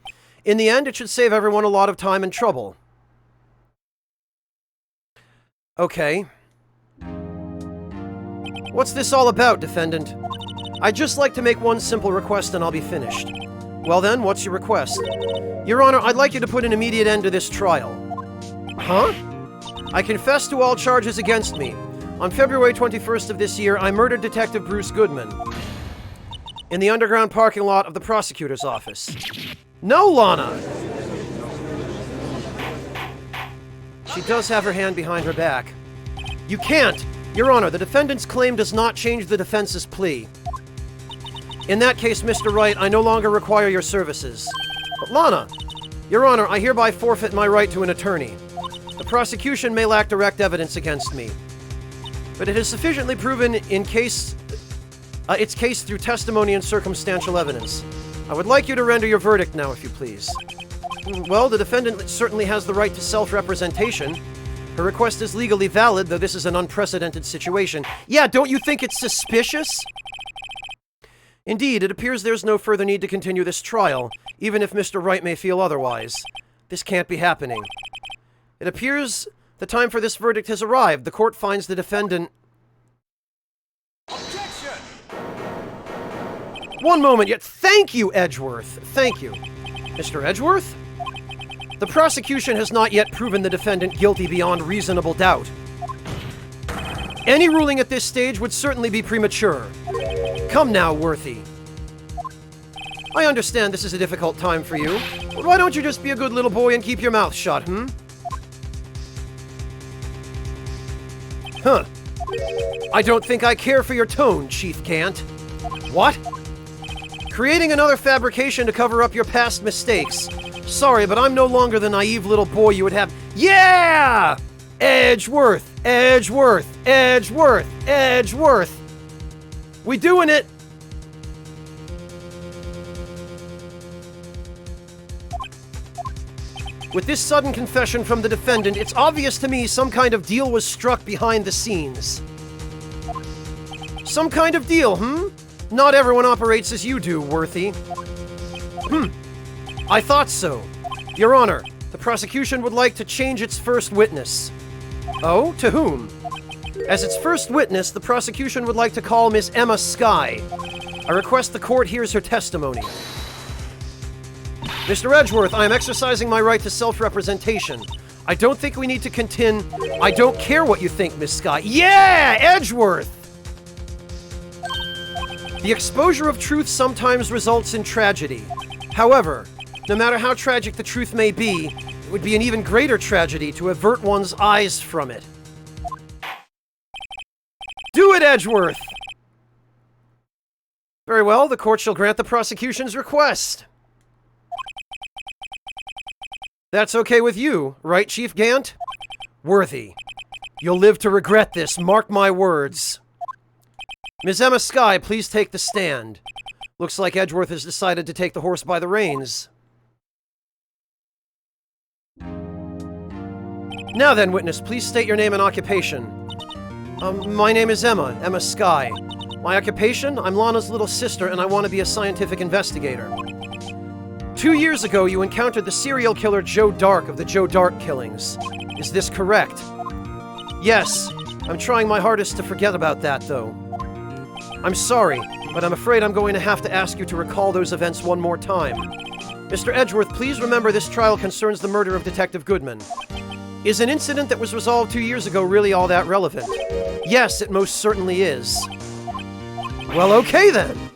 In the end, it should save everyone a lot of time and trouble. Okay. What's this all about, defendant? I'd just like to make one simple request and I'll be finished. Well then, what's your request? Your Honor, I'd like you to put an immediate end to this trial. Huh? I confess to all charges against me. On February 21st of this year, I murdered Detective Bruce Goodman in the underground parking lot of the prosecutor's office. No, Lana! She does have her hand behind her back. You can't! Your Honor, the defendant's claim does not change the defense's plea. In that case, Mr. Wright, I no longer require your services. But Lana! Your Honor, I hereby forfeit my right to an attorney. The prosecution may lack direct evidence against me, but it has sufficiently proven its case through testimony and circumstantial evidence. I would like you to render your verdict now, if you please. Well, the defendant certainly has the right to self-representation. Her request is legally valid, though this is an unprecedented situation. Yeah, don't you think it's suspicious? Indeed, it appears there's no further need to continue this trial, even if Mr. Wright may feel otherwise. This can't be happening. It appears the time for this verdict has arrived. The court finds the defendant... Objection! One moment yet. Thank you, Edgeworth. Thank you. Mr. Edgeworth? The prosecution has not yet proven the defendant guilty beyond reasonable doubt. Any ruling at this stage would certainly be premature. Come now, Worthy. I understand this is a difficult time for you, but why don't you just be a good little boy and keep your mouth shut, hmm? Huh. I don't think I care for your tone, Chief Gant. What? Creating another fabrication to cover up your past mistakes. Sorry, but I'm no longer the naive little boy you would have. Yeah! Edgeworth! Edgeworth! Edgeworth! Edgeworth! We doing it! With this sudden confession from the defendant, it's obvious to me some kind of deal was struck behind the scenes. Some kind of deal, Not everyone operates as you do, Worthy. I thought so. Your Honor, the prosecution would like to change its first witness. Oh? To whom? As its first witness, the prosecution would like to call Miss Emma Skye. I request the court hears her testimony. Mr. Edgeworth, I am exercising my right to self-representation. I don't think we need to contend. I don't care what you think, Miss Skye. Yeah! Edgeworth! The exposure of truth sometimes results in tragedy. However, no matter how tragic the truth may be, it would be an even greater tragedy to avert one's eyes from it. Do it, Edgeworth! Very well, the court shall grant the prosecution's request. That's okay with you, right, Chief Gant? Worthy. You'll live to regret this, mark my words. Ms. Emma Skye, please take the stand. Looks like Edgeworth has decided to take the horse by the reins. Now then, witness, please state your name and occupation. My name is Emma Skye. My occupation? I'm Lana's little sister, and I want to be a scientific investigator. 2 years ago, you encountered the serial killer Joe Dark of the Joe Dark killings. Is this correct? Yes. I'm trying my hardest to forget about that, though. I'm sorry, but I'm afraid I'm going to have to ask you to recall those events one more time. Mr. Edgeworth, please remember this trial concerns the murder of Detective Goodman. Is an incident that was resolved 2 years ago really all that relevant? Yes, it most certainly is. Well, okay then.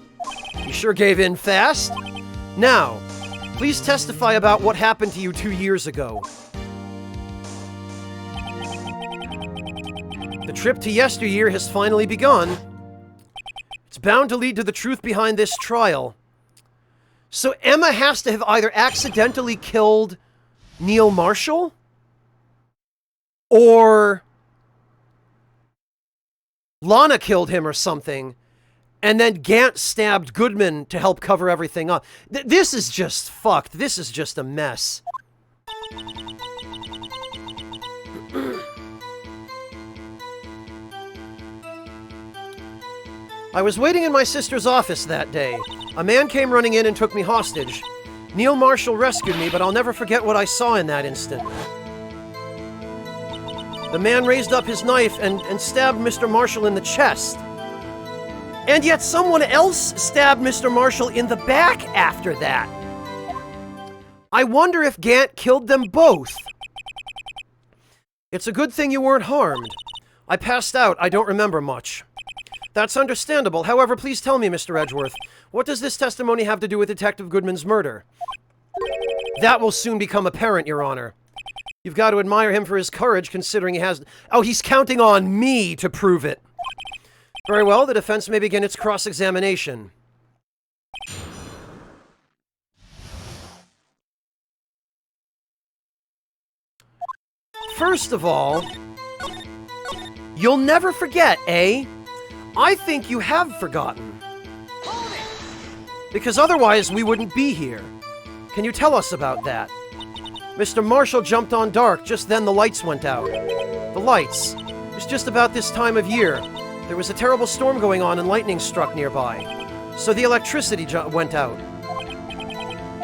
You sure gave in fast. Now, please testify about what happened to you 2 years ago. The trip to yesteryear has finally begun. It's bound to lead to the truth behind this trial. So Emma has to have either accidentally killed Neil Marshall, or Lana killed him or something, and then Gant stabbed Goodman to help cover everything up. This is just fucked. This is just a mess. I was waiting in my sister's office that day. A man came running in and took me hostage. Neil Marshall rescued me, but I'll never forget what I saw in that instant. The man raised up his knife and stabbed Mr. Marshall in the chest. And yet someone else stabbed Mr. Marshall in the back after that. I wonder if Gant killed them both. It's a good thing you weren't harmed. I passed out. I don't remember much. That's understandable. However, please tell me, Mr. Edgeworth, what does this testimony have to do with Detective Goodman's murder? That will soon become apparent, Your Honor. You've got to admire him for his courage, considering he has... Oh, he's counting on me to prove it. Very well, the defense may begin its cross-examination. First of all, you'll never forget, eh? I think you have forgotten. Because otherwise we wouldn't be here. Can you tell us about that? Mr. Marshall jumped on Dark, just then the lights went out. The lights. It was just about this time of year. There was a terrible storm going on and lightning struck nearby. So the electricity went out.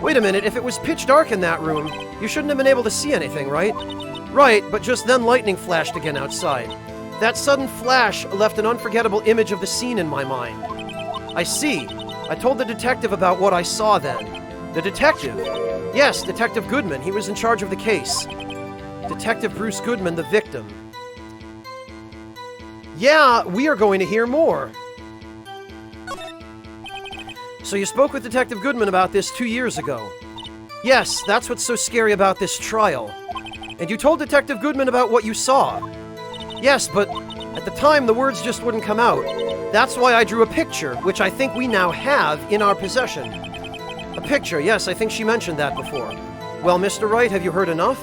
Wait a minute, if it was pitch dark in that room, you shouldn't have been able to see anything, right? Right, but just then lightning flashed again outside. That sudden flash left an unforgettable image of the scene in my mind. I see. I told the detective about what I saw then. The detective? Yes, Detective Goodman. He was in charge of the case. Detective Bruce Goodman, the victim. Yeah, we are going to hear more. So you spoke with Detective Goodman about this 2 years ago. Yes, that's what's so scary about this trial. And you told Detective Goodman about what you saw. Yes, but at the time the words just wouldn't come out. That's why I drew a picture, which I think we now have in our possession. A picture, yes, I think she mentioned that before. Well, Mr. Wright, have you heard enough?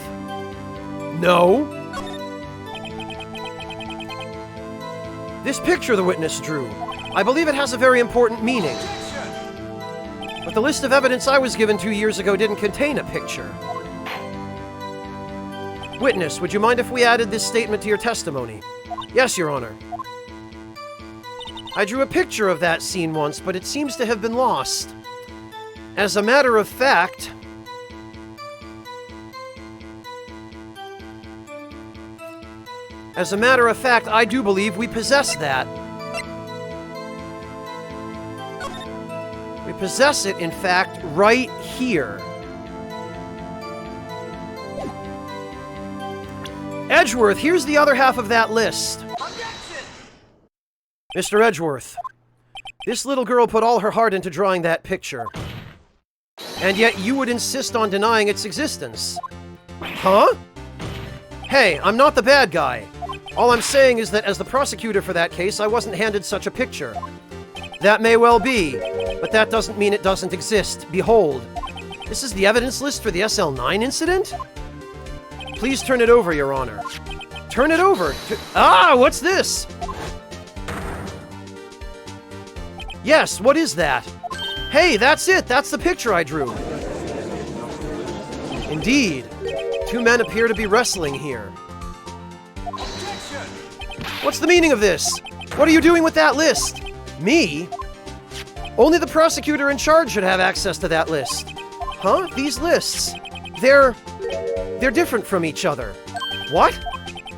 No. This picture the witness drew, I believe it has a very important meaning. But the list of evidence I was given 2 years ago didn't contain a picture. Witness, would you mind if we added this statement to your testimony? Yes, Your Honor. I drew a picture of that scene once, but it seems to have been lost. As a matter of fact... I do believe we possess that. We possess it, in fact, right here. Edgeworth, here's the other half of that list. Objection! Mr. Edgeworth, this little girl put all her heart into drawing that picture. And yet you would insist on denying its existence. Huh? Hey, I'm not the bad guy. All I'm saying is that as the prosecutor for that case, I wasn't handed such a picture. That may well be, but that doesn't mean it doesn't exist. Behold, this is the evidence list for the SL9 incident? Please turn it over, Your Honor. Turn it over! Ah, what's this? Yes, what is that? Hey, that's it! That's the picture I drew! Indeed. Two men appear to be wrestling here. What's the meaning of this? What are you doing with that list? Me? Only the prosecutor in charge should have access to that list. Huh? These lists. They're different from each other. What?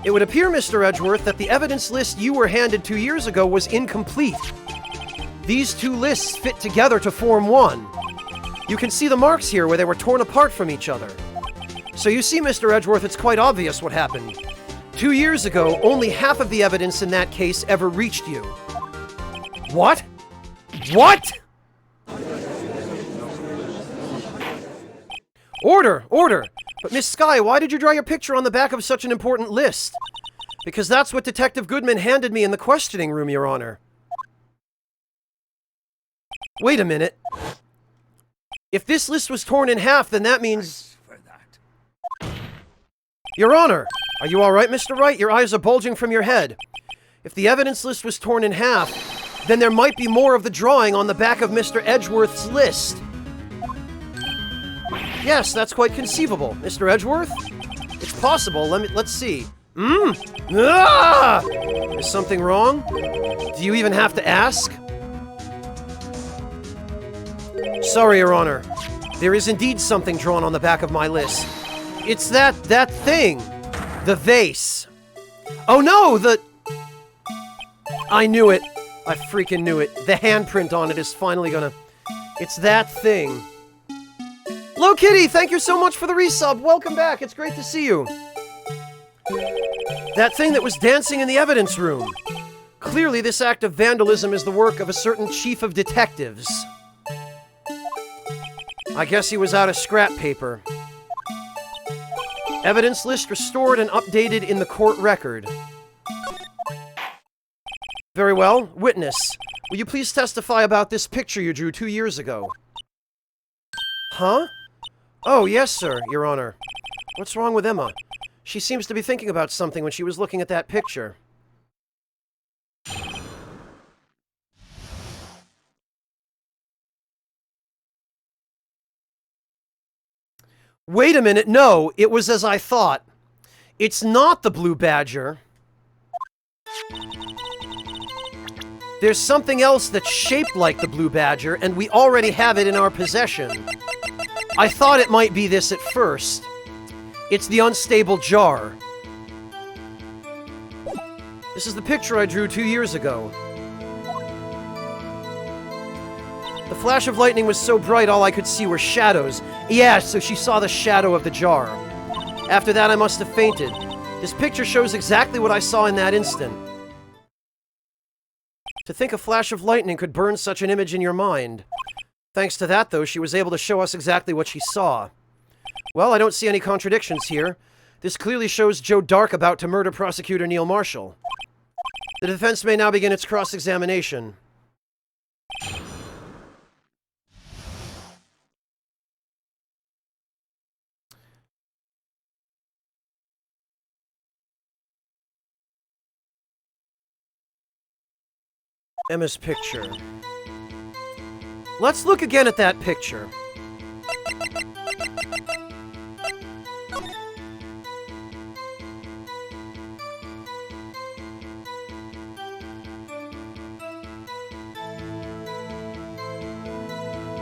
It would appear, Mr. Edgeworth, that the evidence list you were handed 2 years ago was incomplete. These two lists fit together to form one. You can see the marks here where they were torn apart from each other. So you see, Mr. Edgeworth, it's quite obvious what happened. 2 years ago, only half of the evidence in that case ever reached you. What? What? Order! Order! But Miss Skye, why did you draw your picture on the back of such an important list? Because that's what Detective Goodman handed me in the questioning room, Your Honor. Wait a minute. If this list was torn in half, then that means... For that. Your Honor! Are you alright, Mr. Wright? Your eyes are bulging from your head. If the evidence list was torn in half, then there might be more of the drawing on the back of Mr. Edgeworth's list. Yes, that's quite conceivable. Mr. Edgeworth? It's possible. Let's see. Ah! Is something wrong? Do you even have to ask? Sorry, Your Honor. There is indeed something drawn on the back of my list. It's that thing. The vase. Oh no, I knew it. I freaking knew it. The handprint on it is finally gonna... It's that thing. Hello, Kitty! Thank you so much for the resub. Welcome back. It's great to see you. That thing that was dancing in the evidence room. Clearly, this act of vandalism is the work of a certain chief of detectives. I guess he was out of scrap paper. Evidence list restored and updated in the court record. Very well. Witness, will you please testify about this picture you drew 2 years ago? Huh? Oh, yes, sir, Your Honor. What's wrong with Emma? She seems to be thinking about something when she was looking at that picture. Wait a minute, no, it was as I thought. It's not the Blue Badger. There's something else that's shaped like the Blue Badger, and we already have it in our possession. I thought it might be this at first. It's the unstable jar. This is the picture I drew 2 years ago. The flash of lightning was so bright all I could see were shadows. Yeah, so she saw the shadow of the jar. After that, I must have fainted. This picture shows exactly what I saw in that instant. To think a flash of lightning could burn such an image in your mind. Thanks to that, though, she was able to show us exactly what she saw. Well, I don't see any contradictions here. This clearly shows Joe Dark about to murder Prosecutor Neil Marshall. The defense may now begin its cross-examination. Emma's picture. Let's look again at that picture.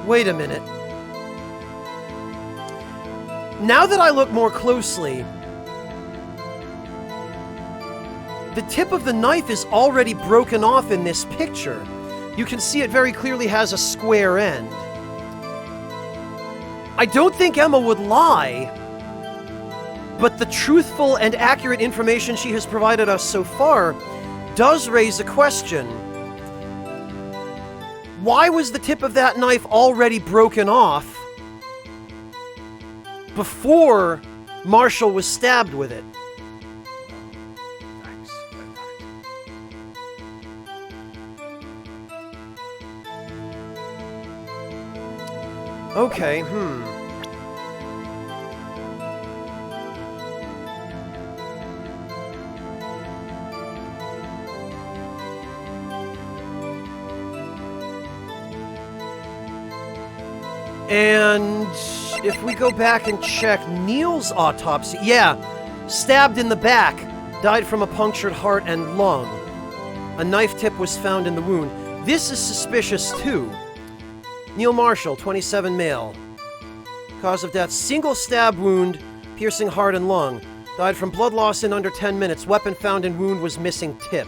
Wait a minute. Now that I look more closely, the tip of the knife is already broken off in this picture. You can see it very clearly has a square end. I don't think Emma would lie, but the truthful and accurate information she has provided us so far does raise a question. Why was the tip of that knife already broken off before Marshall was stabbed with it? Thanks for that. Okay, And if we go back and check Neil's autopsy, yeah, stabbed in the back, died from a punctured heart and lung. A knife tip was found in the wound. This is suspicious too. Neil Marshall, 27, male. Cause of death, single stab wound, piercing heart and lung. Died from blood loss in under 10 minutes. Weapon found in wound was missing tip.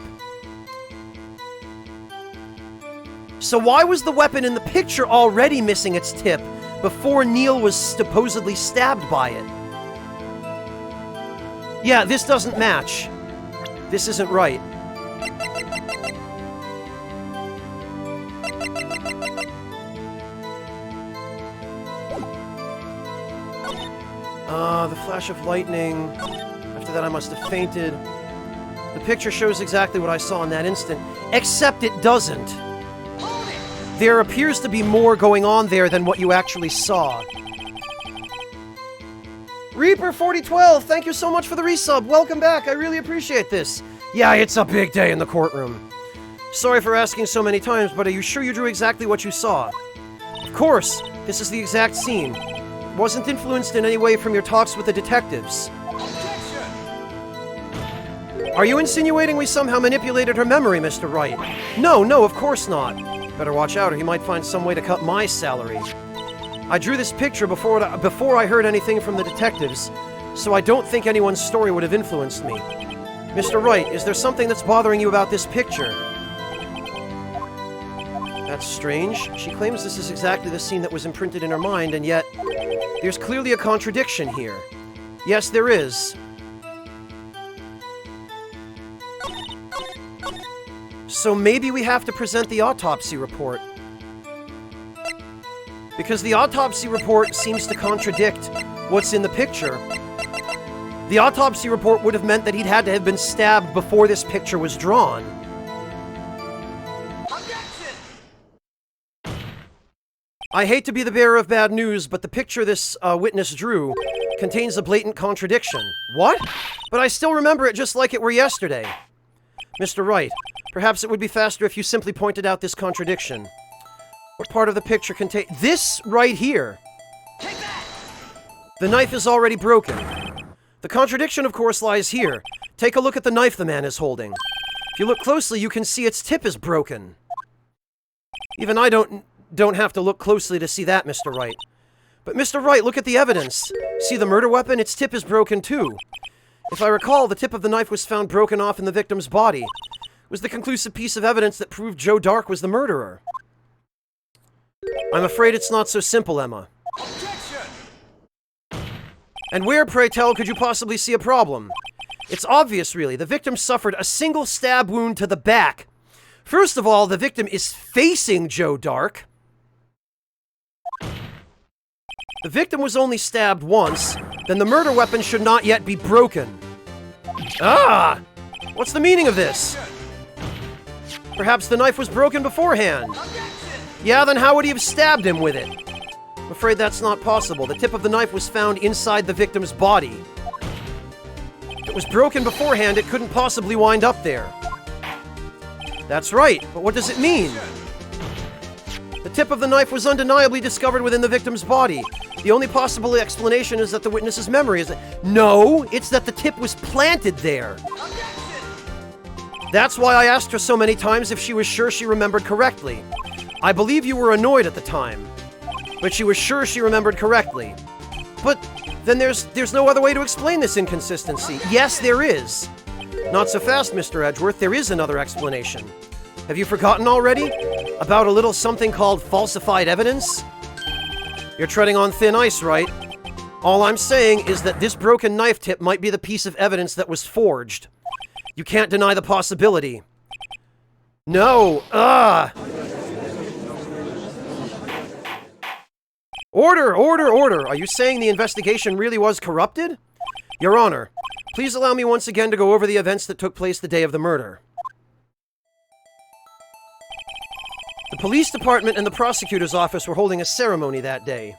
So why was the weapon in the picture already missing its tip before Neil was supposedly stabbed by it? Yeah, this doesn't match. This isn't right. The flash of lightning. After that I must have fainted. The picture shows exactly what I saw in that instant, except it doesn't. There appears to be more going on there than what you actually saw. Reaper4012, thank you so much for the resub. Welcome back, I really appreciate this. Yeah, it's a big day in the courtroom. Sorry for asking so many times, but are you sure you drew exactly what you saw? Of course, this is the exact scene. Wasn't influenced in any way from your talks with the detectives. Objection! Are you insinuating we somehow manipulated her memory, Mr. Wright? No, of course not. Better watch out or he might find some way to cut my salary. I drew this picture before I heard anything from the detectives, so I don't think anyone's story would have influenced me. Mr. Wright, is there something that's bothering you about this picture? That's strange. She claims this is exactly the scene that was imprinted in her mind, and yet there's clearly a contradiction here. Yes, there is. So maybe we have to present the autopsy report. Because the autopsy report seems to contradict what's in the picture. The autopsy report would have meant that he'd had to have been stabbed before this picture was drawn. Objection! I hate to be the bearer of bad news, but the picture this witness drew contains a blatant contradiction. What? But I still remember it just like it were yesterday. Mr. Wright, perhaps it would be faster if you simply pointed out this contradiction. What part of the picture contains... This right here! Take that! The knife is already broken. The contradiction, of course, lies here. Take a look at the knife the man is holding. If you look closely, you can see its tip is broken. Even I don't have to look closely to see that, Mr. Wright. But Mr. Wright, look at the evidence. See the murder weapon? Its tip is broken too. If I recall, the tip of the knife was found broken off in the victim's body. It was the conclusive piece of evidence that proved Joe Dark was the murderer. I'm afraid it's not so simple, Emma. Objection! And where, pray tell, could you possibly see a problem? It's obvious, really. The victim suffered a single stab wound to the back. First of all, the victim is facing Joe Dark. The victim was only stabbed once, then the murder weapon should not yet be broken. Ah! What's the meaning of this? Perhaps the knife was broken beforehand. Objection! Yeah, then how would he have stabbed him with it? I'm afraid that's not possible. The tip of the knife was found inside the victim's body. If it was broken beforehand, it couldn't possibly wind up there. That's right, but what does it mean? The tip of the knife was undeniably discovered within the victim's body. The only possible explanation is that the witness's memory is... No, it's that the tip was planted there. Objection! That's why I asked her so many times if she was sure she remembered correctly. I believe you were annoyed at the time. but she was sure she remembered correctly. But then there's no other way to explain this inconsistency. Yes, there is. Not so fast, Mr. Edgeworth. There is another explanation. Have you forgotten already? About a little something called falsified evidence? You're treading on thin ice, right? All I'm saying is that this broken knife tip might be the piece of evidence that was forged. You can't deny the possibility. No! Order! Order! Order! Are you saying the investigation really was corrupted? Your Honor, please allow me once again to go over the events that took place the day of the murder. The police department and the prosecutor's office were holding a ceremony that day.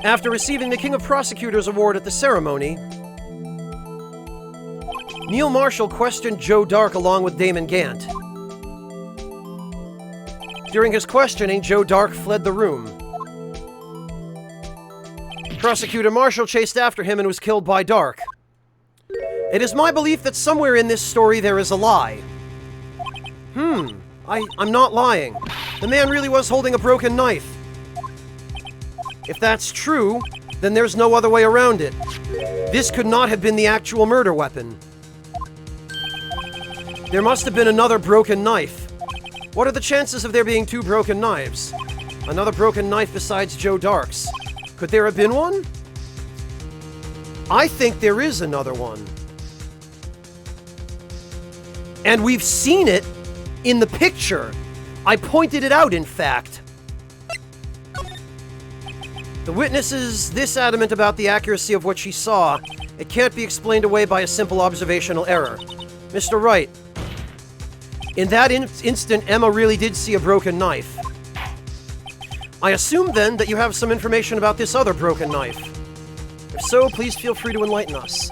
After receiving the King of Prosecutors Award at the ceremony, Neil Marshall questioned Joe Dark along with Damon Gant. During his questioning, Joe Dark fled the room. Prosecutor Marshall chased after him and was killed by Dark. It is my belief that somewhere in this story there is a lie. I'm not lying. The man really was holding a broken knife. If that's true, then there's no other way around it. This could not have been the actual murder weapon. There must have been another broken knife. What are the chances of there being two broken knives? Another broken knife besides Joe Dark's. Could there have been one? I think there is another one. And we've seen it in the picture. I pointed it out, in fact. The witness is this adamant about the accuracy of what she saw. It can't be explained away by a simple observational error. Mr. Wright, in that instant, Emma really did see a broken knife. I assume, then, that you have some information about this other broken knife. If so, please feel free to enlighten us.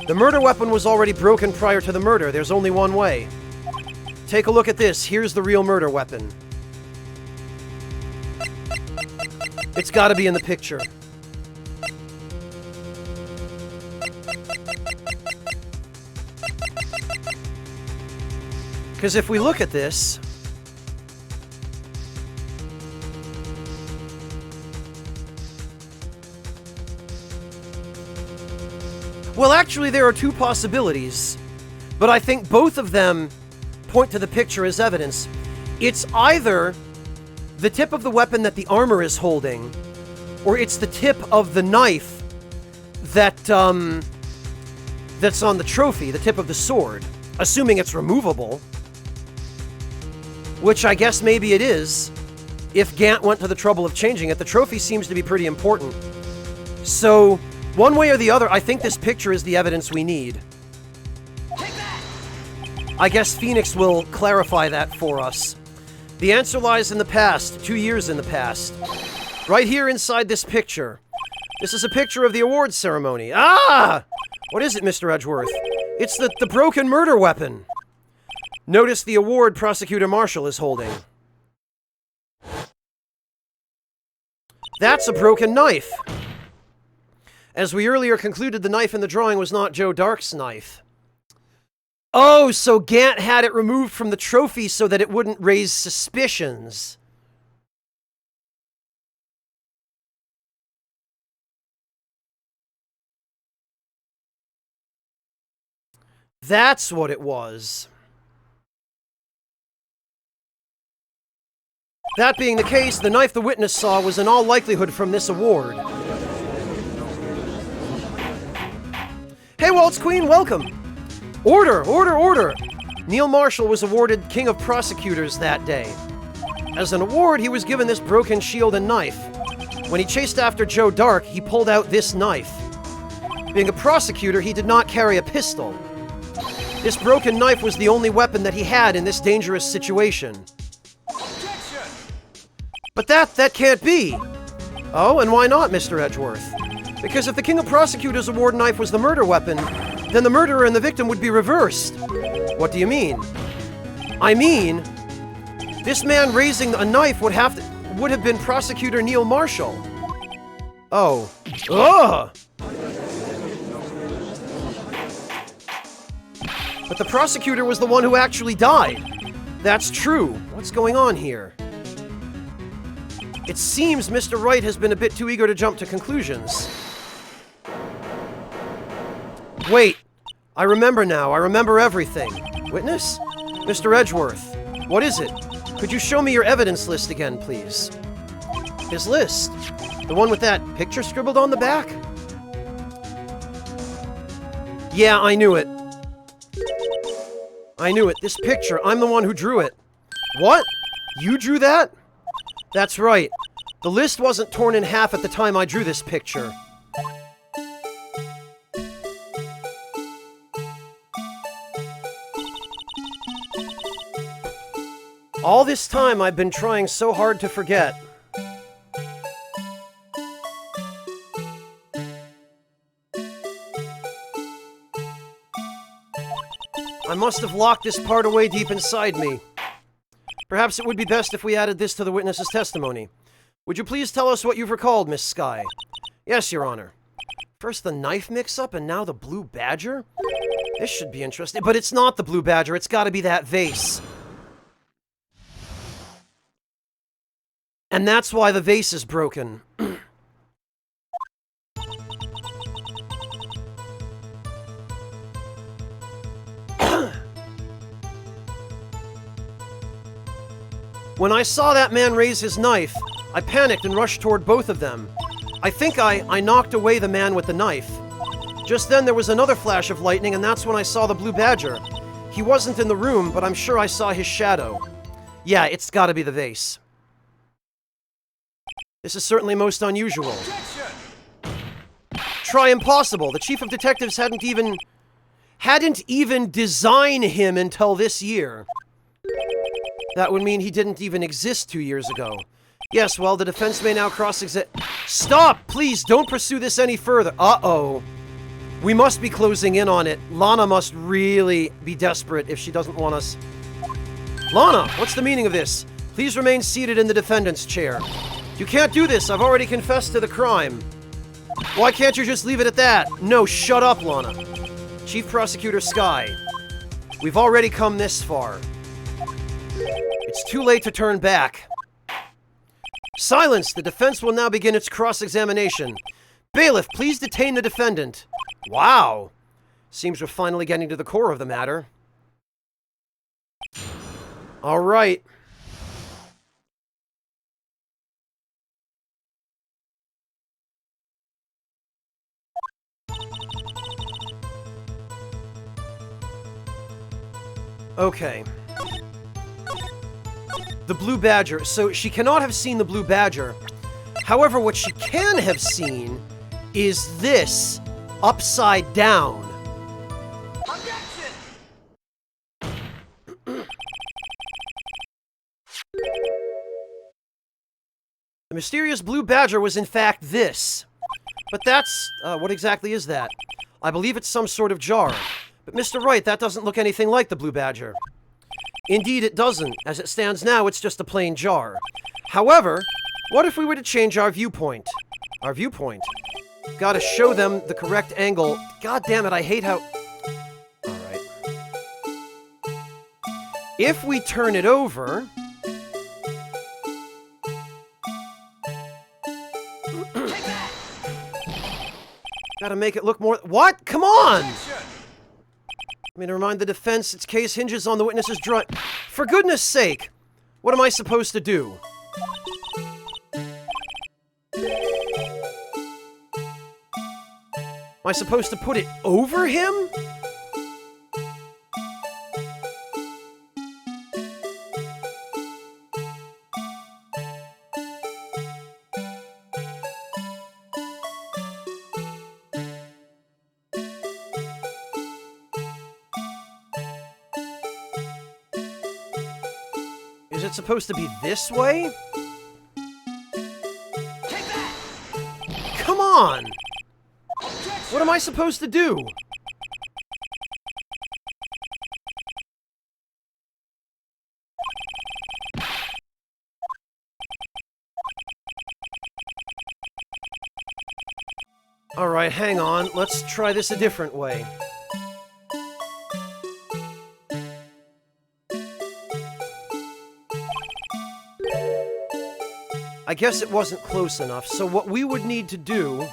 The murder weapon was already broken prior to the murder. There's only one way. Take a look at this. Here's the real murder weapon. It's gotta be in the picture. Because if we look at this... Well, actually, there are two possibilities, but I think both of them point to the picture as evidence. It's either the tip of the weapon that the armor is holding, or it's the tip of the knife that, that's on the trophy, the tip of the sword, assuming it's removable. Which I guess maybe it is, if Gant went to the trouble of changing it. The trophy seems to be pretty important. So, one way or the other, I think this picture is the evidence we need. I guess Phoenix will clarify that for us. The answer lies in the past, 2 years in the past. Right here inside this picture. This is a picture of the awards ceremony. Ah! What is it, Mr. Edgeworth? It's the broken murder weapon. Notice the award Prosecutor Marshall is holding. That's a broken knife. As we earlier concluded, the knife in the drawing was not Joe Dark's knife. Oh, so Gant had it removed from the trophy so that it wouldn't raise suspicions. That's what it was. That being the case, the knife the witness saw was in all likelihood from this award. Hey, Waltz Queen, welcome! Order! Order! Order! Neil Marshall was awarded King of Prosecutors that day. As an award, he was given this broken shield and knife. When he chased after Joe Dark, he pulled out this knife. Being a prosecutor, he did not carry a pistol. This broken knife was the only weapon that he had in this dangerous situation. But that can't be! Oh, and why not, Mr. Edgeworth? Because if the King of Prosecutors Award knife was the murder weapon, then the murderer and the victim would be reversed. What do you mean? I mean, this man raising a knife would have been Prosecutor Neil Marshall. Oh. Ugh! But the prosecutor was the one who actually died. That's true. What's going on here? It seems Mr. Wright has been a bit too eager to jump to conclusions. Wait. I remember now. I remember everything. Witness? Mr. Edgeworth. What is it? Could you show me your evidence list again, please? His list? The one with that picture scribbled on the back? Yeah, I knew it. I knew it. This picture, I'm the one who drew it. What? You drew that? That's right. The list wasn't torn in half at the time I drew this picture. All this time I've been trying so hard to forget. I must have locked this part away deep inside me. Perhaps it would be best if we added this to the witness's testimony. Would you please tell us what you've recalled, Miss Skye? Yes, Your Honor. First the knife mix-up and now the blue badger? This should be interesting, but it's not the blue badger. It's gotta be that vase. And that's why the vase is broken. When I saw that man raise his knife, I panicked and rushed toward both of them. I think I knocked away the man with the knife. Just then there was another flash of lightning, and that's when I saw the blue badger. He wasn't in the room, but I'm sure I saw his shadow. Yeah, it's gotta be the vase. This is certainly most unusual. Try impossible. The chief of detectives hadn't even designed him until this year. That would mean he didn't even exist 2 years ago. Yes, well, the defense may now cross-examine... Stop! Please, don't pursue this any further. Uh-oh. We must be closing in on it. Lana must really be desperate if she doesn't want us... Lana, what's the meaning of this? Please remain seated in the defendant's chair. You can't do this. I've already confessed to the crime. Why can't you just leave it at that? No, shut up, Lana. Chief Prosecutor Skye. We've already come this far. It's too late to turn back. Silence! The defense will now begin its cross-examination. Bailiff, please detain the defendant. Wow. Seems we're finally getting to the core of the matter. All right. Okay. The blue badger. So she cannot have seen the blue badger. However, what she can have seen is this upside down. Objection! The mysterious blue badger was in fact this. But that's... what exactly is that? I believe it's some sort of jar. But Mr. Wright, that doesn't look anything like the blue badger. Indeed, it doesn't. As it stands now, it's just a plain jar. However, what if we were to change our viewpoint? Our viewpoint? Gotta show them the correct angle. God damn it, I hate how... Alright. If we turn it over... Gotta make it look more... What? Come on! I mean, to remind the defense, its case hinges on the witness's drawing. For goodness sake! What am I supposed to do? Am I supposed to put it over him? Is it supposed to be this way? Take that! Come on! Objection! What am I supposed to do? Alright, hang on. Let's try this a different way. I guess it wasn't close enough, so what we would need to do...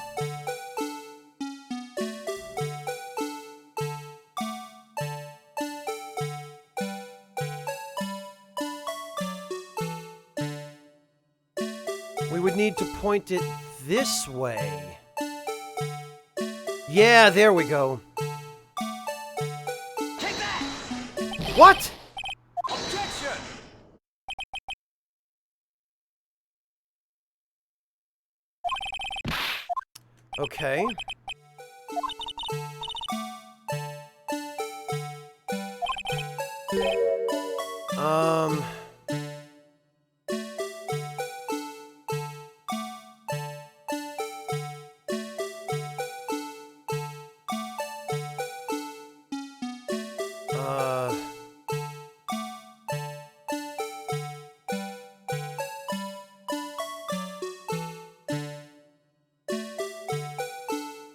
we would need to point it this way. Yeah, there we go. Take that! What? Objection! Okay. Um...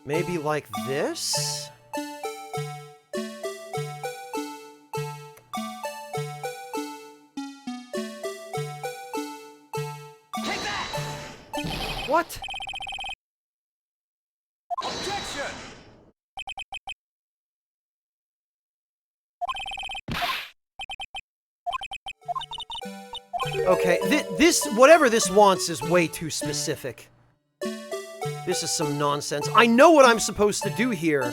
Maybe like this? Take that! What? Objection! Okay, this, whatever this wants is way too specific. This is some nonsense. I know what I'm supposed to do here.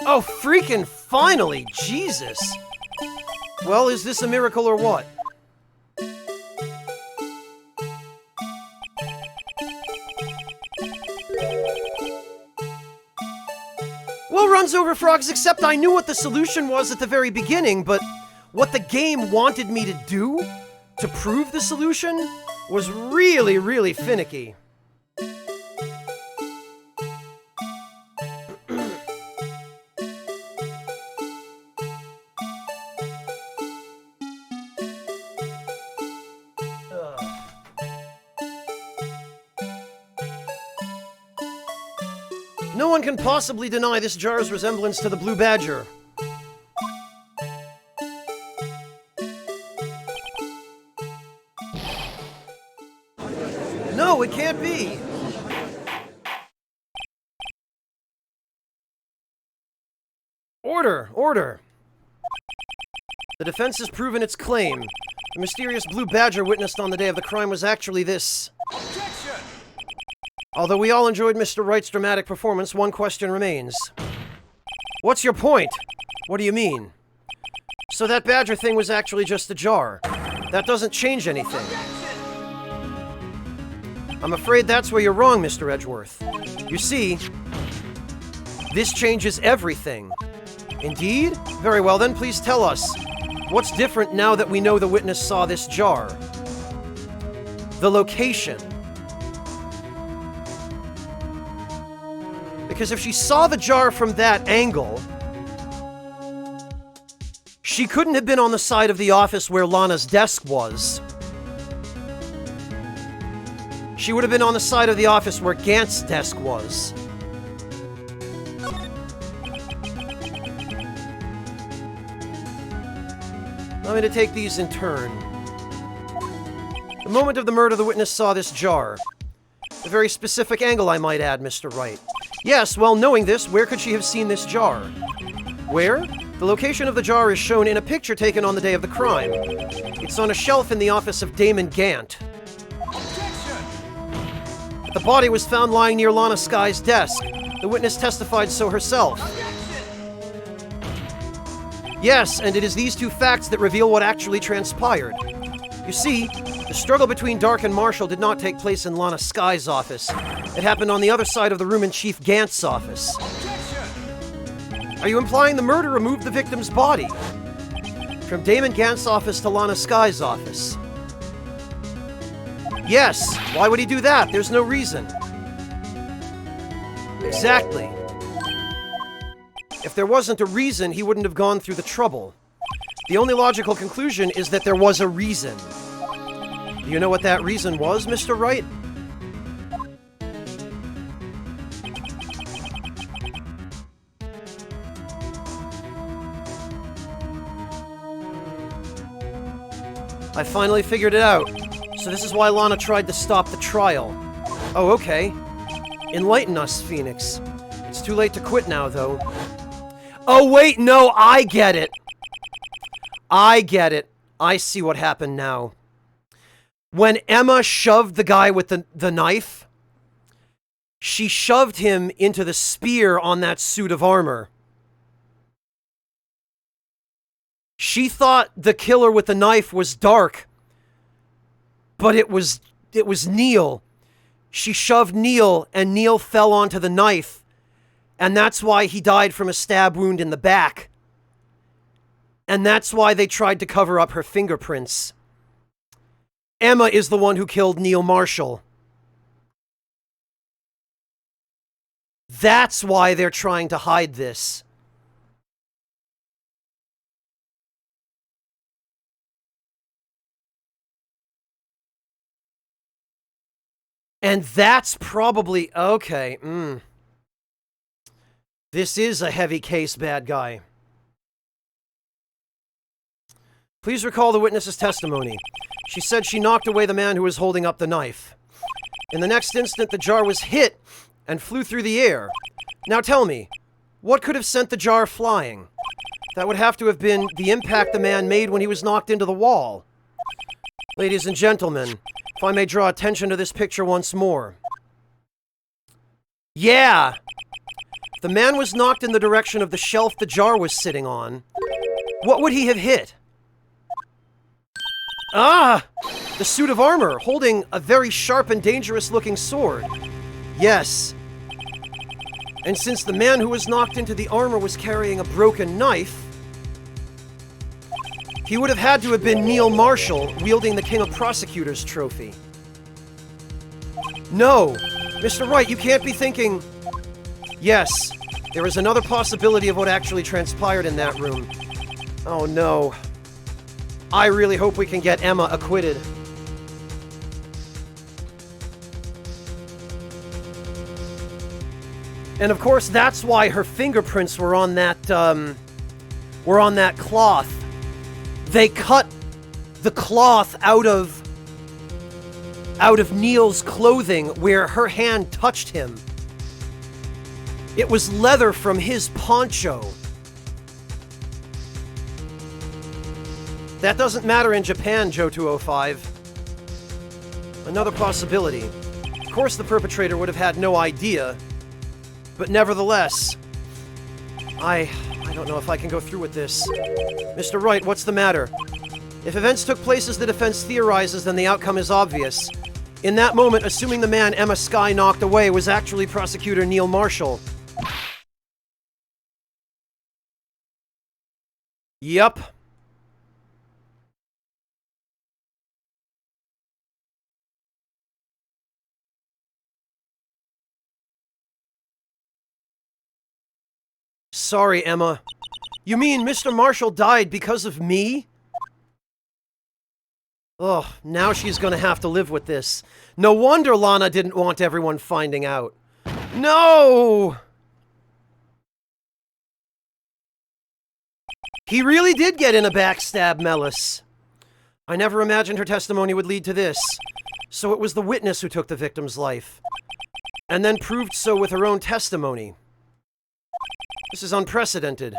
Oh, freaking finally! Jesus! Well, is this a miracle or what? Well, runs over frogs, except I knew what the solution was at the very beginning, but what the game wanted me to do to prove the solution was really, really finicky. No one can possibly deny this jar's resemblance to the Blue Badger. No, it can't be! Order! Order! The defense has proven its claim. The mysterious Blue Badger witnessed on the day of the crime was actually this. Objection! Although we all enjoyed Mr. Wright's dramatic performance, one question remains. What's your point? What do you mean? So that Badger thing was actually just a jar. That doesn't change anything. I'm afraid that's where you're wrong, Mr. Edgeworth. You see, this changes everything. Indeed? Very well then, please tell us. What's different now that we know the witness saw this jar? The location. Because if she saw the jar from that angle, she couldn't have been on the side of the office where Lana's desk was. She would have been on the side of the office where Gant's desk was. Allow me to take these in turn. The moment of the murder, the witness saw this jar. A very specific angle, I might add, Mr. Wright. Yes, well, knowing this, where could she have seen this jar? Where? The location of the jar is shown in a picture taken on the day of the crime. It's on a shelf in the office of Damon Gant. The body was found lying near Lana Sky's desk. The witness testified so herself. Yes, and it is these two facts that reveal what actually transpired. You see, the struggle between Dark and Marshall did not take place in Lana Sky's office. It happened on the other side of the room in Chief Gant's office. Are you implying the murderer moved the victim's body from Damon Gant's office to Lana Sky's office? Yes. Why would he do that? There's no reason. Exactly. If there wasn't a reason, he wouldn't have gone through the trouble. The only logical conclusion is that there was a reason. Do you know what that reason was, Mr. Wright? I finally figured it out. So this is why Lana tried to stop the trial. Oh, okay. Enlighten us, Phoenix. It's too late to quit now, though. Oh, wait, no, I get it. I get it. I see what happened now. When Emma shoved the guy with the knife, she shoved him into the spear on that suit of armor. She thought the killer with the knife was Dark, but it was Neil. She shoved Neil, and Neil fell onto the knife, and that's why he died from a stab wound in the back. And that's why they tried to cover up her fingerprints. Emma is the one who killed Neil Marshall. That's why they're trying to hide this. And that's probably... Okay, This is a heavy case, bad guy. Please recall the witness's testimony. She said she knocked away the man who was holding up the knife. In the next instant, the jar was hit and flew through the air. Now tell me, what could have sent the jar flying? That would have to have been the impact the man made when he was knocked into the wall. Ladies and gentlemen, if I may draw attention to this picture once more. Yeah! If the man was knocked in the direction of the shelf the jar was sitting on, what would he have hit? Ah! The suit of armor, holding a very sharp and dangerous-looking sword. Yes. And since the man who was knocked into the armor was carrying a broken knife, he would have had to have been Neil Marshall, wielding the King of Prosecutors trophy. No! Mr. Wright, you can't be thinking... Yes, there is another possibility of what actually transpired in that room. Oh no. I really hope we can get Emma acquitted. And of course, that's why her fingerprints were on that cloth. They cut the cloth out of Neil's clothing where her hand touched him. It was leather from his poncho. That doesn't matter in Japan, Joe 205. Another possibility. Of course the perpetrator would have had no idea, but nevertheless, I don't know if I can go through with this. Mr. Wright, what's the matter? If events took place as the defense theorizes, then the outcome is obvious. In that moment, assuming the man Emma Skye knocked away was actually prosecutor Neil Marshall. Yup. Sorry, Emma. You mean Mr. Marshall died because of me? Ugh, now she's gonna have to live with this. No wonder Lana didn't want everyone finding out. No! He really did get in a backstab, Melis. I never imagined her testimony would lead to this. So it was the witness who took the victim's life. And then proved so with her own testimony. This is unprecedented.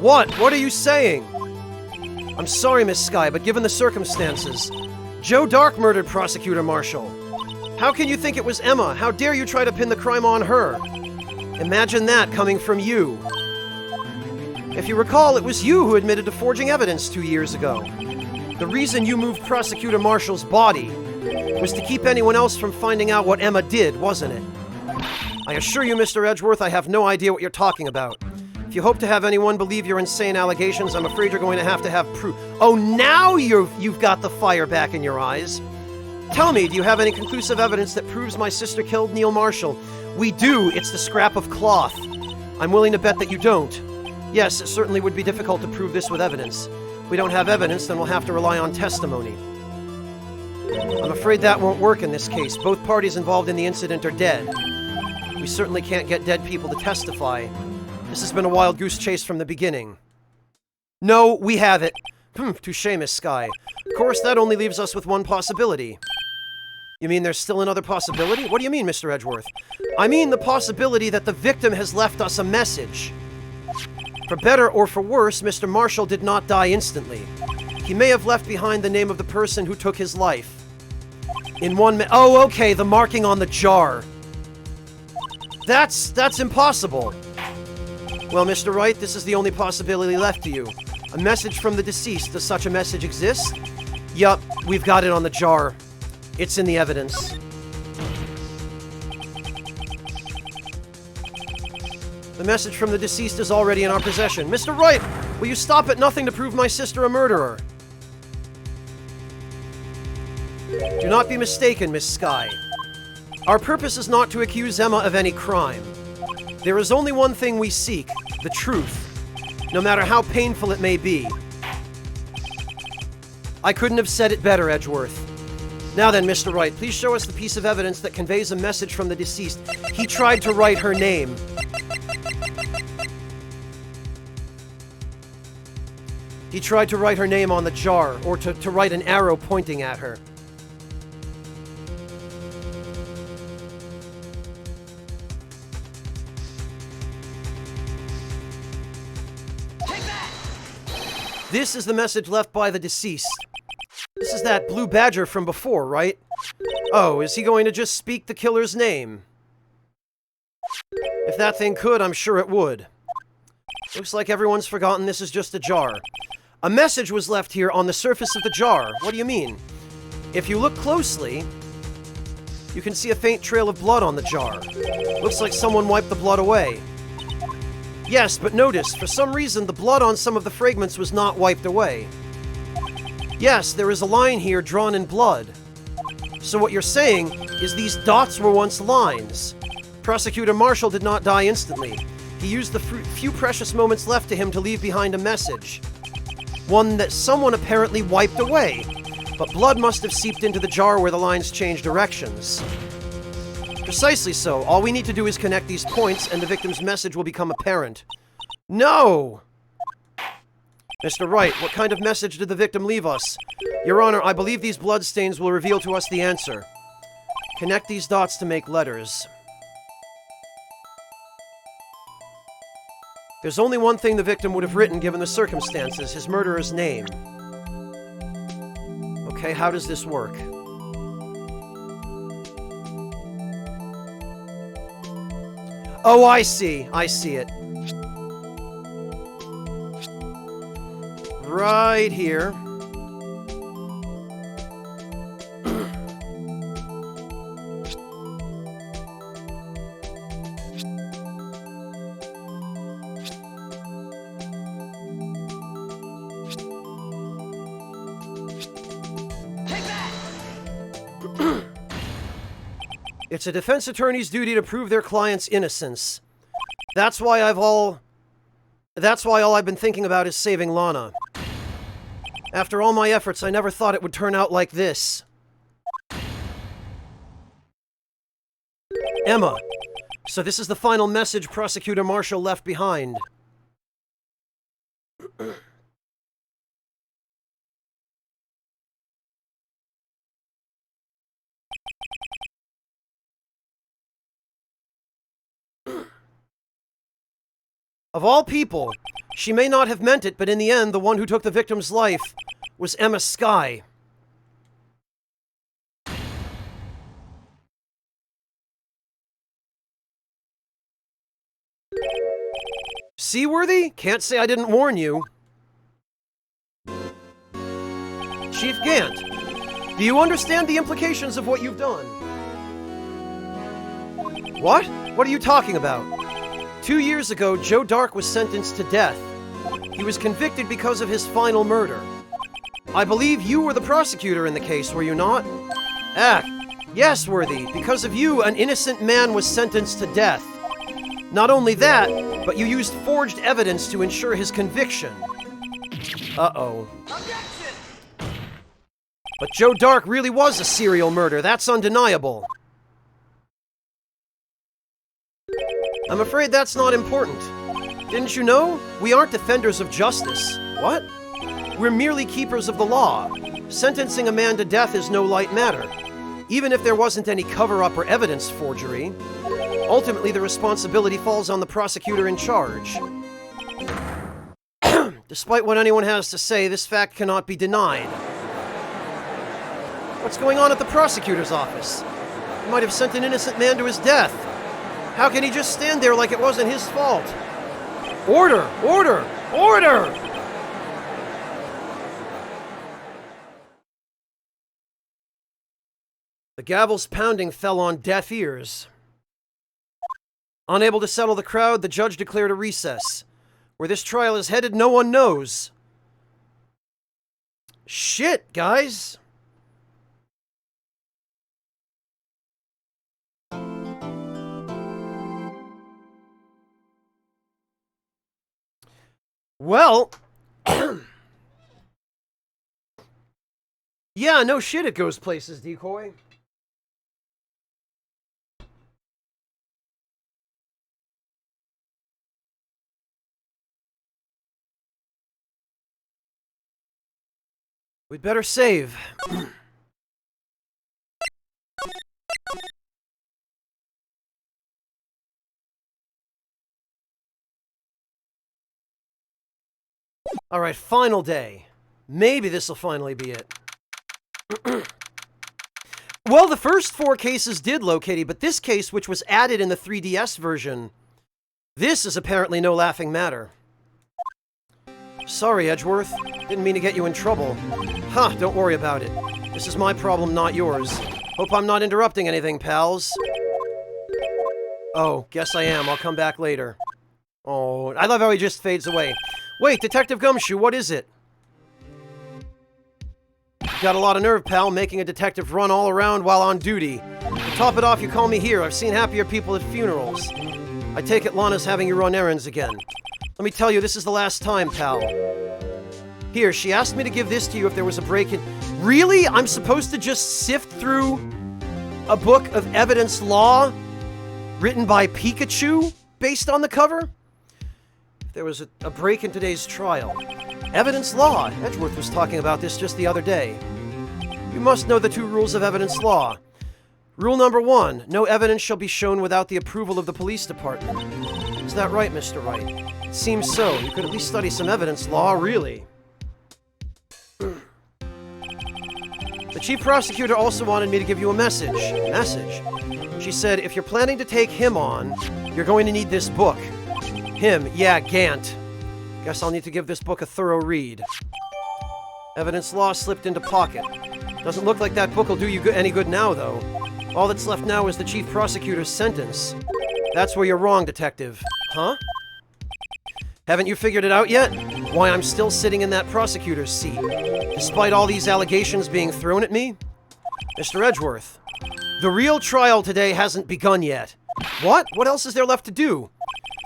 What? What are you saying? I'm sorry, Miss Skye, but given the circumstances, Joe Dark murdered Prosecutor Marshall. How can you think it was Emma? How dare you try to pin the crime on her? Imagine that coming from you. If you recall, it was you who admitted to forging evidence 2 years ago. The reason you moved Prosecutor Marshall's body was to keep anyone else from finding out what Emma did, wasn't it? I assure you, Mr. Edgeworth, I have no idea what you're talking about. If you hope to have anyone believe your insane allegations, I'm afraid you're going to have proof. Oh, now you've got the fire back in your eyes. Tell me, do you have any conclusive evidence that proves my sister killed Neil Marshall? We do. It's the scrap of cloth. I'm willing to bet that you don't. Yes, it certainly would be difficult to prove this with evidence. If we don't have evidence, then we'll have to rely on testimony. I'm afraid that won't work in this case. Both parties involved in the incident are dead. We certainly can't get dead people to testify. This has been a wild goose chase from the beginning. No, we have it. Touché, Miss Skye. Of course, that only leaves us with one possibility. You mean there's still another possibility? What do you mean, Mr. Edgeworth? I mean the possibility that the victim has left us a message. For better or for worse, Mr. Marshall did not die instantly. He may have left behind the name of the person who took his life. Oh, okay, the marking on the jar. That's impossible. Well, Mr. Wright, this is the only possibility left to you. A message from the deceased. Does such a message exist? Yup, we've got it on the jar. It's in the evidence. The message from the deceased is already in our possession. Mr. Wright, will you stop at nothing to prove my sister a murderer? Do not be mistaken, Miss Skye. Our purpose is not to accuse Emma of any crime. There is only one thing we seek, the truth, no matter how painful it may be. I couldn't have said it better, Edgeworth. Now then, Mr. Wright, please show us the piece of evidence that conveys a message from the deceased. He tried to write her name. He tried to write her name on the jar, or to write an arrow pointing at her. Take that! This is the message left by the deceased. This is that blue badger from before, right? Oh, is he going to just speak the killer's name? If that thing could, I'm sure it would. Looks like everyone's forgotten this is just a jar. A message was left here on the surface of the jar. What do you mean? If you look closely, you can see a faint trail of blood on the jar. Looks like someone wiped the blood away. Yes, but notice, for some reason, the blood on some of the fragments was not wiped away. Yes, there is a line here drawn in blood. So what you're saying is these dots were once lines. Prosecutor Marshall did not die instantly. He used the few precious moments left to him to leave behind a message. One that someone apparently wiped away. But blood must have seeped into the jar where the lines changed directions. Precisely so. All we need to do is connect these points, and the victim's message will become apparent. No! Mr. Wright, what kind of message did the victim leave us? Your Honor, I believe these bloodstains will reveal to us the answer. Connect these dots to make letters. There's only one thing the victim would have written given the circumstances, his murderer's name. Okay, how does this work? Oh, I see. I see it. Right here. It's a defense attorney's duty to prove their client's innocence. That's why all I've been thinking about is saving Lana. After all my efforts, I never thought it would turn out like this. Emma. So this is the final message Prosecutor Marshall left behind. Of all people, she may not have meant it, but in the end, the one who took the victim's life was Emma Skye. Seaworthy? Can't say I didn't warn you. Chief Gant, do you understand the implications of what you've done? What? What are you talking about? 2 years ago, Joe Dark was sentenced to death. He was convicted because of his final murder. I believe you were the prosecutor in the case, were you not? Ah, yes, Worthy. Because of you, an innocent man was sentenced to death. Not only that, but you used forged evidence to ensure his conviction. Uh-oh. Objection! But Joe Dark really was a serial murderer, that's undeniable. I'm afraid that's not important. Didn't you know? We aren't defenders of justice. What? We're merely keepers of the law. Sentencing a man to death is no light matter. Even if there wasn't any cover-up or evidence forgery, ultimately the responsibility falls on the prosecutor in charge. Despite what anyone has to say, this fact cannot be denied. What's going on at the prosecutor's office? He might have sent an innocent man to his death. How can he just stand there like it wasn't his fault? Order! Order! Order! The gavel's pounding fell on deaf ears. Unable to settle the crowd, the judge declared a recess. Where this trial is headed, no one knows. Shit, guys! Well... yeah, no shit it goes places, Decoy. We'd better save. Alright, final day. Maybe this'll finally be it. Well, the first 4 cases did locate, but this case, which was added in the 3DS version, this is apparently no laughing matter. Sorry, Edgeworth. Didn't mean to get you in trouble. Huh, don't worry about it. This is my problem, not yours. Hope I'm not interrupting anything, pals. Oh, guess I am. I'll come back later. Oh, I love how he just fades away. Wait, Detective Gumshoe, what is it? You got a lot of nerve, pal, making a detective run all around while on duty. To top it off, you call me here. I've seen happier people at funerals. I take it Lana's having you run errands again. Let me tell you, this is the last time, pal. Here, she asked me to give this to you if there was a break-in. Really? I'm supposed to just sift through a book of evidence law written by Pikachu based on the cover? If there was a break in today's trial. Evidence law. Edgeworth was talking about this just the other day. You must know the 2 rules of evidence law. Rule number 1, no evidence shall be shown without the approval of the police department. Is that right, Mr. Wright? It seems so. You could at least study some evidence law, really. The chief prosecutor also wanted me to give you a message. Message? She said, if you're planning to take him on, you're going to need this book. Him, yeah, Gant. Guess I'll need to give this book a thorough read. Evidence law slipped into pocket. Doesn't look like that book will do you any good now, though. All that's left now is the chief prosecutor's sentence. That's where you're wrong, Detective. Huh? Haven't you figured it out yet? Why I'm still sitting in that prosecutor's seat, despite all these allegations being thrown at me? Mr. Edgeworth, the real trial today hasn't begun yet. What? What else is there left to do?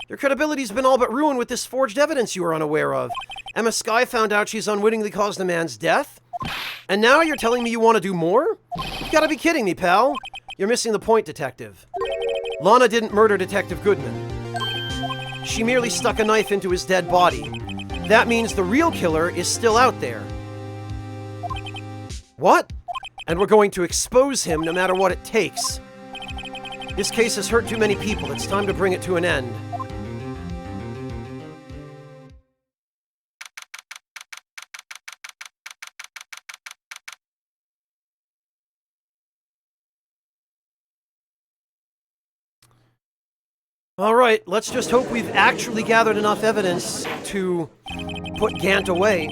Your credibility's been all but ruined with this forged evidence you were unaware of. Emma Skye found out she's unwittingly caused a man's death? And now you're telling me you want to do more? You've got to be kidding me, pal. You're missing the point, Detective. Lana didn't murder Detective Goodman. She merely stuck a knife into his dead body. That means the real killer is still out there. What? And we're going to expose him no matter what it takes. This case has hurt too many people. It's time to bring it to an end. Alright, let's just hope we've actually gathered enough evidence to put Gant away.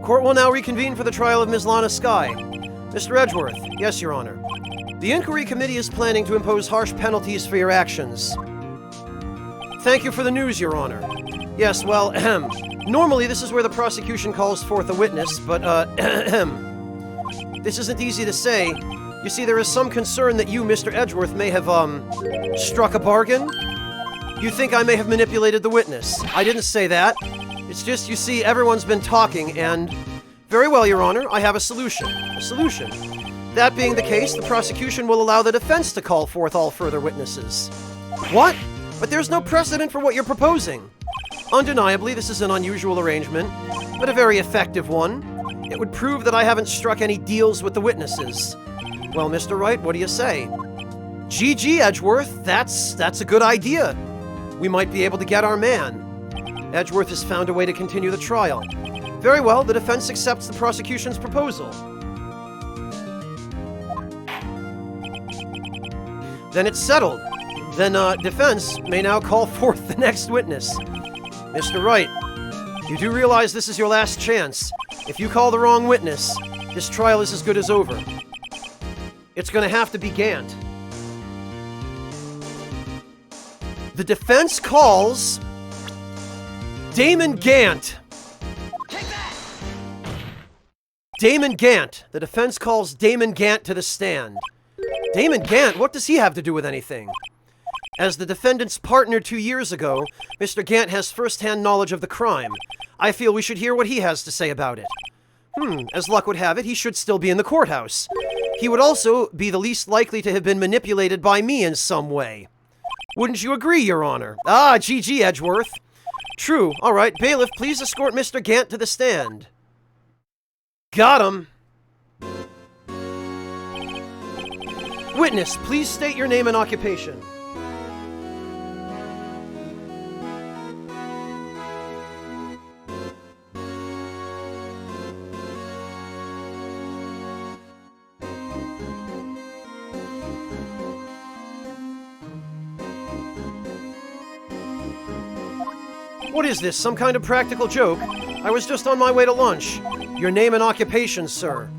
Court will now reconvene for the trial of Ms. Lana Skye. Mr. Edgeworth, yes, Your Honor. The Inquiry Committee is planning to impose harsh penalties for your actions. Thank you for the news, Your Honor. Yes, well, normally this is where the prosecution calls forth a witness, but, This isn't easy to say. You see, there is some concern that you, Mr. Edgeworth, may have, struck a bargain? You think I may have manipulated the witness. I didn't say that. It's just, you see, everyone's been talking, and... Very well, Your Honor, I have a solution. A solution. That being the case, the prosecution will allow the defense to call forth all further witnesses. What? But there's no precedent for what you're proposing. Undeniably, this is an unusual arrangement, but a very effective one. It would prove that I haven't struck any deals with the witnesses. Well, Mr. Wright, what do you say? GG, Edgeworth, that's a good idea. We might be able to get our man. Edgeworth has found a way to continue the trial. Very well, the defense accepts the prosecution's proposal. Then it's settled. Then, defense may now call forth the next witness. Mr. Wright, you do realize this is your last chance. If you call the wrong witness, this trial is as good as over. It's gonna have to be Gant. The defense calls... Damon Gant! Take that! Damon Gant! The defense calls Damon Gant to the stand. Damon Gant? What does he have to do with anything? As the defendant's partner 2 years ago, Mr. Gant has first-hand knowledge of the crime. I feel we should hear what he has to say about it. As luck would have it, he should still be in the courthouse. He would also be the least likely to have been manipulated by me in some way. Wouldn't you agree, Your Honor? Ah, GG, Edgeworth. True. All right, bailiff, please escort Mr. Gant to the stand. Got him. Witness, please state your name and occupation. What is this, some kind of practical joke? I was just on my way to lunch. Your name and occupation, sir.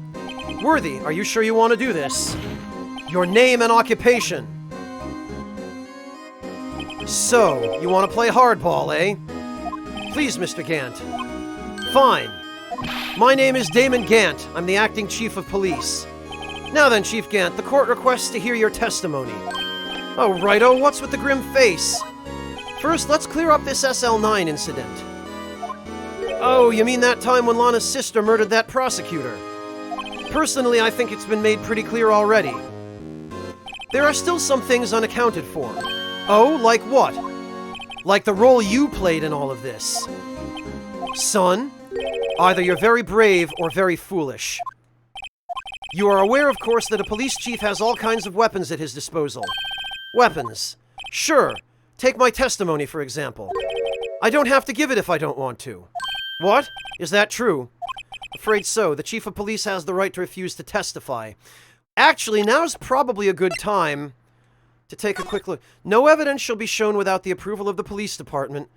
Worthy, are you sure you want to do this? Your name and occupation. So, you want to play hardball, eh? Please, Mr. Gant. Fine. My name is Damon Gant. I'm the acting chief of police. Now then, Chief Gant, the court requests to hear your testimony. Oh, righto, what's with the grim face? First, let's clear up this SL9 incident. Oh, you mean that time when Lana's sister murdered that prosecutor? Personally, I think it's been made pretty clear already. There are still some things unaccounted for. Oh, like what? Like the role you played in all of this. Son, either you're very brave or very foolish. You are aware, of course, that a police chief has all kinds of weapons at his disposal. Weapons. Sure. Take my testimony, for example. I don't have to give it if I don't want to. What? Is that true? Afraid so. The chief of police has the right to refuse to testify. Actually, now's probably a good time to take a quick look. No evidence shall be shown without the approval of the police department.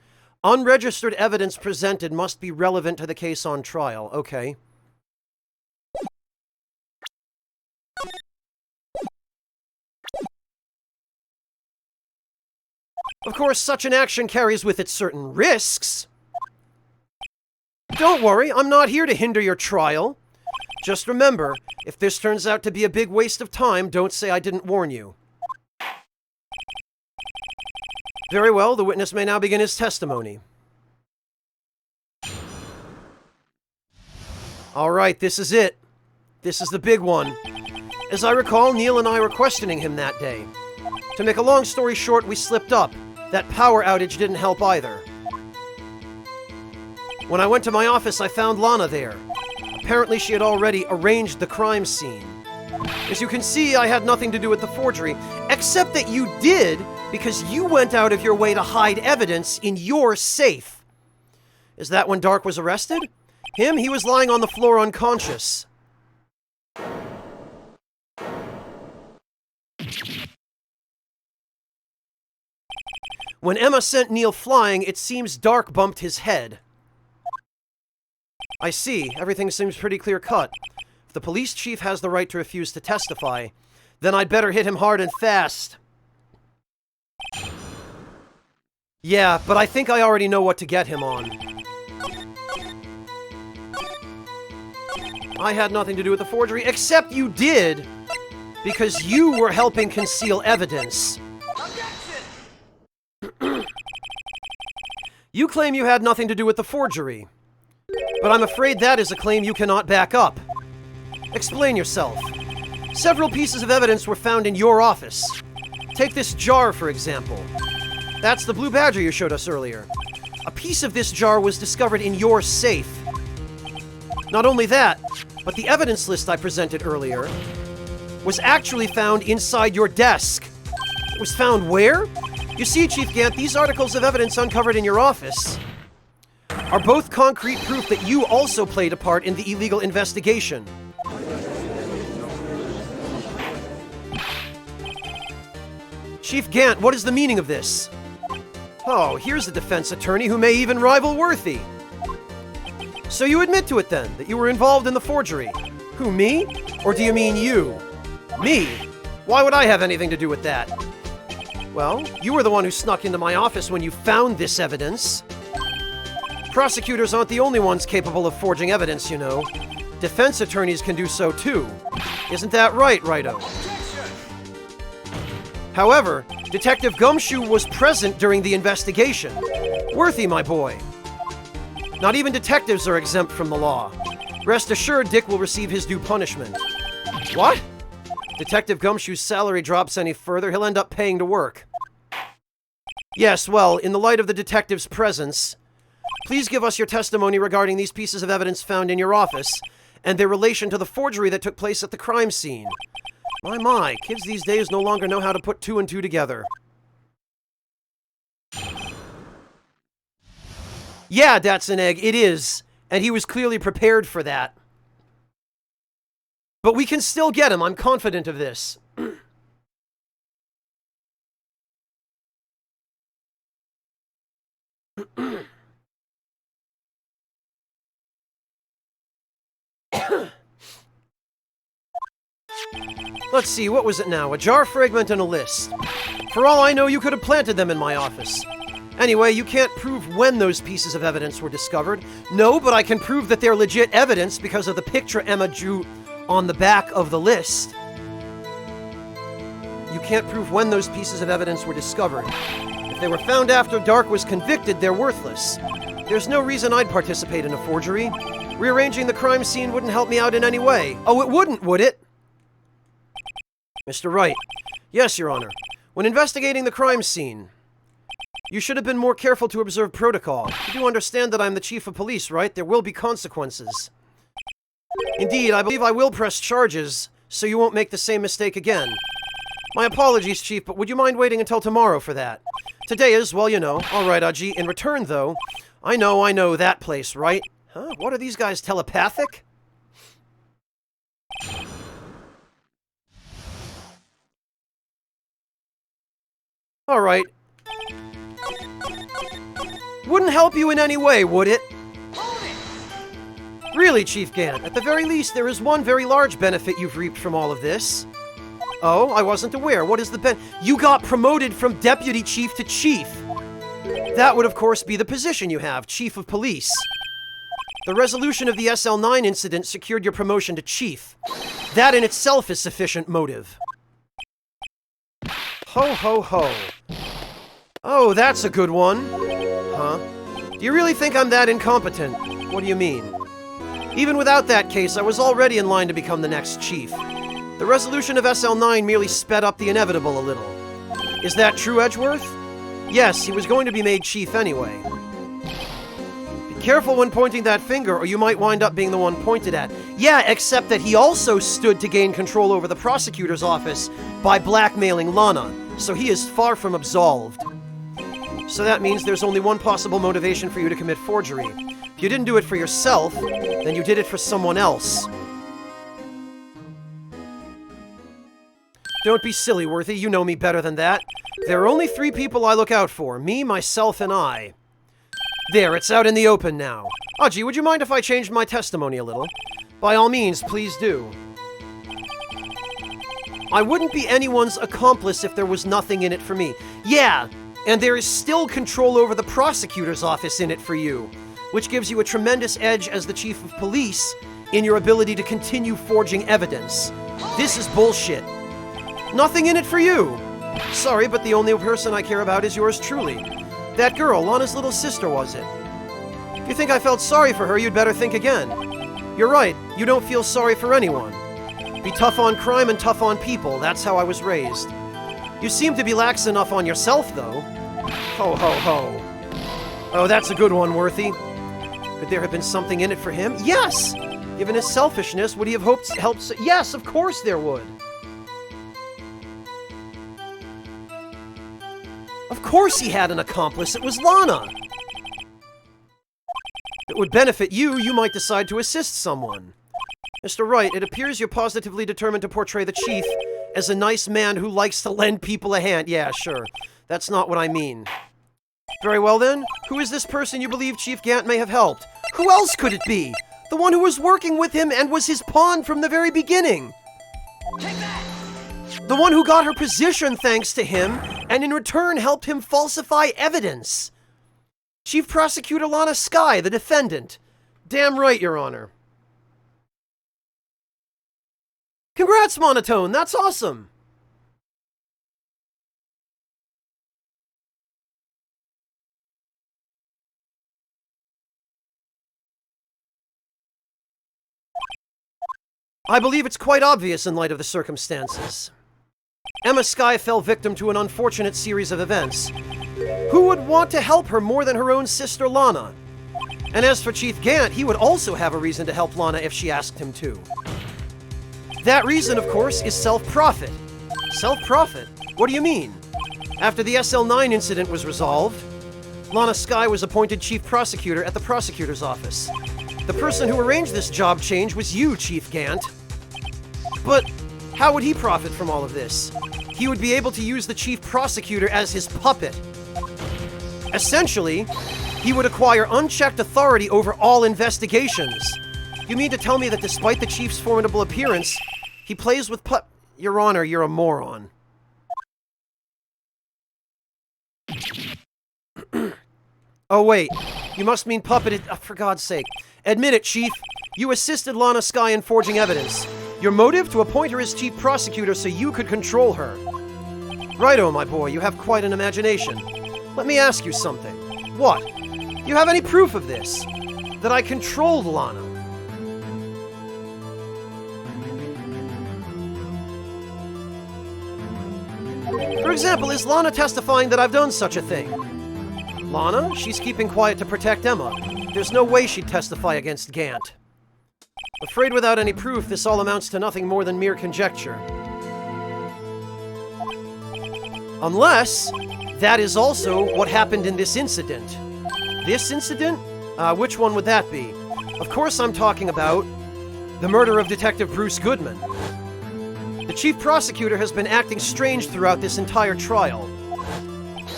Unregistered evidence presented must be relevant to the case on trial. Okay. Of course, such an action carries with it certain risks. Don't worry, I'm not here to hinder your trial. Just remember, if this turns out to be a big waste of time, don't say I didn't warn you. Very well, the witness may now begin his testimony. All right, this is it. This is the big one. As I recall, Neil and I were questioning him that day. To make a long story short, we slipped up. That power outage didn't help either. When I went to my office, I found Lana there. Apparently, she had already arranged the crime scene. As you can see, I had nothing to do with the forgery, except that you did, because you went out of your way to hide evidence in your safe. Is that when Dark was arrested? Him? He was lying on the floor unconscious. When Emma sent Neil flying, it seems Dark bumped his head. I see. Everything seems pretty clear-cut. If the police chief has the right to refuse to testify, then I'd better hit him hard and fast. Yeah, but I think I already know what to get him on. I had nothing to do with the forgery, except you did, because you were helping conceal evidence. Objection! You claim you had nothing to do with the forgery, but I'm afraid that is a claim you cannot back up. Explain yourself. Several pieces of evidence were found in your office. Take this jar, for example. That's the blue badger you showed us earlier. A piece of this jar was discovered in your safe. Not only that, but the evidence list I presented earlier was actually found inside your desk. It was found where? You see, Chief Gant, these articles of evidence uncovered in your office are both concrete proof that you also played a part in the illegal investigation. Chief Gant, what is the meaning of this? Oh, here's a defense attorney who may even rival Worthy. So you admit to it then, that you were involved in the forgery. Who, me? Or do you mean you? Me? Why would I have anything to do with that? Well, you were the one who snuck into my office when you found this evidence. Prosecutors aren't the only ones capable of forging evidence, you know. Defense attorneys can do so too. Isn't that right, Righto? However, Detective Gumshoe was present during the investigation. Worthy, my boy. Not even detectives are exempt from the law. Rest assured, Dick will receive his due punishment. What? Detective Gumshoe's salary drops any further, he'll end up paying to work. Yes, well, in the light of the detective's presence, please give us your testimony regarding these pieces of evidence found in your office and their relation to the forgery that took place at the crime scene. My, kids these days no longer know how to put two and two together. Yeah, that's an egg, it is. And he was clearly prepared for that. But we can still get him, I'm confident of this. Let's see, what was it now? A jar fragment and a list. For all I know, you could have planted them in my office. Anyway, you can't prove when those pieces of evidence were discovered. No, but I can prove that they're legit evidence because of the picture Emma drew on the back of the list. You can't prove when those pieces of evidence were discovered. If they were found after Dark was convicted, they're worthless. There's no reason I'd participate in a forgery. Rearranging the crime scene wouldn't help me out in any way. Oh, it wouldn't, would it? Mr. Wright. Yes, Your Honor. When investigating the crime scene, you should have been more careful to observe protocol. You do understand that I'm the chief of police, right? There will be consequences. Indeed, I believe I will press charges, so you won't make the same mistake again. My apologies, Chief, but would you mind waiting until tomorrow for that? Today is, well, you know. All right, Aji. In return, though, I know, that place, right? Huh? What are these guys, telepathic? All right. Wouldn't help you in any way, would it? Really, Chief Gant, at the very least, there is one very large benefit you've reaped from all of this. Oh, I wasn't aware. What is the You got promoted from Deputy Chief to Chief. That would, of course, be the position you have, Chief of Police. The resolution of the SL9 incident secured your promotion to Chief. That in itself is sufficient motive. Ho, ho, ho. Oh, that's a good one. Huh? Do you really think I'm that incompetent? What do you mean? Even without that case, I was already in line to become the next chief. The resolution of SL9 merely sped up the inevitable a little. Is that true, Edgeworth? Yes, he was going to be made chief anyway. Be careful when pointing that finger, or you might wind up being the one pointed at. Yeah, except that he also stood to gain control over the prosecutor's office by blackmailing Lana, so he is far from absolved. So that means there's only one possible motivation for you to commit forgery. If you didn't do it for yourself, then you did it for someone else. Don't be silly, Worthy. You know me better than that. There are only 3 people I look out for. Me, myself, and I. There, it's out in the open now. Aji, would you mind if I changed my testimony a little? By all means, please do. I wouldn't be anyone's accomplice if there was nothing in it for me. Yeah, and there is still control over the prosecutor's office in it for you, which gives you a tremendous edge as the chief of police in your ability to continue forging evidence. This is bullshit. Nothing in it for you. Sorry, but the only person I care about is yours truly. That girl, Lana's little sister, was it? If you think I felt sorry for her, you'd better think again. You're right, you don't feel sorry for anyone. Be tough on crime and tough on people, that's how I was raised. You seem to be lax enough on yourself, though. Ho ho ho. Oh, that's a good one, Worthy. Could there have been something in it for him? Yes! Given his selfishness, would he have helped? Yes, of course there would. Of course he had an accomplice. It was Lana. It would benefit you. You might decide to assist someone. Mr. Wright, it appears you're positively determined to portray the Chief as a nice man who likes to lend people a hand. Yeah, sure. That's not what I mean. Very well then. Who is this person you believe Chief Gant may have helped? Who else could it be? The one who was working with him and was his pawn from the very beginning. Take that! The one who got her position thanks to him, and in return helped him falsify evidence. Chief Prosecutor Lana Skye, the defendant. Damn right, Your Honor. Congrats, Monotone, that's awesome! I believe it's quite obvious in light of the circumstances. Emma Skye fell victim to an unfortunate series of events. Who would want to help her more than her own sister Lana? And as for Chief Gant, he would also have a reason to help Lana if she asked him to. That reason, of course, is self-profit. Self-profit? What do you mean? After the SL9 incident was resolved, Lana Skye was appointed Chief Prosecutor at the Prosecutor's Office. The person who arranged this job change was you, Chief Gant. But how would he profit from all of this? He would be able to use the Chief Prosecutor as his puppet. Essentially, he would acquire unchecked authority over all investigations. You mean to tell me that despite the Chief's formidable appearance, he plays with Your Honor, you're a moron. Oh wait, you must mean puppeted. For God's sake. Admit it, Chief. You assisted Lana Skye in forging evidence. Your motive? To appoint her as Chief Prosecutor so you could control her. Righto, my boy, you have quite an imagination. Let me ask you something. What? Do you have any proof of this? That I controlled Lana? For example, is Lana testifying that I've done such a thing? Lana? She's keeping quiet to protect Emma. There's no way she'd testify against Gant. Afraid without any proof, this all amounts to nothing more than mere conjecture. Unless, that is also what happened in this incident. This incident? Which one would that be? Of course I'm talking about the murder of Detective Bruce Goodman. The Chief Prosecutor has been acting strange throughout this entire trial.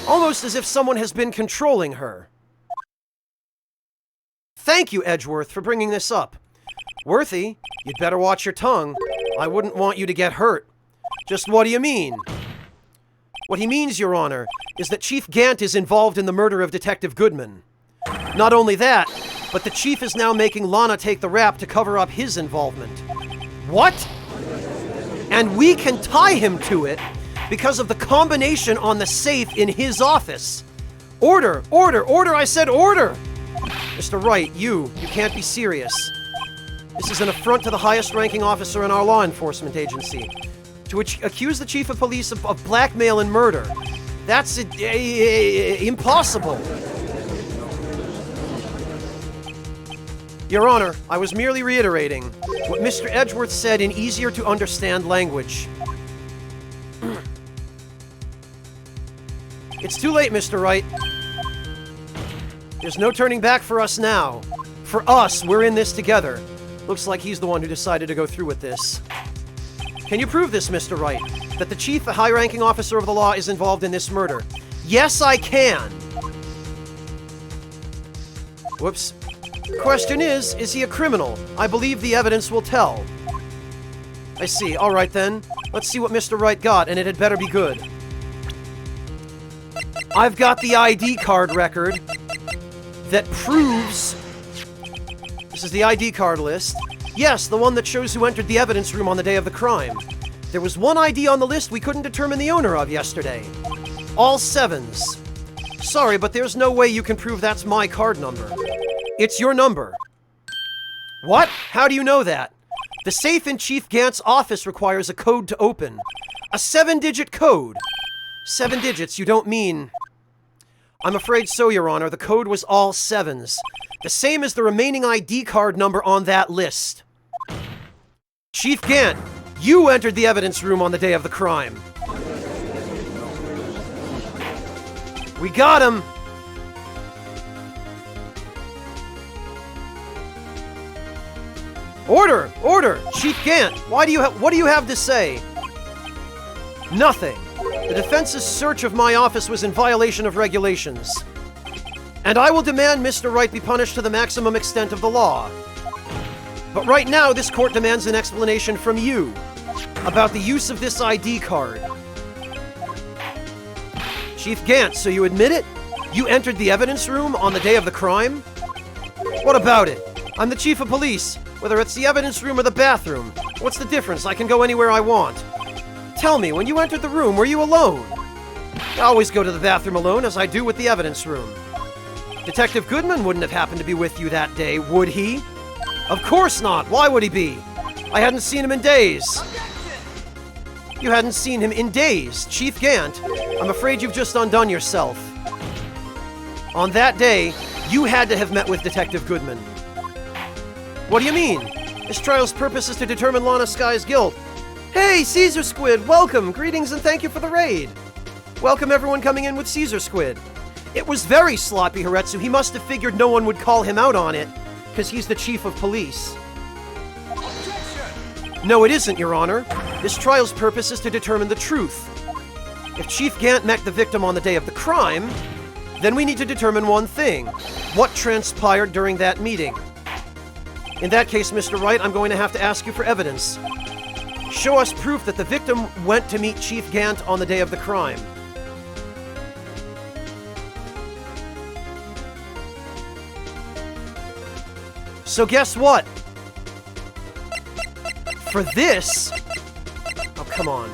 Almost as if someone has been controlling her. Thank you, Edgeworth, for bringing this up. Worthy, you'd better watch your tongue. I wouldn't want you to get hurt. Just what do you mean? What he means, Your Honor, is that Chief Gant is involved in the murder of Detective Goodman. Not only that, but the Chief is now making Lana take the rap to cover up his involvement. What? And we can tie him to it because of the combination on the safe in his office. Order! Order! Order! I said order! Mr. Wright, you can't be serious. This is an affront to the highest-ranking officer in our law enforcement agency. To accuse the Chief of Police of blackmail and murder. That's impossible. Your Honor, I was merely reiterating what Mr. Edgeworth said in easier-to-understand language. It's too late, Mr. Wright. There's no turning back for us now. For us, we're in this together. Looks like he's the one who decided to go through with this. Can you prove this, Mr. Wright? That the Chief, a high-ranking officer of the law, is involved in this murder? Yes, I can! Whoops. The question is he a criminal? I believe the evidence will tell. I see. All right, then. Let's see what Mr. Wright got, and it had better be good. I've got the ID card record that proves... This is the ID card list. Yes, the one that shows who entered the evidence room on the day of the crime. There was one ID on the list we couldn't determine the owner of yesterday. All 7s. Sorry, but there's no way you can prove that's my card number. It's your number. What? How do you know that? The safe in Chief Gant's office requires a code to open. A 7-digit code. 7 digits, you don't mean... I'm afraid so, Your Honor. The code was all 7s. The same as the remaining ID card number on that list. Chief Gant, you entered the evidence room on the day of the crime. We got him! Order! Order! Chief Gant, what do you have to say? Nothing. The defense's search of my office was in violation of regulations. And I will demand Mr. Wright be punished to the maximum extent of the law. But right now, this court demands an explanation from you about the use of this ID card. Chief Gant, so you admit it? You entered the evidence room on the day of the crime? What about it? I'm the chief of police. Whether it's the evidence room or the bathroom, what's the difference? I can go anywhere I want. Tell me, when you entered the room, were you alone? I always go to the bathroom alone, as I do with the evidence room. Detective Goodman wouldn't have happened to be with you that day, would he? Of course not! Why would he be? I hadn't seen him in days. You hadn't seen him in days. Chief Gant, I'm afraid you've just undone yourself. On that day, you had to have met with Detective Goodman. What do you mean? This trial's purpose is to determine Lana Sky's guilt. Hey, Caesar Squid, welcome! Greetings and thank you for the raid. Welcome everyone coming in with Caesar Squid. It was very sloppy, Haretsu. He must have figured no one would call him out on it, because he's the chief of police. Objection! No, it isn't, Your Honor. This trial's purpose is to determine the truth. If Chief Gant met the victim on the day of the crime, then we need to determine one thing. What transpired during that meeting? In that case, Mr. Wright, I'm going to have to ask you for evidence. Show us proof that the victim went to meet Chief Gant on the day of the crime. So guess what? For this... Oh, come on.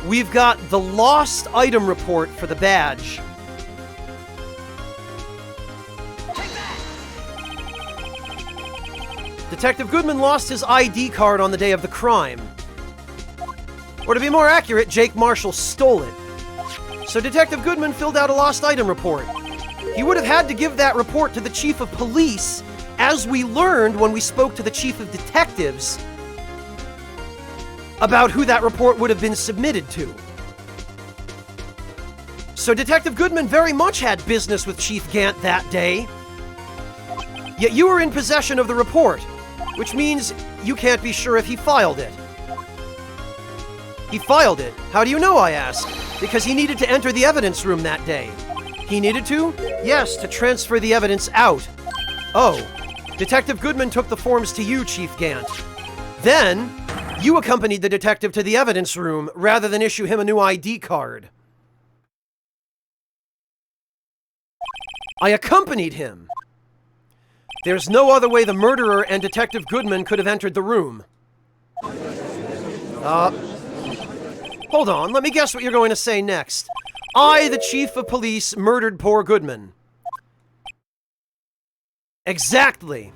We've got the lost item report for the badge. Detective Goodman lost his ID card on the day of the crime. Or to be more accurate, Jake Marshall stole it. So Detective Goodman filled out a lost item report. He would have had to give that report to the chief of police, as we learned when we spoke to the chief of detectives about who that report would have been submitted to. So Detective Goodman very much had business with Chief Gant that day. Yet you were in possession of the report, which means you can't be sure if he filed it. He filed it. How do you know, I ask? Because he needed to enter the evidence room that day. He needed to? Yes, to transfer the evidence out. Oh, Detective Goodman took the forms to you, Chief Gant. Then, you accompanied the detective to the evidence room rather than issue him a new ID card. I accompanied him. There's no other way the murderer and Detective Goodman could have entered the room. Hold on, let me guess what you're going to say next. I, the chief of police, murdered poor Goodman. Exactly.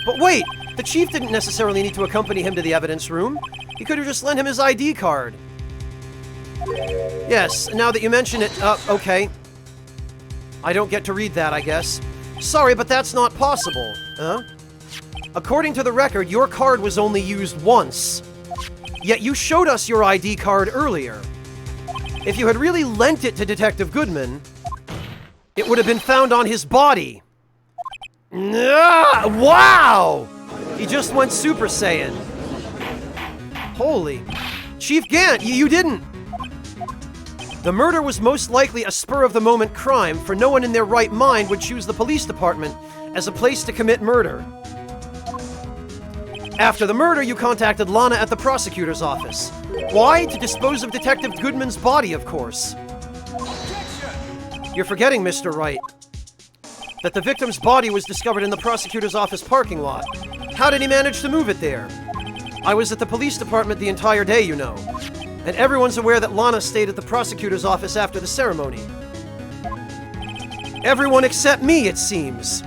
But wait, the chief didn't necessarily need to accompany him to the evidence room. He could have just lent him his ID card. Yes, now that you mention it, okay. I don't get to read that, I guess. Sorry, but that's not possible. Huh? According to the record, your card was only used once. Yet you showed us your ID card earlier. If you had really lent it to Detective Goodman, it would have been found on his body. Wow! He just went Super Saiyan. Holy. Chief Gant, you didn't. The murder was most likely a spur-of-the-moment crime, for no one in their right mind would choose the police department as a place to commit murder. After the murder, you contacted Lana at the prosecutor's office. Why? To dispose of Detective Goodman's body, of course. You're forgetting, Mr. Wright. that the victim's body was discovered in the prosecutor's office parking lot. How did he manage to move it there? I was at the police department the entire day, you know. And everyone's aware that Lana stayed at the prosecutor's office after the ceremony. Everyone except me, it seems.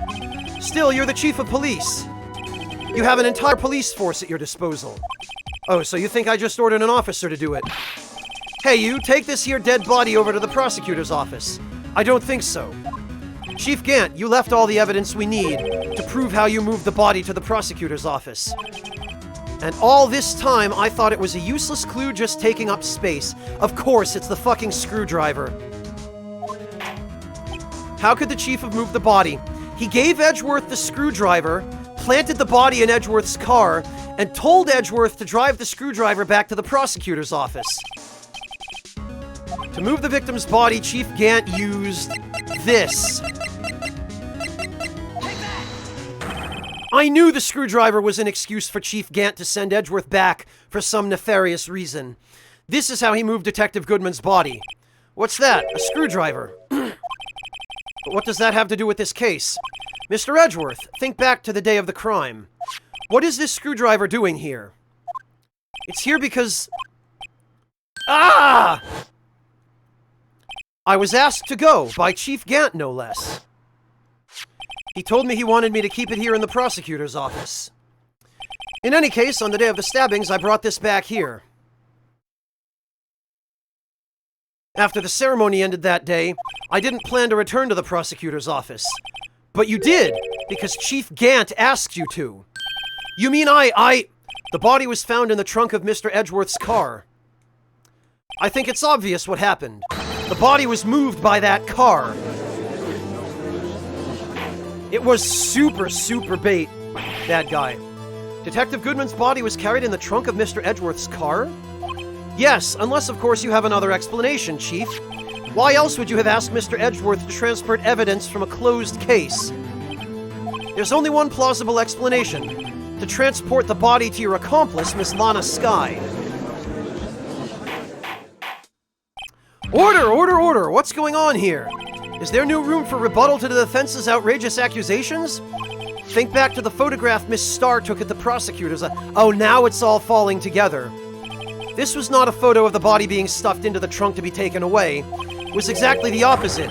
Still, you're the chief of police. You have an entire police force at your disposal. Oh, so you think I just ordered an officer to do it? Hey, you, take this here dead body over to the prosecutor's office. I don't think so. Chief Gant, you left all the evidence we need to prove how you moved the body to the prosecutor's office. And all this time, I thought it was a useless clue just taking up space. Of course, it's the fucking screwdriver. How could the chief have moved the body? He gave Edgeworth the screwdriver, planted the body in Edgeworth's car, and told Edgeworth to drive the screwdriver back to the prosecutor's office. To move the victim's body, Chief Gant used this. I knew the screwdriver was an excuse for Chief Gant to send Edgeworth back for some nefarious reason. This is how he moved Detective Goodman's body. What's that? A screwdriver. But what does that have to do with this case? Mr. Edgeworth, think back to the day of the crime. What is this screwdriver doing here? It's here because... Ah! I was asked to go, by Chief Gant, no less. He told me he wanted me to keep it here in the prosecutor's office. In any case, on the day of the stabbings, I brought this back here. After the ceremony ended that day, I didn't plan to return to the prosecutor's office. But you did, because Chief Gant asked you to. You mean The body was found in the trunk of Mr. Edgeworth's car. I think it's obvious what happened. The body was moved by that car. It was super bait, that guy. Detective Goodman's body was carried in the trunk of Mr. Edgeworth's car? Yes, unless of course you have another explanation, Chief. Why else would you have asked Mr. Edgeworth to transport evidence from a closed case? There's only one plausible explanation. To transport the body to your accomplice, Miss Lana Skye. Order! What's going on here? Is there no room for rebuttal to the defense's outrageous accusations? Think back to the photograph Miss Starr took at the prosecutor's. Oh, now it's all falling together. This was not a photo of the body being stuffed into the trunk to be taken away. It was exactly the opposite.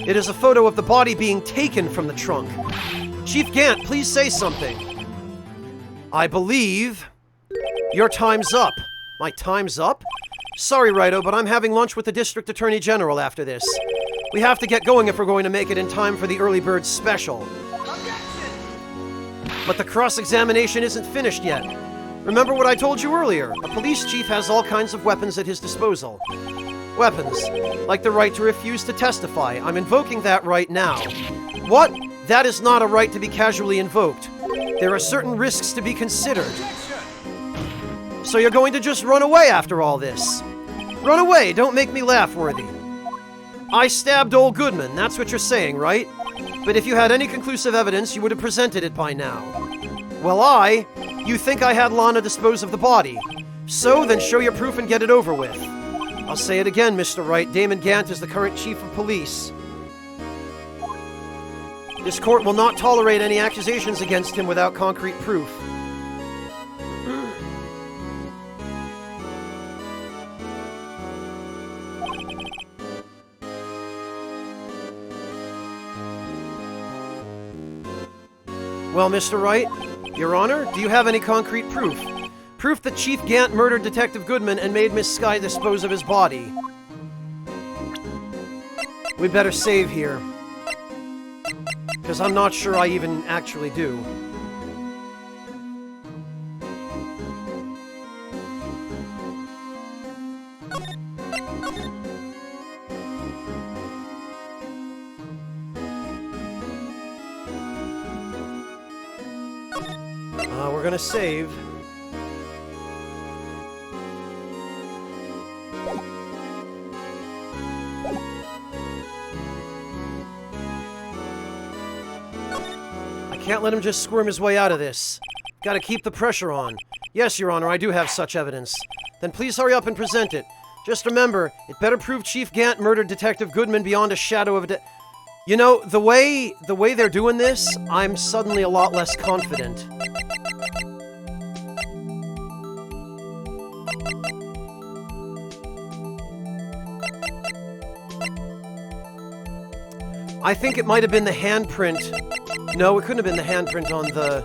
It is a photo of the body being taken from the trunk. Chief Gant, please say something. I believe your time's up. My time's up? Sorry, Wright, but I'm having lunch with the District Attorney General after this. We have to get going if we're going to make it in time for the early bird special. But the cross-examination isn't finished yet. Remember what I told you earlier? A police chief has all kinds of weapons at his disposal. Weapons, like the right to refuse to testify. I'm invoking that right now. What? That is not a right to be casually invoked. There are certain risks to be considered. So you're going to just run away after all this? Run away, don't make me laugh, Worthy. I stabbed old Goodman, that's what you're saying, right? But if you had any conclusive evidence, you would have presented it by now. Well, you think I had Lana dispose of the body. So, then show your proof and get it over with. I'll say it again, Mr. Wright, Damon Gant is the current chief of police. This court will not tolerate any accusations against him without concrete proof. Well, Mr. Wright, Your Honor, do you have any concrete proof? Proof that Chief Gant murdered Detective Goodman and made Miss Skye dispose of his body. We better save here. Because I'm not sure I even actually do. We're gonna save. I can't let him just squirm his way out of this. Gotta keep the pressure on. Yes, Your Honor, I do have such evidence. Then please hurry up and present it. Just remember, it better prove Chief Gant murdered Detective Goodman beyond a shadow of a You know, the way they're doing this, I'm suddenly a lot less confident. I think it might have been the handprint. No, it couldn't have been the handprint on the...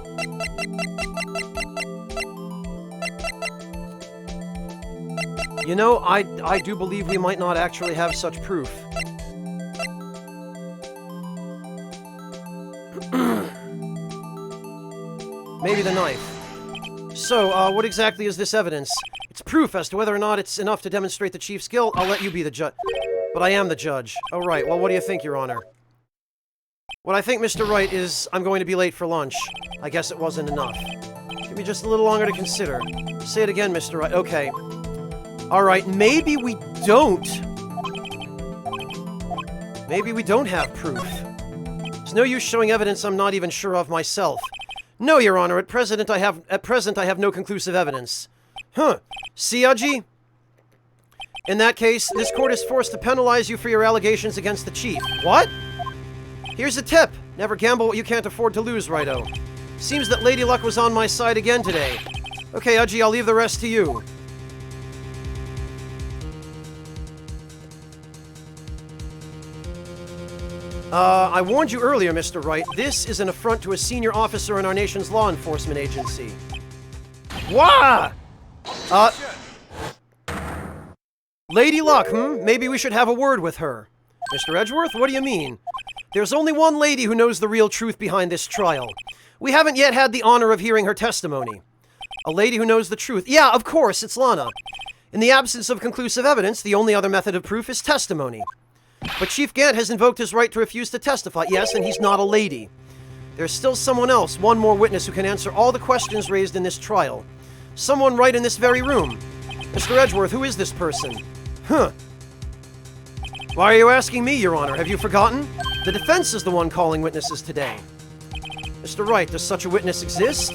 You know, I do believe we might not actually have such proof. Maybe the knife. So, what exactly is this evidence? It's proof as to whether or not it's enough to demonstrate the chief's guilt. I'll let you be the judge. But I am the judge. Oh, right. Well, what do you think, Your Honor? What I think, Mr. Wright, is I'm going to be late for lunch. I guess it wasn't enough. Give me just a little longer to consider. Say it again, Mr. Wright. Okay. All right, maybe we don't. Maybe we don't have proof. There's no use showing evidence I'm not even sure of myself. No, Your Honor. At present, I have no conclusive evidence. Huh. See, Aji? In that case, this court is forced to penalize you for your allegations against the chief. What? Here's a tip. Never gamble what you can't afford to lose, Righto. Seems that Lady Luck was on my side again today. Okay, Aji, I'll leave the rest to you. I warned you earlier, Mr. Wright. This is an affront to a senior officer in our nation's law enforcement agency. Wah! Lady Luck, Maybe we should have a word with her. Mr. Edgeworth, what do you mean? There's only one lady who knows the real truth behind this trial. We haven't yet had the honor of hearing her testimony. A lady who knows the truth. Yeah, of course, it's Lana. In the absence of conclusive evidence, the only other method of proof is testimony. But Chief Gant has invoked his right to refuse to testify. Yes, and he's not a lady. There's still someone else, one more witness who can answer all the questions raised in this trial. Someone right in this very room. Mr. Edgeworth, who is this person? Huh. Why are you asking me, Your Honor? Have you forgotten? The defense is the one calling witnesses today. Mr. Wright, does such a witness exist?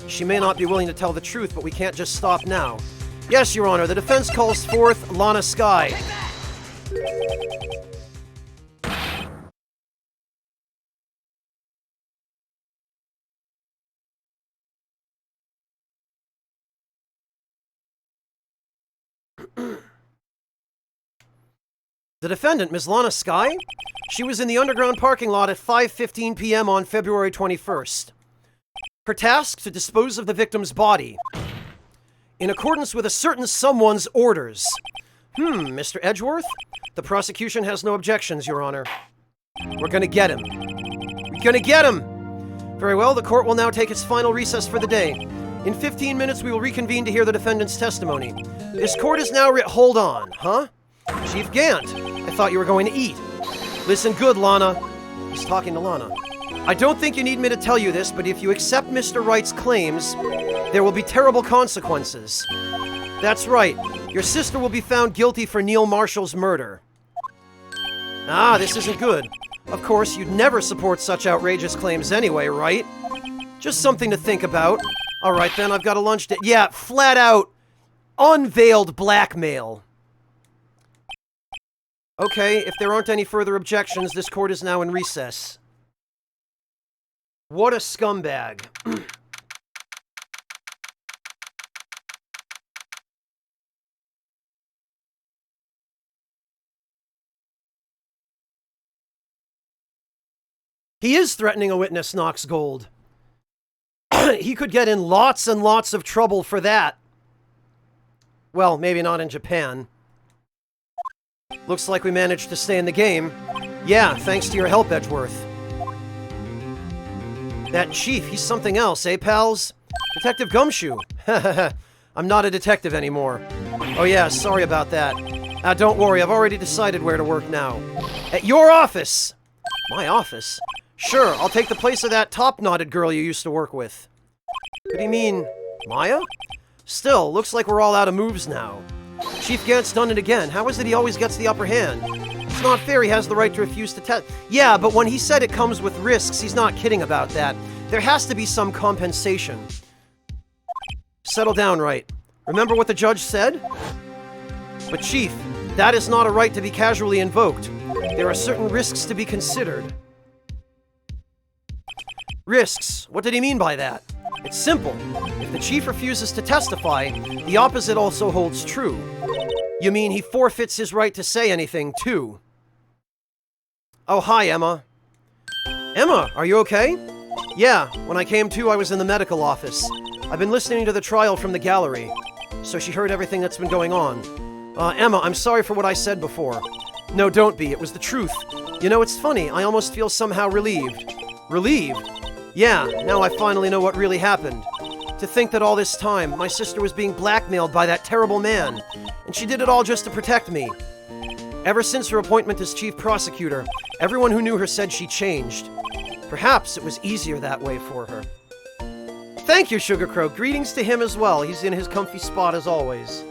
She may not be willing to tell the truth, but we can't just stop now. Yes, Your Honor, the defense calls forth Lana Skye. The defendant, Ms. Lana Skye? She was in the underground parking lot at 5:15 p.m. on February 21st. Her task, to dispose of the victim's body. In accordance with a certain someone's orders. Mr. Edgeworth? The prosecution has no objections, Your Honor. We're gonna get him. We're gonna get him! Very well, the court will now take its final recess for the day. In 15 minutes, we will reconvene to hear the defendant's testimony. This court is now hold on, huh? Chief Gant, I thought you were going to eat. Listen good, Lana. He's talking to Lana. I don't think you need me to tell you this, but if you accept Mr. Wright's claims, there will be terrible consequences. That's right. Your sister will be found guilty for Neil Marshall's murder. Ah, this isn't good. Of course, you'd never support such outrageous claims anyway, right? Just something to think about. All right, then, I've got a lunch date. Yeah, flat out, unveiled blackmail. Okay, if there aren't any further objections, this court is now in recess. What a scumbag. He is threatening a witness, Knox Gold. He could get in lots and lots of trouble for that. Well, maybe not in Japan. Looks like we managed to stay in the game. Yeah, thanks to your help, Edgeworth. That chief, he's something else, eh, pals? Detective Gumshoe. I'm not a detective anymore. Oh yeah, sorry about that. Don't worry, I've already decided where to work now. At your office! My office? Sure, I'll take the place of that top-knotted girl you used to work with. What do you mean, Maya? Still, looks like we're all out of moves now. Chief Gant's done it again. How is it he always gets the upper hand? It's not fair he has the right to refuse to test. Yeah, but when he said it comes with risks, he's not kidding about that. There has to be some compensation. Settle down, Wright. Remember what the judge said? But Chief, that is not a right to be casually invoked. There are certain risks to be considered. Risks? What did he mean by that? It's simple. If the chief refuses to testify, the opposite also holds true. You mean he forfeits his right to say anything, too? Oh, hi, Emma. Emma, are you okay? Yeah, when I came to, I was in the medical office. I've been listening to the trial from the gallery, so she heard everything that's been going on. Emma, I'm sorry for what I said before. No, don't be. It was the truth. You know, it's funny. I almost feel somehow relieved. Relieved? Yeah, now I finally know what really happened. To think that all this time, my sister was being blackmailed by that terrible man, and she did it all just to protect me. Ever since her appointment as chief prosecutor, everyone who knew her said she changed. Perhaps it was easier that way for her. Thank you, Sugar Crow. Greetings to him as well. He's in his comfy spot as always.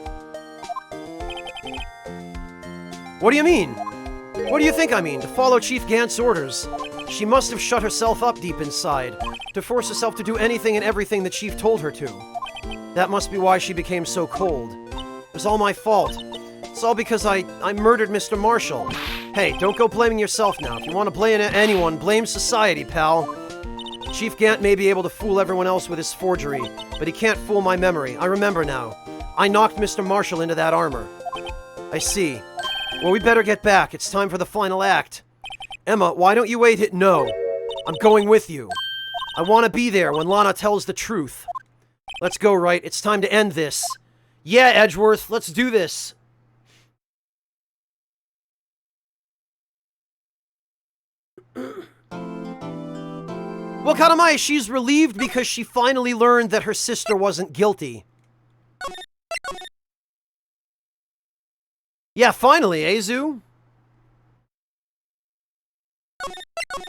What do you mean? What do you think I mean? To follow Chief Gant's orders. She must have shut herself up deep inside, to force herself to do anything and everything the Chief told her to. That must be why she became so cold. It was all my fault. It's all because I murdered Mr. Marshall. Hey, don't go blaming yourself now. If you want to blame anyone, blame society, pal. Chief Gant may be able to fool everyone else with his forgery, but he can't fool my memory. I remember now. I knocked Mr. Marshall into that armor. I see. Well, we better get back. It's time for the final act. Emma, why don't you wait? No. I'm going with you. I want to be there when Lana tells the truth. Let's go, Wright. It's time to end this. Yeah, Edgeworth, let's do this. Well, Katamai, she's relieved because she finally learned that her sister wasn't guilty. Yeah, finally, Azu.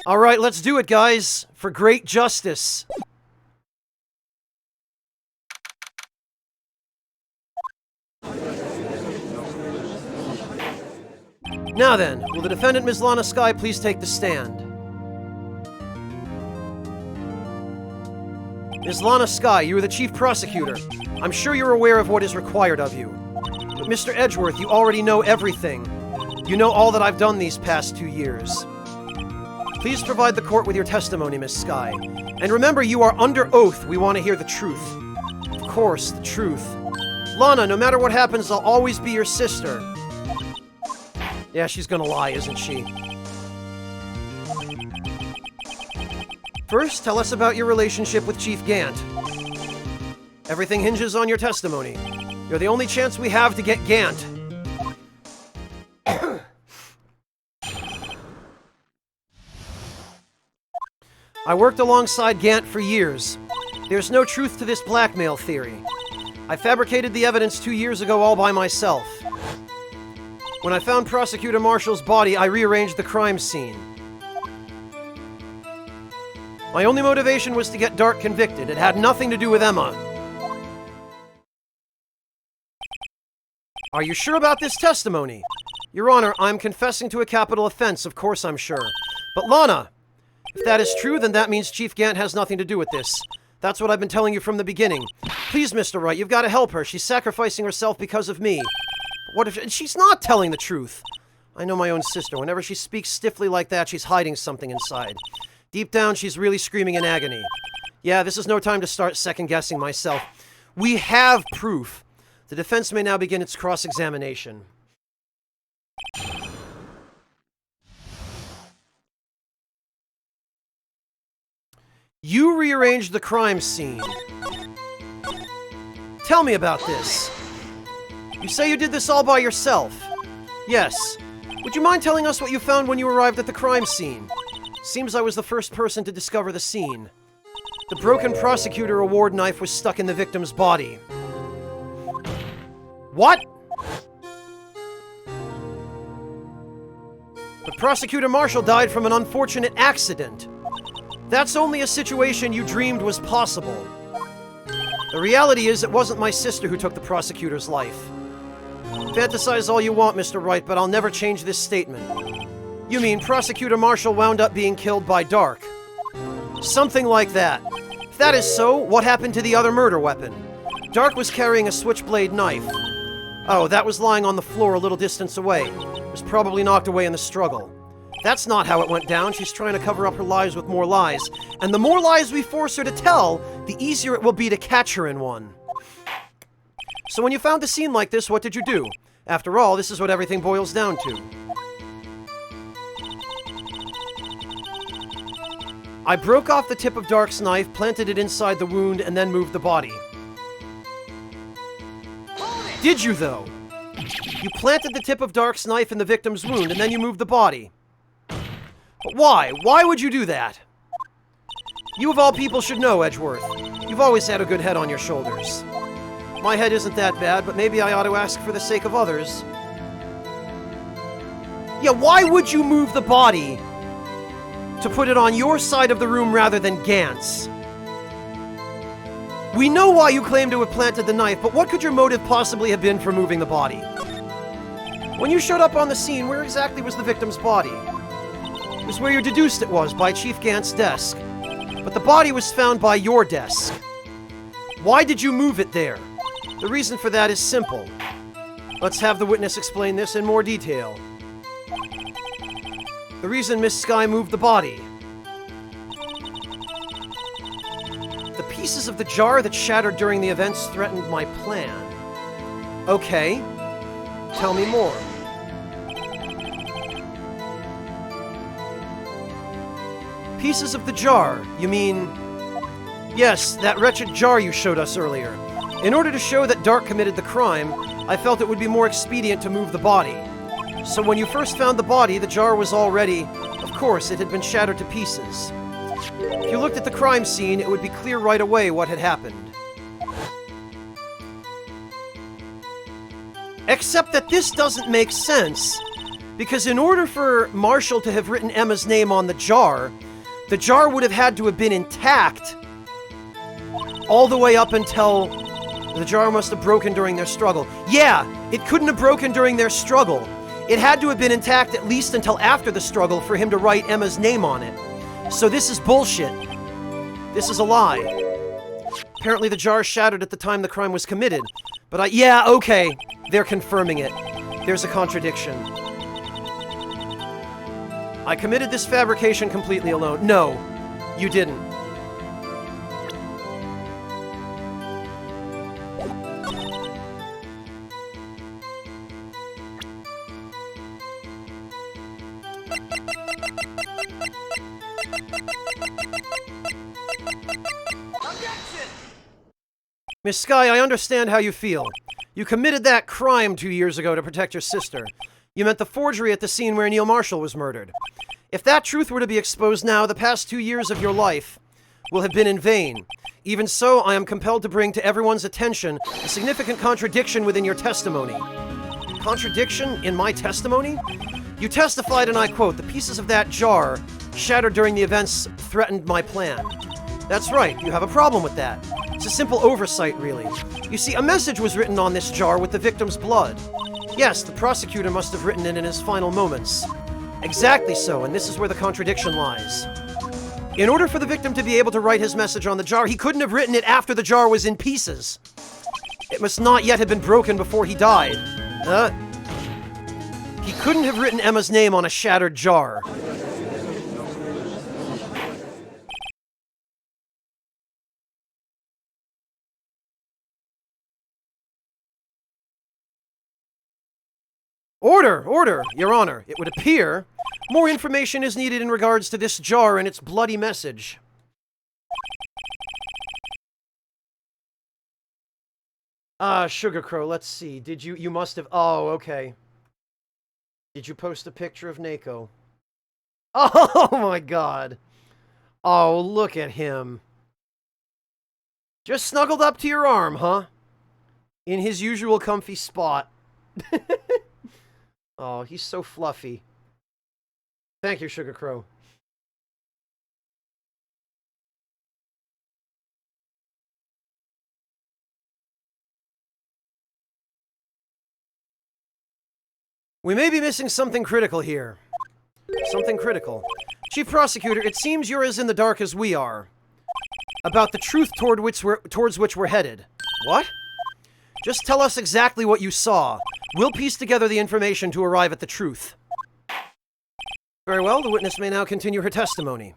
Alright, let's do it, guys. For great justice. Now then, will the defendant, Ms. Lana Sky, please take the stand? Ms. Lana Sky, you are the chief prosecutor. I'm sure you're aware of what is required of you. But Mr. Edgeworth, you already know everything. You know all that I've done these past 2 years. Please provide the court with your testimony, Miss Sky. And remember, you are under oath. We want to hear the truth. Of course, the truth. Lana, no matter what happens, I'll always be your sister. Yeah, she's gonna lie, isn't she? First, tell us about your relationship with Chief Gant. Everything hinges on your testimony. You're the only chance we have to get Gant. I worked alongside Gant for years. There's no truth to this blackmail theory. I fabricated the evidence 2 years ago all by myself. When I found Prosecutor Marshall's body, I rearranged the crime scene. My only motivation was to get Dart convicted. It had nothing to do with Emma. Are you sure about this testimony? Your Honor, I'm confessing to a capital offense, of course I'm sure. But Lana, if that is true, then that means Chief Gant has nothing to do with this. That's what I've been telling you from the beginning. Please, Mr. Wright, you've got to help her. She's sacrificing herself because of me. What if she's not telling the truth? I know my own sister. Whenever she speaks stiffly like that, she's hiding something inside. Deep down, she's really screaming in agony. Yeah, this is no time to start second-guessing myself. We have proof. The defense may now begin its cross-examination. You rearranged the crime scene. Tell me about this. You say you did this all by yourself. Yes. Would you mind telling us what you found when you arrived at the crime scene? Seems I was the first person to discover the scene. The broken prosecutor award knife was stuck in the victim's body. What? But Prosecutor Marshall died from an unfortunate accident. That's only a situation you dreamed was possible. The reality is, it wasn't my sister who took the prosecutor's life. Fantasize all you want, Mr. Wright, but I'll never change this statement. You mean Prosecutor Marshall wound up being killed by Dark? Something like that. If that is so, what happened to the other murder weapon? Dark was carrying a switchblade knife. Oh, that was lying on the floor a little distance away. It was probably knocked away in the struggle. That's not how it went down. She's trying to cover up her lies with more lies. And the more lies we force her to tell, the easier it will be to catch her in one. So when you found a scene like this, what did you do? After all, this is what everything boils down to. I broke off the tip of Dark's knife, planted it inside the wound, and then moved the body. Did you, though? You planted the tip of Dark's knife in the victim's wound, and then you moved the body. But why? Why would you do that? You of all people should know, Edgeworth. You've always had a good head on your shoulders. My head isn't that bad, but maybe I ought to ask for the sake of others. Yeah, why would you move the body to put it on your side of the room rather than Gant's? We know why you claim to have planted the knife, but what could your motive possibly have been for moving the body? When you showed up on the scene, where exactly was the victim's body? It was where you deduced it was, by Chief Gant's desk. But the body was found by your desk. Why did you move it there? The reason for that is simple. Let's have the witness explain this in more detail. The reason Miss Skye moved the body. The pieces of the jar that shattered during the events threatened my plan. Okay. Tell me more. Pieces of the jar, you mean... Yes, that wretched jar you showed us earlier. In order to show that Dark committed the crime, I felt it would be more expedient to move the body. So when you first found the body, the jar was already... Of course, it had been shattered to pieces. If you looked at the crime scene, it would be clear right away what had happened. Except that this doesn't make sense, because in order for Marshall to have written Emma's name on the jar would have had to have been intact all the way up until the jar must have broken during their struggle. Yeah, it couldn't have broken during their struggle. It had to have been intact at least until after the struggle for him to write Emma's name on it. So this is bullshit. This is a lie. Apparently the jar shattered at the time the crime was committed. But yeah, okay, they're confirming it. There's a contradiction. I committed this fabrication completely alone. No, you didn't. Miss Skye, I understand how you feel. You committed that crime 2 years ago to protect your sister. You meant the forgery at the scene where Neil Marshall was murdered. If that truth were to be exposed now, the past 2 years of your life will have been in vain. Even so, I am compelled to bring to everyone's attention a significant contradiction within your testimony. Contradiction in my testimony? You testified, and I quote, "The pieces of that jar shattered during the events threatened my plan." That's right, you have a problem with that. It's a simple oversight, really. You see, a message was written on this jar with the victim's blood. Yes, the prosecutor must have written it in his final moments. Exactly so, and this is where the contradiction lies. In order for the victim to be able to write his message on the jar, he couldn't have written it after the jar was in pieces. It must not yet have been broken before he died. He couldn't have written Emma's name on a shattered jar. Order, Your Honor. It would appear more information is needed in regards to this jar and its bloody message. Sugar Crow, let's see. Did you must have... Oh, okay. Did you post a picture of Nako? Oh my god. Oh, look at him. Just snuggled up to your arm, huh? In his usual comfy spot. Oh, he's so fluffy. Thank you, Sugar Crow. We may be missing something critical here. Something critical. Chief Prosecutor, it seems you're as in the dark as we are. About the truth towards which we're headed. What? Just tell us exactly what you saw. We'll piece together the information to arrive at the truth. Very well, the witness may now continue her testimony.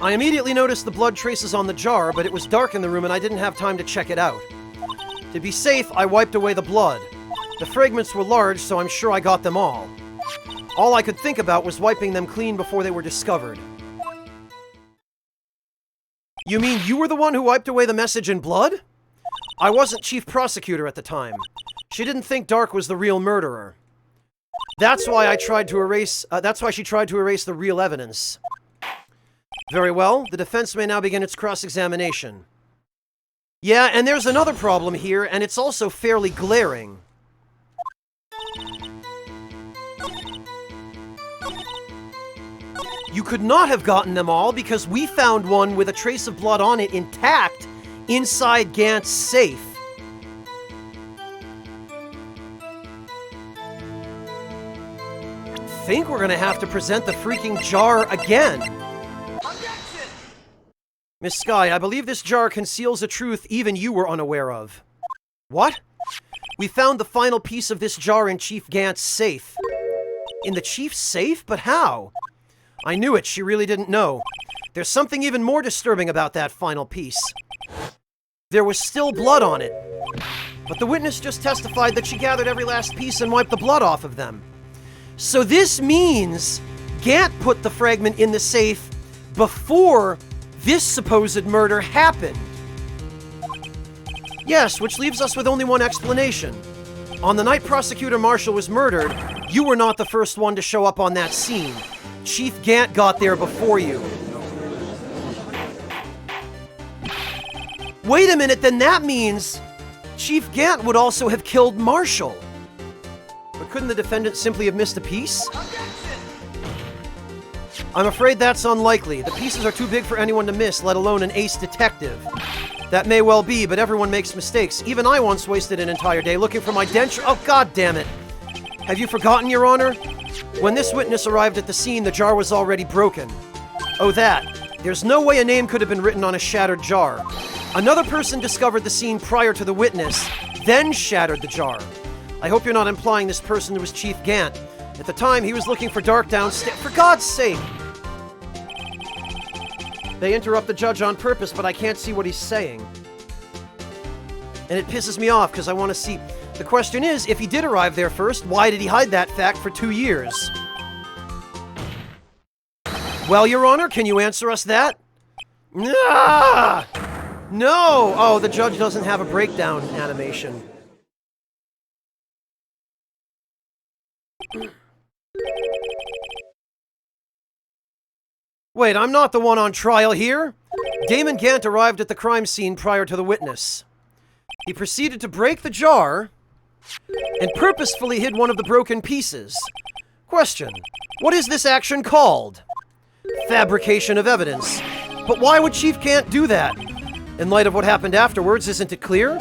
I immediately noticed the blood traces on the jar, but it was dark in the room and I didn't have time to check it out. To be safe, I wiped away the blood. The fragments were large, so I'm sure I got them all. All I could think about was wiping them clean before they were discovered. You mean you were the one who wiped away the message in blood? I wasn't chief prosecutor at the time. She didn't think Dark was the real murderer. That's why she tried to erase the real evidence. Very well, the defense may now begin its cross-examination. Yeah, and there's another problem here, and it's also fairly glaring. You could not have gotten them all because we found one with a trace of blood on it intact inside Gant's safe. I think we're gonna have to present the freaking jar again. Objection! Miss Skye, I believe this jar conceals a truth even you were unaware of. What? We found the final piece of this jar in Chief Gant's safe. In the Chief's safe? But how? I knew it, she really didn't know. There's something even more disturbing about that final piece. There was still blood on it. But the witness just testified that she gathered every last piece and wiped the blood off of them. So this means Gant put the fragment in the safe before this supposed murder happened. Yes, which leaves us with only one explanation. On the night Prosecutor Marshall was murdered, you were not the first one to show up on that scene. Chief Gant got there before you. Wait a minute, then that means Chief Gant would also have killed Marshall. But couldn't the defendant simply have missed a piece? Objection! I'm afraid that's unlikely. The pieces are too big for anyone to miss, let alone an ace detective. That may well be, but everyone makes mistakes. Even I once wasted an entire day looking for my denture. Oh, God damn it. Have you forgotten, Your Honor? When this witness arrived at the scene, the jar was already broken. Oh, that. There's no way a name could have been written on a shattered jar. Another person discovered the scene prior to the witness, then shattered the jar. I hope you're not implying this person was Chief Gant. At the time, he was looking for Dark downstairs. For God's sake! They interrupt the judge on purpose, but I can't see what he's saying. And it pisses me off, because I want to see... The question is, if he did arrive there first, why did he hide that fact for 2 years? Well, Your Honor, can you answer us that? Ah! No! Oh, the judge doesn't have a breakdown animation. Wait, I'm not the one on trial here. Damon Gant arrived at the crime scene prior to the witness. He proceeded to break the jar and purposefully hid one of the broken pieces. Question: what is this action called? Fabrication of evidence. But why would Chief Gant do that? In light of what happened afterwards, isn't it clear?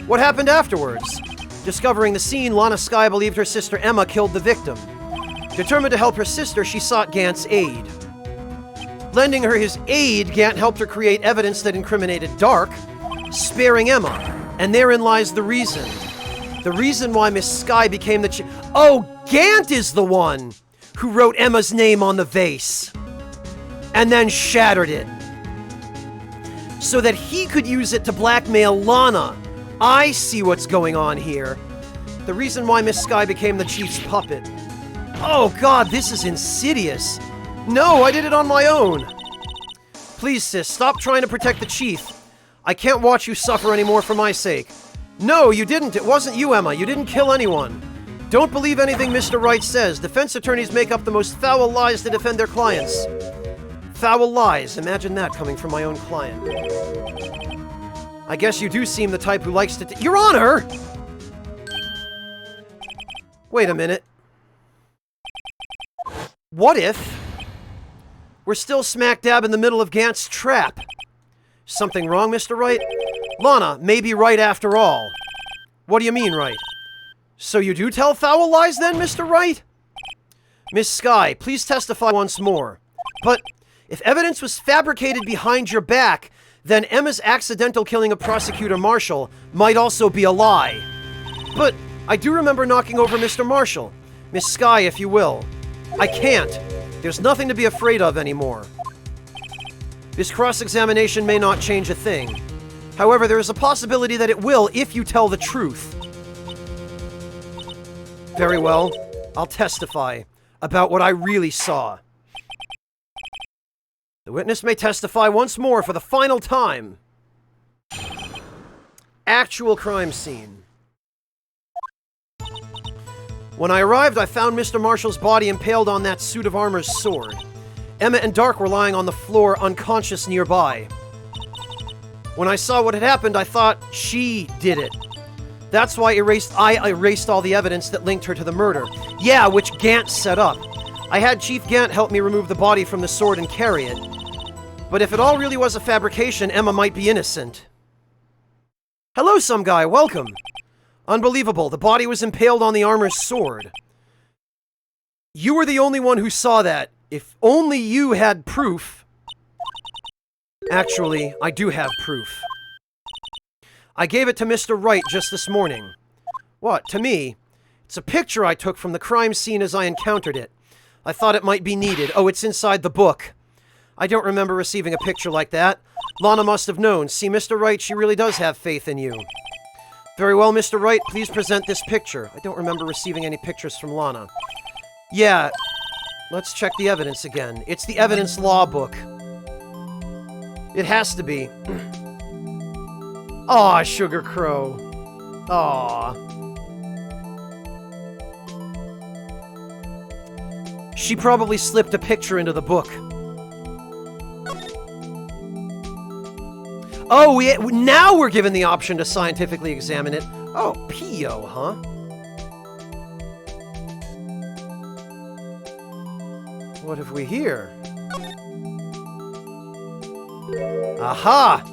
What happened afterwards? Discovering the scene, Lana Skye believed her sister Emma killed the victim. Determined to help her sister, she sought Gant's aid. Lending her his aid, Gant helped her create evidence that incriminated Dark, sparing Emma. And therein lies the reason. The reason why Miss Skye became the Oh, Gant is the one who wrote Emma's name on the vase. And then shattered it. So that he could use it to blackmail Lana. I see what's going on here. The reason why Miss Skye became the Chief's puppet. Oh God, this is insidious. No, I did it on my own. Please, sis, stop trying to protect the Chief. I can't watch you suffer anymore for my sake. No, you didn't. It wasn't you, Emma. You didn't kill anyone. Don't believe anything Mr. Wright says. Defense attorneys make up the most foul lies to defend their clients. Foul lies. Imagine that coming from my own client. I guess you do seem the type who likes to Your Honor! Wait a minute. What if we're still smack dab in the middle of Gant's trap? Something wrong, Mr. Wright? Lana may be right after all. What do you mean, Wright? So you do tell foul lies then, Mr. Wright? Miss Skye, please testify once more. But if evidence was fabricated behind your back, then Emma's accidental killing of Prosecutor Marshall might also be a lie. But I do remember knocking over Mr. Marshall. Miss Skye, if you will. I can't. There's nothing to be afraid of anymore. This cross-examination may not change a thing. However, there is a possibility that it will if you tell the truth. Very well. I'll testify about what I really saw. The witness may testify once more for the final time. Actual crime scene. When I arrived, I found Mr. Marshall's body impaled on that suit of armor's sword. Emma and Dark were lying on the floor, unconscious nearby. When I saw what had happened, I thought she did it. That's why I erased all the evidence that linked her to the murder. Yeah, which Gant set up. I had Chief Gant help me remove the body from the sword and carry it. But if it all really was a fabrication, Emma might be innocent. Hello, some guy. Welcome. Unbelievable. The body was impaled on the armor's sword. You were the only one who saw that. If only you had proof. Actually, I do have proof. I gave it to Mr. Wright just this morning. What, to me? It's a picture I took from the crime scene as I encountered it. I thought it might be needed. Oh, it's inside the book. I don't remember receiving a picture like that. Lana must have known. See, Mr. Wright, she really does have faith in you. Very well, Mr. Wright, please present this picture. I don't remember receiving any pictures from Lana. Yeah, let's check the evidence again. It's the evidence law book. It has to be. Aw, Sugar Crow. Aw. She probably slipped a picture into the book. Oh, now we're given the option to scientifically examine it. Oh, P.O., huh? What have we here? Aha!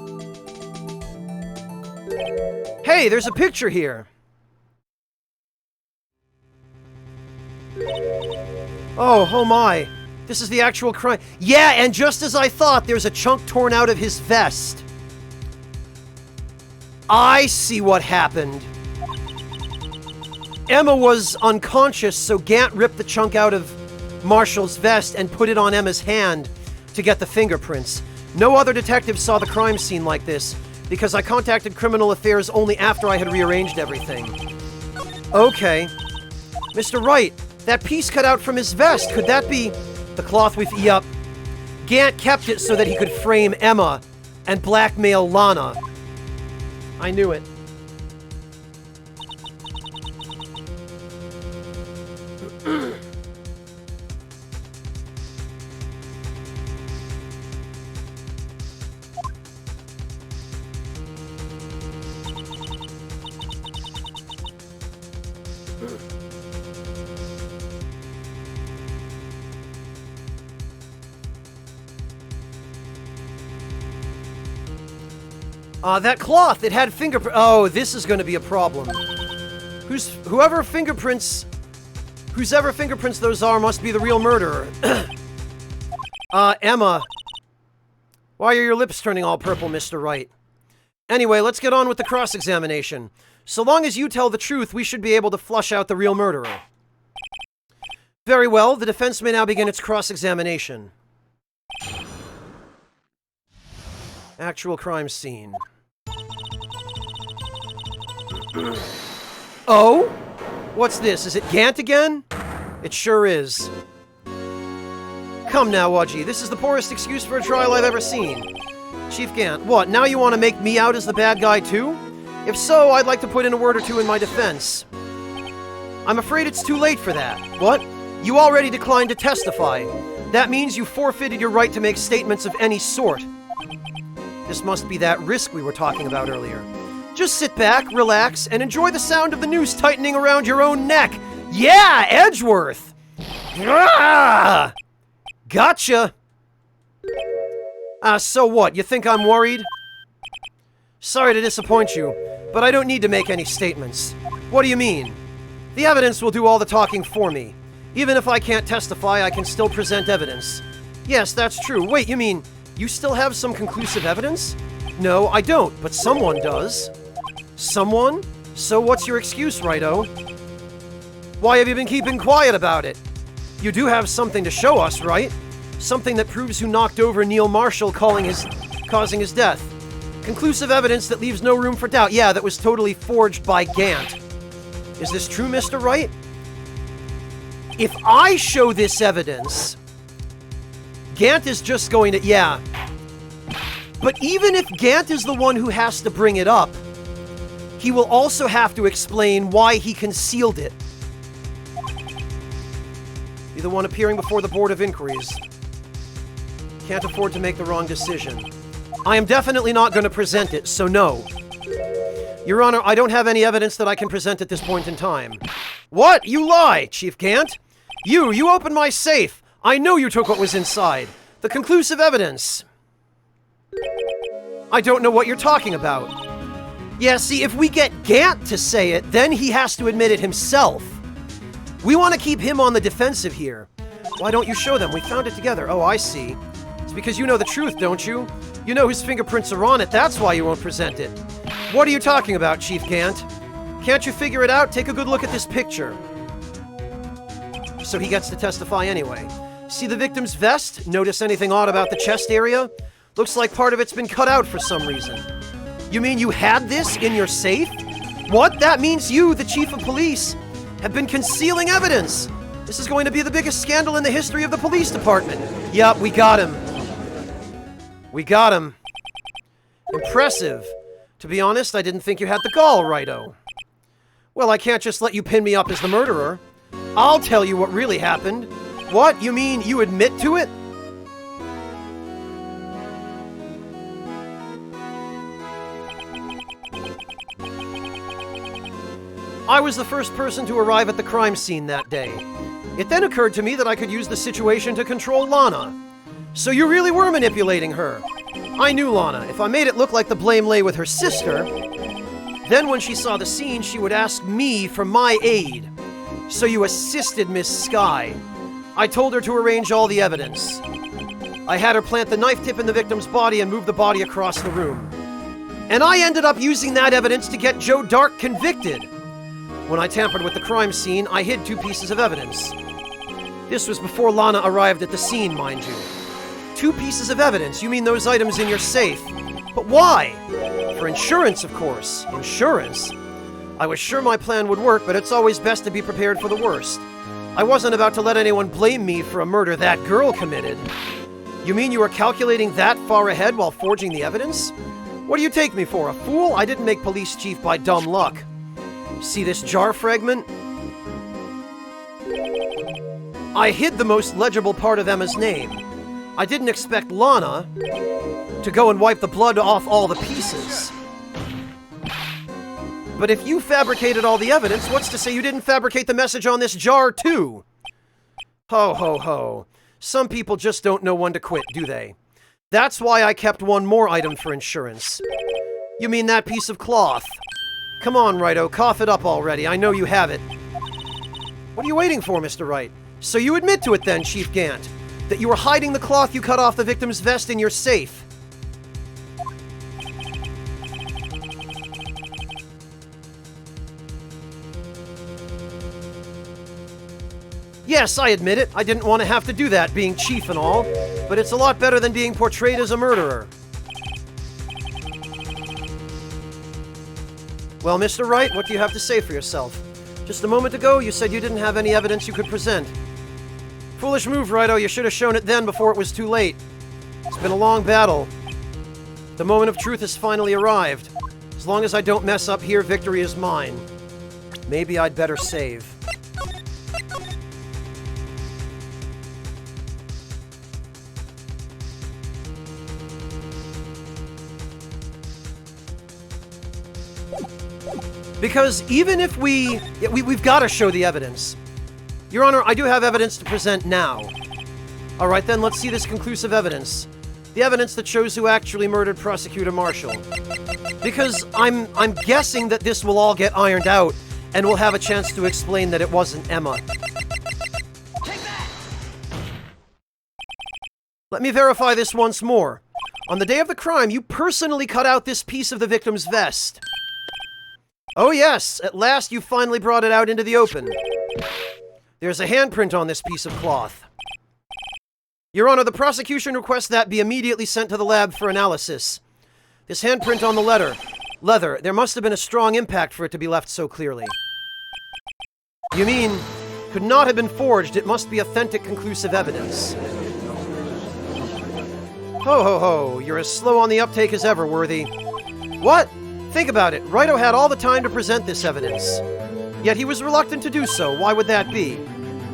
Hey, there's a picture here! Oh my! This is the actual crime. Yeah, and just as I thought, there's a chunk torn out of his vest. I see what happened. Emma was unconscious, so Gant ripped the chunk out of Marshall's vest and put it on Emma's hand to get the fingerprints. No other detective saw the crime scene like this, because I contacted Criminal Affairs only after I had rearranged everything. Okay. Mr. Wright, that piece cut out from his vest, could that be the cloth with... Yup. Gant kept it so that he could frame Emma and blackmail Lana. I knew it. That cloth, it had fingerprint. Oh, this is going to be a problem. Whoever fingerprints those are must be the real murderer. Emma. Why are your lips turning all purple, Mr. Wright? Anyway, let's get on with the cross-examination. So long as you tell the truth, we should be able to flush out the real murderer. Very well, the defense may now begin its cross-examination. Actual crime scene. Oh? What's this? Is it Gant again? It sure is. Come now, Wudgie. This is the poorest excuse for a trial I've ever seen. Chief Gant, what, now you want to make me out as the bad guy too? If so, I'd like to put in a word or two in my defense. I'm afraid it's too late for that. What? You already declined to testify. That means you forfeited your right to make statements of any sort. This must be that risk we were talking about earlier. Just sit back, relax, and enjoy the sound of the noose tightening around your own neck. Yeah, Edgeworth! Ah! Gotcha! So what, you think I'm worried? Sorry to disappoint you, but I don't need to make any statements. What do you mean? The evidence will do all the talking for me. Even if I can't testify, I can still present evidence. Yes, that's true. Wait, you mean you still have some conclusive evidence? No, I don't, but someone does. Someone? So what's your excuse, Righto? Why have you been keeping quiet about it? You do have something to show us, right? Something that proves who knocked over Neil Marshall causing his death. Conclusive evidence that leaves no room for doubt. Yeah, that was totally forged by Gant. Is this true, Mr. Wright? If I show this evidence, Gant is just going to... Yeah. But even if Gant is the one who has to bring it up, he will also have to explain why he concealed it. Be the one appearing before the Board of Inquiries. Can't afford to make the wrong decision. I am definitely not going to present it, so no. Your Honor, I don't have any evidence that I can present at this point in time. What? You lie, Chief Gant! You opened my safe! I know you took what was inside. The conclusive evidence. I don't know what you're talking about. Yeah, see, if we get Gant to say it, then he has to admit it himself. We want to keep him on the defensive here. Why don't you show them? We found it together. Oh, I see. It's because you know the truth, don't you? You know whose fingerprints are on it, that's why you won't present it. What are you talking about, Chief Gant? Can't you figure it out? Take a good look at this picture. So he gets to testify anyway. See the victim's vest? Notice anything odd about the chest area? Looks like part of it's been cut out for some reason. You mean you had this in your safe? What? That means you, the chief of police, have been concealing evidence. This is going to be the biggest scandal in the history of the police department. Yup, we got him. We got him. Impressive. To be honest, I didn't think you had the gall, Righto. Well, I can't just let you pin me up as the murderer. I'll tell you what really happened. What? You mean you admit to it? I was the first person to arrive at the crime scene that day. It then occurred to me that I could use the situation to control Lana. So you really were manipulating her. I knew Lana. If I made it look like the blame lay with her sister, then when she saw the scene, she would ask me for my aid. So you assisted Miss Skye. I told her to arrange all the evidence. I had her plant the knife tip in the victim's body and move the body across the room. And I ended up using that evidence to get Joe Dark convicted. When I tampered with the crime scene, I hid 2 pieces of evidence. This was before Lana arrived at the scene, mind you. 2 pieces of evidence? You mean those items in your safe? But why? For insurance, of course. Insurance? I was sure my plan would work, but it's always best to be prepared for the worst. I wasn't about to let anyone blame me for a murder that girl committed. You mean you were calculating that far ahead while forging the evidence? What do you take me for, a fool? I didn't make police chief by dumb luck. See this jar fragment? I hid the most legible part of Emma's name. I didn't expect Lana to go and wipe the blood off all the pieces. But if you fabricated all the evidence, what's to say you didn't fabricate the message on this jar too? Ho ho ho. Some people just don't know when to quit, do they? That's why I kept 1 more item for insurance. You mean that piece of cloth? Come on, Righto, cough it up already. I know you have it. What are you waiting for, Mr. Wright? So you admit to it then, Chief Gant, that you were hiding the cloth you cut off the victim's vest in your safe. Yes, I admit it. I didn't want to have to do that, being chief and all, but it's a lot better than being portrayed as a murderer. Well, Mr. Wright, what do you have to say for yourself? Just a moment ago, you said you didn't have any evidence you could present. Foolish move, Righto. You should have shown it then before it was too late. It's been a long battle. The moment of truth has finally arrived. As long as I don't mess up here, victory is mine. Maybe I'd better save. Because even if we've got to show the evidence. Your Honor, I do have evidence to present now. All right, then, let's see this conclusive evidence. The evidence that shows who actually murdered Prosecutor Marshall. Because I'm guessing that this will all get ironed out, and we'll have a chance to explain that it wasn't Emma. Take that! Let me verify this once more. On the day of the crime, you personally cut out this piece of the victim's vest. Oh yes, at last you finally brought it out into the open. There's a handprint on this piece of cloth. Your Honor, the prosecution requests that be immediately sent to the lab for analysis. This handprint on the leather, there must have been a strong impact for it to be left so clearly. You mean, could not have been forged, it must be authentic, conclusive evidence. Ho ho ho, you're as slow on the uptake as ever, Worthy. What? Think about it, Wright had all the time to present this evidence. Yet he was reluctant to do so, why would that be?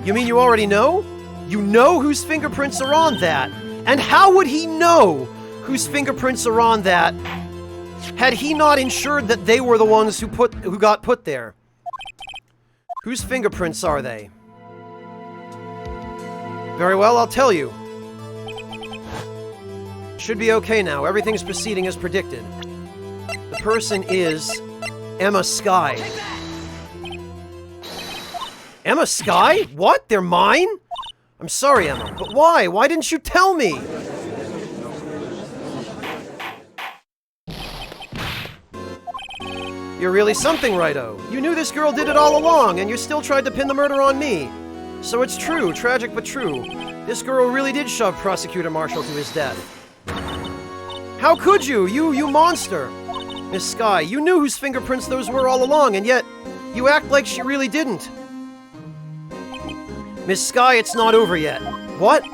You mean you already know? You know whose fingerprints are on that? And how would he know whose fingerprints are on that had he not ensured that they were the ones who got put there? Whose fingerprints are they? Very well, I'll tell you. Should be okay now. Everything's proceeding as predicted. The person is Emma Skye. Emma Skye? What? They're mine? I'm sorry, Emma, but why? Why didn't you tell me? You're really something, Righto. You knew this girl did it all along, and you still tried to pin the murder on me. So it's true, tragic but true. This girl really did shove Prosecutor Marshall to his death. How could you? You monster! Miss Skye, you knew whose fingerprints those were all along, and yet you act like she really didn't. Miss Skye, it's not over yet. What?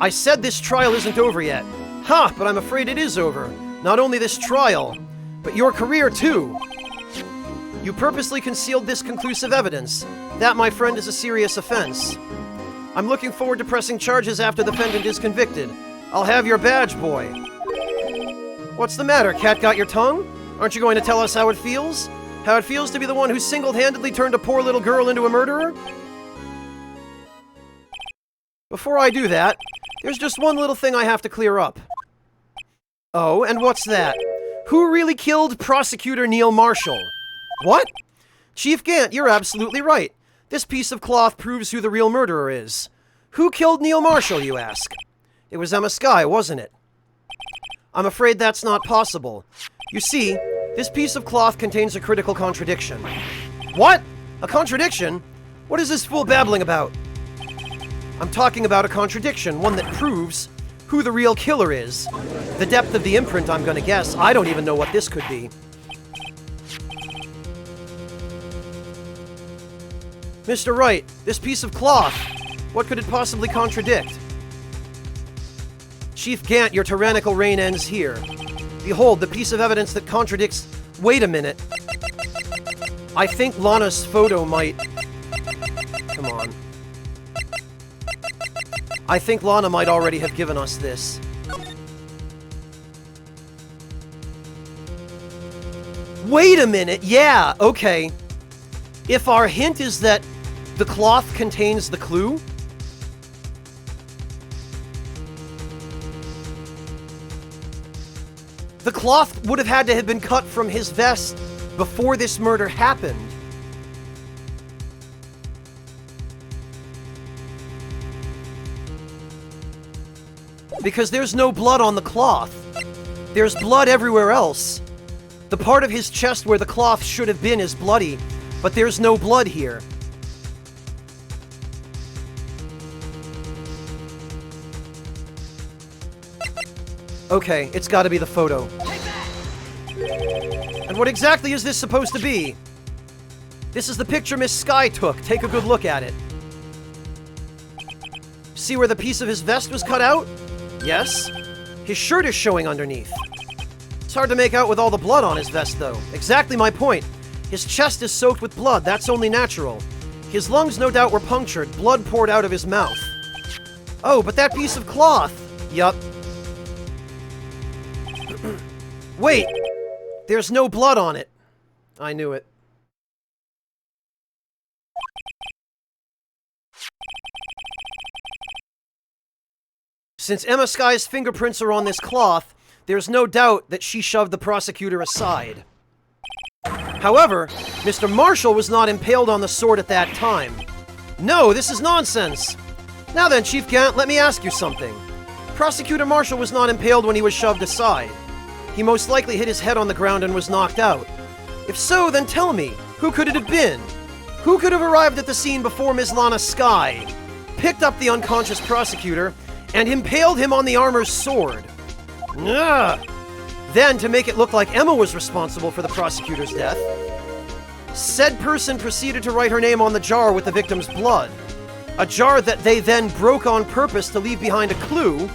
I said this trial isn't over yet. Ha, but I'm afraid it is over. Not only this trial, but your career too. You purposely concealed this conclusive evidence. That, my friend, is a serious offense. I'm looking forward to pressing charges after the defendant is convicted. I'll have your badge, boy. What's the matter? Cat got your tongue? Aren't you going to tell us how it feels? How it feels to be the one who single-handedly turned a poor little girl into a murderer? Before I do that, there's just one little thing I have to clear up. Oh, and what's that? Who really killed Prosecutor Neil Marshall? What? Chief Gant, you're absolutely right. This piece of cloth proves who the real murderer is. Who killed Neil Marshall, you ask? It was Emma Skye, wasn't it? I'm afraid that's not possible. You see, this piece of cloth contains a critical contradiction. What? A contradiction? What is this fool babbling about? I'm talking about a contradiction, one that proves who the real killer is. The depth of the imprint, I'm gonna guess. I don't even know what this could be. Mr. Wright, this piece of cloth, what could it possibly contradict? Chief Gant, your tyrannical reign ends here. Behold, the piece of evidence that contradicts... Wait a minute. I think Lana's photo might... Come on. I think Lana might already have given us this. Wait a minute! Yeah, okay. If our hint is that the cloth contains the clue... The cloth would have had to have been cut from his vest before this murder happened. Because there's no blood on the cloth. There's blood everywhere else. The part of his chest where the cloth should have been is bloody, but there's no blood here. Okay, it's gotta be the photo. And what exactly is this supposed to be? This is the picture Miss Skye took. Take a good look at it. See where the piece of his vest was cut out? Yes. His shirt is showing underneath. It's hard to make out with all the blood on his vest, though. Exactly my point. His chest is soaked with blood. That's only natural. His lungs no doubt were punctured. Blood poured out of his mouth. Oh, but that piece of cloth. Yup. Wait! There's no blood on it. I knew it. Since Emma Skye's fingerprints are on this cloth, there's no doubt that she shoved the prosecutor aside. However, Mr. Marshall was not impaled on the sword at that time. No, this is nonsense! Now then, Chief Gant, let me ask you something. Prosecutor Marshall was not impaled when he was shoved aside. He most likely hit his head on the ground and was knocked out. If so, then tell me, who could it have been? Who could have arrived at the scene before Ms. Lana Skye, picked up the unconscious prosecutor, and impaled him on the armor's sword? Ugh. Then, to make it look like Emma was responsible for the prosecutor's death, said person proceeded to write her name on the jar with the victim's blood. A jar that they then broke on purpose to leave behind a clue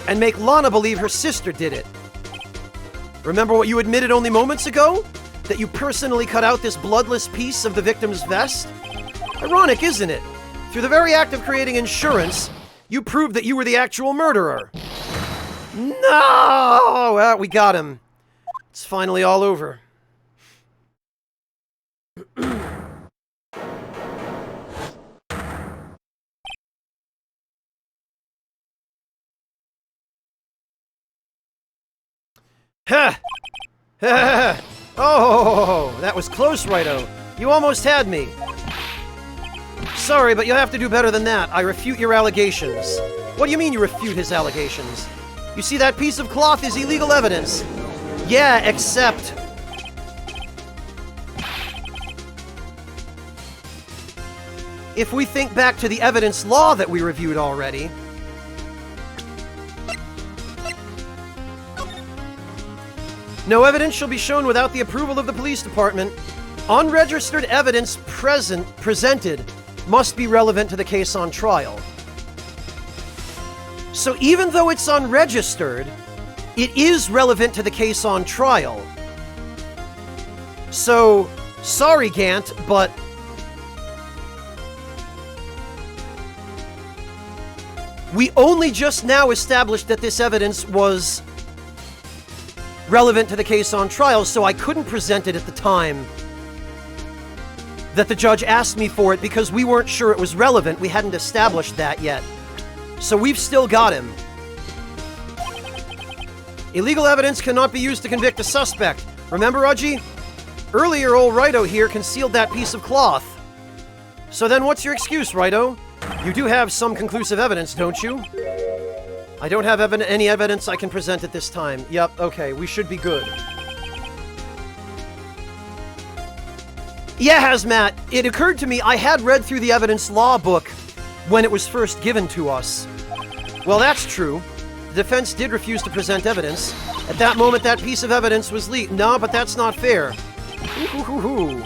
and make Lana believe her sister did it. Remember what you admitted only moments ago? That you personally cut out this bloodless piece of the victim's vest? Ironic, isn't it? Through the very act of creating insurance, you proved that you were the actual murderer. No! Well, we got him. It's finally all over. Ha! Ha! Oh, that was close, Righto. You almost had me. Sorry, but you'll have to do better than that. I refute your allegations. What do you mean you refute his allegations? You see, that piece of cloth is illegal evidence. Yeah, except... if we think back to the evidence law that we reviewed already... no evidence shall be shown without the approval of the police department. Unregistered evidence presented must be relevant to the case on trial. So even though it's unregistered, it is relevant to the case on trial. So, sorry, Gant, but... we only just now established that this evidence was relevant to the case on trial, so I couldn't present it at the time that the judge asked me for it because we weren't sure it was relevant. We hadn't established that yet. So we've still got him. Illegal evidence cannot be used to convict a suspect. Remember, Udgy? Earlier, old Righto here concealed that piece of cloth. So then what's your excuse, Righto? You do have some conclusive evidence, don't you? I don't have any evidence I can present at this time. Yep, okay, we should be good. Yeah, Hazmat, it occurred to me I had read through the evidence law book when it was first given to us. Well, that's true. The defense did refuse to present evidence. At that moment, that piece of evidence was leaked. No, but that's not fair. Ooh.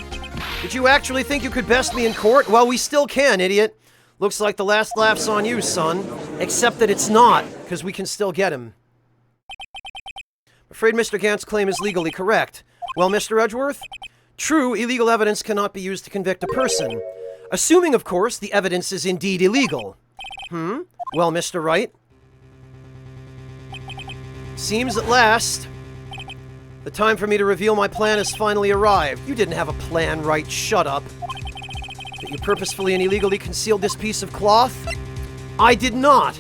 Did you actually think you could best me in court? Well, we still can, idiot. Looks like the last laugh's on you, son. Except that it's not, because we can still get him. I'm afraid Mr. Gant's claim is legally correct. Well, Mr. Edgeworth? True, illegal evidence cannot be used to convict a person. Assuming, of course, the evidence is indeed illegal. Well, Mr. Wright? Seems at last the time for me to reveal my plan has finally arrived. You didn't have a plan, Wright. Shut up. That you purposefully and illegally concealed this piece of cloth? I did not.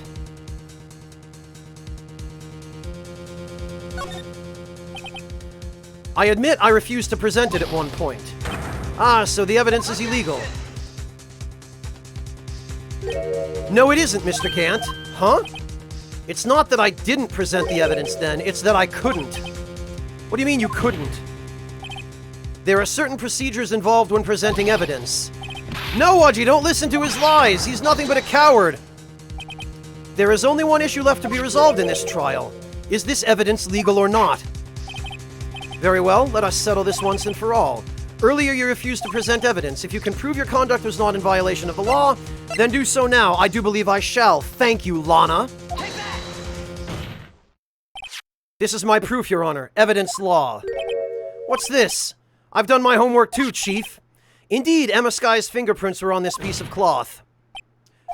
I admit I refused to present it at one point. Ah, so the evidence is illegal. No, it isn't, Mr. Gant. Huh? It's not that I didn't present the evidence then, it's that I couldn't. What do you mean you couldn't? There are certain procedures involved when presenting evidence. No, Udgy, don't listen to his lies. He's nothing but a coward. There is only one issue left to be resolved in this trial. Is this evidence legal or not? Very well, let us settle this once and for all. Earlier you refused to present evidence. If you can prove your conduct was not in violation of the law, then do so now. I do believe I shall. Thank you, Lana. This is my proof, Your Honor. Evidence law. What's this? I've done my homework too, Chief. Indeed, Emma Skye's fingerprints were on this piece of cloth.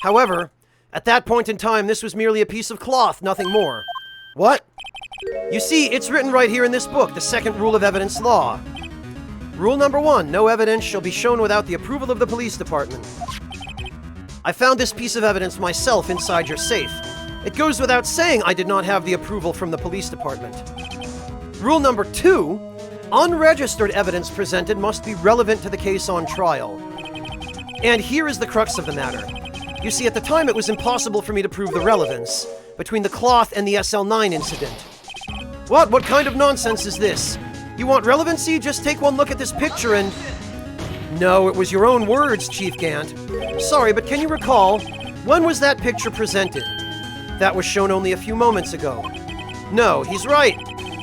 However, at that point in time, this was merely a piece of cloth, nothing more. What? You see, it's written right here in this book, the second rule of evidence law. Rule number 1, no evidence shall be shown without the approval of the police department. I found this piece of evidence myself inside your safe. It goes without saying I did not have the approval from the police department. Rule number 2, unregistered evidence presented must be relevant to the case on trial. And here is the crux of the matter. You see, at the time it was impossible for me to prove the relevance. between the cloth and the SL9 incident. What? What kind of nonsense is this? You want relevancy? Just take one look at this picture and... No, it was your own words, Chief Gant. Sorry, but can you recall, when was that picture presented? That was shown only a few moments ago. No, he's right.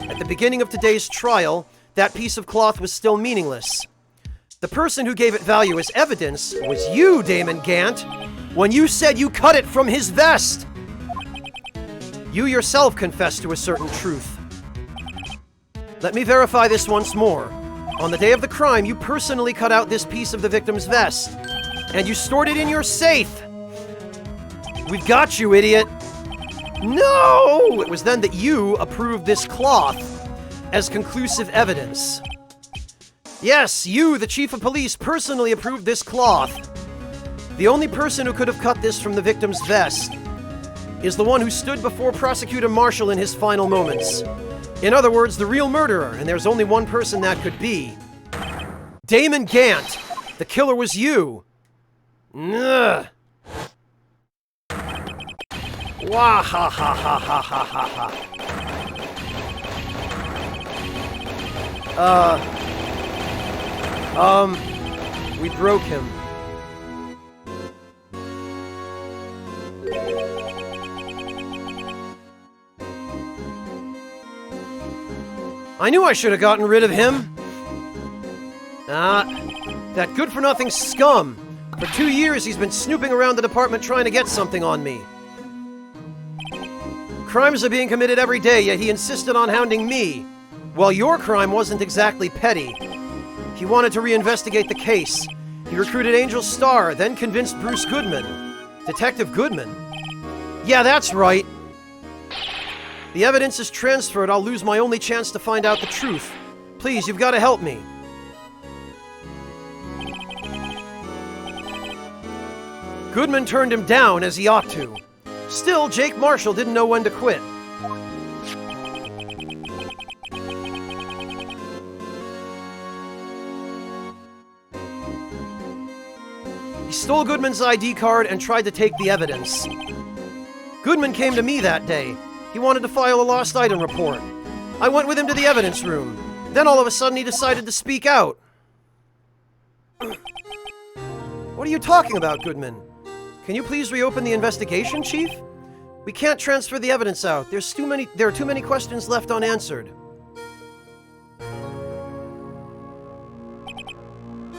At the beginning of today's trial, that piece of cloth was still meaningless. The person who gave it value as evidence was you, Damon Gant, when you said you cut it from his vest. You yourself confessed to a certain truth. Let me verify this once more. On the day of the crime, you personally cut out this piece of the victim's vest, and you stored it in your safe. We've got you, idiot. No! It was then that you approved this cloth as conclusive evidence. Yes, you, the chief of police, personally approved this cloth. The only person who could have cut this from the victim's vest is the one who stood before Prosecutor Marshall in his final moments. In other words, the real murderer, and there's only one person that could be. Damon Gant! The killer was you! Ugh. Wah ha ha ha ha ha ha ha. We broke him. I knew I should have gotten rid of him. That good-for-nothing scum. For 2 years, he's been snooping around the department trying to get something on me. Crimes are being committed every day, yet he insisted on hounding me. Well, your crime wasn't exactly petty. He wanted to reinvestigate the case. He recruited Angel Starr, then convinced Bruce Goodman. Detective Goodman? Yeah, that's right. The evidence is transferred. I'll lose my only chance to find out the truth. Please, you've got to help me. Goodman turned him down, as he ought to. Still, Jake Marshall didn't know when to quit. He stole Goodman's ID card and tried to take the evidence. Goodman came to me that day. He wanted to file a lost item report. I went with him to the evidence room. Then all of a sudden he decided to speak out. What are you talking about, Goodman? Can you please reopen the investigation, Chief? We can't transfer the evidence out. There are too many questions left unanswered.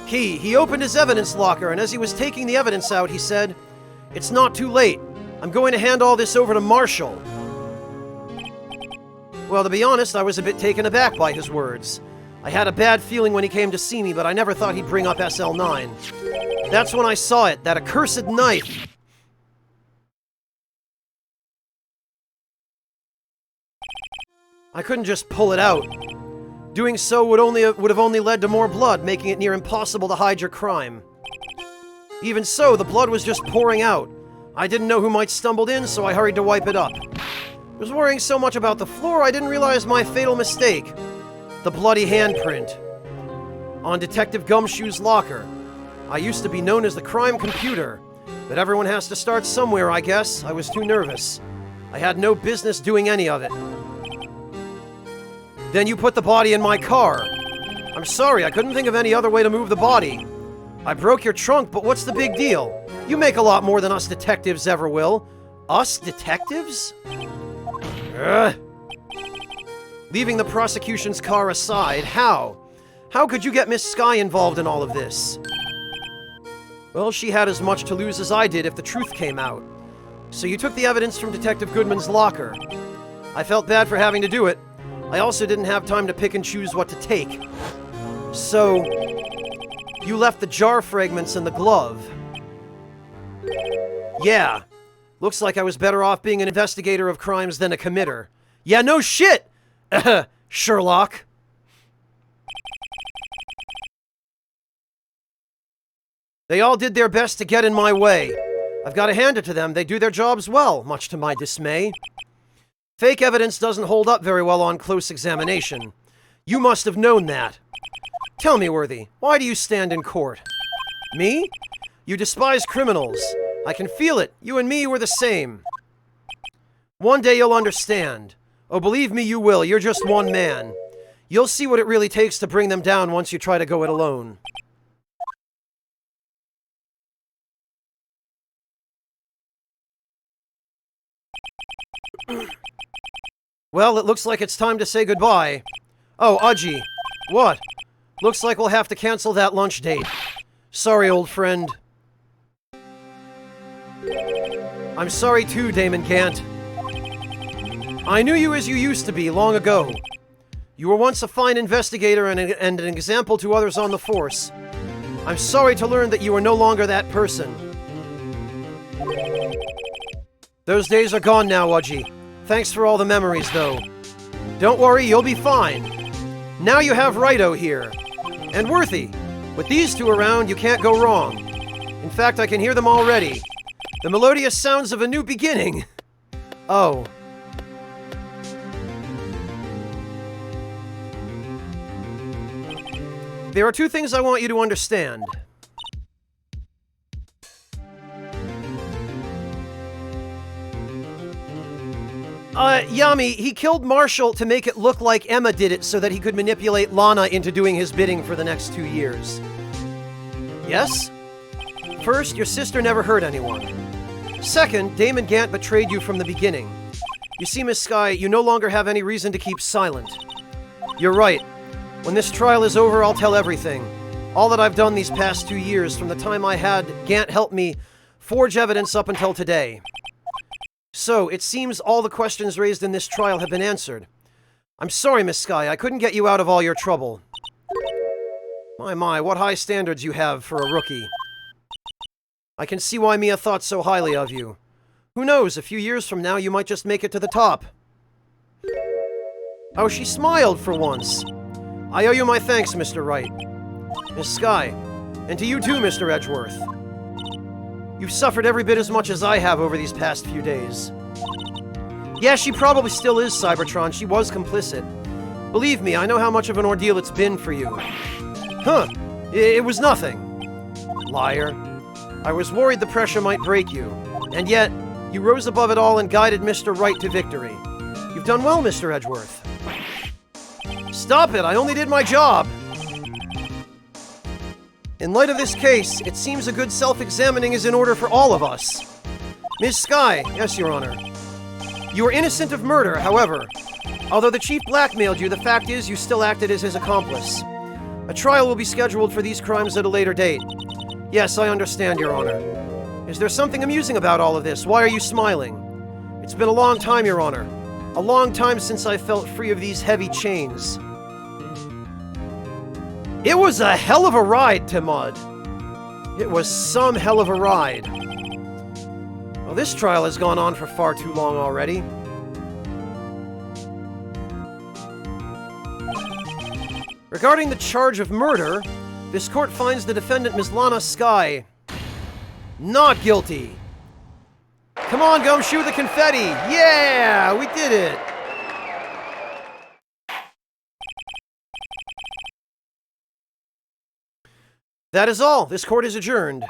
He opened his evidence locker, and as he was taking the evidence out, he said, "It's not too late. I'm going to hand all this over to Marshall." Well, to be honest, I was a bit taken aback by his words. I had a bad feeling when he came to see me, but I never thought he'd bring up SL9. That's when I saw it, that accursed knife. I couldn't just pull it out. Doing so would have only led to more blood, making it near impossible to hide your crime. Even so, the blood was just pouring out. I didn't know who might stumbled in, so I hurried to wipe it up. I was worrying so much about the floor, I didn't realize my fatal mistake. The bloody handprint on Detective Gumshoe's locker. I used to be known as the crime computer, but everyone has to start somewhere, I guess. I was too nervous. I had no business doing any of it. Then you put the body in my car. I'm sorry, I couldn't think of any other way to move the body. I broke your trunk, but what's the big deal? You make a lot more than us detectives ever will. Us detectives? Ugh. Leaving the prosecution's car aside, how? How could you get Miss Skye involved in all of this? Well, she had as much to lose as I did if the truth came out. So you took the evidence from Detective Goodman's locker. I felt bad for having to do it. I also didn't have time to pick and choose what to take. So, you left the jar fragments in the glove. Yeah. Looks like I was better off being an investigator of crimes than a committer. Yeah, no shit! Sherlock. They all did their best to get in my way. I've got to hand it to them. They do their jobs well, much to my dismay. Fake evidence doesn't hold up very well on close examination. You must have known that. Tell me, Worthy, why do you stand in court? Me? You despise criminals. I can feel it. You and me were the same. One day you'll understand. Oh, believe me, you will. You're just one man. You'll see what it really takes to bring them down once you try to go it alone. Well, it looks like it's time to say goodbye. Oh, Aji. What? Looks like we'll have to cancel that lunch date. Sorry, old friend. I'm sorry too, Damon Gant. I knew you as you used to be long ago. You were once a fine investigator and an example to others on the force. I'm sorry to learn that you are no longer that person. Those days are gone now, Aji. Thanks for all the memories, though. Don't worry, you'll be fine. Now you have Wright here. And Worthy. With these two around, you can't go wrong. In fact, I can hear them already. The melodious sounds of a new beginning. Oh. There are two things I want you to understand. Yami, he killed Marshall to make it look like Emma did it so that he could manipulate Lana into doing his bidding for the next 2 years. Yes? First, your sister never hurt anyone. Second, Damon Gant betrayed you from the beginning. You see, Miss Sky, you no longer have any reason to keep silent. You're right. When this trial is over, I'll tell everything. All that I've done these past 2 years, from the time I had Gant help me forge evidence up until today. So, it seems all the questions raised in this trial have been answered. I'm sorry, Miss Sky, I couldn't get you out of all your trouble. My, what high standards you have for a rookie. I can see why Mia thought so highly of you. Who knows, a few years from now you might just make it to the top. Oh, she smiled for once. I owe you my thanks, Mr. Wright. Miss Sky, and to you too, Mr. Edgeworth. You've suffered every bit as much as I have over these past few days. Yeah, she probably still is, Cybertron. She was complicit. Believe me, I know how much of an ordeal it's been for you. Huh. It was nothing. Liar. I was worried the pressure might break you. And yet, you rose above it all and guided Mr. Wright to victory. You've done well, Mr. Edgeworth. Stop it! I only did my job! In light of this case, it seems a good self-examining is in order for all of us. Ms. Sky, yes, Your Honor. You are innocent of murder, however. Although the Chief blackmailed you, the fact is you still acted as his accomplice. A trial will be scheduled for these crimes at a later date. Yes, I understand, Your Honor. Is there something amusing about all of this? Why are you smiling? It's been a long time, Your Honor. A long time since I felt free of these heavy chains. It was a hell of a ride, Timud. It was some hell of a ride. Well, this trial has gone on for far too long already. Regarding the charge of murder, this court finds the defendant, Ms. Lana Sky, not guilty. Come on, Gumshoe, the confetti! Yeah! We did it! That is all. This court is adjourned.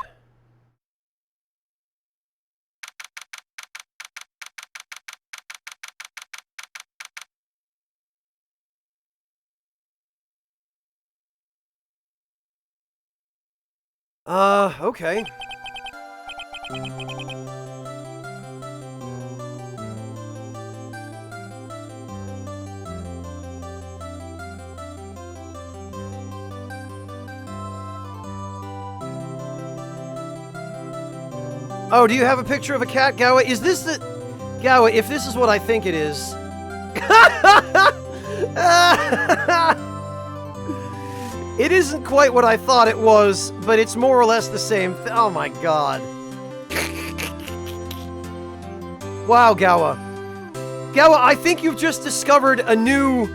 Okay. Oh, do you have a picture of a cat, Gawa? Is this the... Gawa, if this is what I think it is... It isn't quite what I thought it was, but it's more or less the same oh my god. Wow, Gawa. Gawa, I think you've just discovered a new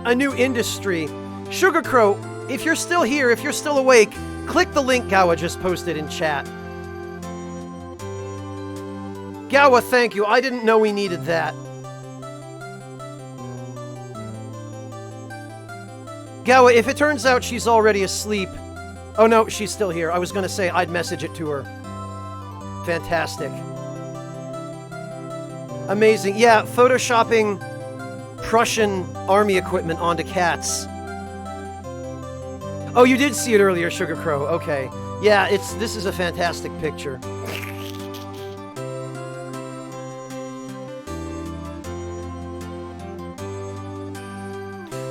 industry. Sugar Crow, if you're still here, if you're still awake, click the link Gawa just posted in chat. Gawa, thank you. I didn't know we needed that. Gawa, if it turns out she's already asleep... Oh no, she's still here. I was gonna say I'd message it to her. Fantastic. Amazing. Yeah, photoshopping Prussian army equipment onto cats. Oh, you did see it earlier, Sugar Crow. Okay. Yeah, this is a fantastic picture.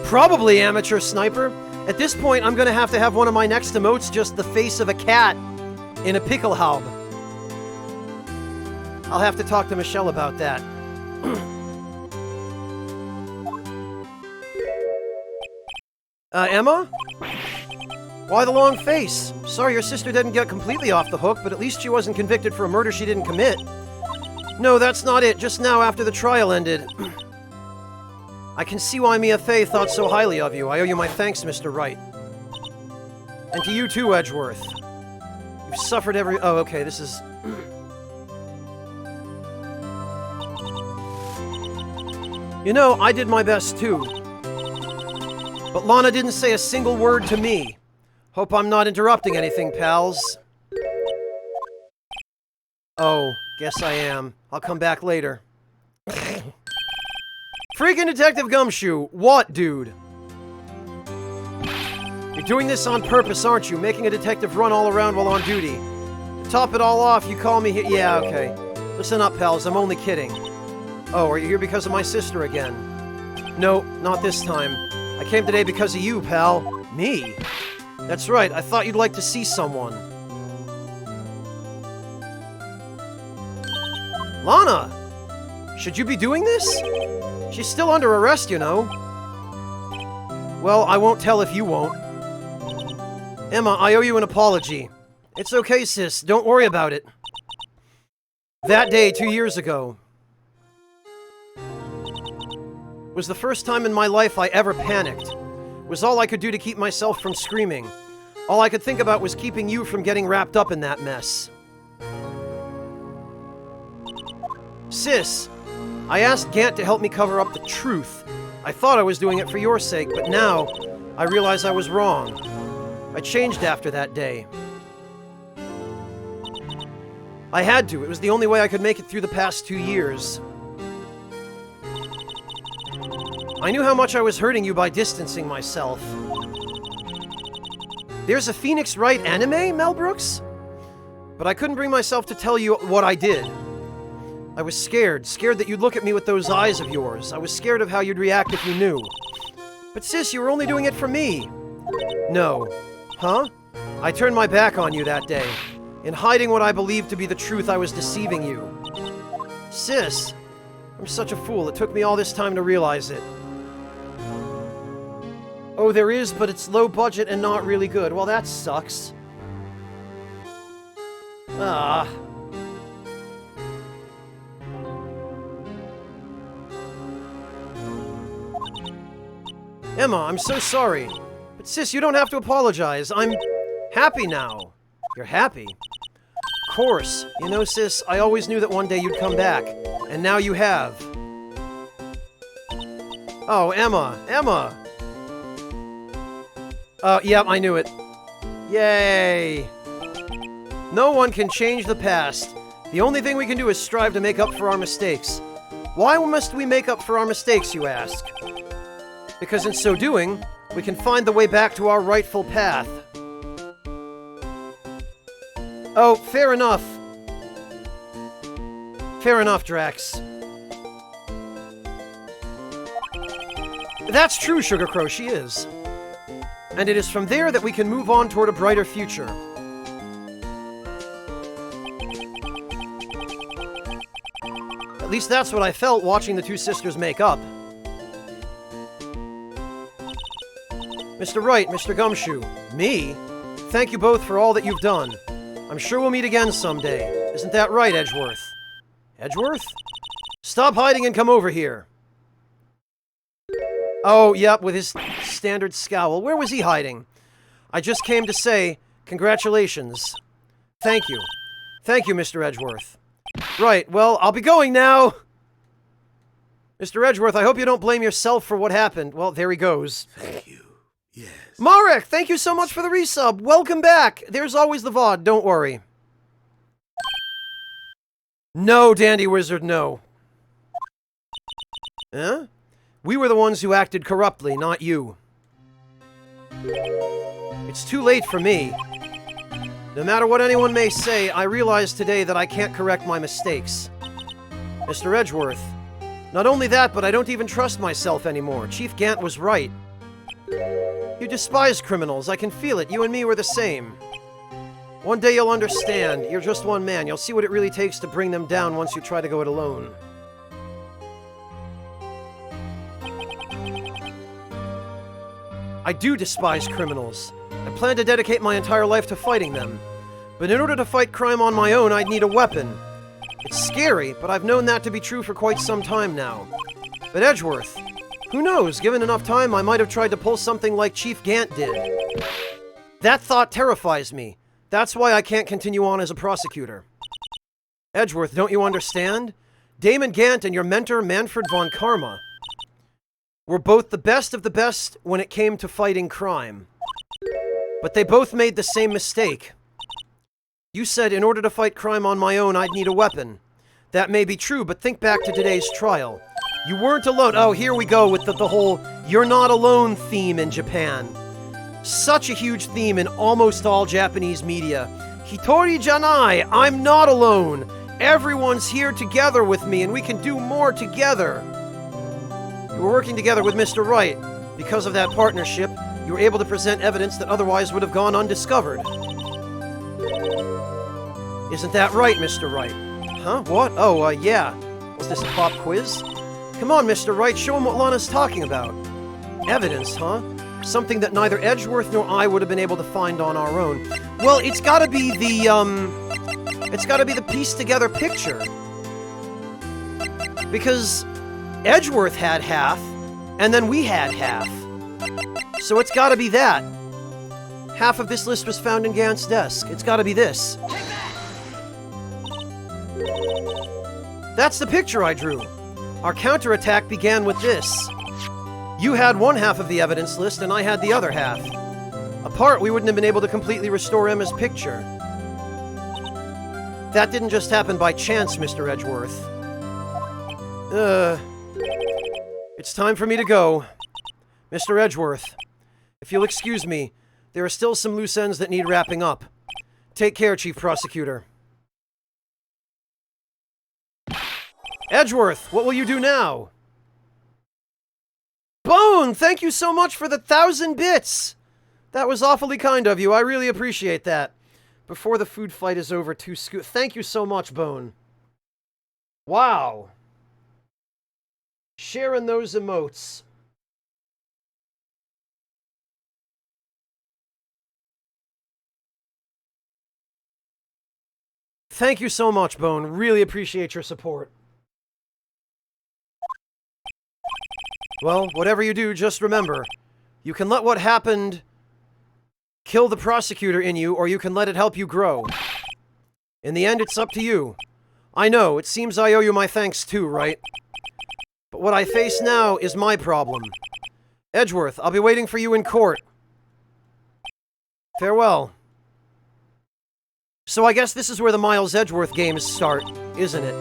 Probably amateur sniper. At this point, I'm gonna have to have one of my next emotes just the face of a cat in a pickelhaube. I'll have to talk to Michelle about that. Emma? Why the long face? Sorry your sister didn't get completely off the hook, but at least she wasn't convicted for a murder she didn't commit. No, that's not it. Just now after the trial ended. I can see why Mia Fey thought so highly of you. I owe you my thanks, Mr. Wright. And to you too, Edgeworth. You've suffered every... Oh, okay, this is... You know, I did my best too. But Lana didn't say a single word to me. Hope I'm not interrupting anything, pals. Oh, guess I am. I'll come back later. Freaking Detective Gumshoe! What, dude? You're doing this on purpose, aren't you? Making a detective run all around while on duty. To top it all off, you call me here. Yeah, okay. Listen up, pals. I'm only kidding. Oh, are you here because of my sister again? No, not this time. I came today because of you, pal. Me? That's right. I thought you'd like to see someone. Lana! Should you be doing this? She's still under arrest, you know. Well, I won't tell if you won't. Emma, I owe you an apology. It's okay, sis. Don't worry about it. That day, 2 years ago, was the first time in my life I ever panicked. It was all I could do to keep myself from screaming. All I could think about was keeping you from getting wrapped up in that mess. Sis, I asked Gant to help me cover up the truth. I thought I was doing it for your sake, but now I realize I was wrong. I changed after that day. I had to. It was the only way I could make it through the past 2 years. I knew how much I was hurting you by distancing myself. There's a Phoenix Wright anime, Mel Brooks? But I couldn't bring myself to tell you what I did. I was scared that you'd look at me with those eyes of yours. I was scared of how you'd react if you knew. But sis, you were only doing it for me. No. Huh? I turned my back on you that day. In hiding what I believed to be the truth, I was deceiving you. Sis, I'm such a fool. It took me all this time to realize it. Oh, there is, but it's low budget and not really good. Well, that sucks. Ah. Emma, I'm so sorry. But sis, you don't have to apologize. I'm happy now. You're happy? Of course. You know, sis, I always knew that one day you'd come back. And now you have. Oh, Emma. Emma! Yeah, I knew it. Yay! No one can change the past. The only thing we can do is strive to make up for our mistakes. Why must we make up for our mistakes, you ask? Because in so doing, we can find the way back to our rightful path. Oh, fair enough. Fair enough, Drax. That's true, Sugar Crow, she is. And it is from there that we can move on toward a brighter future. At least that's what I felt watching the two sisters make up. Mr. Wright, Mr. Gumshoe, me? Thank you both for all that you've done. I'm sure we'll meet again someday. Isn't that right, Edgeworth? Edgeworth? Stop hiding and come over here. Oh, yep, with his standard scowl. Where was he hiding? I just came to say, congratulations. Thank you. Thank you, Mr. Edgeworth. Right, well, I'll be going now. Mr. Edgeworth, I hope you don't blame yourself for what happened. Well, there he goes. Thank you. Yes. Marek, thank you so much for the resub. Welcome back. There's always the VOD, don't worry. No, Dandy Wizard, no. Eh? We were the ones who acted corruptly, not you. It's too late for me. No matter what anyone may say, I realize today that I can't correct my mistakes. Mr. Edgeworth, not only that, but I don't even trust myself anymore. Chief Gant was right. You despise criminals. I can feel it. You and me were the same. One day you'll understand. You're just one man. You'll see what it really takes to bring them down once you try to go it alone. I do despise criminals. I plan to dedicate my entire life to fighting them. But in order to fight crime on my own, I'd need a weapon. It's scary, but I've known that to be true for quite some time now. But Edgeworth, who knows? Given enough time, I might have tried to pull something like Chief Gant did. That thought terrifies me. That's why I can't continue on as a prosecutor. Edgeworth, don't you understand? Damon Gant and your mentor, Manfred von Karma, were both the best of the best when it came to fighting crime. But they both made the same mistake. You said, in order to fight crime on my own, I'd need a weapon. That may be true, but think back to today's trial. You weren't alone. Oh, here we go with the whole "you're not alone" theme in Japan. Such a huge theme in almost all Japanese media. Hitori janai, I'm not alone. Everyone's here together with me, and we can do more together. You were working together with Mr. Wright. Because of that partnership, you were able to present evidence that otherwise would have gone undiscovered. Isn't that right, Mr. Wright? Huh? What? Oh, yeah. Was this a pop quiz? Come on, Mr. Wright, show him what Lana's talking about. Evidence, huh? Something that neither Edgeworth nor I would have been able to find on our own. Well, it's gotta be the pieced-together picture. Because Edgeworth had half, and then we had half. So it's gotta be that. Half of this list was found in Gant's desk. It's gotta be this. That's the picture I drew. Our counterattack began with this. You had one half of the evidence list, and I had the other half. Apart, we wouldn't have been able to completely restore Emma's picture. That didn't just happen by chance, Mr. Edgeworth. It's time for me to go. Mr. Edgeworth, if you'll excuse me, there are still some loose ends that need wrapping up. Take care, Chief Prosecutor. Edgeworth, what will you do now? Bone, thank you so much for the 1,000 bits! That was awfully kind of you. I really appreciate that. Before the food fight is over, thank you so much, Bone. Wow. Sharing those emotes. Thank you so much, Bone. Really appreciate your support. Well, whatever you do, just remember, you can let what happened kill the prosecutor in you, or you can let it help you grow. In the end, it's up to you. I know, it seems I owe you my thanks too, right? But what I face now is my problem. Edgeworth, I'll be waiting for you in court. Farewell. So I guess this is where the Miles Edgeworth games start, isn't it?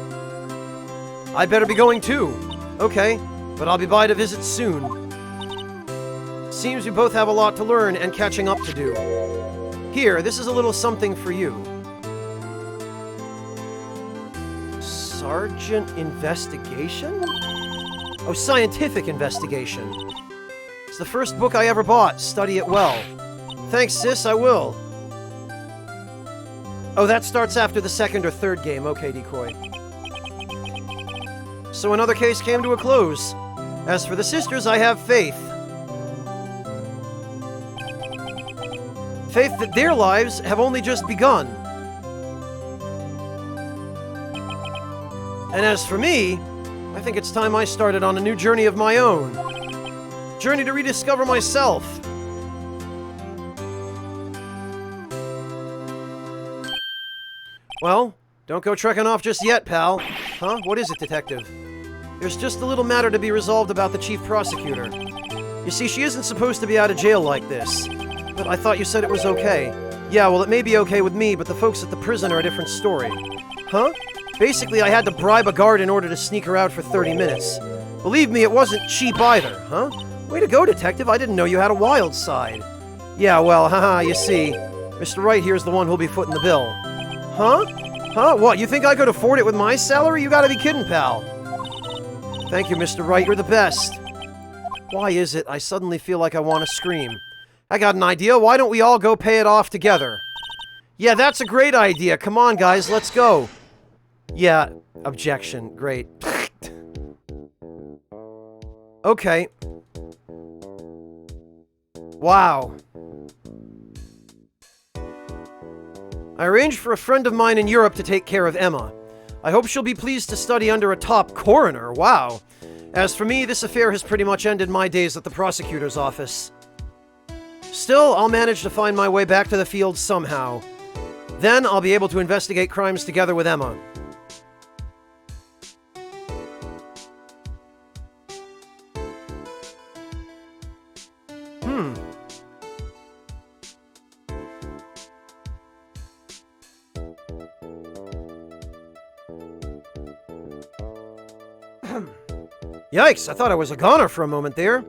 I'd better be going too. Okay. But I'll be by to visit soon. Seems we both have a lot to learn and catching up to do. Here, this is a little something for you. Sergeant Investigation? Oh, Scientific Investigation. It's the first book I ever bought. Study it well. Thanks, sis, I will. Oh, that starts after the second or third game. Okay, Decoy. So another case came to a close. As for the sisters, I have faith. Faith that their lives have only just begun. And as for me, I think it's time I started on a new journey of my own. Journey to rediscover myself. Well, don't go trekking off just yet, pal. Huh? What is it, Detective? There's just a little matter to be resolved about the Chief Prosecutor. You see, she isn't supposed to be out of jail like this. But I thought you said it was okay. Yeah, well, it may be okay with me, but the folks at the prison are a different story. Huh? Basically, I had to bribe a guard in order to sneak her out for 30 minutes. Believe me, it wasn't cheap either, huh? Way to go, Detective. I didn't know you had a wild side. Yeah, well, haha, you see. Mr. Wright here's the one who'll be footing the bill. Huh? Huh? What, you think I could afford it with my salary? You gotta be kidding, pal. Thank you, Mr. Wright. You're the best. Why is it I suddenly feel like I want to scream? I got an idea. Why don't we all go pay it off together? Yeah, that's a great idea. Come on, guys. Let's go. Yeah. Objection. Great. Okay. Wow. I arranged for a friend of mine in Europe to take care of Emma. I hope she'll be pleased to study under a top coroner. Wow. As for me, this affair has pretty much ended my days at the prosecutor's office. Still, I'll manage to find my way back to the field somehow. Then I'll be able to investigate crimes together with Emma. Yikes, I thought I was a goner for a moment there.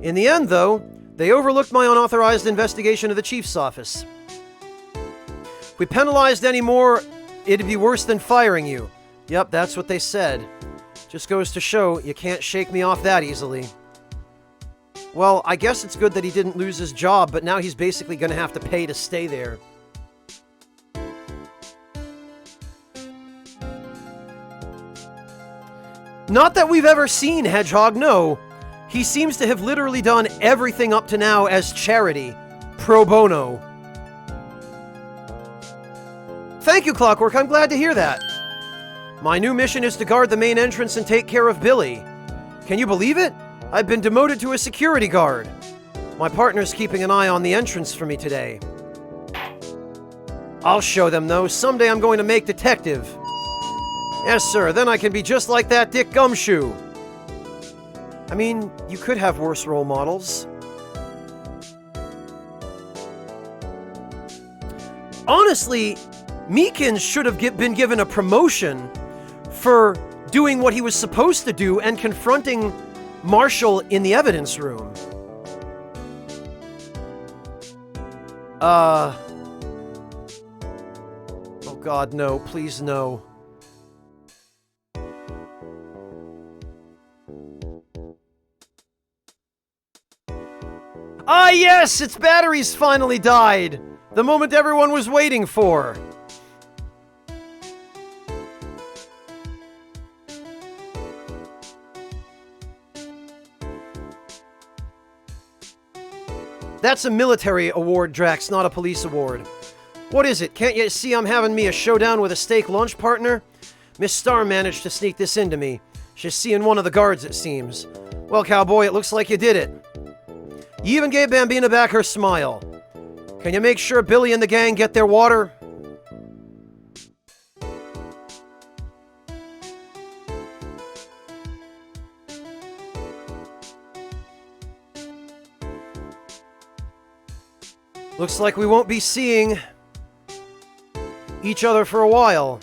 In the end, though, they overlooked my unauthorized investigation of the chief's office. If we penalized any more, it'd be worse than firing you. Yep, that's what they said. Just goes to show, you can't shake me off that easily. Well, I guess it's good that he didn't lose his job, but now he's basically gonna have to pay to stay there. Not that we've ever seen Hedgehog, no. He seems to have literally done everything up to now as charity. Pro bono. Thank you, Clockwork. I'm glad to hear that. My new mission is to guard the main entrance and take care of Billy. Can you believe it? I've been demoted to a security guard. My partner's keeping an eye on the entrance for me today. I'll show them, though. Someday I'm going to make detective. Yes, sir. Then I can be just like that Dick Gumshoe. I mean, you could have worse role models. Honestly, Meekins should have been given a promotion for doing what he was supposed to do and confronting Marshall in the evidence room. Oh God, no. Please, no. Ah, yes! Its batteries finally died! The moment everyone was waiting for! That's a military award, Drax, not a police award. What is it? Can't you see I'm having me a showdown with a steak lunch partner? Miss Starr managed to sneak this into me. She's seeing one of the guards, it seems. Well, cowboy, it looks like you did it. You even gave Bambina back her smile. Can you make sure Billy and the gang get their water? Looks like we won't be seeing each other for a while.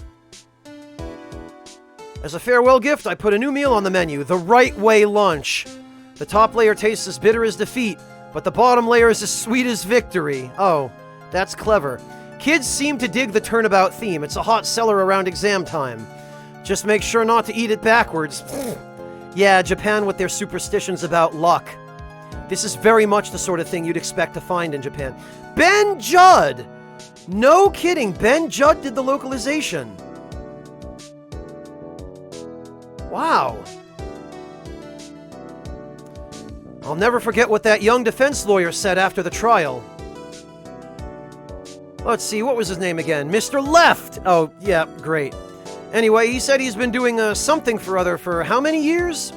As a farewell gift, I put a new meal on the menu, the Right Way lunch. The top layer tastes as bitter as defeat, but the bottom layer is as sweet as victory. Oh, that's clever. Kids seem to dig the turnabout theme. It's a hot seller around exam time. Just make sure not to eat it backwards. Yeah, Japan with their superstitions about luck. This is very much the sort of thing you'd expect to find in Japan. Ben Judd! No kidding, Ben Judd did the localization. Wow. I'll never forget what that young defense lawyer said after the trial. Let's see, what was his name again? Mr. Left! Oh, yeah, great. Anyway, he said he's been doing something for other for how many years?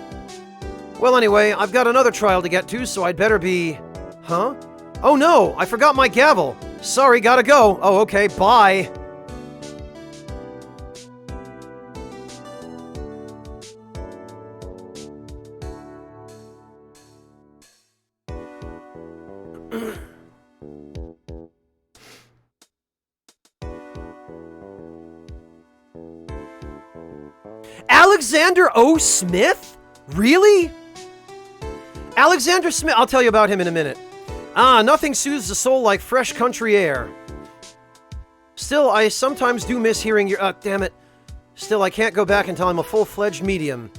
Well, anyway, I've got another trial to get to, so I'd better be... Huh? Oh no, I forgot my gavel. Sorry, gotta go. Oh, okay, bye. Alexander O. Smith? Really? Alexander Smith, I'll tell you about him in a minute. Nothing soothes the soul like fresh country air. Still, I sometimes do miss hearing your... damn it. Still, I can't go back until I'm a full-fledged medium.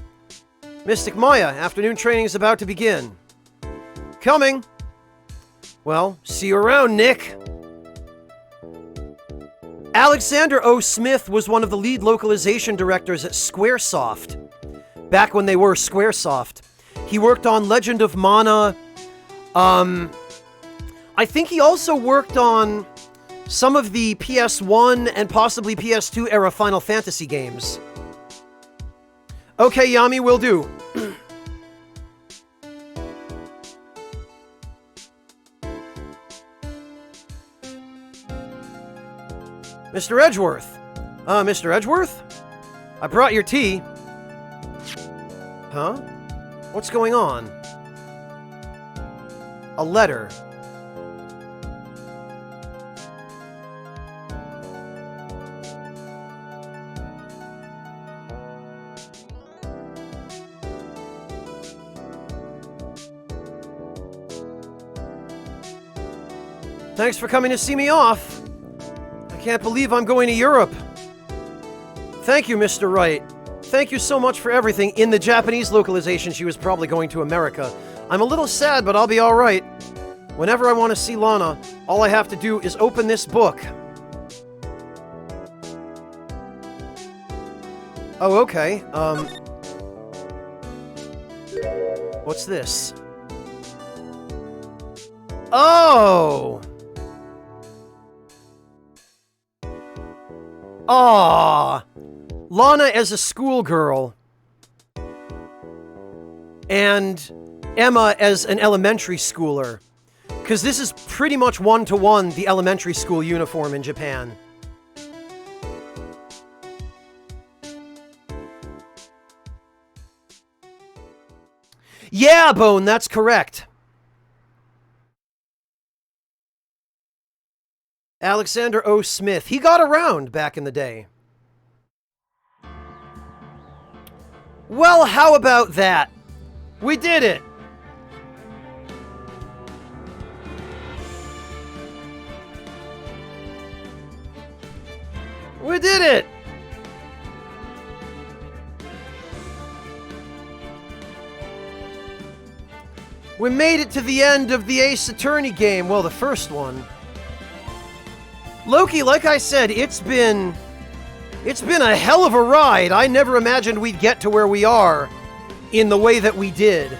Mystic Maya, afternoon training is about to begin. Coming. Well, see you around, Nick. Alexander O. Smith was one of the lead localization directors at Squaresoft, back when they were Squaresoft. He worked on Legend of Mana. I think he also worked on some of the PS1 and possibly PS2 era Final Fantasy games. Okay, Yami, will do. Mr. Edgeworth. Mr. Edgeworth? I brought your tea. Huh? What's going on? A letter. Thanks for coming to see me off. I can't believe I'm going to Europe. Thank you, Mr. Wright. Thank you so much for everything. In the Japanese localization, she was probably going to America. I'm a little sad, but I'll be alright. Whenever I want to see Lana, all I have to do is open this book. Oh, okay. What's this? Oh! Aww! Lana as a schoolgirl. And Emma as an elementary schooler. Because this is pretty much one-to-one the elementary school uniform in Japan. Yeah, Bone, that's correct. Alexander O. Smith. He got around back in the day. Well, how about that? We did it! We did it! We made it to the end of the Ace Attorney game. Well, the first one. Loki, like I said, it's been a hell of a ride. I never imagined we'd get to where we are in the way that we did.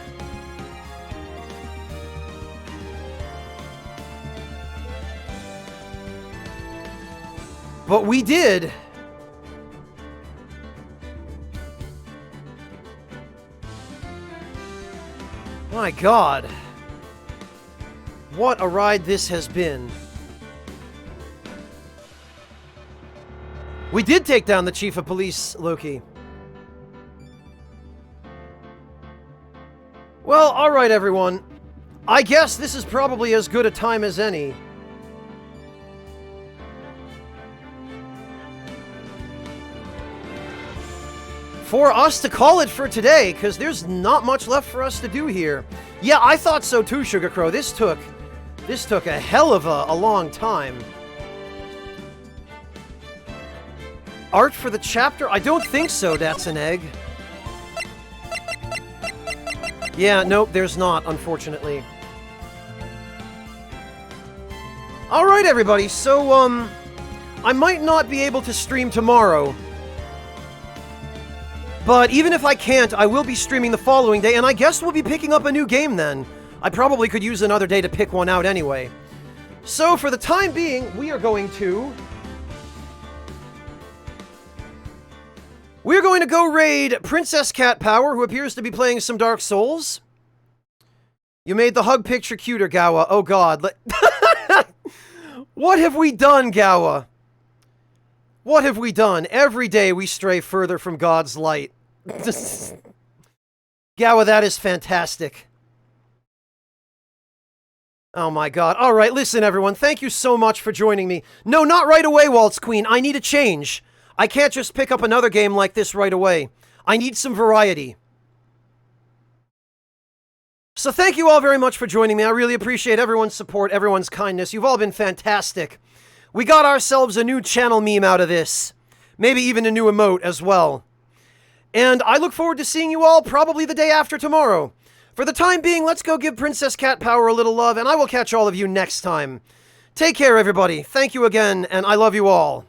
But we did. My God. What a ride this has been. We did take down the chief of police, Loki. Well, alright everyone. I guess this is probably as good a time as any. For us to call it for today, because there's not much left for us to do here. Yeah, I thought so too, Sugar Crow. This took a hell of a long time. Art for the chapter? I don't think so, that's an egg. Yeah, nope, there's not, unfortunately. Alright, everybody, so, I might not be able to stream tomorrow. But even if I can't, I will be streaming the following day, and I guess we'll be picking up a new game then. I probably could use another day to pick one out anyway. So, for the time being, we are going to... We're going to go raid Princess Cat Power, who appears to be playing some Dark Souls. You made the hug picture cuter, Gawa. Oh god. What have we done, Gawa? What have we done? Every day we stray further from God's light. Gawa, that is fantastic. Oh my god. Alright, listen everyone. Thank you so much for joining me. No, not right away, Waltz Queen. I need a change. I can't just pick up another game like this right away. I need some variety. So thank you all very much for joining me. I really appreciate everyone's support, everyone's kindness. You've all been fantastic. We got ourselves a new channel meme out of this. Maybe even a new emote as well. And I look forward to seeing you all probably the day after tomorrow. For the time being, let's go give Princess Cat Power a little love, and I will catch all of you next time. Take care, everybody. Thank you again, and I love you all.